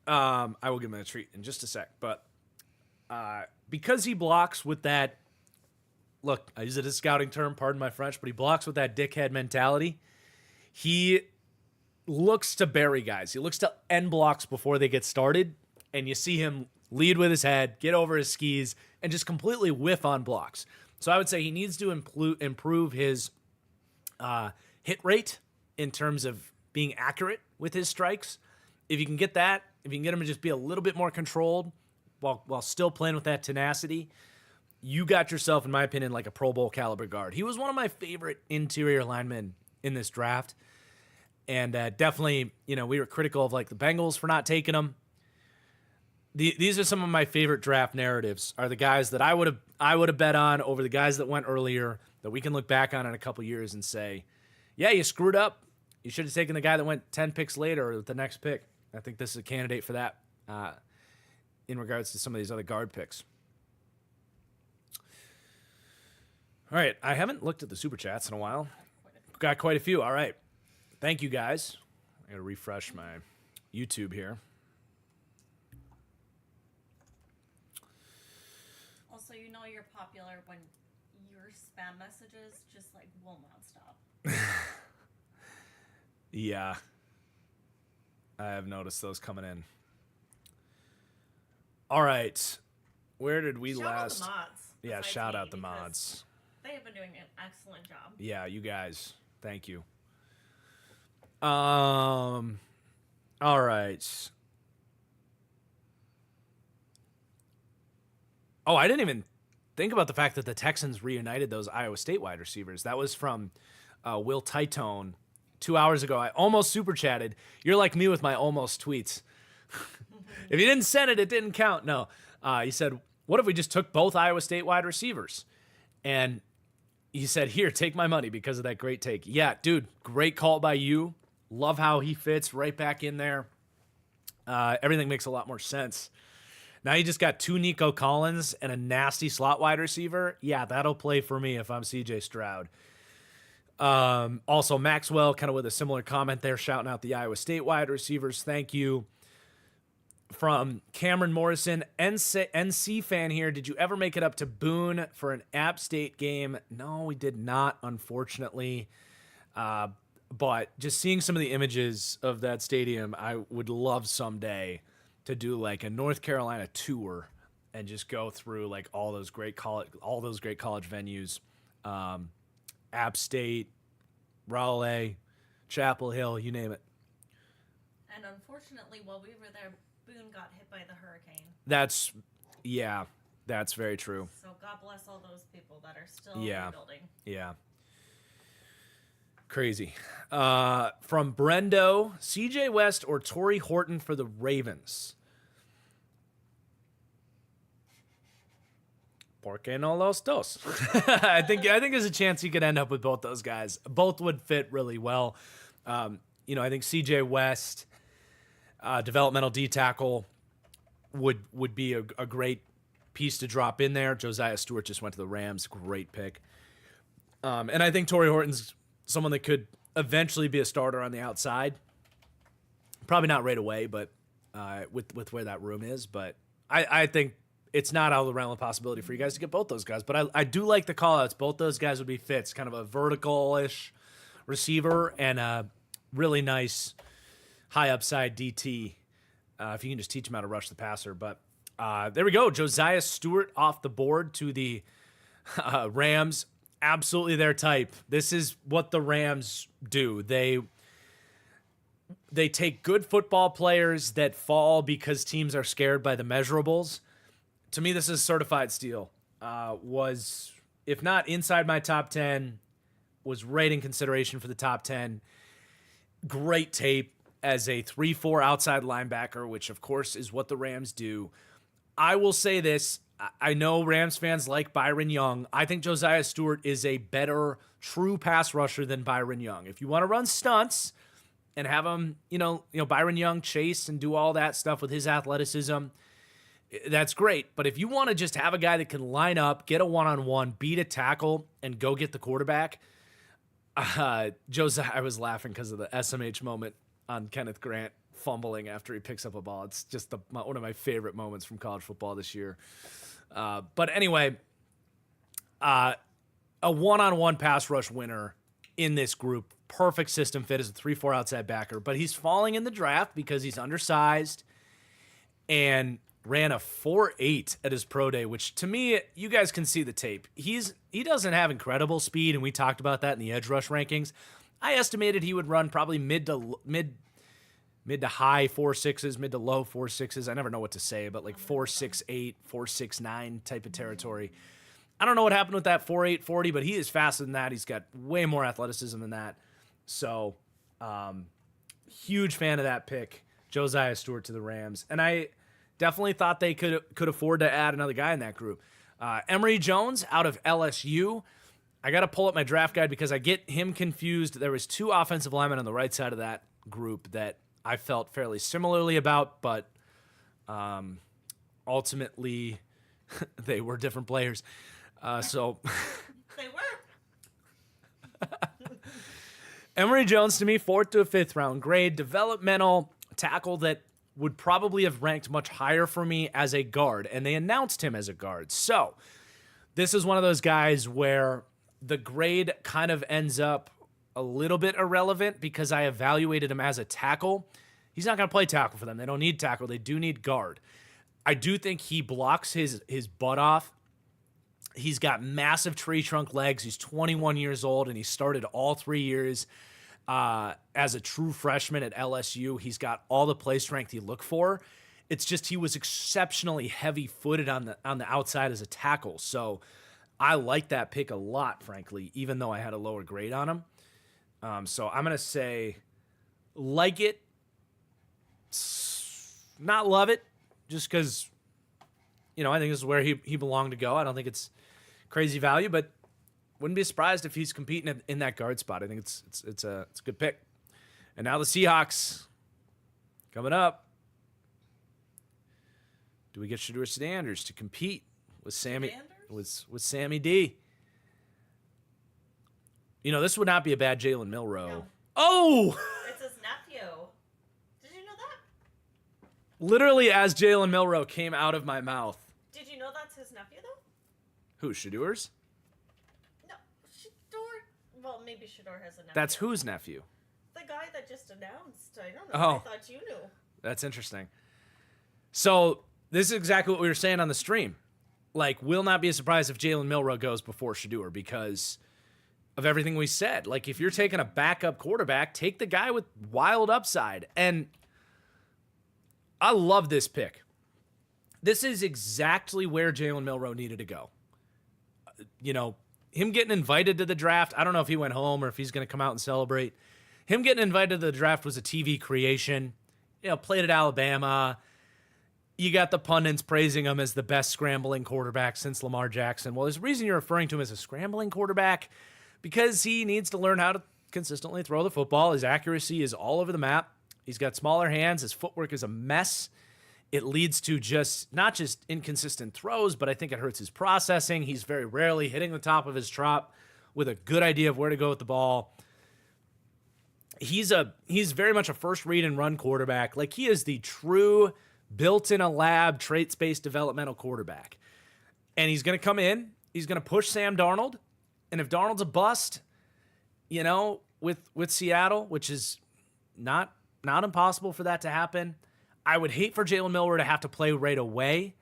Speaker 1: I will give him a treat in just a sec. But because he blocks with that, look, I use it as a scouting term, pardon my French, but he blocks with that dickhead mentality. He looks to bury guys. He looks to end blocks before they get started, and you see him lead with his head, get over his skis, and just completely whiff on blocks. So I would say he needs to improve his hit rate in terms of being accurate with his strikes. If you can get that, if you can get him to just be a little bit more controlled while still playing with that tenacity, you got yourself, in my opinion, like a Pro Bowl caliber guard. He was one of my favorite interior linemen in this draft. And definitely, we were critical of the Bengals for not taking him. these are some of my favorite draft narratives. Are the guys that I would have bet on over the guys that went earlier that we can look back on in a couple years and say, yeah, you screwed up. You should have taken the guy that went 10 picks later or the next pick. I think this is a candidate for that in regards to some of these other guard picks. All right, I haven't looked at the Super Chats in a while. Got quite a few. All right. Thank you, guys. I got to refresh my YouTube here.
Speaker 2: Also, you know you're popular when your spam messages just like will not stop.
Speaker 1: Yeah. I have noticed those coming in. All right. Where did we last?
Speaker 2: Shout out the mods.
Speaker 1: Yeah, shout out the mods.
Speaker 2: They have been doing an excellent job.
Speaker 1: Yeah, you guys. Thank you. All right. Oh, I didn't even think about the fact that the Texans reunited those Iowa State wide receivers. That was from Will Titone 2 hours ago. I almost super chatted. You're like me with my almost tweets. If you didn't send it, it didn't count. No. He said, what if we just took both Iowa State wide receivers? And he said, here, take my money because of that great take. Yeah, dude, great call by you. Love how he fits right back in there. Everything makes a lot more sense. Now you just got 2 Nico Collins and a nasty slot wide receiver. Yeah, that'll play for me if I'm CJ Stroud. Also, Maxwell kind of with a similar comment there, shouting out the Iowa State wide receivers. Thank you. From Cameron Morrison, NC fan here. Did you ever make it up to Boone for an App State game? No, we did not, unfortunately. But just seeing some of the images of that stadium, I would love someday to do like a North Carolina tour and just go through like all those great college venues. App State, Raleigh, Chapel Hill, you name it.
Speaker 2: And unfortunately, while we were there, Boone got hit by the hurricane.
Speaker 1: That's very true.
Speaker 2: So God bless all those people that are still rebuilding.
Speaker 1: Yeah. Crazy. From Brendo, CJ West or Torrey Horton for the Ravens? ¿Por qué no los dos? I think there's a chance he could end up with both those guys. Both would fit really well. I think CJ West, developmental D tackle, would be a great piece to drop in there. Josiah Stewart just went to the Rams. Great pick. And I think Torrey Horton's someone that could eventually be a starter on the outside. Probably not right away, but with where that room is. But I think it's not out of the realm of possibility for you guys to get both those guys. But I do like the call-outs. Both those guys would be fits. Kind of a vertical-ish receiver and a really nice high upside DT. If you can just teach him how to rush the passer. But there we go. Josiah Stewart off the board to the Rams. Absolutely their type. This is what the Rams do. They take good football players that fall because teams are scared by the measurables. To me, this is certified steal. Was, if not inside my top 10, was right in consideration for the top 10. Great tape as a 3-4 outside linebacker, which, of course, is what the Rams do. I will say this. I know Rams fans like Byron Young. I think Josiah Stewart is a better true pass rusher than Byron Young. If you want to run stunts and have him, Byron Young chase and do all that stuff with his athleticism, that's great. But if you want to just have a guy that can line up, get a one-on-one, beat a tackle, and go get the quarterback, Josiah, I was laughing because of the SMH moment on Kenneth Grant fumbling after he picks up a ball. It's just one of my favorite moments from college football this year. But anyway, a one-on-one pass rush winner in this group. Perfect system fit as a 3-4 outside backer. But he's falling in the draft because he's undersized and ran a 4.8 at his pro day, which to me, you guys can see the tape. He doesn't have incredible speed, and we talked about that in the edge rush rankings. I estimated he would run probably mid to high 4.6s, mid to low 4.6s. I never know what to say, but like 4.68, 4.69 type of territory. I don't know what happened with that 4.8 40, but he is faster than that. He's got way more athleticism than that. So, huge fan of that pick, Josiah Stewart to the Rams. And Definitely thought they could afford to add another guy in that group. Emory Jones out of LSU. I got to pull up my draft guide because I get him confused. There was 2 offensive linemen on the right side of that group that I felt fairly similarly about, but ultimately they were different players. So
Speaker 2: They were.
Speaker 1: Emory Jones, to me, 4th to a 5th round grade, developmental tackle that would probably have ranked much higher for me as a guard, and they announced him as a guard. So this is one of those guys where the grade kind of ends up a little bit irrelevant because I evaluated him as a tackle. He's not going to play tackle for them. They don't need tackle. They do need guard. I do think he blocks his butt off. He's got massive tree trunk legs. He's 21 years old, and he started all 3 years as a true freshman at LSU. He's got all the play strength you look for. It's just he was exceptionally heavy-footed on the outside as a tackle. So I like that pick a lot, frankly, even though I had a lower grade on him. So I'm going to say like it, not love it, just because, I think this is where he belonged to go. I don't think it's crazy value, but wouldn't be surprised if he's competing in that guard spot. I think it's a good pick. And now the Seahawks coming up. Do we get Shedeur Sanders to compete with Sammy D? This would not be a bad Jalen Milroe.
Speaker 2: No.
Speaker 1: Oh!
Speaker 2: It's his nephew. Did you know that?
Speaker 1: Literally as Jalen Milroe came out of my mouth.
Speaker 2: Did you know that's his nephew, though?
Speaker 1: Who, Shedeur's?
Speaker 2: No, Shedeur. Well, maybe Shedeur has a nephew.
Speaker 1: That's whose nephew?
Speaker 2: The guy that just announced. I don't know.
Speaker 1: Oh.
Speaker 2: I thought you knew.
Speaker 1: That's interesting. So this is exactly what we were saying on the stream. Like, will not be surprised if Jalen Milroe goes before Shedeur because of everything we said. Like, if you're taking a backup quarterback, take the guy with wild upside. And I love this pick. This is exactly where Jalen Milroe needed to go. Him getting invited to the draft, I don't know if he went home or if he's going to come out and celebrate. Him getting invited to the draft was a TV creation. Played at Alabama. You got the pundits praising him as the best scrambling quarterback since Lamar Jackson. Well, there's a reason you're referring to him as a scrambling quarterback because he needs to learn how to consistently throw the football. His accuracy is all over the map. He's got smaller hands. His footwork is a mess. It leads to not just inconsistent throws, but I think it hurts his processing. He's very rarely hitting the top of his drop with a good idea of where to go with the ball. He's very much a first read and run quarterback. Like, he is the true built in a lab, traits-based developmental quarterback. And he's going to come in. He's going to push Sam Darnold. And if Darnold's a bust, with Seattle, which is not impossible for that to happen, I would hate for Jalen Milroe to have to play right away.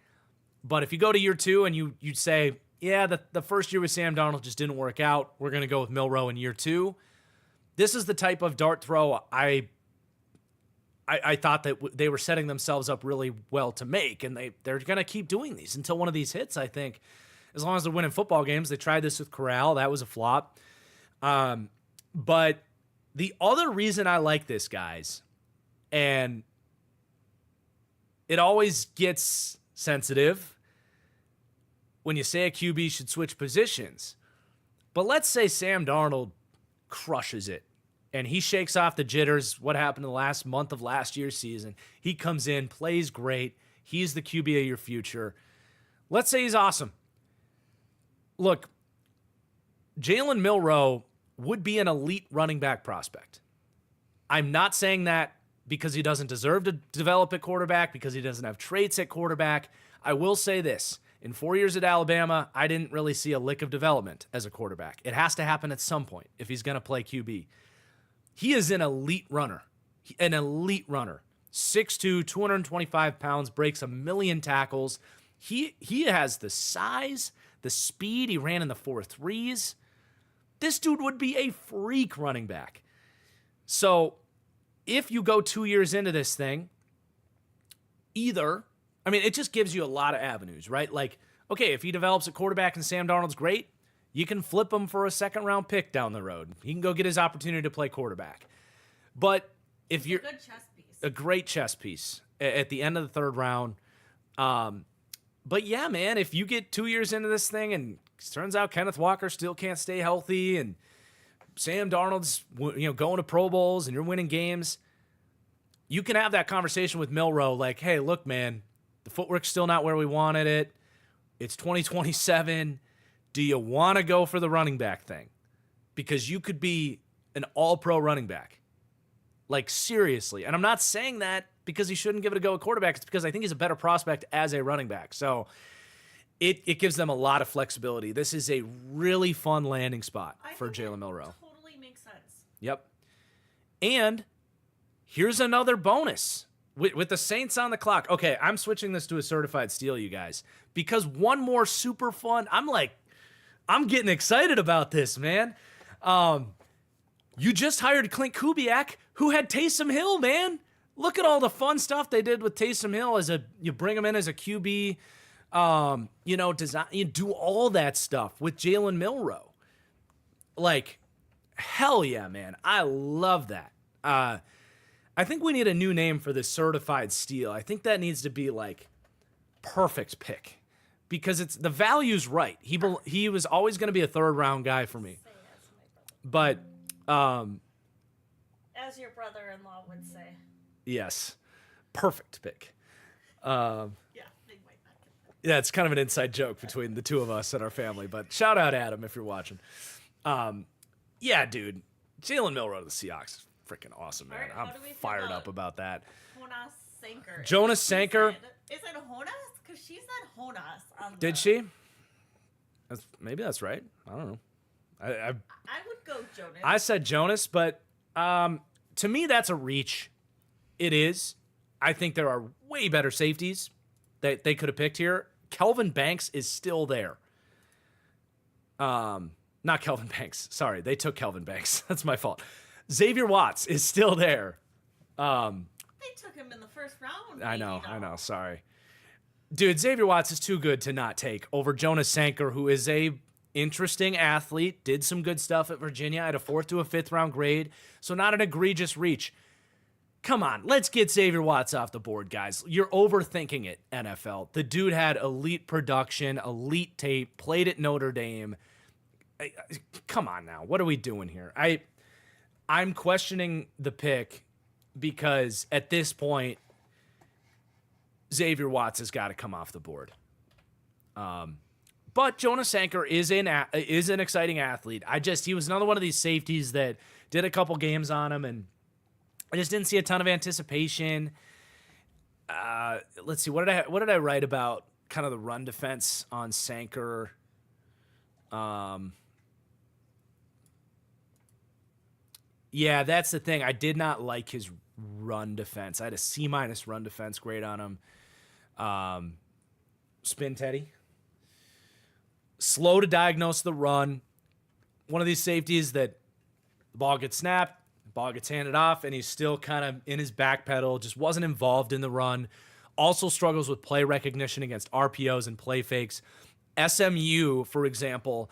Speaker 1: But if you go to year 2 and you'd say, yeah, the first year with Sam Darnold just didn't work out, we're going to go with Milroe in year 2. This is the type of dart throw I thought that they were setting themselves up really well to make, and they're going to keep doing these until one of these hits, I think. As long as they're winning football games. They tried this with Corral. That was a flop. But the other reason I like this, guys, and it always gets sensitive when you say a QB should switch positions. But let's say Sam Darnold crushes it. And he shakes off the jitters, what happened in the last month of last year's season. He comes in, plays great. He's the QB of your future. Let's say he's awesome. Look, Jalen Milroe would be an elite running back prospect. I'm not saying that because he doesn't deserve to develop at quarterback, because he doesn't have traits at quarterback. I will say this. In 4 years at Alabama, I didn't really see a lick of development as a quarterback. It has to happen at some point if he's going to play QB. He is an elite runner. 6'2", 225 pounds, breaks 1 million tackles. He has the size, the speed. He ran in the 4.3s. This dude would be a freak running back. So if you go 2 years into this thing, it just gives you a lot of avenues, right? Like, okay, if he develops a quarterback and Sam Darnold's great, you can flip him for a second-round pick down the road. He can go get his opportunity to play quarterback. But if you're
Speaker 2: a good chess piece.
Speaker 1: A great chess piece at the end of the third round, But yeah, man, if you get 2 years into this thing and it turns out Kenneth Walker still can't stay healthy and Sam Darnold's going to Pro Bowls and you're winning games, you can have that conversation with Milroe like, hey, look, man, the footwork's still not where we wanted it. It's 2027. Do you want to go for the running back thing? Because you could be an all-pro running back. Like, seriously. And I'm not saying that because he shouldn't give it a go at quarterback. It's because I think he's a better prospect as a running back. So it gives them a lot of flexibility. This is a really fun landing spot for Jalen Milroe.
Speaker 2: Totally makes sense.
Speaker 1: Yep. And here's another bonus. With the Saints on the clock. Okay, I'm switching this to a certified steal, you guys. Because one more super fun. I'm getting excited about this, man. You just hired Clint Kubiak, who had Taysom Hill, man. Look at all the fun stuff they did with Taysom Hill you bring him in as a QB, design, you do all that stuff with Jalen Milroe. Like, hell yeah, man. I love that. I think we need a new name for this certified steal. I think that needs to be like perfect pick because the value's right. He was always going to be a 3rd round guy for me. But
Speaker 2: as your brother-in-law would say.
Speaker 1: Yes. Perfect pick.
Speaker 2: Yeah, they might not get that.
Speaker 1: Yeah, it's kind of an inside joke between the two of us and our family, but shout out Adam if you're watching. Yeah, dude. Jalen Milroe to the Seahawks. Freaking awesome, man. I'm fired up about that.
Speaker 2: Jonas Sanker.
Speaker 1: Jonas Sanker.
Speaker 2: Is it Jonas? Because she said Jonas.
Speaker 1: Did she? Maybe that's right. I don't know.
Speaker 2: I would go Jonas.
Speaker 1: I said Jonas, but to me, that's a reach. It is. I think there are way better safeties that they could have picked here. Kelvin Banks is still there. Not Kelvin Banks. Sorry, they took Kelvin Banks. That's my fault. Xavier Watts is still there.
Speaker 2: They took him in the 1st round.
Speaker 1: I know. Sorry. Dude, Xavier Watts is too good to not take over Jonas Sanker, who is a interesting athlete, did some good stuff at Virginia, had a 4th to a 5th round grade, so not an egregious reach. Come on, let's get Xavier Watts off the board, guys. You're overthinking it, NFL. The dude had elite production, elite tape, played at Notre Dame. Come on now. What are we doing here? I'm questioning the pick because at this point, Xavier Watts has got to come off the board. But Jonas Sanker is an exciting athlete. He was another one of these safeties that did a couple games on him, and I just didn't see a ton of anticipation. Let's see, what did I write about kind of the run defense on Sanker? Yeah, that's the thing. I did not like his run defense. I had a C- run defense grade on him. Spin Teddy. Slow to diagnose the run. One of these safeties that the ball gets snapped, the ball gets handed off, and he's still kind of in his back pedal, just wasn't involved in the run. Also struggles with play recognition against RPOs and play fakes. SMU, for example,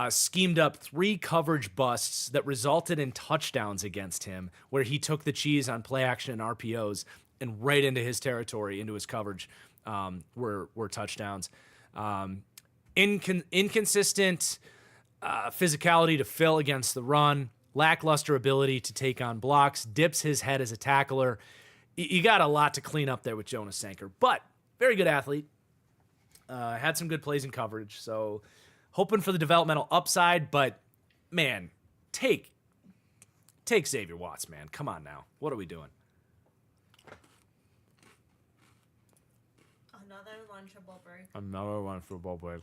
Speaker 1: schemed up 3 coverage busts that resulted in touchdowns against him, where he took the cheese on play action and RPOs and right into his territory, into his coverage, were touchdowns. Inconsistent physicality to fill against the run, lackluster ability to take on blocks, dips his head as a tackler. You got a lot to clean up there with Jonas Sanker, but very good athlete. Had some good plays in coverage, so hoping for the developmental upside, but man, take Xavier Watts, man. Come on now. What are we doing?
Speaker 2: Another Lunchable break.
Speaker 1: Another Lunchable break.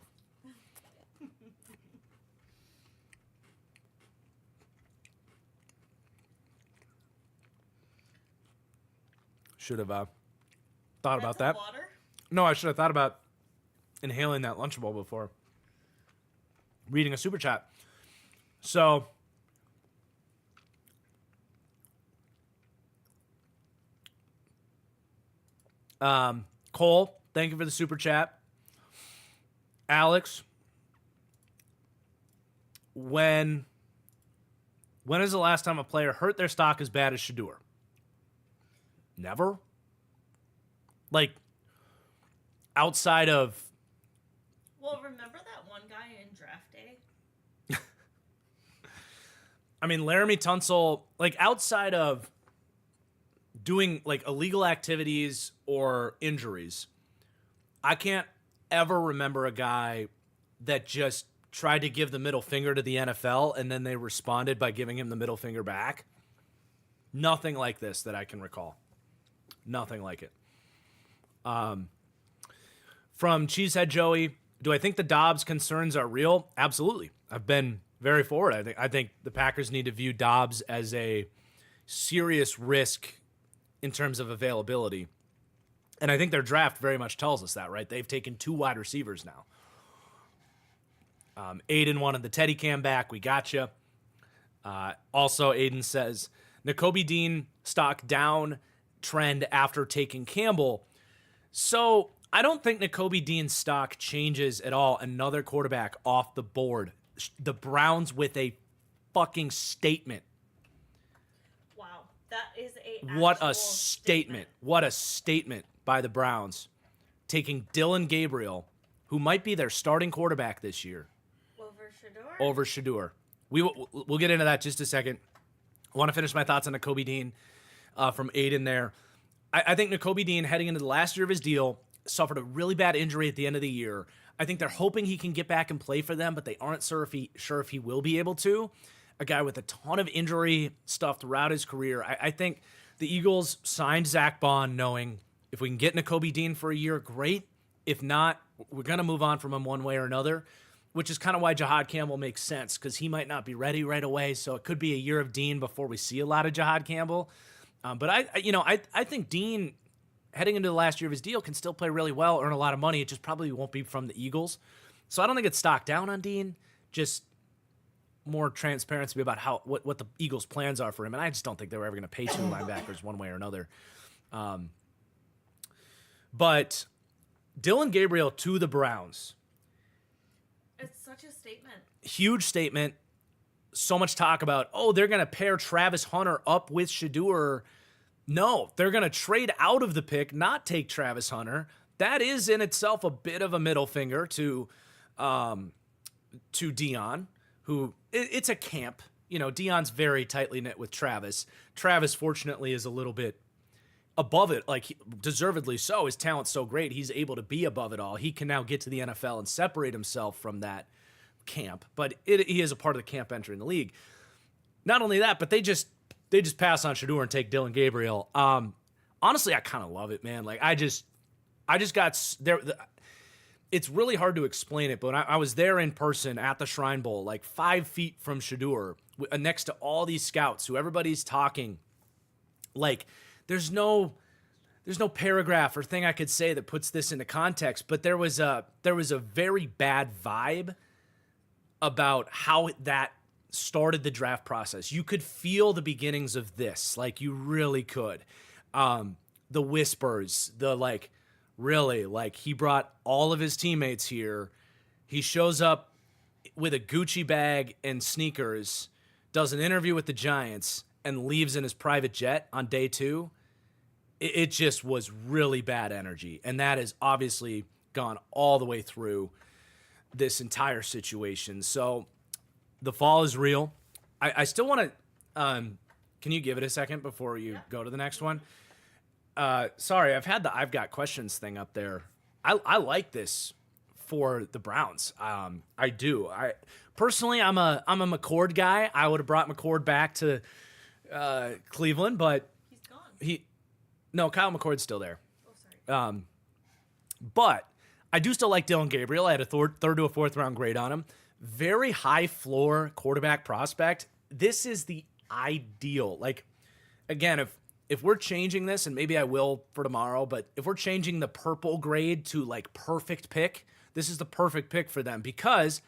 Speaker 1: Should have thought about that.
Speaker 2: Water?
Speaker 1: No, I should have thought about inhaling that Lunchable before reading a super chat. So, Cole, thank you for the super chat. Alex, when is the last time a player hurt their stock as bad as Shedeur? Never. Like, outside of...
Speaker 2: Well, remember that one guy in draft day?
Speaker 1: I mean, Laramie Tunsil, like, outside of doing, like, illegal activities or injuries, I can't ever remember a guy that just tried to give the middle finger to the NFL and then they responded by giving him the middle finger back. Nothing like this that I can recall. Nothing like it. From Cheesehead Joey, do I think the Dobbs concerns are real? Absolutely. I've been very forward. I think the Packers need to view Dobbs as a serious risk in terms of availability. And I think their draft very much tells us that, right? They've taken 2 wide receivers now. Aiden wanted the Teddy Cam back. We gotcha. Also, Aiden says, Nakobe Dean stock down trend after taking Campbell. So I don't think Nakobe Dean's stock changes at all. Another quarterback off the board. The Browns with a fucking statement.
Speaker 2: Wow, that is
Speaker 1: what a statement. What a statement by the Browns. Taking Dylan Gabriel, who might be their starting quarterback this year. Over Shedeur. We'll get into that just a second. I want to finish my thoughts on Nakobe Dean from Aiden there. I think Nakobe Dean, heading into the last year of his deal, suffered a really bad injury at the end of the year. I think they're hoping he can get back and play for them, but they aren't sure if he will be able to. A guy with a ton of injury stuff throughout his career. I think the Eagles signed Zach Bond knowing if we can get Nakobe Dean for a year, great. If not, we're going to move on from him one way or another, which is kind of why Jahad Campbell makes sense, because he might not be ready right away, so it could be a year of Dean before we see a lot of Jahad Campbell. But I think Dean, heading into the last year of his deal, can still play really well, earn a lot of money. It just probably won't be from the Eagles. So I don't think it's stocked down on Dean, just more transparency about what the Eagles' plans are for him. And I just don't think they were ever going to pay 2 linebackers one way or another. But Dylan Gabriel to the Browns.
Speaker 2: It's such a statement.
Speaker 1: Huge statement. So much talk about, they're going to pair Travis Hunter up with Shedeur. No, they're going to trade out of the pick, not take Travis Hunter. That is in itself a bit of a middle finger to Dion, who it's a camp. Dion's very tightly knit with Travis. Travis, fortunately, is a little bit above it, like deservedly so. His talent's so great, he's able to be above it all. He can now get to the NFL and separate himself from that camp, but he is a part of the camp entering the league. Not only that, but they just pass on Shedeur and take Dylan Gabriel. Honestly, I kind of love it, man. Like I just got there. It's really hard to explain it, but I was there in person at the Shrine Bowl, like 5 feet from Shedeur, next to all these scouts who everybody's talking. Like there's no paragraph or thing I could say that puts this into context, but there was a very bad vibe about how that started the draft process. You could feel the beginnings of this, like you really could. The whispers, he brought all of his teammates here. He shows up with a Gucci bag and sneakers, does an interview with the Giants, and leaves in his private jet on day 2. It just was really bad energy. And that has obviously gone all the way through this entire situation. So the fall is real. I still want to, can you give it a second before you go to the next one? Sorry, I've got questions thing up there. I like this for the Browns. I do. Personally, I'm a McCord guy. I would have brought McCord back to Cleveland, but
Speaker 2: he's gone.
Speaker 1: No, Kyle McCord's still there.
Speaker 2: Oh, sorry.
Speaker 1: But I do still like Dylan Gabriel. I had a third to a fourth round grade on him. Very high floor quarterback prospect. This is the ideal. Like, again, if we're changing this, and maybe I will for tomorrow, but if we're changing the purple grade to like perfect pick, this is the perfect pick for them because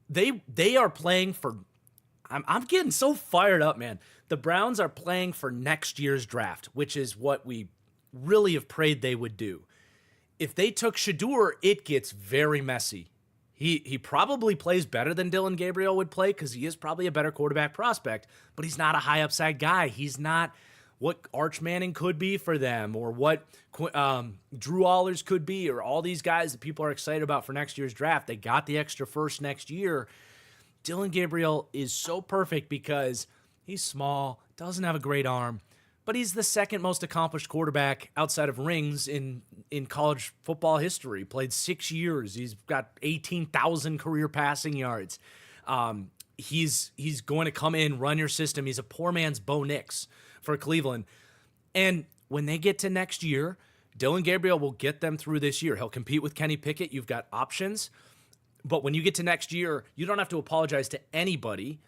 Speaker 1: they are playing for. I'm getting so fired up, man. The Browns are playing for next year's draft, which is what we really have prayed they would do. If they took Shedeur, it gets very messy. He probably plays better than Dylan Gabriel would play because he is probably a better quarterback prospect, but he's not a high upside guy. He's not what Arch Manning could be for them, or what Drew Allers could be, or all these guys that people are excited about for next year's draft. They got the extra first next year. Dillon Gabriel is so perfect because he's small, doesn't have a great arm, but he's the second most accomplished quarterback outside of rings in college football history. Played 6 years. He's got 18,000 career passing yards. He's going to come in, run your system. He's a poor man's Bo Nix for Cleveland. And when they get to next year, Dillon Gabriel will get them through this year. He'll compete with Kenny Pickett. You've got options. But when you get to next year, you don't have to apologize to anybody.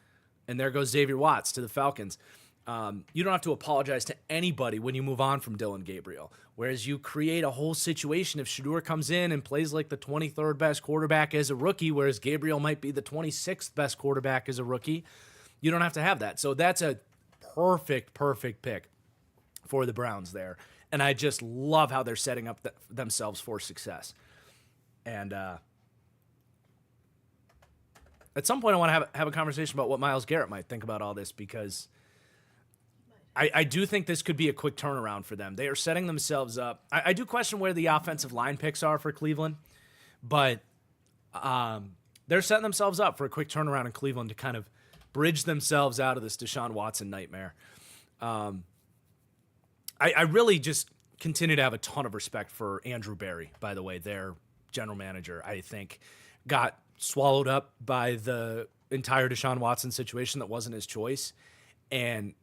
Speaker 1: And there goes Xavier Watts to the Falcons. You don't have to apologize to anybody when you move on from Dillon Gabriel. Whereas you create a whole situation if Shedeur comes in and plays like the 23rd best quarterback as a rookie, whereas Gabriel might be the 26th best quarterback as a rookie. You don't have to have that. So that's a perfect pick for the Browns there. And I just love how they're setting up themselves for success. And at some point I want to have a conversation about what Myles Garrett might think about all this, because I do think this could be a quick turnaround for them. They are setting themselves up. I do question where the offensive line picks are for Cleveland, but they're setting themselves up for a quick turnaround in Cleveland to kind of bridge themselves out of this Deshaun Watson nightmare. I really just continue to have a ton of respect for Andrew Berry, by the way, their general manager. I think got swallowed up by the entire Deshaun Watson situation that wasn't his choice. And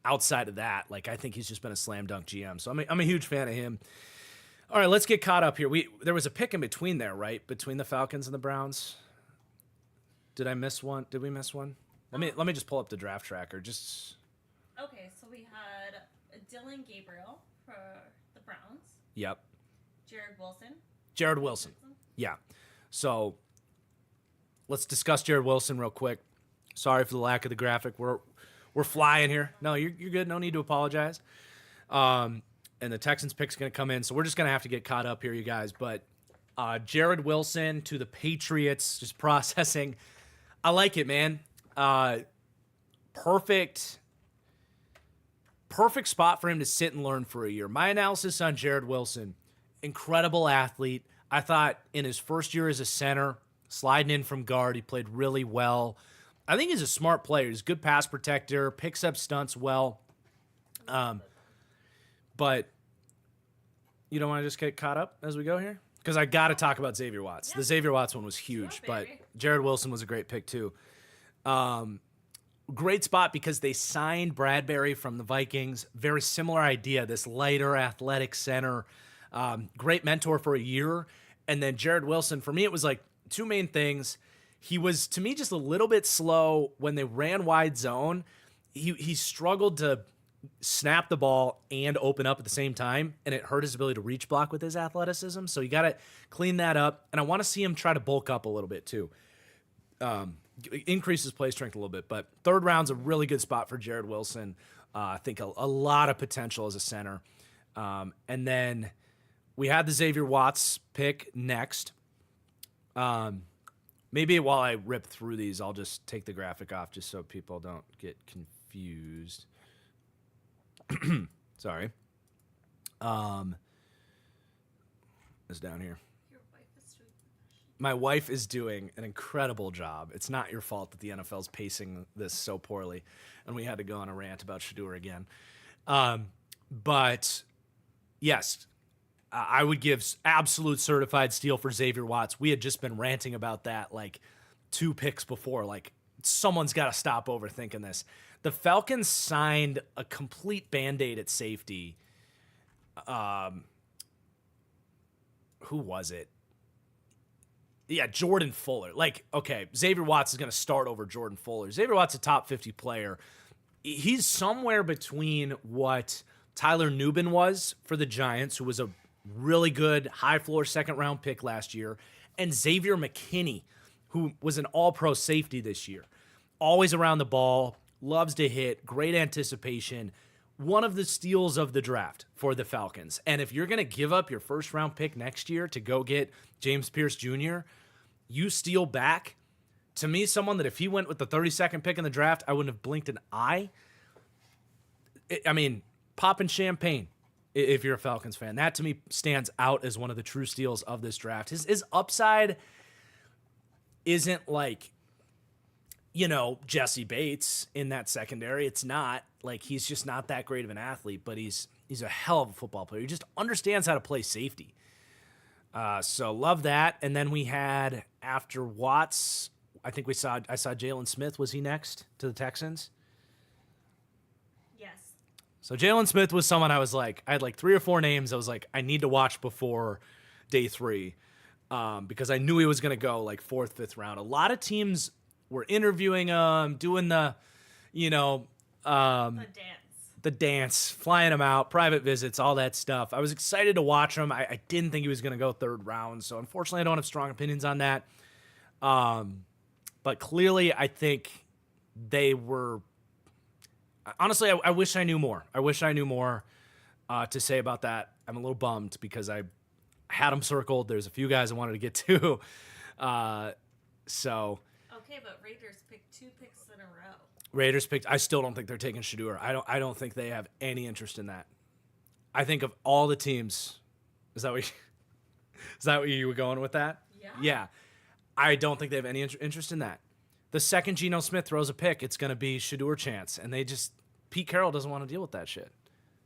Speaker 1: outside of that, like, I think he's just been a slam dunk GM. So I'm a huge fan of him. All right, let's get caught up here. There was a pick in between there, right? Between the Falcons and the Browns. Did I miss one? Did we miss one? Let me just pull up the draft tracker.
Speaker 2: Okay, so we had Dillon Gabriel for the Browns.
Speaker 1: Yep.
Speaker 2: Jared Wilson.
Speaker 1: Yeah. So let's discuss Jared Wilson real quick. Sorry for the lack of the graphic. We're flying here. No, you're good. No need to apologize. And the Texans pick's going to come in, so we're just going to have to get caught up here, you guys. But Jared Wilson to the Patriots, just processing. I like it, man. Perfect spot for him to sit and learn for a year. My analysis on Jared Wilson, incredible athlete. I thought in his first year as a center, sliding in from guard, he played really well. I think he's a smart player. He's a good pass protector, picks up stunts well. But you don't want to just get caught up as we go here? Because I got to talk about Xavier Watts. Yeah. The Xavier Watts one was huge,
Speaker 2: sure,
Speaker 1: but Jared Wilson was a great pick too. Great spot because they signed Bradbury from the Vikings. Very similar idea, this lighter, athletic center. Great mentor for a year. And then Jared Wilson, for me, it was like two main things. He was, to me, just a little bit slow when they ran wide zone. He struggled to snap the ball and open up at the same time, and it hurt his ability to reach block with his athleticism. So you got to clean that up. And I want to see him try to bulk up a little bit too. Increase his play strength a little bit. But third round's a really good spot for Jared Wilson. I think a lot of potential as a center. And then we had the Xavier Watts pick next. Maybe while I rip through these, I'll just take the graphic off just so people don't get confused. Sorry. It's down here. My wife is doing an incredible job. It's not your fault that the NFL's pacing this so poorly, and we had to go on a rant about Shedeur again. But yes, I would give absolute certified steal for Xavier Watts. We had just been ranting about that like 2 picks before. Like, someone's got to stop overthinking this. The Falcons signed a complete Band-Aid at safety. Who was it? Yeah, Jordan Fuller. Like, okay, Xavier Watts is going to start over Jordan Fuller. Xavier Watts is a top 50 player. He's somewhere between what Tyler Nubin was for the Giants, who was a really good high-floor second-round pick last year, and Xavier McKinney, who was an all-pro safety this year. Always around the ball, loves to hit, great anticipation. One of the steals of the draft for the Falcons. And if you're going to give up your first-round pick next year to go get James Pierce Jr., you steal back, to me, someone that if he went with the 32nd pick in the draft, I wouldn't have blinked an eye. I mean, popping champagne if you're a Falcons fan. That to me stands out as one of the true steals of this draft. His upside isn't like, Jesse Bates in that secondary. It's not. Like, he's just not that great of an athlete, but he's a hell of a football player. He just understands how to play safety. So love that. And then we had, after Watts, I saw Jalen Smith. Was he next to the Texans?
Speaker 2: Yes.
Speaker 1: So Jalen Smith was someone I had like 3 or 4 names I was like, I need to watch before day 3, because I knew he was going to go like 4th, 5th round. A lot of teams were interviewing him, doing the dance, flying him out, private visits, all that stuff. I was excited to watch him. I didn't think he was going to go 3rd round, so unfortunately I don't have strong opinions on that. But clearly I think they were... Honestly, I wish I knew more. I wish I knew more to say about that. I'm a little bummed because I had them circled. There's a few guys I wanted to get to. So...
Speaker 2: Okay, but Raiders picked 2 picks in a row.
Speaker 1: Raiders picked. I still don't think they're taking Shedeur. I don't think they have any interest in that. I think of all the teams, is that what you were going with that?
Speaker 2: Yeah.
Speaker 1: Yeah. I don't think they have any interest in that. The second Geno Smith throws a pick, it's going to be Shedeur chance, and Pete Carroll doesn't want to deal with that shit.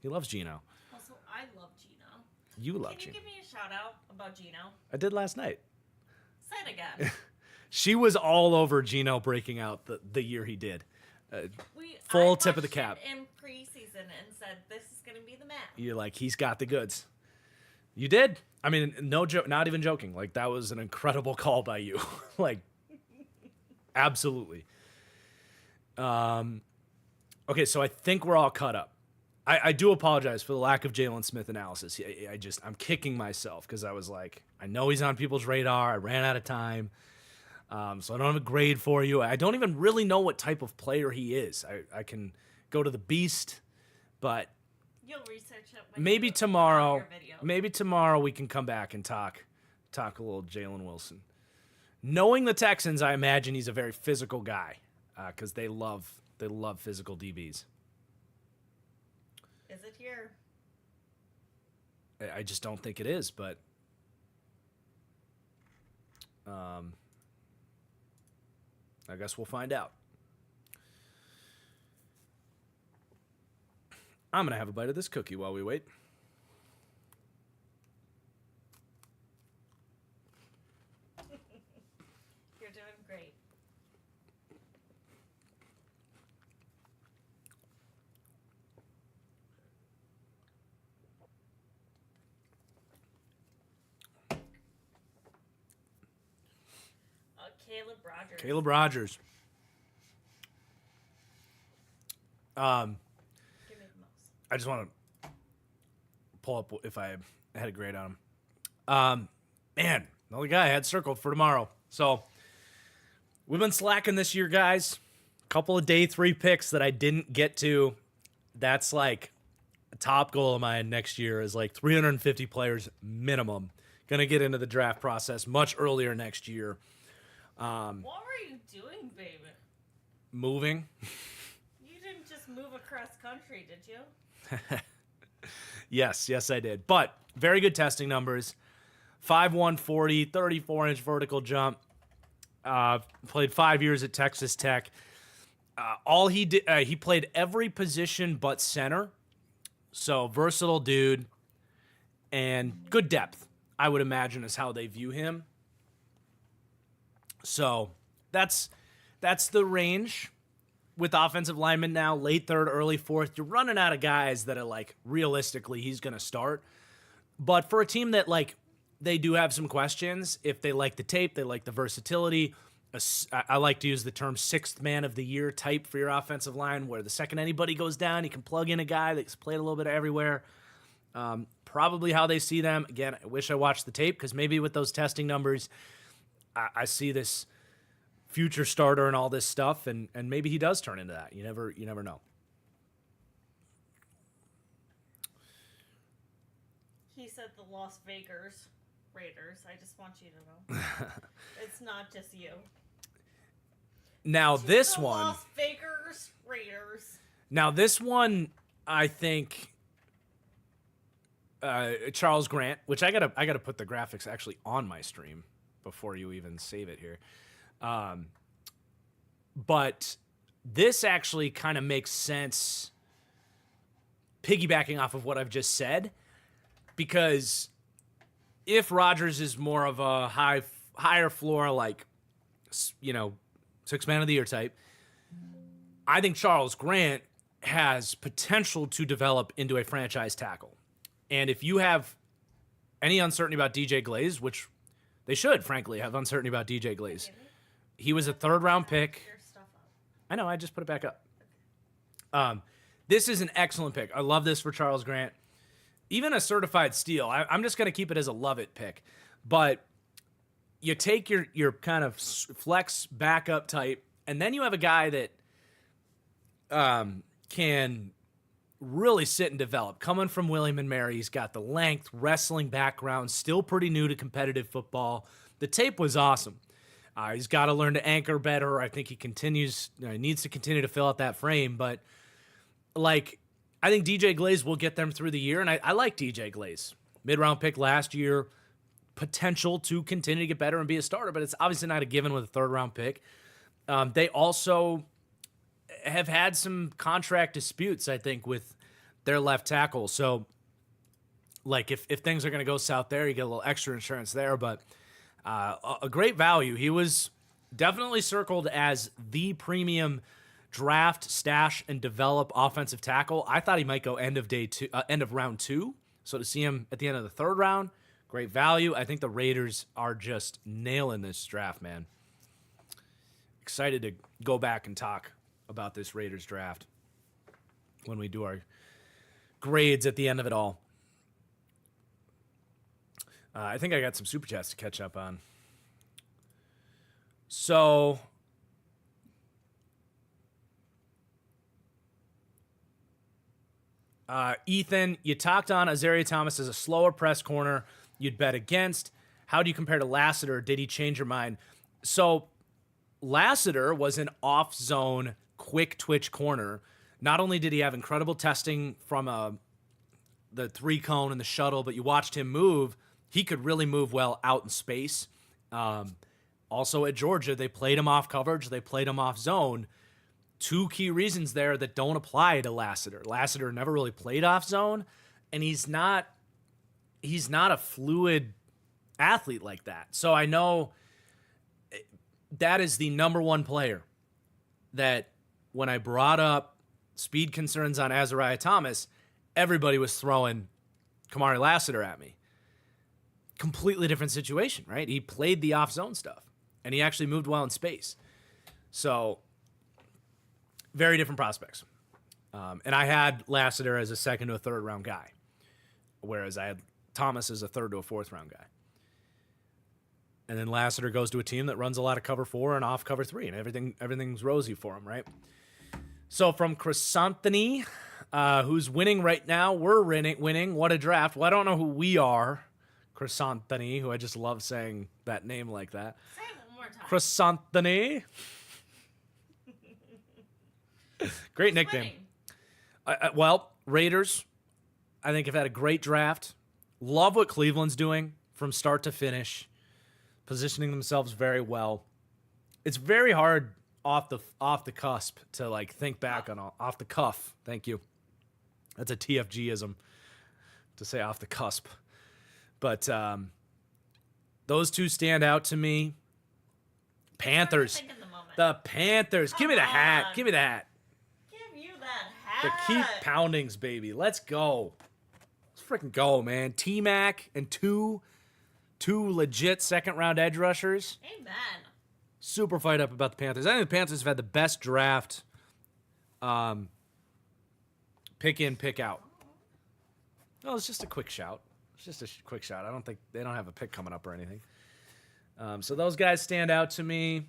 Speaker 1: He loves Geno.
Speaker 2: Also, I love Geno.
Speaker 1: You love Geno.
Speaker 2: Can you give me a shout out about Geno?
Speaker 1: I did last night.
Speaker 2: Say it again.
Speaker 1: She was all over Geno breaking out the year he did. Full tip of the cap.
Speaker 2: In preseason and said this is going to be the man.
Speaker 1: You're like, he's got the goods. You did. I mean, no joke, not even joking. Like, that was an incredible call by you. Like, absolutely. Okay, so I think we're all caught up. I do apologize for the lack of Jalen Smith analysis. I'm kicking myself because I was like, I know he's on people's radar. I ran out of time. So I don't have a grade for you. I don't even really know what type of player he is. I can go to the beast, but
Speaker 2: you'll research it.
Speaker 1: Maybe tomorrow we can come back and talk a little Jalen Wilson. Knowing the Texans, I imagine he's a very physical guy because they love physical DBs.
Speaker 2: Is it here?
Speaker 1: I just don't think it is, but I guess we'll find out. I'm going to have a bite of this cookie while we wait.
Speaker 2: You're doing great.
Speaker 1: Caleb Rogers.
Speaker 2: Give me the most.
Speaker 1: I just want to pull up if I had a grade on him. Man, another guy I had circled for tomorrow. So we've been slacking this year, guys. A couple of day 3 picks that I didn't get to. That's like a top goal of mine next year is like 350 players minimum. Going to get into the draft process much earlier next year.
Speaker 2: What were you doing, baby?
Speaker 1: Moving.
Speaker 2: You didn't just move across country, did you?
Speaker 1: Yes, I did. But very good testing numbers. 5'1", 40, 34-inch vertical jump. Played 5 years at Texas Tech. All he did, he played every position but center. So versatile dude and good depth, I would imagine, is how they view him. So that's the range with offensive linemen now, late 3rd, early 4th. You're running out of guys that are like, realistically, he's going to start. But for a team that like, they do have some questions, if they like the tape, they like the versatility. I like to use the term 6th man of the year type for your offensive line, where the second anybody goes down, you can plug in a guy that's played a little bit everywhere. Probably how they see them. Again, I wish I watched the tape because maybe with those testing numbers, I see this future starter and all this stuff, and maybe he does turn into that. You never know.
Speaker 2: He said the Las Vegas Raiders. I just want you to know. It's not just you.
Speaker 1: Now this one,
Speaker 2: Las Vegas Raiders.
Speaker 1: Now this one, I think Charles Grant, which I gotta put the graphics actually on my stream before you even save it here. But this actually kind of makes sense piggybacking off of what I've just said, because if Rodgers is more of a higher floor, like, you know, 6 man of the year type, I think Charles Grant has potential to develop into a franchise tackle. And if you have any uncertainty about DJ Glaze, which they should, frankly, have uncertainty about DJ Glaze. He was a 3rd-round pick. I know, I just put it back up. This is an excellent pick. I love this for Charles Grant. Even a certified steal. I'm just going to keep it as a love it pick. But you take your kind of flex backup type, and then you have a guy that can really sit and develop. Coming from William and Mary, he's got the length, wrestling background, still pretty new to competitive football. The tape was awesome. He's got to learn to anchor better. I think he needs to continue to fill out that frame. But, like, I think DJ Glaze will get them through the year, and I like DJ Glaze. Mid-round pick last year, potential to continue to get better and be a starter, but it's obviously not a given with a 3rd-round pick. They also have had some contract disputes, I think, with their left tackle. So, like, if things are going to go south there, you get a little extra insurance there, but a great value. He was definitely circled as the premium draft, stash, and develop offensive tackle. I thought he might go end of round 2. So to see him at the end of the 3rd round, great value. I think the Raiders are just nailing this draft, man. Excited to go back and talk about this Raiders draft when we do our grades at the end of it all. I think I got some super chats to catch up on. So, Ethan, you talked on Azaria Thomas as a slower press corner you'd bet against. How do you compare to Lassiter? Did he change your mind? So, Lassiter was an off-zone, quick twitch corner. Not only did he have incredible testing from the 3-cone and the shuttle, but you watched him move. He could really move well out in space. Also at Georgia, they played him off coverage. They played him off zone. 2 key reasons there that don't apply to Lassiter. Lassiter never really played off zone, and he's not a fluid athlete like that. So I know that is the number one player that when I brought up speed concerns on Azariah Thomas, everybody was throwing Kamari Lassiter at me. Completely different situation, right? He played the off-zone stuff, and he actually moved well in space. So, very different prospects. And I had Lassiter as a 2nd to a 3rd round guy, whereas I had Thomas as a 3rd to a 4th round guy. And then Lassiter goes to a team that runs a lot of cover 4 and off cover 3, and everything's rosy for him, right? So from Chrysanthony, who's winning right now, we're winning. What a draft. Well, I don't know who we are. Chrysanthony, who I just love saying that name like that.
Speaker 2: Say it one more time.
Speaker 1: Chrysanthony. Great nickname. Well, Raiders, I think, have had a great draft. Love what Cleveland's doing from start to finish, positioning themselves very well. It's very hard off the cusp to like think back on off the cuff. Thank you. That's a TFG-ism to say off the cusp. But those 2 stand out to me. Panthers. The Panthers. Give me the hat. Give me the hat.
Speaker 2: Give you that hat.
Speaker 1: The keep poundings, baby. Let's go. Let's freaking go, man. T-Mac and two legit 2nd-round edge rushers.
Speaker 2: Amen.
Speaker 1: Super fired up about the Panthers. I think the Panthers have had the best draft pick in, pick out. No, it's just a quick shout. It's just a quick shot. I don't think they don't have a pick coming up or anything. So those guys stand out to me.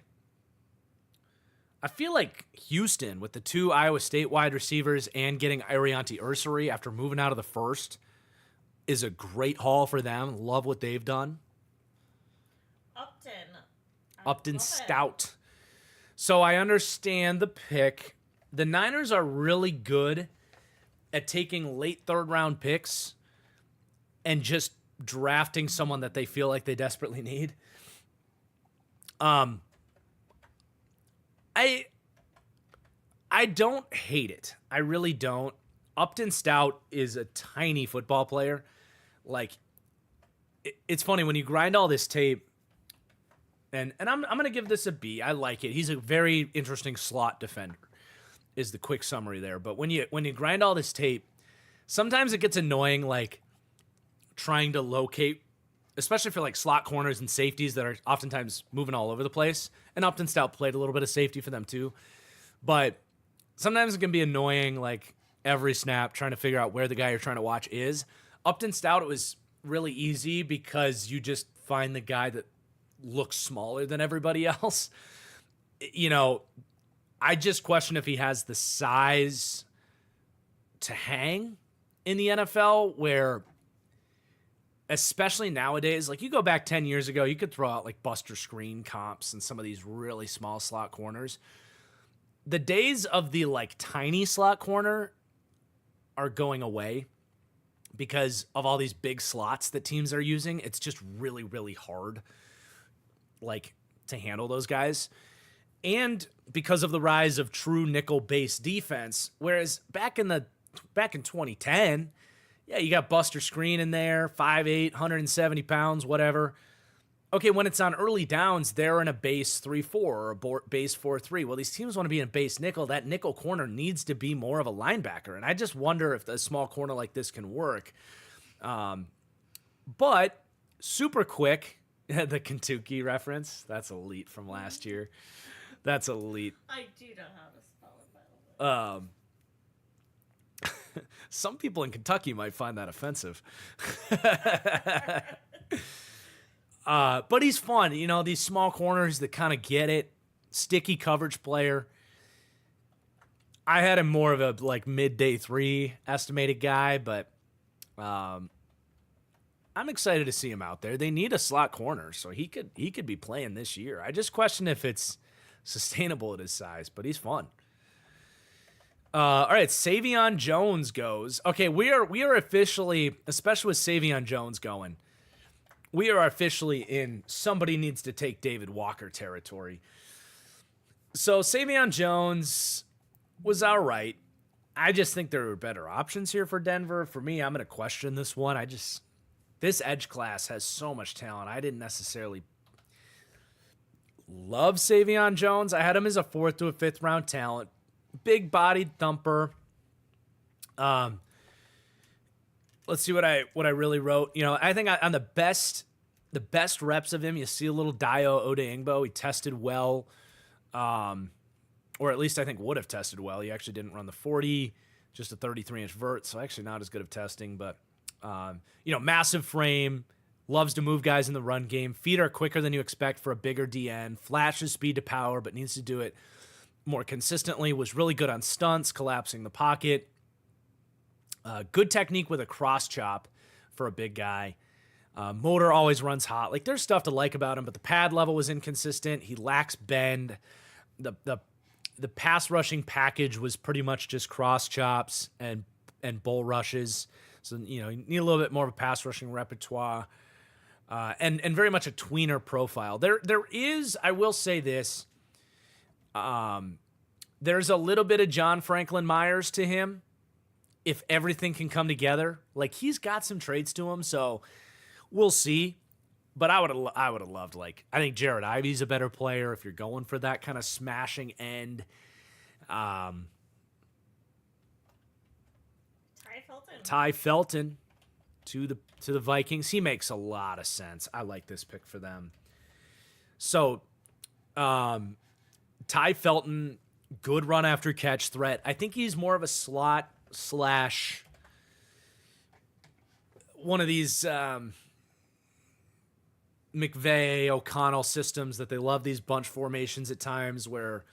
Speaker 1: I feel like Houston, with the 2 Iowa State wide receivers and getting Arianti Ursary after moving out of the 1st, is a great haul for them. Love what they've done. Upton Stout. So I understand the pick. The Niners are really good at taking late 3rd round picks and just drafting someone that they feel like they desperately need. I don't hate it. I really don't. Upton Stout is a tiny football player. Like, it's funny when you grind all this tape, and I'm going to give this a B. I like it. He's a very interesting slot defender, is the quick summary there. But when you grind all this tape, sometimes it gets annoying, like trying to locate, especially for like slot corners and safeties that are oftentimes moving all over the place. And Upton Stout played a little bit of safety for them too. But sometimes it can be annoying, like every snap, trying to figure out where the guy you're trying to watch is. Upton Stout, it was really easy because you just find the guy that looks smaller than everybody else. You know, I just question if he has the size to hang in the NFL, where, especially nowadays, like you go back 10 years ago, you could throw out like Buster Screen comps and some of these really small slot corners. The days of the like tiny slot corner are going away because of all these big slots that teams are using. It's just really, really hard, like, to handle those guys. And because of the rise of true nickel-based defense, whereas back in 2010, yeah, you got Buster Screen in there, 5'8", 170 pounds, whatever. Okay, when it's on early downs, they're in a base 3-4 or a base 4-3. Well, these teams want to be in a base nickel. That nickel corner needs to be more of a linebacker. And I just wonder if a small corner like this can work. But super quick, the Kentucky reference, that's elite from last year. That's elite.
Speaker 2: I do know how to spell it, by the way.
Speaker 1: Some people in Kentucky might find that offensive. But he's fun. You know, these small corners that kind of get it. Sticky coverage player. I had him more of a like mid-day 3 estimated guy, but I'm excited to see him out there. They need a slot corner, so he could be playing this year. I just question if it's sustainable at his size, but he's fun. All right, Savion Jones goes. Okay, we are officially, especially with Savion Jones going, we are officially in somebody needs to take David Walker territory. So Savion Jones was all right. I just think there are better options here for Denver. For me, I'm going to question this one. This edge class has so much talent. I didn't necessarily love Savion Jones. I had him as a 4th to a 5th round talent. Big bodied thumper. Let's see what I really wrote. You know, I think on the best reps of him, you see a little Dio Odeingbo. He tested well, or at least I think would have tested well. He actually didn't run the 40, just a 33-inch vert, so actually not as good of testing. But you know, massive frame, loves to move guys in the run game. Feet are quicker than you expect for a bigger DN. Flashes speed to power, but needs to do it more consistently. Was really good on stunts, collapsing the pocket. Good technique with a cross chop for a big guy. Motor always runs hot. Like, there's stuff to like about him, but the pad level was inconsistent. He lacks bend. The pass rushing package was pretty much just cross chops and bull rushes. So, you know, you need a little bit more of a pass rushing repertoire. And very much a tweener profile. There is, I will say this, there's a little bit of John Franklin Myers to him. If everything can come together, like, he's got some traits to him, so we'll see. But I would have loved, like, I think Jared Ivey's a better player if you're going for that kind of smashing end. Ty Felton to the Vikings. He makes a lot of sense. I like this pick for them. So, Ty Felton, good run after catch threat. I think he's more of a slot / one of these McVay, O'Connell systems that they love, these bunch formations at times where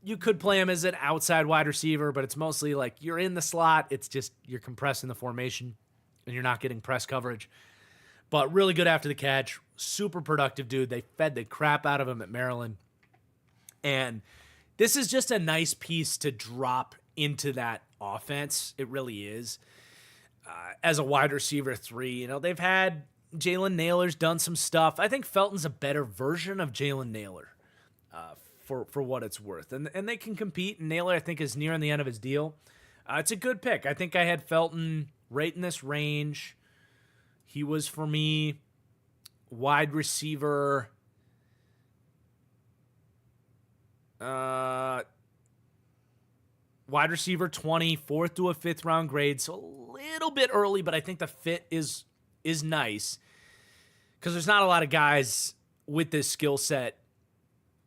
Speaker 1: you could play him as an outside wide receiver, but it's mostly like you're in the slot. It's just you're compressing the formation and you're not getting press coverage. But really good after the catch. Super productive dude. They fed the crap out of him at Maryland. And this is just a nice piece to drop into that offense. It really is. as a wide receiver 3. They've had Jalen Naylor's done some stuff. I think Felton's a better version of Jalen Naylor for what it's worth. And they can compete. And Naylor, I think, is nearing the end of his deal. It's a good pick. I think I had Felton right in this range. He was, for me, wide receiver. Wide receiver 20, 4th to a 5th round grade. So a little bit early, but I think the fit is nice. Because there's not a lot of guys with this skill set.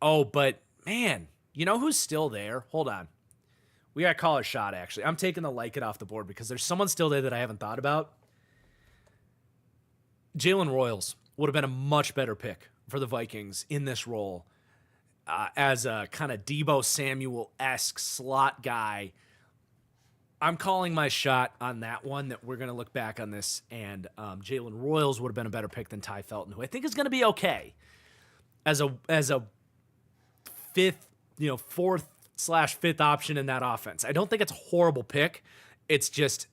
Speaker 1: Oh, but man, you know who's still there? Hold on. We got to call a shot, actually. I'm taking the Likett off the board because there's someone still there that I haven't thought about. Jalen Royals would have been a much better pick for the Vikings in this role as a kind of Deebo Samuel-esque slot guy. I'm calling my shot on that one, that we're going to look back on this, and Jalen Royals would have been a better pick than Ty Felton, who I think is going to be okay as a 4th/5th option in that offense. I don't think it's a horrible pick. It's just,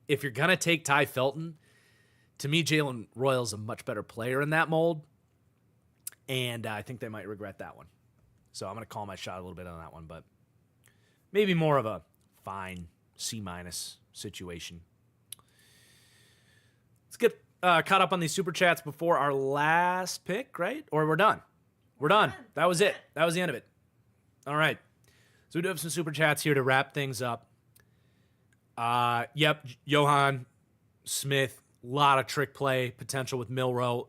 Speaker 1: if you're going to take Ty Felton, to me, Jalen Royals is a much better player in that mold, and I think they might regret that one. So I'm going to call my shot a little bit on that one, but maybe more of a fine C- situation. Let's get caught up on these super chats before our last pick, right? Or we're done. We're done. That was it. That was the end of it. All right. So we do have some super chats here to wrap things up. Yep, Johan Smith, a lot of trick play potential with Milroe.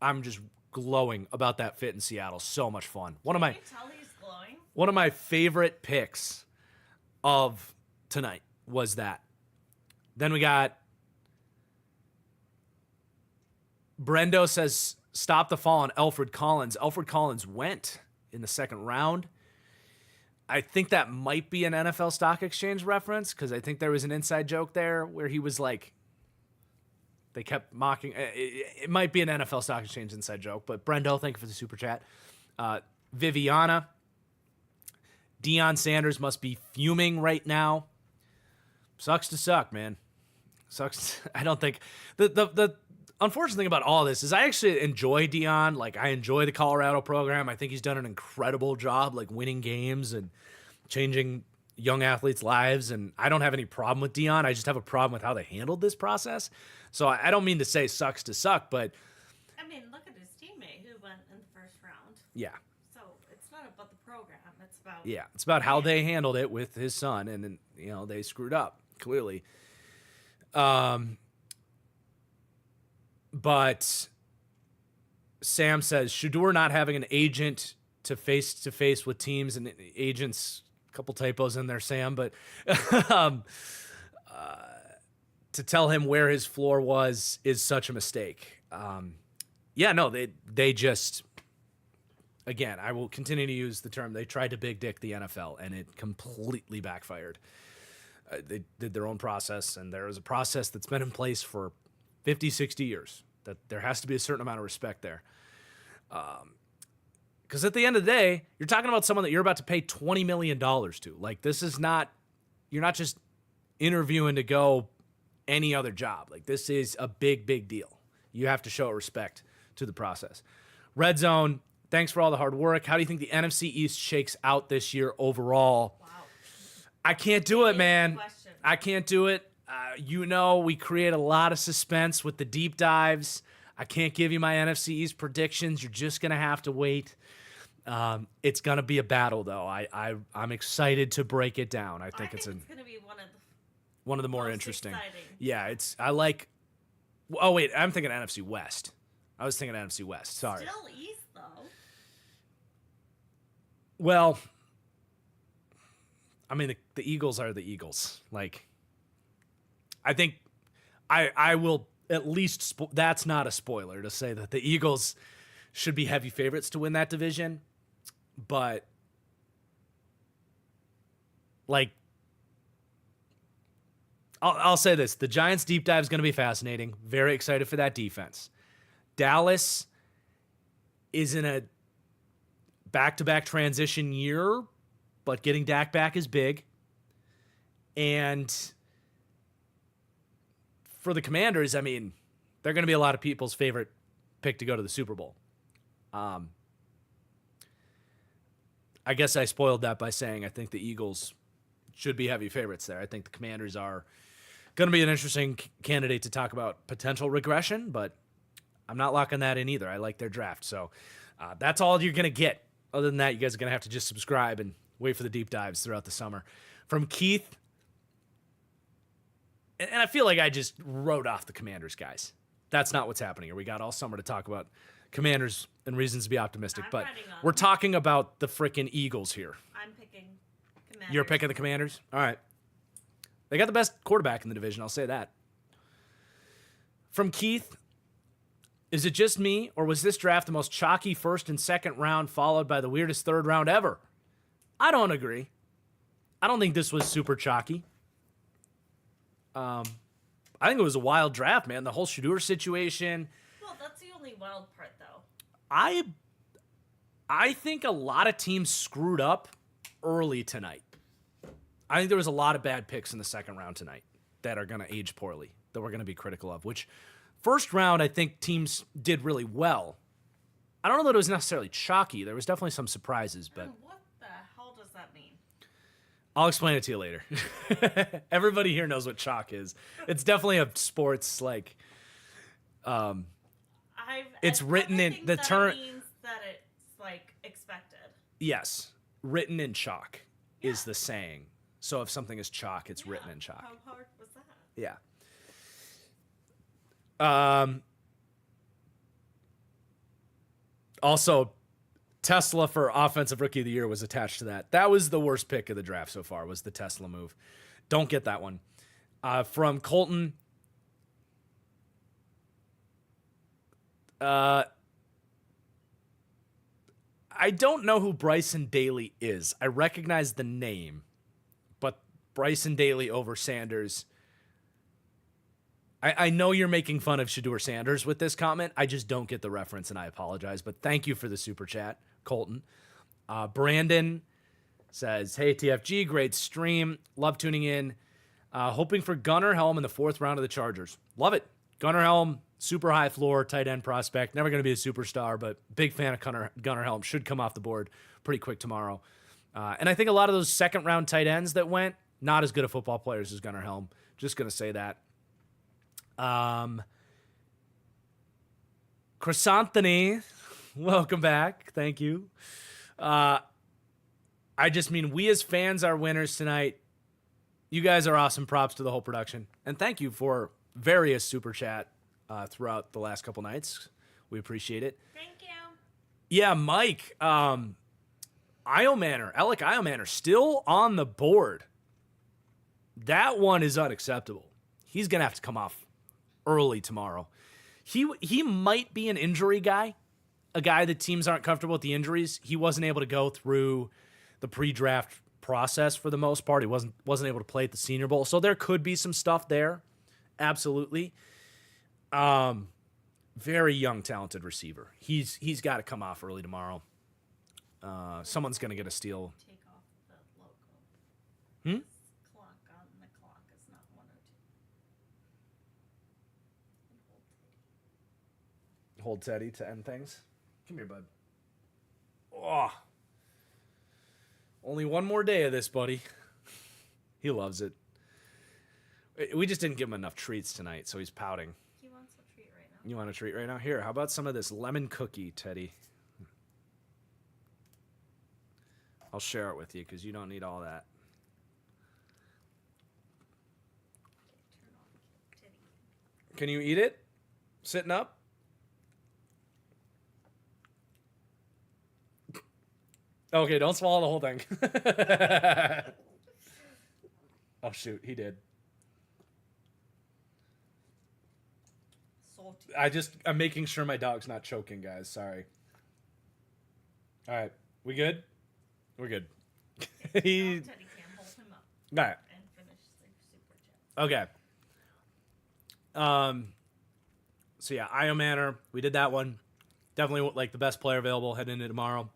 Speaker 1: I'm just glowing about that fit in Seattle. So much fun.
Speaker 2: Can you tell he's glowing?
Speaker 1: One of my favorite picks of tonight was that. Then we got Brendo says, stop the fall on Alfred Collins. Alfred Collins went in the 2nd round. I think that might be an NFL Stock Exchange reference, because I think there was an inside joke there where he was like, they kept mocking. It might be an NFL Stock Exchange inside joke, but Brendo, thank you for the super chat. Viviana, Deion Sanders must be fuming right now. Sucks to suck, man. Sucks. I don't think the unfortunate thing about all this is I actually enjoy Deion. Like, I enjoy the Colorado program. I think he's done an incredible job, like, winning games and changing young athletes' lives. And I don't have any problem with Deion. I just have a problem with how they handled this process. So I don't mean to say sucks to suck, but
Speaker 2: I mean, look at his teammate who went in the 1st round.
Speaker 1: Yeah.
Speaker 2: So it's not about the program.
Speaker 1: It's about how they handled it with his son, and then, they screwed up clearly. But Sam says Shedeur not having an agent to face with teams, and agents, a couple typos in there, Sam, but to tell him where his floor was is such a mistake. They just, again, I will continue to use the term, they tried to big dick the NFL, and it completely backfired. They did their own process, and there is a process that's been in place for 50, 60 years, that there has to be a certain amount of respect there. Because at the end of the day, you're talking about someone that you're about to pay $20 million to. Like, this is not, you're not just interviewing to go any other job. Like, this is a big, big deal. You have to show respect to the process. Red Zone, thanks for all the hard work. How do you think the NFC East shakes out this year overall?
Speaker 2: Wow.
Speaker 1: I can't do it, man. I can't do it. We create a lot of suspense with the deep dives. I can't give you my NFC East predictions. You're just going to have to wait. It's going to be a battle, though. I'm excited to break it down. I think it's going to be one of the more interesting.
Speaker 2: Exciting.
Speaker 1: Yeah, oh, wait, I'm thinking NFC West. I was thinking NFC West. Sorry.
Speaker 2: Still East, though.
Speaker 1: Well, I mean, the Eagles are the Eagles. Like, I think I will at least, that's not a spoiler to say that the Eagles should be heavy favorites to win that division. But, like, I'll say this. The Giants' deep dive is going to be fascinating. Very excited for that defense. Dallas is in a back-to-back transition year, but getting Dak back is big. And for the Commanders, I mean, they're going to be a lot of people's favorite pick to go to the Super Bowl. I guess I spoiled that by saying I think the Eagles should be heavy favorites there. I think the Commanders are going to be an interesting candidate to talk about potential regression, but I'm not locking that in either. I like their draft. So that's all you're going to get. Other than that, you guys are going to have to just subscribe and wait for the deep dives throughout the summer. From Keith, and I feel like I just wrote off the Commanders, guys. That's not what's happening here. We got all summer to talk about Commanders and reasons to be optimistic, but we're talking about the frickin' Eagles here.
Speaker 2: I'm picking Commanders.
Speaker 1: You're picking the Commanders? All right. They got the best quarterback in the division, I'll say that. From Keith, is it just me, or was this draft the most chalky first and second round followed by the weirdest third round ever? I don't agree. I don't think this was super chalky. I think it was a wild draft, man. The whole Shedeur situation.
Speaker 2: Well, that's the only wild part, though.
Speaker 1: I think a lot of teams screwed up early tonight. I think there was a lot of bad picks in the second round tonight that are going to age poorly, that we're going to be critical of, which first round, I think teams did really well. I don't know that it was necessarily chalky. There was definitely some surprises, but
Speaker 2: What the hell does that mean?
Speaker 1: I'll explain it to you later. Everybody here knows what chalk is. It's definitely a sports, like, it's written in the term.
Speaker 2: Means that it's like expected.
Speaker 1: Yes, written in chalk is the saying. So if something is chalk, it's written in chalk.
Speaker 2: How hard was that?
Speaker 1: Yeah. Also, Tesla for Offensive Rookie of the Year was attached to that. That was the worst pick of the draft so far, was the Tesla move. Don't get that one. From Colton, I don't know who Bryson Daly is. I recognize the name, but Bryson Daly over Sanders. I know you're making fun of Shedeur Sanders with this comment. I just don't get the reference, and I apologize. But thank you for the super chat, Colton. Brandon says, hey, TFG, great stream. Love tuning in. Hoping for Gunnar Helm in the fourth round of the Chargers. Love it. Gunnar Helm, super high floor, tight end prospect. Never going to be a superstar, but big fan of Gunnar Helm. Should come off the board pretty quick tomorrow. And I think a lot of those second-round tight ends that went, not as good of football players as Gunnar Helm. Just going to say that. Chrysanthony, welcome back. Thank you. I just mean we as fans are winners tonight. You guys are awesome. Props to the whole production. And thank you for various super chat throughout the last couple nights. We appreciate it.
Speaker 2: Thank you.
Speaker 1: Yeah, Mike, Alec Iomanner, still on the board. That one is unacceptable. He's going to have to come off early tomorrow. He might be an injury guy, a guy that teams aren't comfortable with the injuries. He wasn't able to go through the pre-draft process for the most part. He wasn't able to play at the Senior Bowl, so there could be some stuff there. Absolutely. Very young, talented receiver. He's got to come off early tomorrow. Someone's going to get a steal.
Speaker 2: Take off the logo.
Speaker 1: Hmm?
Speaker 2: Clock on the clock is not 102.
Speaker 1: Hold Teddy to end things. Come here, bud. Oh. Only one more day of this, buddy. He loves it. We just didn't give him enough treats tonight, so he's pouting.
Speaker 2: He wants a treat right now.
Speaker 1: You want a treat right now? Here, how about some of this lemon cookie, Teddy? I'll share it with you because you don't need all that.
Speaker 2: Turn off Teddy.
Speaker 1: Can you eat it? Sitting up? Okay, don't swallow the whole thing. Oh, shoot, he did.
Speaker 2: Salty.
Speaker 1: I'm making sure my dog's not choking, guys. Sorry. All right, we good? We're good.
Speaker 2: Teddy can hold him up
Speaker 1: All right.
Speaker 2: and finish the super chat.
Speaker 1: Okay. So yeah, Io Manor, we did that one. Definitely like the best player available heading into tomorrow,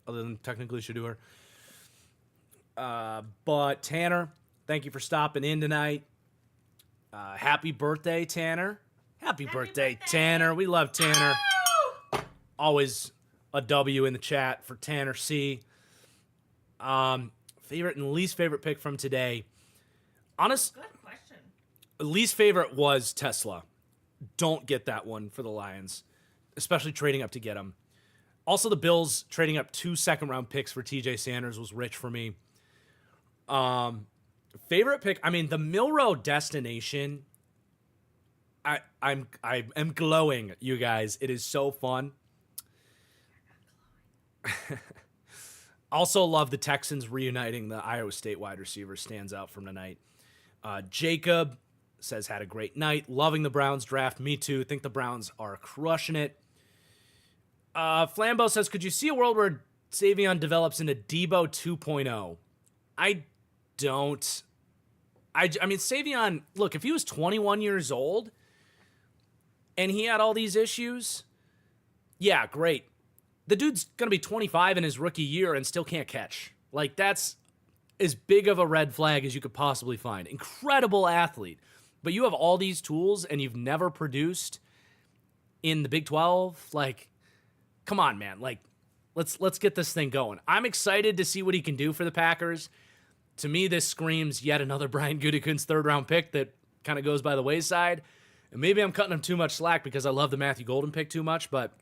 Speaker 1: other than technically Shedeur. But Tanner, thank you for stopping in tonight. Happy birthday, Tanner. Happy birthday, Tanner. We love Tanner.
Speaker 2: Oh!
Speaker 1: Always a W in the chat for Tanner C. Favorite and least favorite pick from today. Honest,
Speaker 2: Good question.
Speaker 1: least favorite was Tesla. Don't get that one for the Lions, especially trading up to get him. Also, the Bills trading up 2 second-round picks for TJ Sanders was rich for me. Favorite pick, I mean, the Milroe destination. I am glowing, you guys. It is so fun. Also love the Texans reuniting the Iowa State wide receiver. Stands out from tonight. Jacob says, had a great night. Loving the Browns draft. Me too. Think the Browns are crushing it. Flambeau says, could you see a world where Savion develops into Debo 2.0? I don't. I mean, Savion, look, if he was 21 years old and he had all these issues, yeah, great. The dude's going to be 25 in his rookie year and still can't catch. Like, that's as big of a red flag as you could possibly find. Incredible athlete. But you have all these tools and you've never produced in the Big 12. Like, come on, man. Like, let's get this thing going. I'm excited to see what he can do for the Packers. To me, this screams yet another Brian Gutekunst third-round pick that kind of goes by the wayside. And maybe I'm cutting him too much slack because I love the Matthew Golden pick too much, but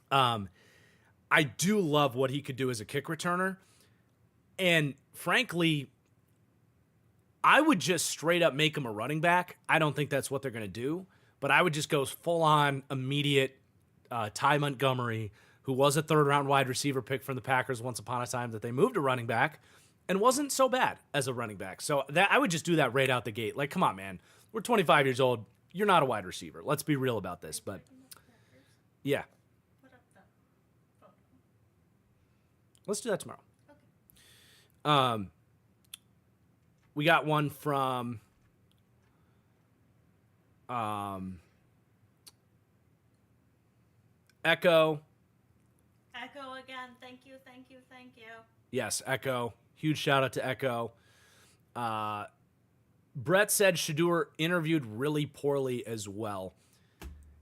Speaker 1: I do love what he could do as a kick returner. And frankly, I would just straight up make him a running back. I don't think that's what they're going to do, but I would just go full-on immediate Ty Montgomery, who was a third-round wide receiver pick from the Packers once upon a time that they moved to running back and wasn't so bad as a running back. So that I would just do that right out the gate. Like, come on, man. We're 25 years old. You're not a wide receiver. Let's be real about this. But, yeah. Let's do that tomorrow. Okay. We got one from Echo.
Speaker 2: Echo again. Thank you.
Speaker 1: Yes, Echo. Huge shout out to Echo. Brett said Shador interviewed really poorly as well.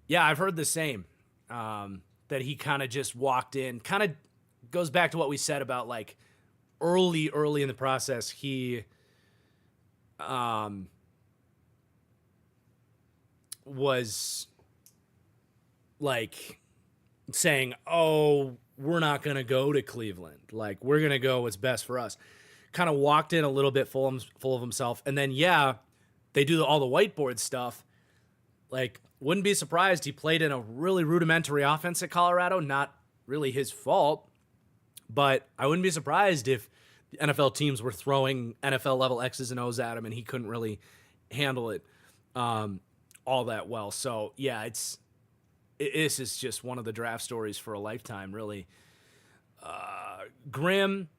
Speaker 1: Yeah, I've heard the same. That he kind of just walked in. Kind of goes back to what we said about, like, early in the process, he was, like, saying, oh, we're not going to go to Cleveland. Like, we're going to go what's best for us. Kind of walked in a little bit full of himself. And then, yeah, they do all the whiteboard stuff. Like, wouldn't be surprised he played in a really rudimentary offense at Colorado. Not really his fault. But I wouldn't be surprised if the NFL teams were throwing NFL-level X's and O's at him and he couldn't really handle it all that well. So, yeah, this is just one of the draft stories for a lifetime, really. Grim,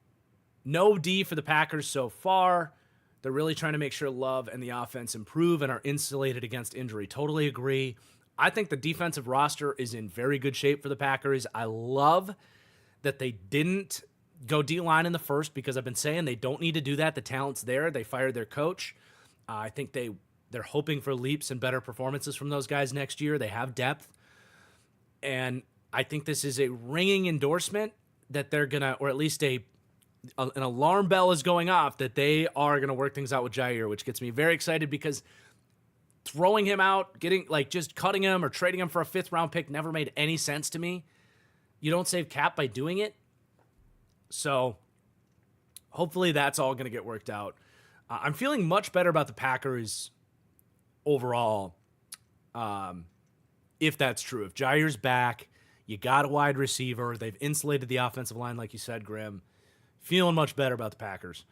Speaker 1: no D for the Packers so far. They're really trying to make sure Love and the offense improve and are insulated against injury. Totally agree. I think the defensive roster is in very good shape for the Packers. I love that they didn't go D-line in the first because I've been saying they don't need to do that. The talent's there. They fired their coach. I think they're hoping for leaps and better performances from those guys next year. They have depth. And I think this is a ringing endorsement that they're going to, or at least an alarm bell is going off that they are going to work things out with Jair, which gets me very excited because throwing him out, just cutting him or trading him for a 5th-round pick never made any sense to me. You don't save cap by doing it. So hopefully that's all going to get worked out. I'm feeling much better about the Packers overall. If that's true. If Jair's back, you got a wide receiver. They've insulated the offensive line, like you said, Grim. Feeling much better about the Packers.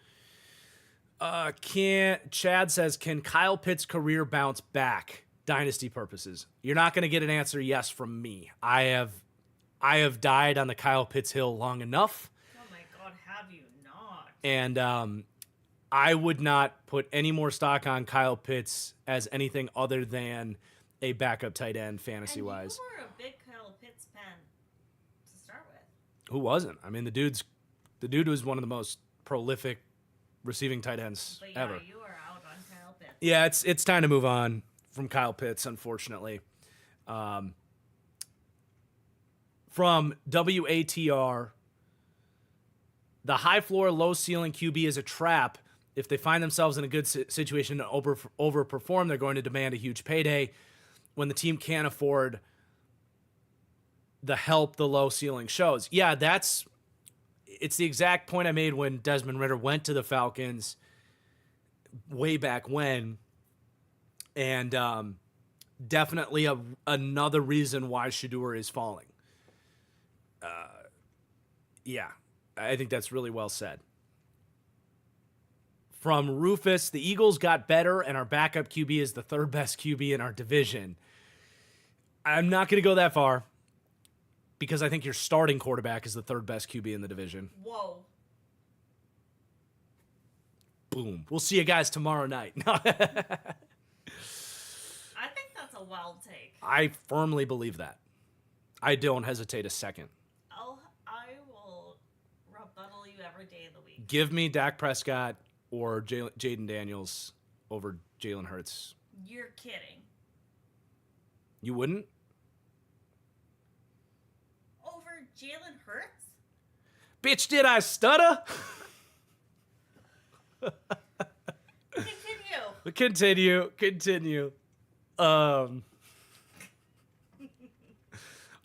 Speaker 1: Chad says, can Kyle Pitts' career bounce back? Dynasty purposes. You're not going to get an answer yes from me. I have died on the Kyle Pitts hill long enough.
Speaker 2: Oh my God, have you not?
Speaker 1: And I would not put any more stock on Kyle Pitts as anything other than a backup tight end fantasy-wise.
Speaker 2: And you were a big Kyle Pitts fan to start with.
Speaker 1: Who wasn't? I mean, the dude was one of the most prolific receiving tight ends
Speaker 2: but yeah,
Speaker 1: ever.
Speaker 2: you are out on Kyle Pitts.
Speaker 1: Yeah, it's time to move on from Kyle Pitts, unfortunately. From WATR, the high floor, low ceiling QB is a trap. If they find themselves in a good situation to overperform, they're going to demand a huge payday when the team can't afford the help the low ceiling shows. Yeah, it's the exact point I made when Desmond Ridder went to the Falcons way back when. And definitely another reason why Shedeur is falling. Yeah, I think that's really well said. From Rufus, the Eagles got better, and our backup QB is the third best QB in our division. I'm not going to go that far because I think your starting quarterback is the third best QB in the division.
Speaker 2: Whoa.
Speaker 1: Boom. We'll see you guys tomorrow night.
Speaker 2: I think that's a wild take.
Speaker 1: I firmly believe that. I don't hesitate a second.
Speaker 2: I will rebuttal you every day of the week.
Speaker 1: Give me Dak Prescott or Jaden Daniels over Jalen Hurts.
Speaker 2: You're kidding.
Speaker 1: You wouldn't?
Speaker 2: Over Jalen Hurts?
Speaker 1: Bitch, did I stutter? Continue.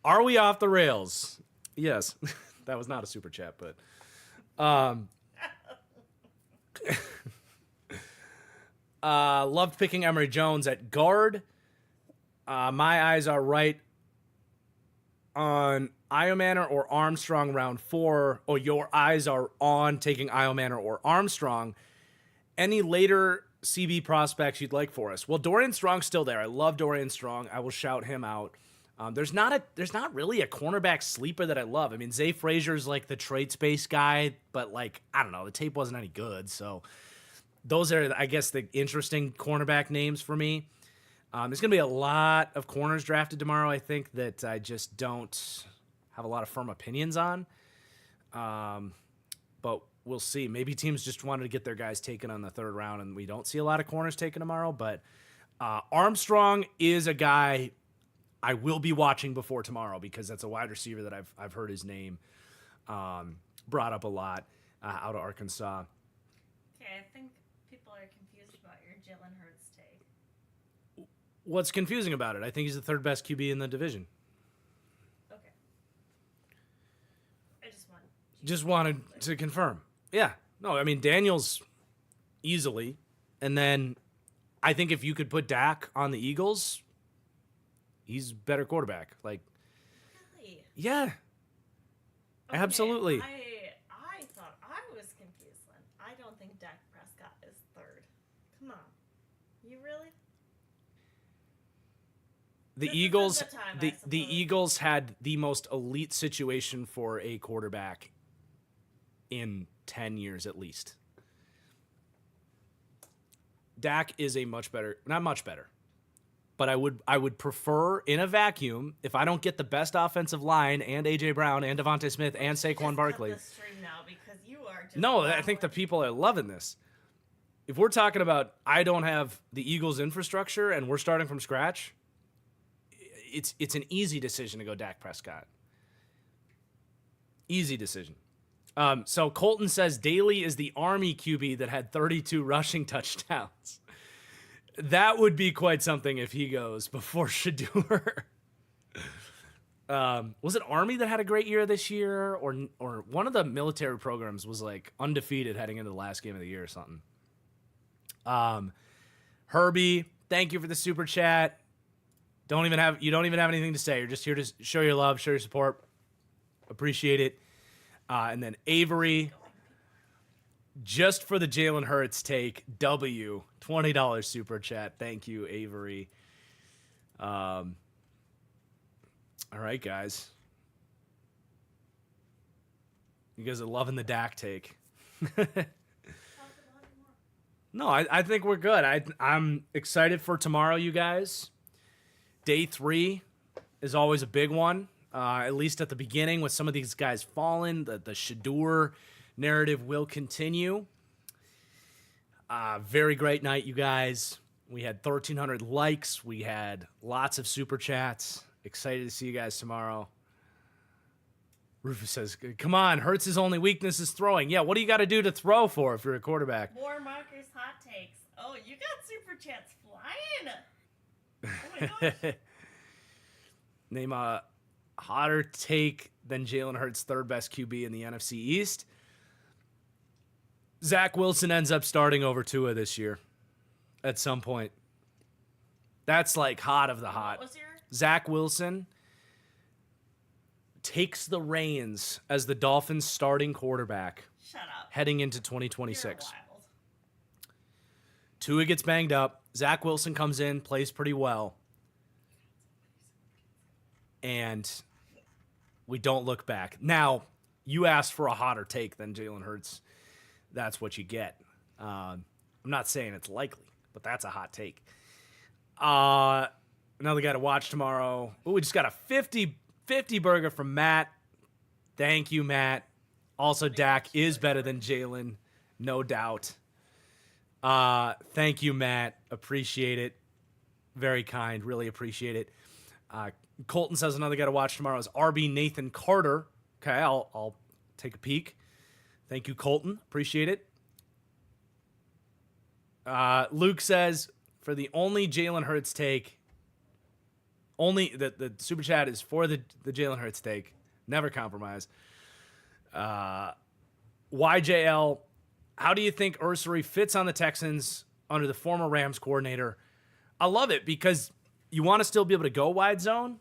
Speaker 1: Are we off the rails? Yes. That was not a super chat, but loved picking Emory Jones at guard. My eyes are right on Iomanor or Armstrong round 4. Or your eyes are on taking Iomanor or Armstrong. Any later CB prospects you'd like for us? Well, Dorian Strong's still there. I love Dorian Strong. I will shout him out. There's not really a cornerback sleeper that I love. I mean, Zay Frazier's like the trade space guy, but like, I don't know, the tape wasn't any good. So those are, I guess, the interesting cornerback names for me. There's going to be a lot of corners drafted tomorrow, I think, that I just don't have a lot of firm opinions on. But we'll see. Maybe teams just wanted to get their guys taken on the third round, and we don't see a lot of corners taken tomorrow. But Armstrong is a guy I will be watching before tomorrow because that's a wide receiver that I've heard his name brought up a lot out of Arkansas.
Speaker 2: Okay, I think people are confused about your Jalen Hurts take.
Speaker 1: What's confusing about it? I think he's the third best QB in the division.
Speaker 2: Okay. I
Speaker 1: just wanted to confirm. Yeah. No, I mean, Daniels easily. And then I think if you could put Dak on the Eagles, he's a better quarterback. Like,
Speaker 2: really?
Speaker 1: Yeah. Okay, absolutely.
Speaker 2: I thought I was confused then. I don't think Dak Prescott is third. Come on. You really?
Speaker 1: The Eagles had the most elite situation for a quarterback in 10 years at least. Dak is a much better, not much better, but I would prefer in a vacuum if I don't get the best offensive line and AJ Brown and Devontae Smith and Saquon Barkley.
Speaker 2: Cut the stream now because you are just
Speaker 1: no, I think the people are loving this. If we're talking about I don't have the Eagles infrastructure and we're starting from scratch, it's an easy decision to go Dak Prescott. Easy decision. So Colton says Daly is the Army QB that had 32 rushing touchdowns. That would be quite something if he goes before Shedeur. Was it Army that had a great year this year? Or one of the military programs was like undefeated heading into the last game of the year or something. Herbie, thank you for the super chat. You don't even have anything to say. You're just here to show your love, show your support. Appreciate it. And then Avery, just for the Jalen Hurts take, $20 super chat. Thank you, Avery. All right, guys. You guys are loving the Dak take. No, I think we're good. I'm excited for tomorrow, you guys. Day 3 is always a big one. At least at the beginning, with some of these guys falling, the Shedeur narrative will continue. Very great night, you guys. We had 1,300 likes. We had lots of super chats. Excited to see you guys tomorrow. Rufus says, come on, Hurts' only weakness is throwing. Yeah, what do you got to do to throw for if you're a quarterback?
Speaker 2: More Marcus hot takes. Oh, you got super chats flying. Oh my gosh.
Speaker 1: Name a hotter take than Jalen Hurts' third best QB in the NFC East. Zach Wilson ends up starting over Tua this year at some point. That's like hot of the hot.
Speaker 2: What was your?
Speaker 1: Zach Wilson takes the reins as the Dolphins' starting quarterback
Speaker 2: Shut up.
Speaker 1: heading into 2026.
Speaker 2: You're wild.
Speaker 1: Tua gets banged up. Zach Wilson comes in, plays pretty well. And we don't look back. Now, you asked for a hotter take than Jalen Hurts. That's what you get. I'm not saying it's likely, but that's a hot take. Another guy to watch tomorrow. Ooh, we just got a 50 burger from Matt. Thank you, Matt. Also, Dak is better than Jalen, no doubt. Thank you, Matt. Appreciate it. Very kind. Really appreciate it. Colton says another guy to watch tomorrow is RB Nathan Carter. Okay, I'll take a peek. Thank you, Colton. Appreciate it. Luke says, for the only Jalen Hurts take, only the super chat is for the Jalen Hurts take. Never compromise. YJL, how do you think Ursary fits on the Texans under the former Rams coordinator? I love it because you want to still be able to go wide zone,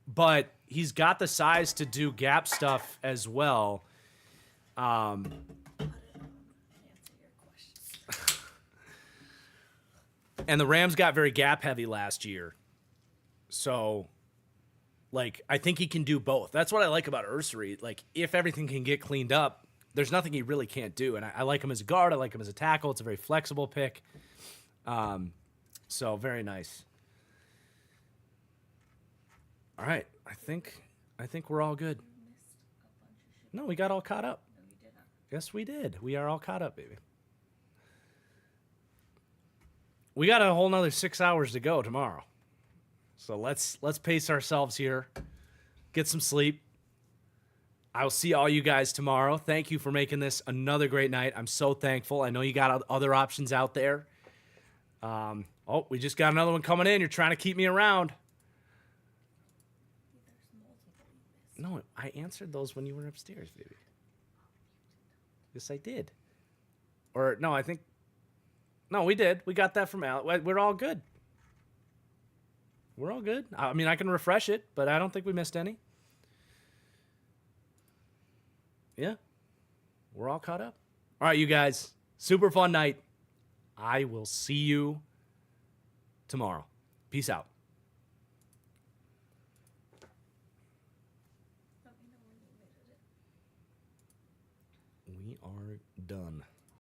Speaker 1: but he's got the size to do gap stuff as well.
Speaker 2: Answer your question.
Speaker 1: And the Rams got very gap heavy last year. So, like, I think he can do both. That's what I like about Ursary. Like, if everything can get cleaned up, there's nothing he really can't do. And I like him as a guard. I like him as a tackle. It's a very flexible pick. So, very nice. All right. I think we're all good.
Speaker 2: You missed a bunch of shit.
Speaker 1: No, we got all caught up.
Speaker 2: No, you didn't.
Speaker 1: Yes, we did. We are all caught up, baby. We got a whole nother 6 hours to go tomorrow. So let's pace ourselves here. Get some sleep. I will see all you guys tomorrow. Thank you for making this another great night. I'm so thankful. I know you got other options out there. We just got another one coming in. You're trying to keep me around.
Speaker 2: There's multiple you missed.
Speaker 1: No, I answered those when you were upstairs, baby. Yes, I did. Or, no, I think... No, we did. We got that from Al. We're all good. We're all good. I mean, I can refresh it, but I don't think we missed any. Yeah. We're all caught up. All right, you guys. Super fun night. I will see you tomorrow. Peace out.
Speaker 2: Let me know when you made it.
Speaker 1: We are done.